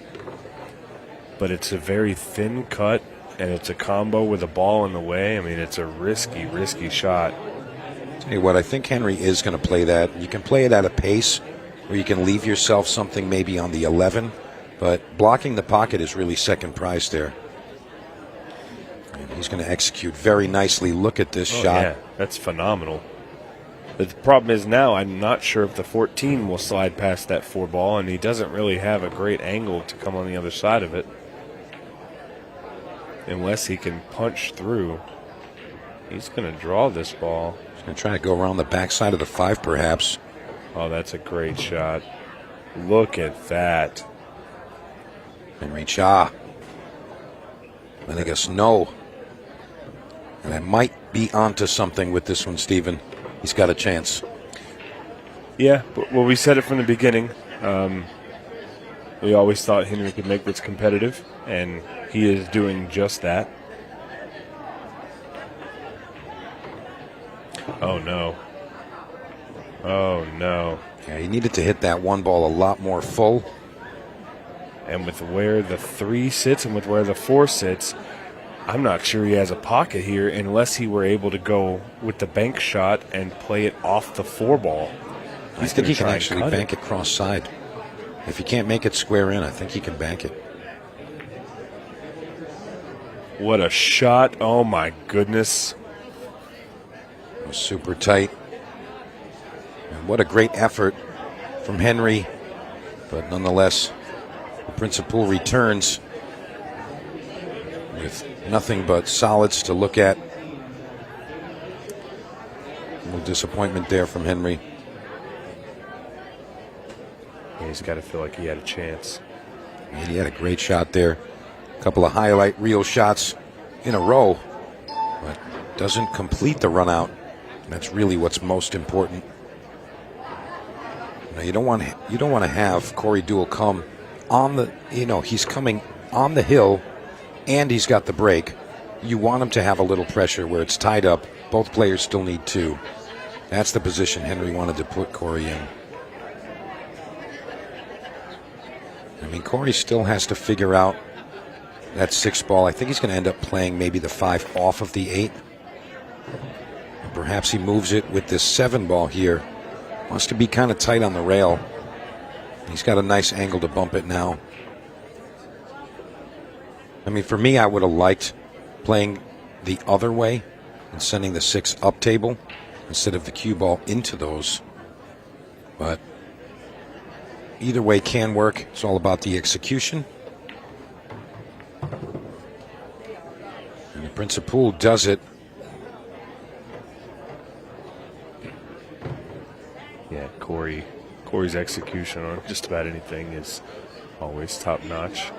but it's a very thin cut, and it's a combo with a ball in the way. I mean, it's a risky, risky shot. Tell you what, I think Henry is going to play that. You can play it at a pace where you can leave yourself something maybe on the 11, but blocking the pocket is really second prize there. And he's going to execute very nicely. Look at this shot. Yeah, that's phenomenal. But the problem is now I'm not sure if the 14 will slide past that 4 ball, and he doesn't really have a great angle to come on the other side of it. Unless he can punch through. He's going to draw this ball. He's going to try to go around the backside of the 5 perhaps. Oh, that's a great shot. Look at that. Henry Cha letting us know. And I might be onto something with this one, Stephen. He's got a chance. Yeah, well, we said it from the beginning. We always thought Henry could make this competitive, and he is doing just that. Oh, no. Oh, no. Yeah, he needed to hit that 1 ball a lot more full. And with where the 3 sits and with where the 4 sits, I'm not sure he has a pocket here unless he were able to go with the bank shot and play it off the 4 ball. I think he can actually bank it cross side. If he can't make it square in, I think he can bank it. What a shot. Oh, my goodness. It was super tight. And what a great effort from Henry. But nonetheless, the Principal returns with nothing but solids to look at. A little disappointment there from Henry. He's got to feel like he had a chance. And he had a great shot there. A couple of highlight reel shots in a row, but doesn't complete the run out. That's really what's most important. Now, you don't want to have Corey Duel come on the, he's coming on the hill and he's got the break. You want him to have a little pressure where it's tied up. Both players still need 2. That's the position Henry wanted to put Corey in. I mean, Corey still has to figure out that 6 ball. I think he's going to end up playing maybe the 5 off of the 8. Perhaps he moves it with this 7 ball here. Wants to be kind of tight on the rail. He's got a nice angle to bump it now. I mean, for me, I would have liked playing the other way and sending the 6 up table instead of the cue ball into those. But either way can work. It's all about the execution. And the Prince of Pool does it. Yeah, Corey's execution on just about anything is always top notch.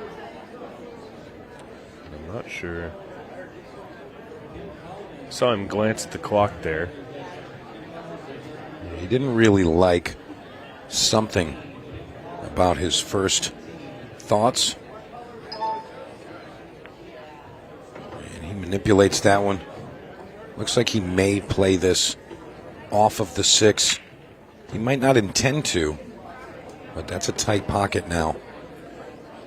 I'm not sure. Saw him glance at the clock there. He didn't really like something about his first thoughts. And he manipulates that one. Looks like he may play this off of the 6. He might not intend to, but that's a tight pocket now.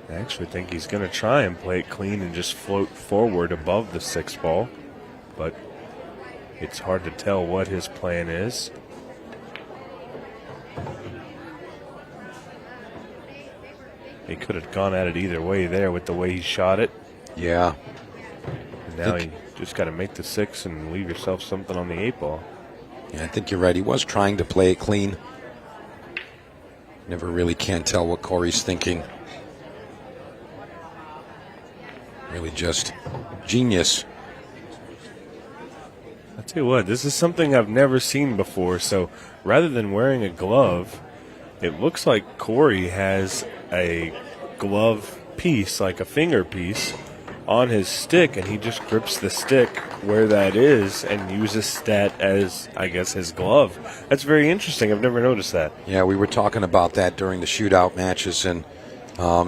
I actually think he's going to try and play it clean and just float forward above the 6 ball, but it's hard to tell what his plan is. He could have gone at it either way there with the way he shot it. Yeah. And now you just got to make the 6 and leave yourself something on the 8 ball. Yeah, I think you're right. He was trying to play it clean. Never really can tell what Corey's thinking. Really just genius. I'll tell you what, this is something I've never seen before. So rather than wearing a glove, it looks like Corey has a glove piece, like a finger piece, on his stick, and he just grips the stick where that is and uses that as, I guess, his glove. That's very interesting. I've never noticed that. Yeah, we were talking about that during the shootout matches, and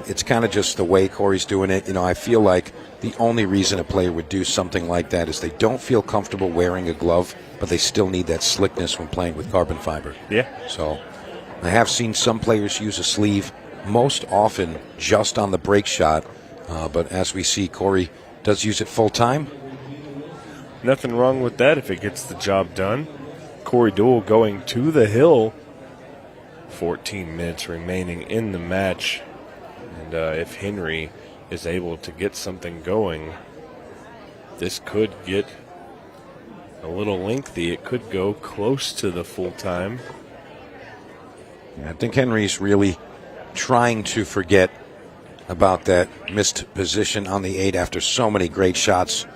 it's kind of just the way Corey's doing it. You know, I feel like the only reason a player would do something like that is they don't feel comfortable wearing a glove, but they still need that slickness when playing with carbon fiber. Yeah. So I have seen some players use a sleeve, most often just on the break shot. But as we see, Corey does use it full time. Nothing wrong with that if it gets the job done. Corey Duel going to the hill. 14 minutes remaining in the match. And if Henry is able to get something going, this could get a little lengthy. It could go close to the full time. I think Henry's really trying to forget about that missed position on the 8 after so many great shots.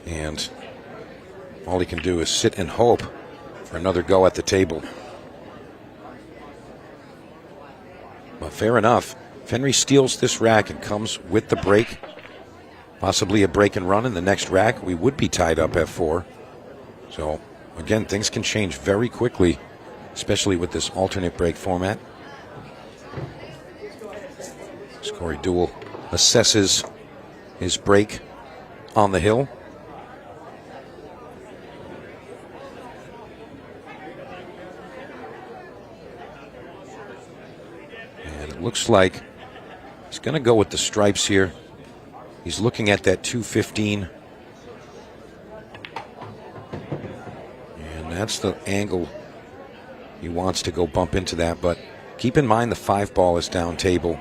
And all he can do is sit and hope for another go at the table. But fair enough. If Henry steals this rack and comes with the break, possibly a break and run in the next rack, we would be tied up at 4. So, again, things can change very quickly, especially with this alternate break format. Corey Duel assesses his break on the hill. And it looks like he's going to go with the stripes here. He's looking at that 215. And that's the angle he wants to go bump into that. But keep in mind the 5 ball is down table.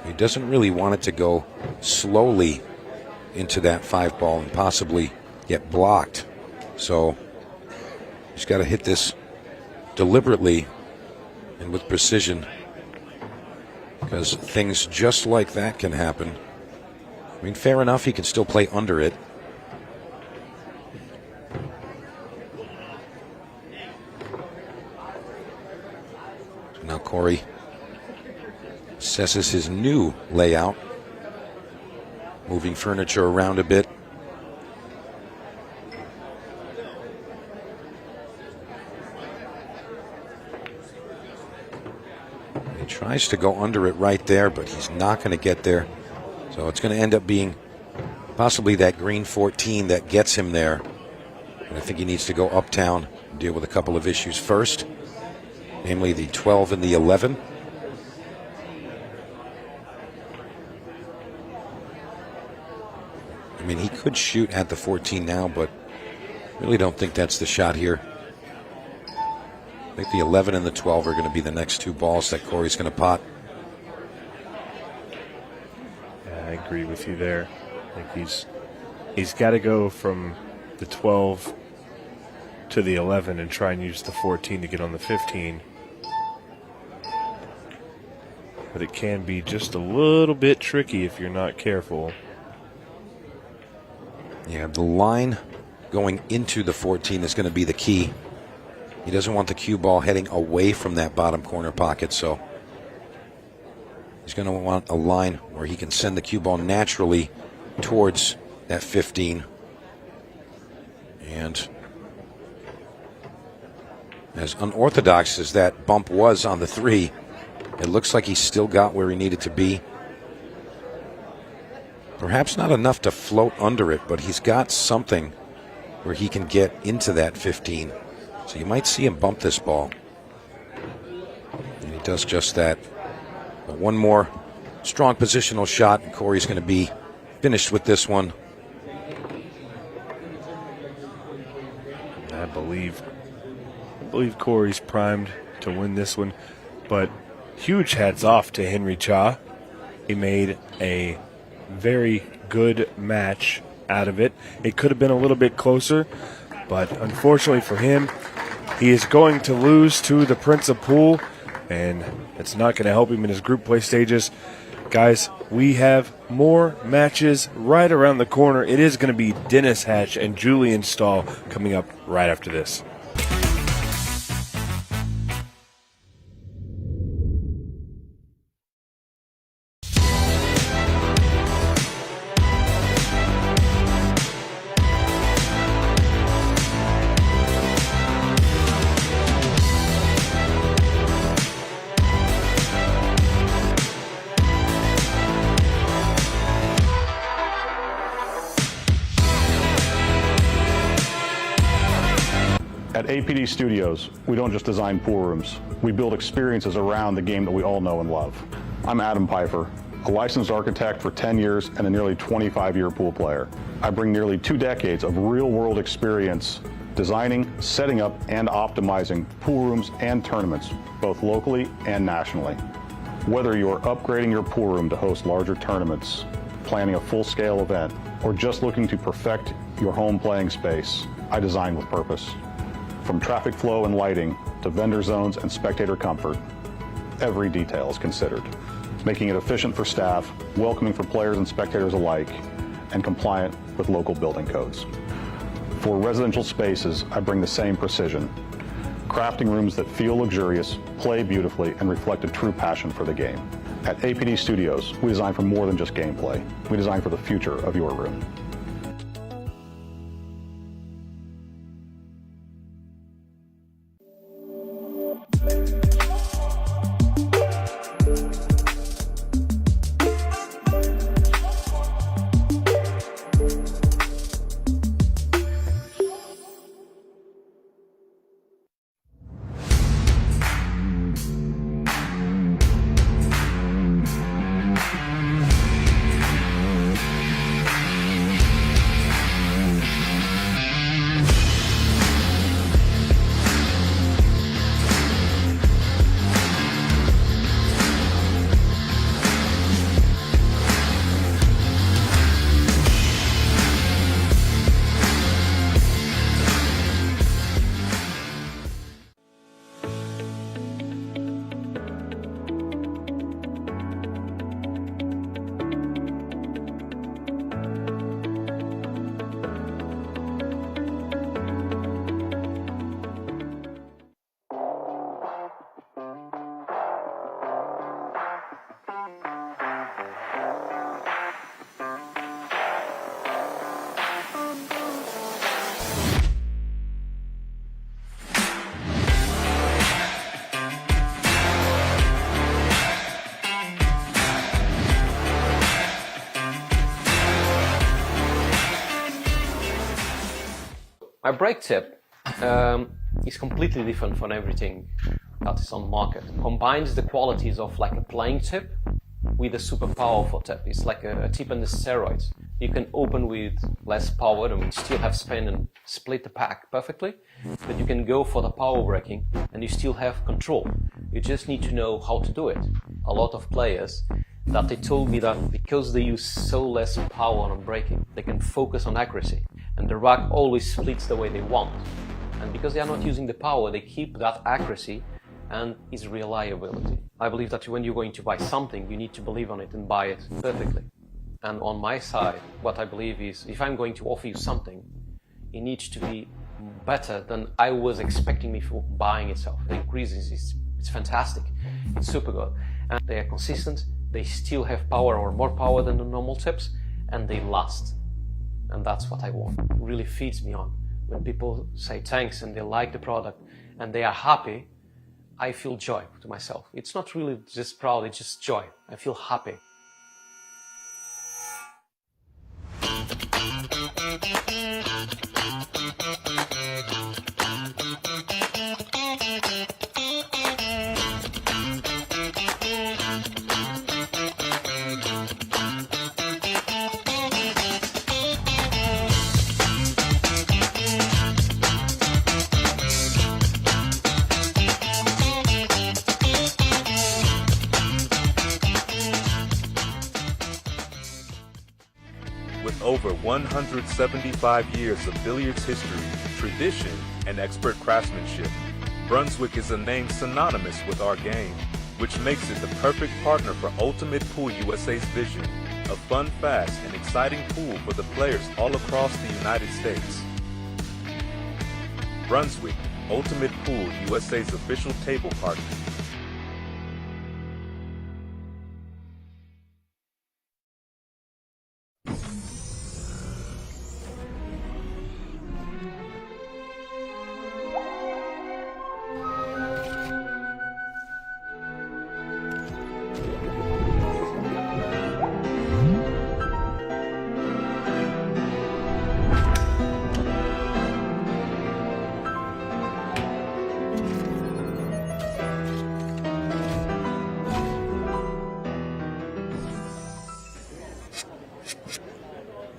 He doesn't really want it to go slowly into that 5 ball and possibly get blocked. So he's got to hit this deliberately and with precision, because things just like that can happen. I mean, fair enough, he can still play under it. So now Corey assesses his new layout, moving furniture around a bit. He tries to go under it right there, but he's not going to get there. So it's going to end up being possibly that green 14 that gets him there. And I think he needs to go uptown and deal with a couple of issues first, namely the 12 and the 11. I mean, he could shoot at the 14 now, but really don't think that's the shot here. I think the 11 and the 12 are going to be the next 2 balls that Corey's going to pot. I agree with you there. I think he's got to go from the 12 to the 11 and try and use the 14 to get on the 15. But it can be just a little bit tricky if you're not careful. Yeah, the line going into the 14 is going to be the key. He doesn't want the cue ball heading away from that bottom corner pocket, so he's going to want a line where he can send the cue ball naturally towards that 15. And as unorthodox as that bump was on the 3, it looks like he's still got where he needed to be. Perhaps not enough to float under it, but he's got something where he can get into that 15. So you might see him bump this ball. And he does just that. But one more strong positional shot, and Corey's going to be finished with this one. I believe Corey's primed to win this one, but huge hats off to Henry Cha. He made a very good match out of it. It could have been a little bit closer, but unfortunately for him, he is going to lose to the Prince of Pool, and it's not going to help him in his group play stages. Guys, we have more matches right around the corner. It is going to be Dennis Hatch and Julian Stahl coming up right after this. At APD Studios, we don't just design pool rooms. We build experiences around the game that we all know and love. I'm Adam Pfeiffer, a licensed architect for 10 years and a nearly 25-year pool player. I bring nearly 2 decades of real-world experience designing, setting up, and optimizing pool rooms and tournaments, both locally and nationally. Whether you're upgrading your pool room to host larger tournaments, planning a full-scale event, or just looking to perfect your home playing space, I design with purpose. From traffic flow and lighting to vendor zones and spectator comfort, every detail is considered, making it efficient for staff, welcoming for players and spectators alike, and compliant with local building codes. For residential spaces, I bring the same precision, crafting rooms that feel luxurious, play beautifully, and reflect a true passion for the game. At APD Studios, we design for more than just gameplay. We design for the future of your room. My brake tip is completely different from everything that is on the market. Combines the qualities of like a playing tip with a super powerful tip. It's like a tip on the steroids. You can open with less power and still have spin and split the pack perfectly, but you can go for the power braking and you still have control. You just need to know how to do it. A lot of players that they told me that because they use so less power on braking, they can focus on accuracy, and the rack always splits the way they want. And because they are not using the power, they keep that accuracy and its reliability. I believe that when you're going to buy something, you need to believe on it and buy it perfectly. And on my side, what I believe is, if I'm going to offer you something, it needs to be better than I was expecting before buying itself. The increases, it's fantastic, it's super good. And they are consistent, they still have power or more power than the normal tips, and they last. And that's what I want. It really feeds me on. When people say thanks and they like the product and they are happy, I feel joy to myself. It's not really just proud, it's just joy. I feel happy. Over 175 years of billiards history, tradition, and expert craftsmanship, Brunswick is a name synonymous with our game, which makes it the perfect partner for Ultimate Pool USA's vision of fun, fast, and exciting pool for the players all across the United States. Brunswick, Ultimate Pool USA's official table partner.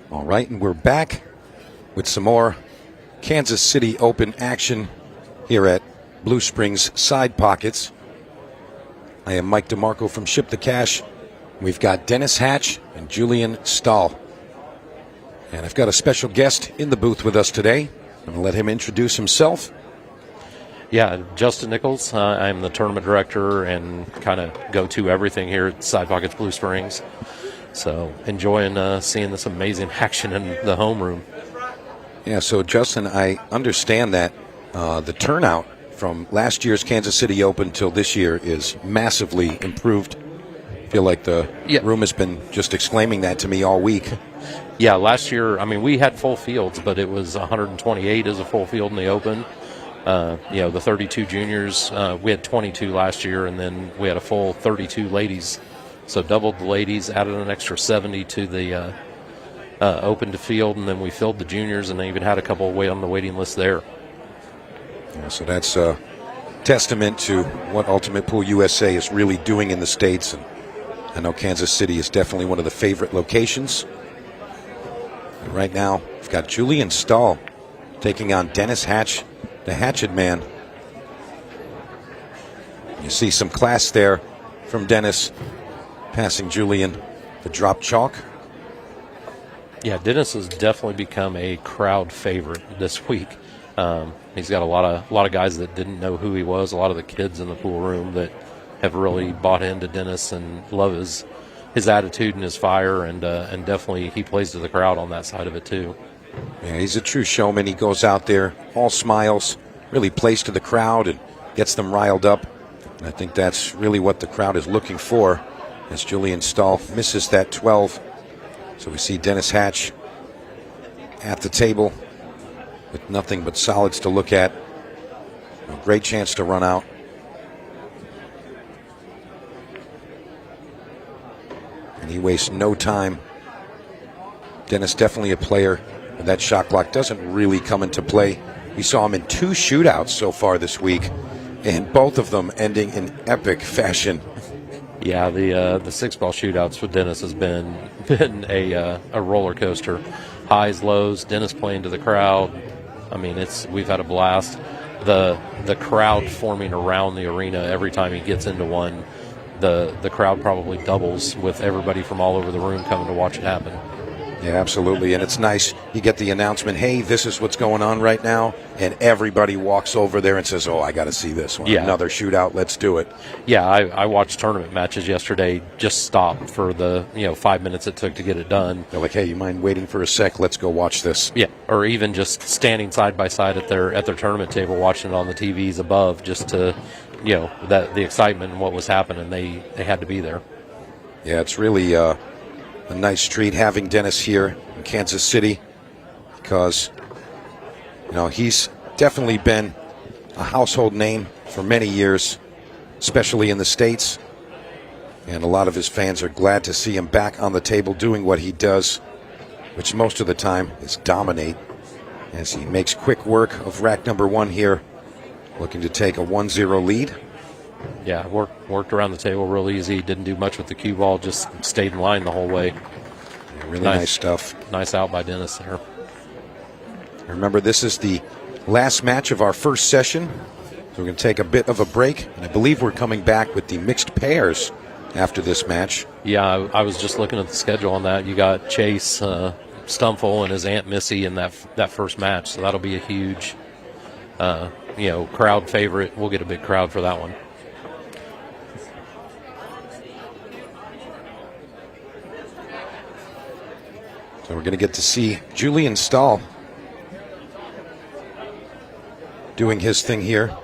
All right, and we're back with some more Kansas City Open action here at Blue Springs Side Pockets. I am Mike DeMarco from Ship the Cash. We've got Dennis Hatch and Julian Stahl. And I've got a special guest in the booth with us today. I'm going to let him introduce himself. Yeah, Justin Nichols. I'm the tournament director and kind of go to everything here at Side Pockets Blue Springs. So enjoying seeing this amazing action in the homeroom. Yeah, so Justin, I understand that the turnout from last year's Kansas City Open till this year is massively improved. I feel like the room has been just exclaiming that to me all week. Yeah, last year, I mean, we had full fields, but it was 128 as a full field in the Open. The 32 juniors, we had 22 last year, and then we had a full 32 ladies. So doubled the ladies, added an extra 70 to the open to field, and then we filled the juniors, and they even had a couple on the waiting list there. Yeah, so that's a testament to what Ultimate Pool USA is really doing in the States. And I know Kansas City is definitely one of the favorite locations. And right now, we've got Julian Stahl taking on Dennis Hatch, the Hatchet Man. You see some class there from Dennis, passing Julian the drop chalk. Yeah, Dennis has definitely become a crowd favorite this week. He's got a lot of guys that didn't know who he was, a lot of the kids in the pool room that have really bought into Dennis and love his attitude and his fire, and definitely he plays to the crowd on that side of it too. Yeah, he's a true showman. He goes out there, all smiles, really plays to the crowd and gets them riled up. And I think that's really what the crowd is looking for, as Julian Stahl misses that 12. So we see Dennis Hatch at the table with nothing but solids to look at. A great chance to run out. And he wastes no time. Dennis definitely a player, and that shot clock doesn't really come into play. We saw him in 2 shootouts so far this week, and both of them ending in epic fashion. Yeah, the 6-ball shootouts for Dennis has been a roller coaster. Highs, lows, Dennis playing to the crowd. I mean, we've had a blast. The crowd forming around the arena every time he gets into one the crowd probably doubles with everybody from all over the room coming to watch it happen. Yeah, absolutely. And it's nice. You get the announcement, hey, this is what's going on right now. And everybody walks over there and says, oh, I got to see this one. Yeah. Another shootout. Let's do it. Yeah, I watched tournament matches yesterday, just stopped for the 5 minutes it took to get it done. They're like, hey, you mind waiting for a sec? Let's go watch this. Yeah, or even just standing side by side at their tournament table watching it on the TVs above just to, that the excitement and what was happening. They had to be there. Yeah, it's really a nice treat having Dennis here in Kansas City because, he's definitely been a household name for many years, especially in the States. And a lot of his fans are glad to see him back on the table doing what he does, which most of the time is dominate, as he makes quick work of rack number 1 here, looking to take a 1-0 lead. Yeah, worked around the table real easy. Didn't do much with the cue ball. Just stayed in line the whole way. Yeah, really nice stuff. Nice out by Dennis there. Remember, this is the last match of our first session. So we're going to take a bit of a break. And I believe we're coming back with the mixed pairs after this match. Yeah, I was just looking at the schedule on that. You got Chase Stumful and his Aunt Missy in that first match. So that'll be a huge, crowd favorite. We'll get a big crowd for that one. So we're going to get to see Julian Stahl doing his thing here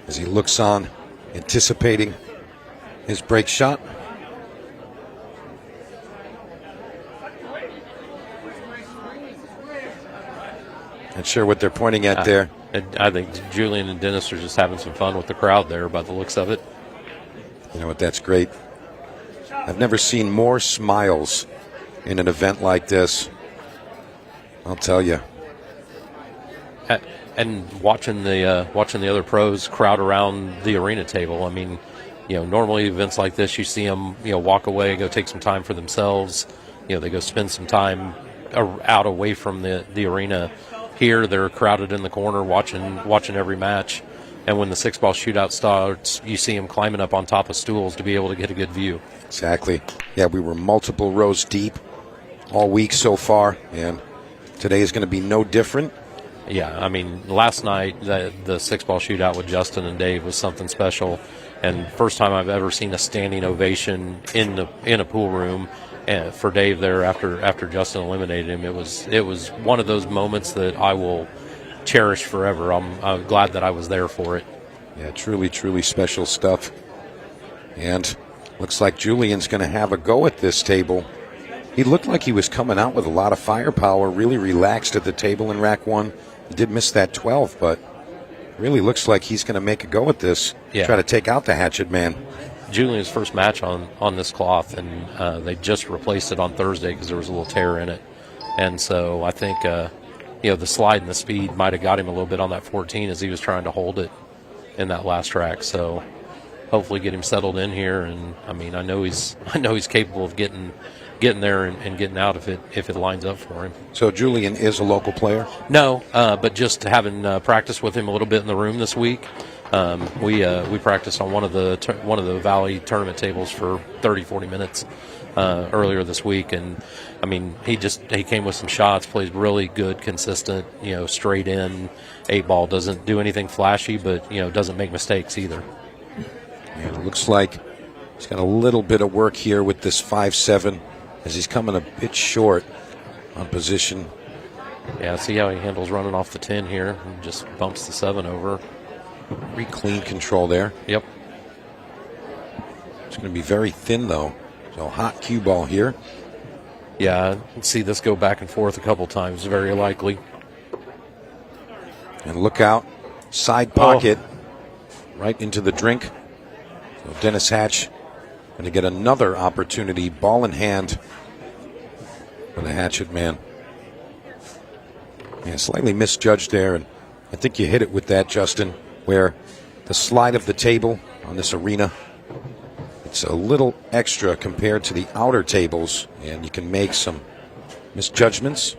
as he looks on, anticipating his break shot. Not sure what they're pointing at there. I think Julian and Dennis are just having some fun with the crowd there by the looks of it. You know what, that's great. I've never seen more smiles in an event like this. I'll tell you. And watching the other pros crowd around the arena table. I mean, normally events like this, you see them, walk away, go take some time for themselves. They go spend some time out away from the arena. Here, they're crowded in the corner watching every match. And when the 6-ball shootout starts, you see them climbing up on top of stools to be able to get a good view. Exactly. Yeah, we were multiple rows deep all week so far, and today is going to be no different. Yeah, I mean, last night, the 6-ball shootout with Justin and Dave was something special. And first time I've ever seen a standing ovation in a pool room for Dave there after Justin eliminated him. It was one of those moments that I will cherish forever. I'm glad that I was there for it. Yeah, truly, truly special stuff. And looks like Julian's going to have a go at this table. He looked like he was coming out with a lot of firepower, really relaxed at the table in rack 1. He did miss that 12, but really looks like he's going to make a go at this. Yeah. Try to take out the hatchet man. Julian's first match on this cloth, and they just replaced it on Thursday because there was a little tear in it. And so I think the slide and the speed might have got him a little bit on that 14 as he was trying to hold it in that last track. So hopefully get him settled in here. And I mean, I know he's capable of getting there and getting out if it lines up for him. So Julian is a local player? No, but just having practiced with him a little bit in the room this week. We practiced on one of the Valley tournament tables for 30-40 minutes earlier this week, and I mean he came with some shots, plays really good, consistent, straight in 8-ball, doesn't do anything flashy, but doesn't make mistakes either. And it looks like he's got a little bit of work here with this 5-7 as he's coming a bit short on position. Yeah, see how he handles running off the 10 here, and just bumps the 7 over. Pretty clean control there. Yep. It's going to be very thin, though. So hot cue ball here. Yeah, I can see this go back and forth a couple times, very likely. And look out. Side pocket. Right into the drink. So Dennis Hatch going to get another opportunity. Ball in hand for the hatchet man. Yeah, slightly misjudged there. And I think you hit it with that, Justin, where the slide of the table on this arena, it's a little extra compared to the outer tables, and you can make some misjudgments.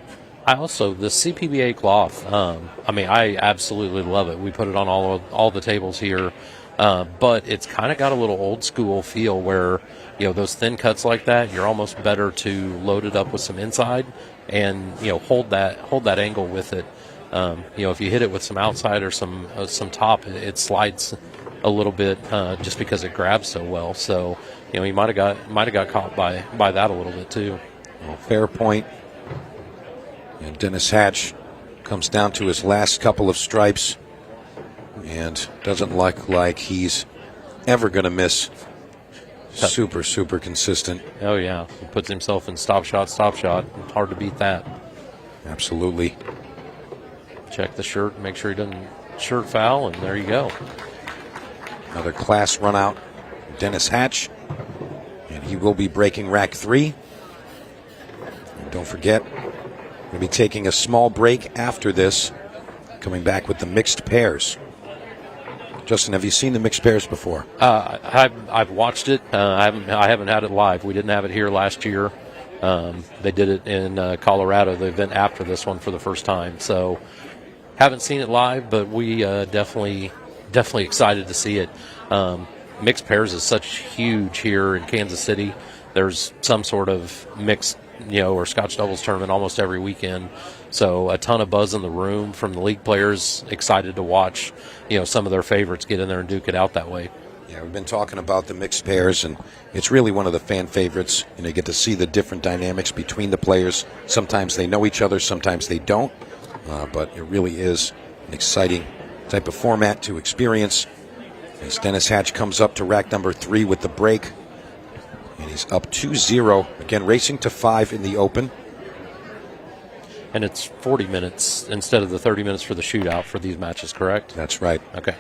The CPBA cloth, I absolutely love it. We put it on all the tables here. but it's kind of got a little old school feel where, you know, those thin cuts like that, you're almost better to load it up with some inside and, you know, hold that angle with it. You know, if you hit it with some outside or some top, it slides a little bit just because it grabs so well. So, you know, he might have got caught by that a little bit too. Well, fair point. And Dennis Hatch comes down to his last couple of stripes and doesn't look like he's ever going to miss. Super consistent. Oh, yeah. He puts himself in stop shot. Hard to beat that. Absolutely. Check the shirt, make sure he doesn't shirt foul, and there you go. Another class run out. Dennis Hatch. And he will be breaking rack 3. And don't forget, we'll be taking a small break after this, coming back with the mixed pairs. Justin, have you seen the mixed pairs before? I've watched it. I haven't had it live. We didn't have it here last year. They did it in Colorado, the event after this one, for the first time. So haven't seen it live, but we definitely excited to see it. Mixed pairs is such huge here in Kansas City. There's some sort of mixed, you know, or Scotch doubles tournament almost every weekend. So a ton of buzz in the room from the league players, excited to watch, you know, some of their favorites get in there and duke it out that way. Yeah, we've been talking about the mixed pairs, and it's really one of the fan favorites. And you get to see the different dynamics between the players. Sometimes they know each other, sometimes they don't. But it really is an exciting type of format to experience. As Dennis Hatch comes up to rack number 3 with the break. And he's up 2-0. Again, racing to 5 in the Open. And it's 40 minutes instead of the 30 minutes for the shootout for these matches, correct? That's right. Okay.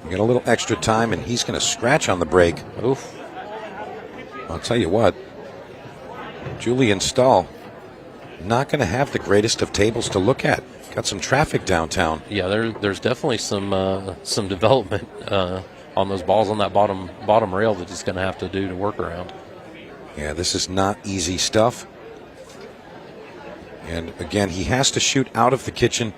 We get a little extra time, and he's going to scratch on the break. Oof. I'll tell you what, Julian Stahl, not going to have the greatest of tables to look at. Got some traffic downtown. Yeah, there's definitely some development on those balls on that bottom rail that he's going to have to do to work around. Yeah, this is not easy stuff. And again, he has to shoot out of the kitchen.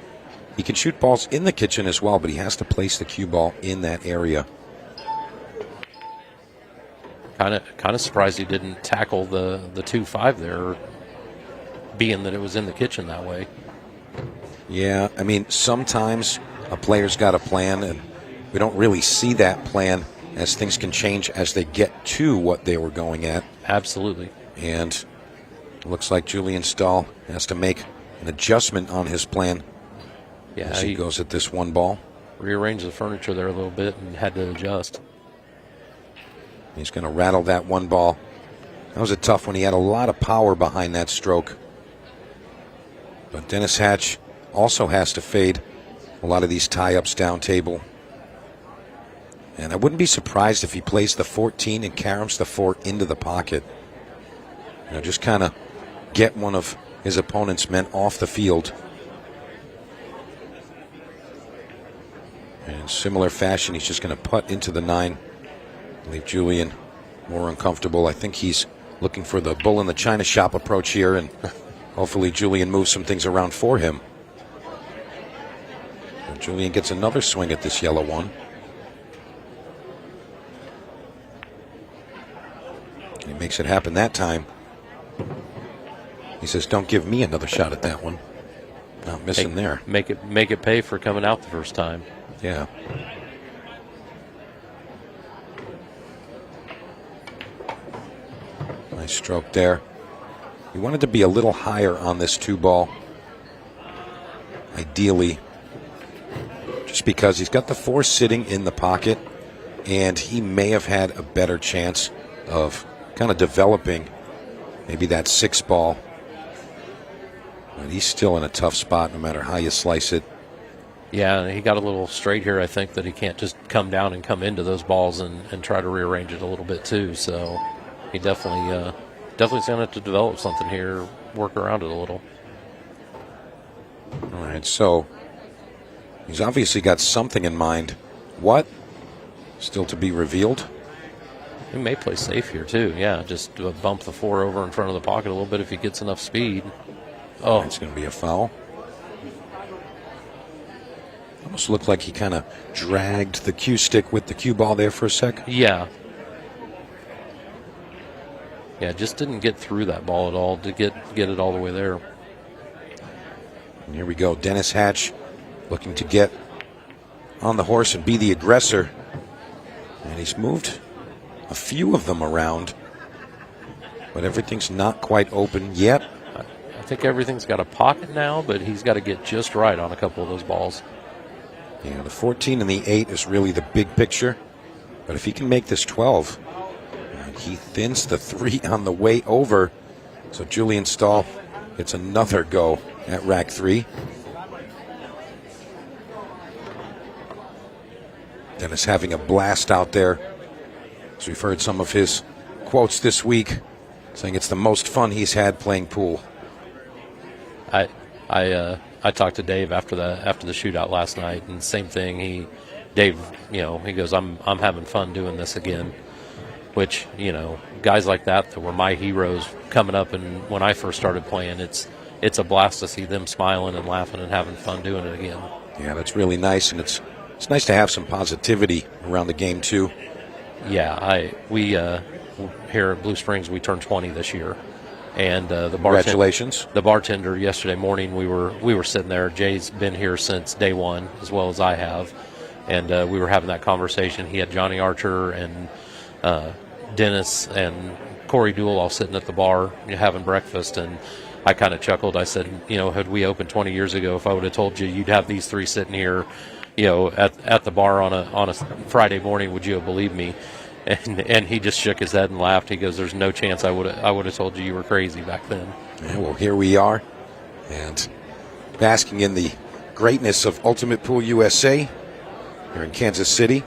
He can shoot balls in the kitchen as well, but he has to place the cue ball in that area. Kind of surprised he didn't tackle the 2-5 there, being that it was in the kitchen that way. Yeah, I mean, sometimes a player's got a plan, and we don't really see that plan as things can change as they get to what they were going at. Absolutely. And it looks like Julian Stahl has to make an adjustment on his plan. Yeah, as he goes at this one ball. Rearranged the furniture there a little bit and had to adjust. He's going to rattle that one ball. That was a tough one. He had a lot of power behind that stroke. But Dennis Hatch also has to fade a lot of these tie-ups down table. And I wouldn't be surprised if he plays the 14 and caroms the 4 into the pocket. You know, just kind of get one of his opponent's men off the field. And in similar fashion, he's just going to putt into the 9. Leave Julian more uncomfortable. I think he's looking for the bull in the china shop approach here, and hopefully Julian moves some things around for him. And Julian gets another swing at this yellow one. And he makes it happen that time. He says, "Don't give me another shot at that one." Not missing there. Make it pay for coming out the first time. Yeah. Nice stroke there. He wanted to be a little higher on this 2-ball. Ideally. Just because he's got the 4 sitting in the pocket, and he may have had a better chance of kind of developing maybe that 6-ball. But he's still in a tough spot no matter how you slice it. Yeah, he got a little straight here, I think, that he can't just come down and come into those balls and try to rearrange it a little bit too. So he definitely going to have to develop something here, work around it a little. All right, so he's obviously got something in mind. What? Still to be revealed. He may play safe here too. Yeah, just bump the 4 over in front of the pocket a little bit if he gets enough speed. Oh, it's going to be a foul. Almost looked like he kind of dragged the cue stick with the cue ball there for a sec. Yeah. Yeah, just didn't get through that ball at all to get it all the way there. And here we go. Dennis Hatch looking to get on the horse and be the aggressor. And he's moved a few of them around, but everything's not quite open yet. I think everything's got a pocket now, but he's got to get just right on a couple of those balls. Yeah, the 14 and the 8 is really the big picture. But if he can make this 12, he thins the 3 on the way over. So Julian Stahl gets another go at rack 3. Dennis having a blast out there. As we've heard some of his quotes this week, saying it's the most fun he's had playing pool. I talked to Dave after the shootout last night, and same thing. Dave, he goes, I'm having fun doing this again. Which, guys like that were my heroes coming up, and when I first started playing, it's a blast to see them smiling and laughing and having fun doing it again. Yeah, that's really nice, and it's nice to have some positivity around the game too. Yeah, we here at Blue Springs, we turned 20 this year. And congratulations. The bartender yesterday morning, we were sitting there. Jay's been here since day one, as well as I have, and we were having that conversation. He had Johnny Archer and Dennis and Corey Duel all sitting at the bar having breakfast, and I kind of chuckled. I said, had we opened 20 years ago, if I would have told you you'd have these 3 sitting here, at the bar on a Friday morning, would you have believed me? And he just shook his head and laughed. He goes, "There's no chance I would have told you were crazy back then." Yeah, well, here we are, and basking in the greatness of Ultimate Pool USA here in Kansas City.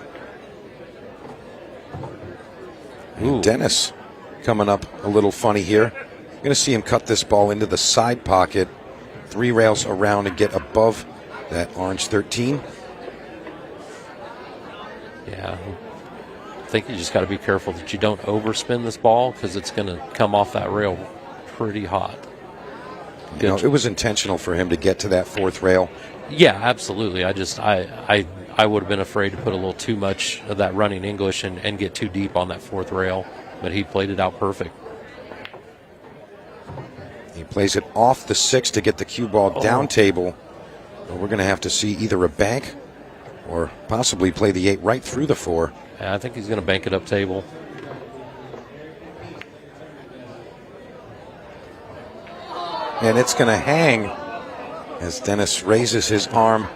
And Dennis coming up a little funny here. You're going to see him cut this ball into the side pocket, 3 rails around, and get above that orange 13. Yeah. I think you just got to be careful that you don't overspin this ball, because it's going to come off that rail pretty hot. It was intentional for him to get to that 4th rail. Yeah, absolutely. I would have been afraid to put a little too much of that running English and get too deep on that 4th rail, but he played it out perfect. He plays it off the 6 to get the cue ball down table. But we're going to have to see either a bank or possibly play the 8 right through the 4. I think he's going to bank it up table. And it's going to hang as Dennis raises his arm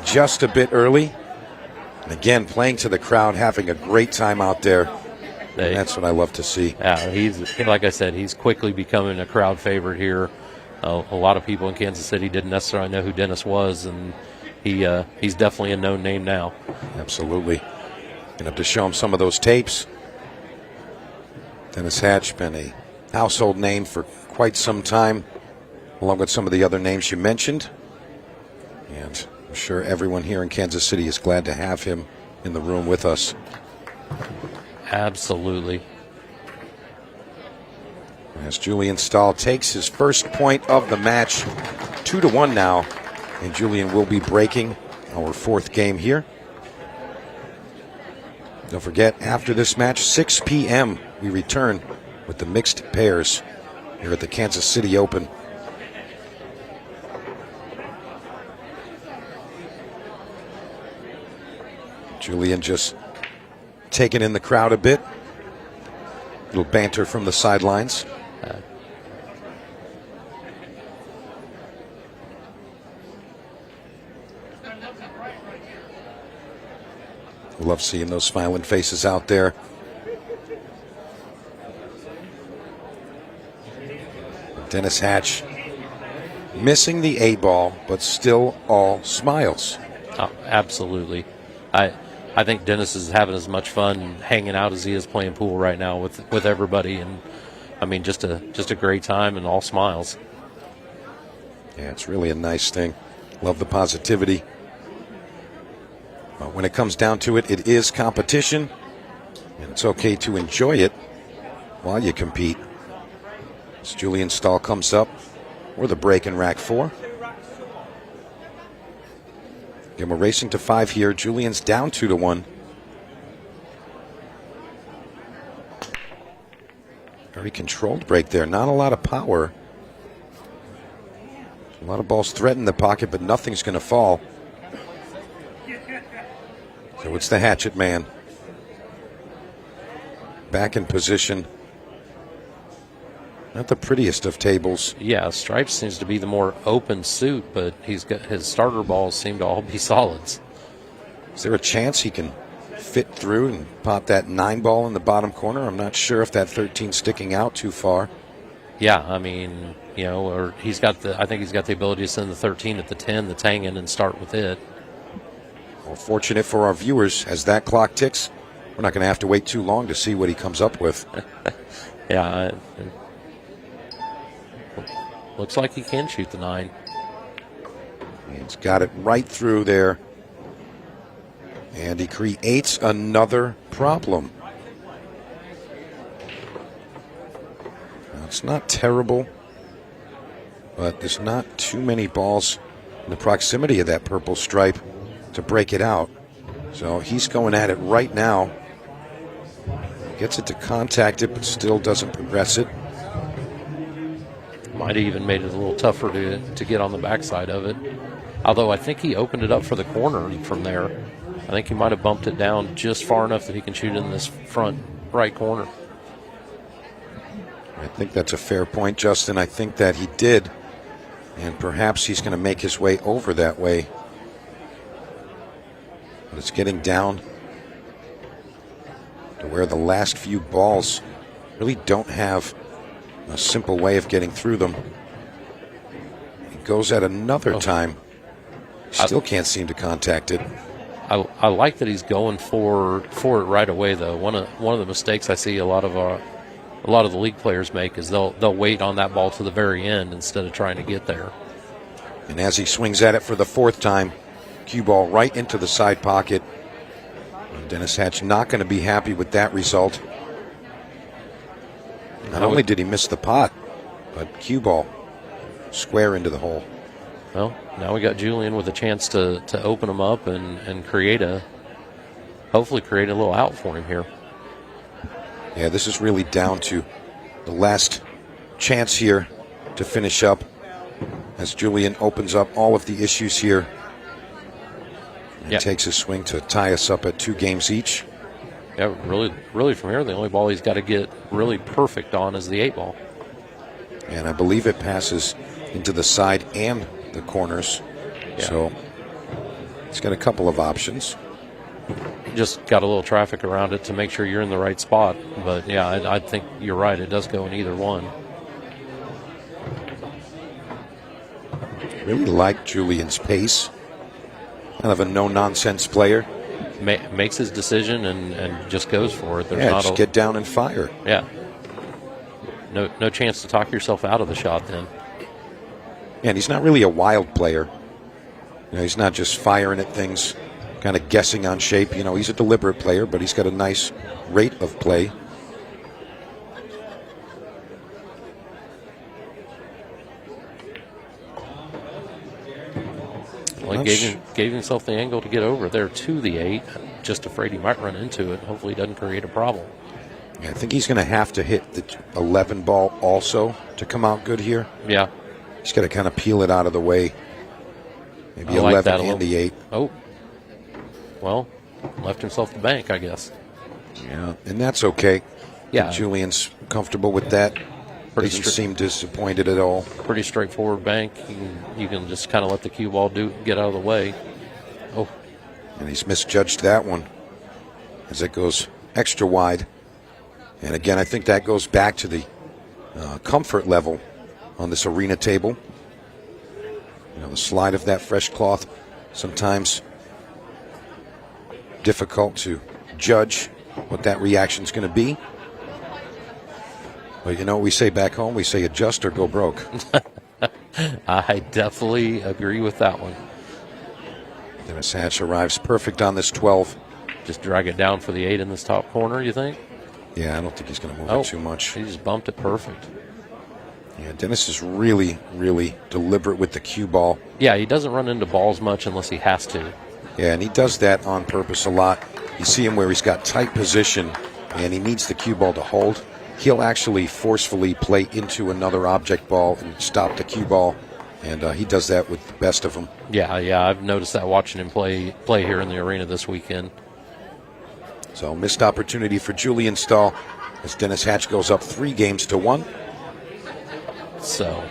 just a bit early. And again, playing to the crowd, having a great time out there. And that's what I love to see. Yeah, he's, like I said, he's quickly becoming a crowd favorite here. A lot of people in Kansas City didn't necessarily know who Dennis was, and he's definitely a known name now. Absolutely. Going to have to show him some of those tapes. Dennis Hatch been a household name for quite some time, along with some of the other names you mentioned. And I'm sure everyone here in Kansas City is glad to have him in the room with us. Absolutely. As Julian Stahl takes his first point of the match, 2-1 now. And Julian will be breaking our 4th game here. Don't forget, after this match, 6 p.m., we return with the mixed pairs here at the Kansas City Open. Julian just taking in the crowd a bit. Little banter from the sidelines. Love seeing those smiling faces out there. Dennis Hatch missing the 8 ball, but still all smiles. Oh, absolutely. I think Dennis is having as much fun hanging out as he is playing pool right now with everybody, and I mean just a great time and all smiles. Yeah, it's really a nice thing. Love the positivity. But when it comes down to it, it is competition, and it's okay to enjoy it while you compete. As Julian Stahl comes up, or the break in rack 4. Again, we're racing to 5 here. Julian's down 2-1. Very controlled break there. Not a lot of power. A lot of balls threaten the pocket, but nothing's going to fall. So it's the hatchet man. Back in position. Not the prettiest of tables. Yeah, stripes seems to be the more open suit, but he's got his starter balls seem to all be solids. Is there a chance he can fit through and pop that 9 ball in the bottom corner? I'm not sure if that 13's sticking out too far. Yeah, I mean, you know, or I think he's got the ability to send the 13 at the 10 that's hanging and start with it. Well, fortunate for our viewers, as that clock ticks, we're not going to have to wait too long to see what he comes up with. Yeah, looks like he can shoot the 9. He's got it right through there. And he creates another problem. Now, it's not terrible, but there's not too many balls in the proximity of that purple stripe to break it out. So he's going at it right now. Gets it to contact it, but still doesn't progress it. Might have even made it a little tougher to get on the backside of it. Although I think he opened it up for the corner from there. I think he might have bumped it down just far enough that he can shoot in this front right corner. I think that's a fair point, Justin. I think that he did. And perhaps he's going to make his way over that way. But it's getting down to where the last few balls really don't have a simple way of getting through them. He goes at another time. Still can't seem to contact it. I like that he's going for it right away, though. One of the mistakes I see a lot of the league players make is they'll wait on that ball to the very end instead of trying to get there. And as he swings at it for the 4th time, cue ball right into the side pocket. And Dennis Hatch not going to be happy with that result. Not only did he miss the pot, but cue ball square into the hole. Well, now we got Julian with a chance to open him up and hopefully create a little out for him here. Yeah, this is really down to the last chance here to finish up as Julian opens up all of the issues here and takes a swing to tie us up at 2 games each. Yeah, really from here, the only ball he's got to get really perfect on is the 8 ball. And I believe it passes into the side and the corners. Yeah. So it's got a couple of options. Just got a little traffic around it to make sure you're in the right spot. But yeah, I think you're right. It does go in either one. Really like Julian's pace. Kind of a no-nonsense player. Makes his decision and just goes for it. There's just get down and fire. Yeah. No chance to talk yourself out of the shot then. Yeah, and he's not really a wild player. You know, he's not just firing at things, kind of guessing on shape. You know, he's a deliberate player, but he's got a nice rate of play. Well, he gave himself the angle to get over there to the 8. Just afraid he might run into it. Hopefully he doesn't create a problem. Yeah, I think he's going to have to hit the 11 ball also to come out good here. Yeah. He's got to kind of peel it out of the way. Maybe 11 and the 8. Oh. Well, left himself the bank, I guess. Yeah, and that's okay. Yeah. Julian's comfortable with that. Doesn't seem disappointed at all. Pretty straightforward bank. You can just kind of let the cue ball get out of the way. Oh. And he's misjudged that one as it goes extra wide. And again, I think that goes back to the comfort level on this arena table. You know, the slide of that fresh cloth, sometimes difficult to judge what that reaction is going to be. But you know what we say back home? We say adjust or go broke. I definitely agree with that one. Dennis Hatch arrives perfect on this 12. Just drag it down for the 8 in this top corner, you think? Yeah, I don't think he's going to move it too much. He just bumped it perfect. Yeah, Dennis is really, really deliberate with the cue ball. Yeah, he doesn't run into balls much unless he has to. Yeah, and he does that on purpose a lot. You see him where he's got tight position and he needs the cue ball to hold. He'll actually forcefully play into another object ball and stop the cue ball, and he does that with the best of them. Yeah, I've noticed that watching him play here in the arena this weekend. So missed opportunity for Julian Stahl as Dennis Hatch goes up 3-1. So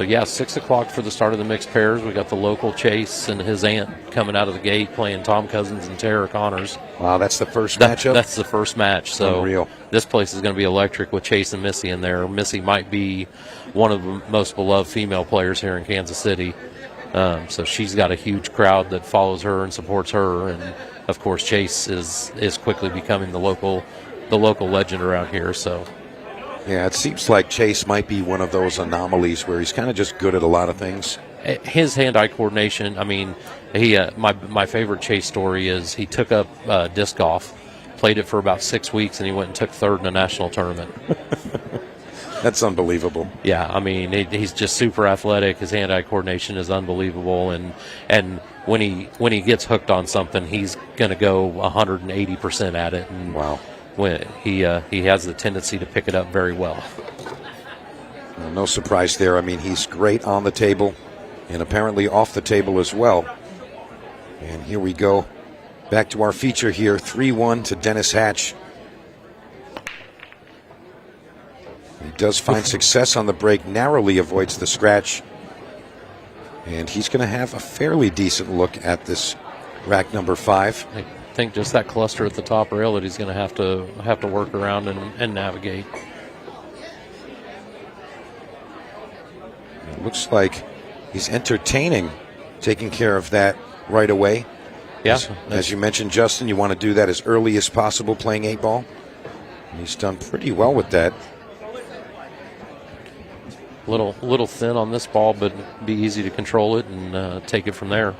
yeah, 6 o'clock for the start of the mixed pairs. We got the local Chase and his aunt coming out of the gate playing Tom Cousins and Tara Connors. Wow, that's the first matchup? That's the first match. So unreal. This place is going to be electric with Chase and Missy in there. Missy might be one of the most beloved female players here in Kansas City. So she's got a huge crowd that follows her and supports her. And, of course, Chase is quickly becoming the local legend around here. So. Yeah, it seems like Chase might be one of those anomalies where he's kind of just good at a lot of things. His hand-eye coordination, I mean, my favorite Chase story is he took up disc golf, played it for about 6 weeks, and he went and took third in a national tournament. That's unbelievable. Yeah, I mean, he's just super athletic. His hand-eye coordination is unbelievable, and when he gets hooked on something, he's going to go 180% at it. And wow. When he has the tendency to pick it up very well. Well, no surprise there. I mean, he's great on the table and apparently off the table as well. And here we go. Back to our feature here, 3-1 to Dennis Hatch. He does find success on the break, narrowly avoids the scratch. And he's going to have a fairly decent look at this rack number 5. I think just that cluster at the top rail that he's going to have to work around and navigate. It looks like he's entertaining, taking care of that right away. Yeah. As you mentioned, Justin, you want to do that as early as possible playing 8-ball. And he's done pretty well with that. Little thin on this ball, but be easy to control it and take it from there.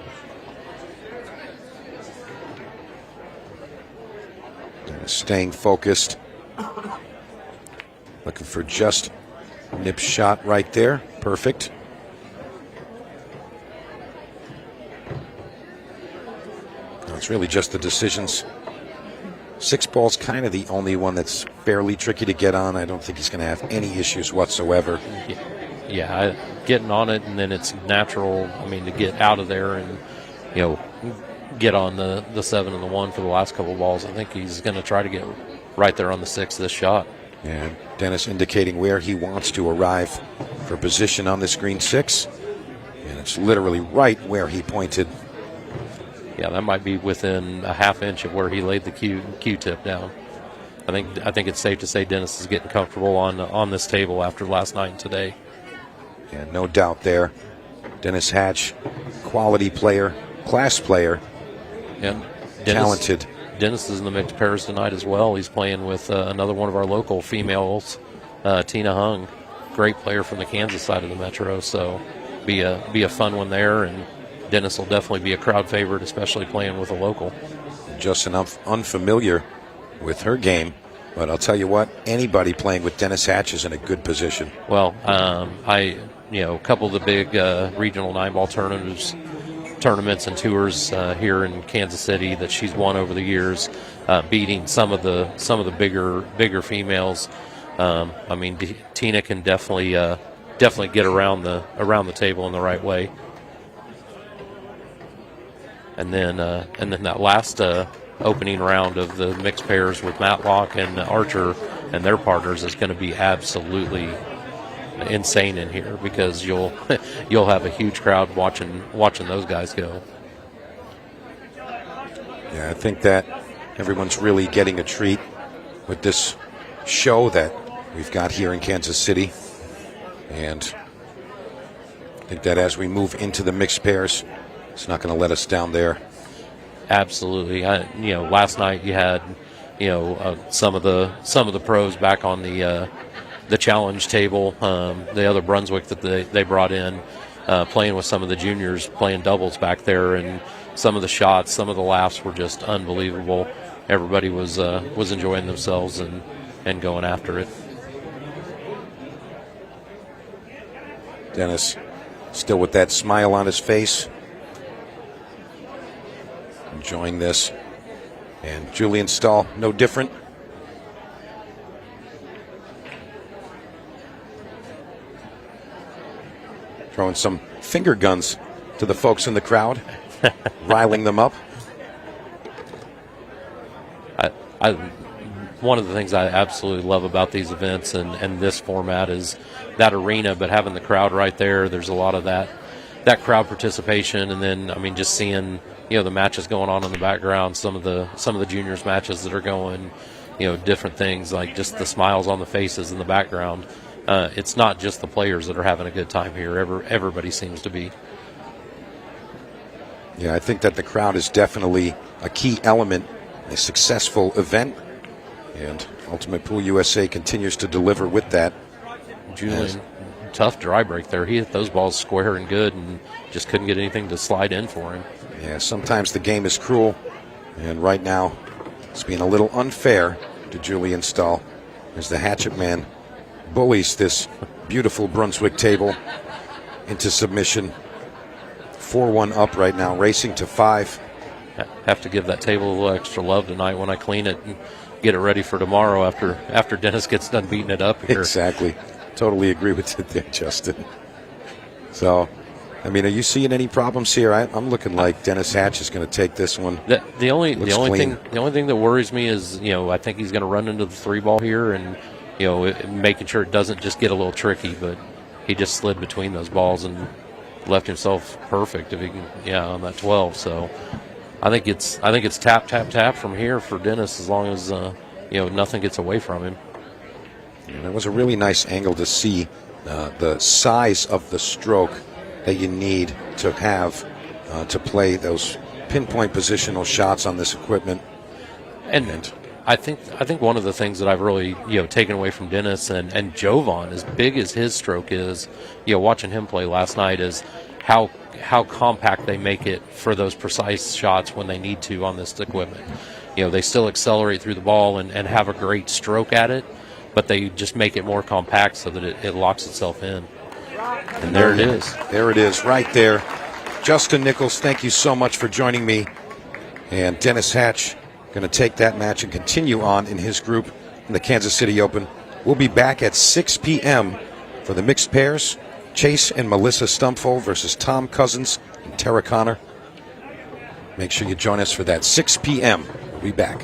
Staying focused. Looking for just nip shot right there. Perfect. No, it's really just the decisions. 6 ball's kind of the only one that's fairly tricky to get on. I don't think he's going to have any issues whatsoever. Yeah, getting on it, and then it's natural, I mean, to get out of there and, get on the 7 and the 1 for the last couple of balls. I think he's going to try to get right there on the 6 this shot. And Dennis indicating where he wants to arrive for position on this green 6. And it's literally right where he pointed. Yeah, that might be within a half inch of where he laid the Q-tip down. I think it's safe to say Dennis is getting comfortable on this table after last night and today. Yeah, no doubt there. Dennis Hatch, quality player, class player. Yeah, talented. Dennis is in the mixed pairs tonight as well. He's playing with another one of our local females, Tina Hung, great player from the Kansas side of the Metro. So be a fun one there, and Dennis will definitely be a crowd favorite, especially playing with a local. Justin, I'm unfamiliar with her game, but I'll tell you what, anybody playing with Dennis Hatch is in a good position. Well, a couple of the big regional 9-ball tournaments and tours here in Kansas City that she's won over the years, beating some of the bigger females. I mean, Tina can definitely get around the table in the right way. And then that last opening round of the mixed pairs with Matlock and Archer and their partners is going to be absolutely insane in here, because you'll have a huge crowd watching those guys go. Yeah, I think that everyone's really getting a treat with this show that we've got here in Kansas City, and I think that as we move into the mixed pairs, it's not going to let us down there. Absolutely. Last night you had some of the pros back on the challenge table, the other Brunswick that they brought in, playing with some of the juniors, playing doubles back there, and some of the shots, some of the laughs were just unbelievable. Everybody was enjoying themselves and going after it. Dennis still with that smile on his face. enjoying this. And Julian Stahl, no different. Throwing some finger guns to the folks in the crowd, riling them up. One of the things I absolutely love about these events and this format is that arena, but having the crowd right there, there's a lot of that crowd participation, and then I mean just seeing the matches going on in the background, some of the juniors matches that are going, different things like just the smiles on the faces in the background. It's not just the players that are having a good time here. Everybody seems to be. Yeah, I think that the crowd is definitely a key element in a successful event. And Ultimate Pool USA continues to deliver with that. Julian, tough dry break there. He hit those balls square and good and just couldn't get anything to slide in for him. Yeah, sometimes the game is cruel. And right now, it's being a little unfair to Julian Stahl as the Hatchet Man bullies this beautiful Brunswick table into submission. 4-1 up right now, racing to 5. Have to give that table a little extra love tonight when I clean it and get it ready for tomorrow after Dennis gets done beating it up here. Exactly. Totally agree with you there, Justin. So, I mean, are you seeing any problems here? I'm looking like Dennis Hatch is going to take this one. The only thing that worries me is I think he's going to run into the 3-ball here and making sure it doesn't just get a little tricky. But he just slid between those balls and left himself perfect if he can on that 12. So I think it's tap tap tap from here for Dennis as long as nothing gets away from him. And it was a really nice angle to see the size of the stroke that you need to have to play those pinpoint positional shots on this equipment. And I think one of the things that I've really taken away from Dennis and Jovan, as big as his stroke is, watching him play last night, is how compact they make it for those precise shots when they need to on this equipment. They still accelerate through the ball and have a great stroke at it, but they just make it more compact so that it locks itself in. And there it is. There it is, right there. Justin Nichols, thank you so much for joining me. And Dennis Hatch going to take that match and continue on in his group in the Kansas City Open. We'll be back at 6 p.m. for the mixed pairs. Chase and Melissa Stumfold versus Tom Cousins and Tara Connor. Make sure you join us for that 6 p.m. We'll be back.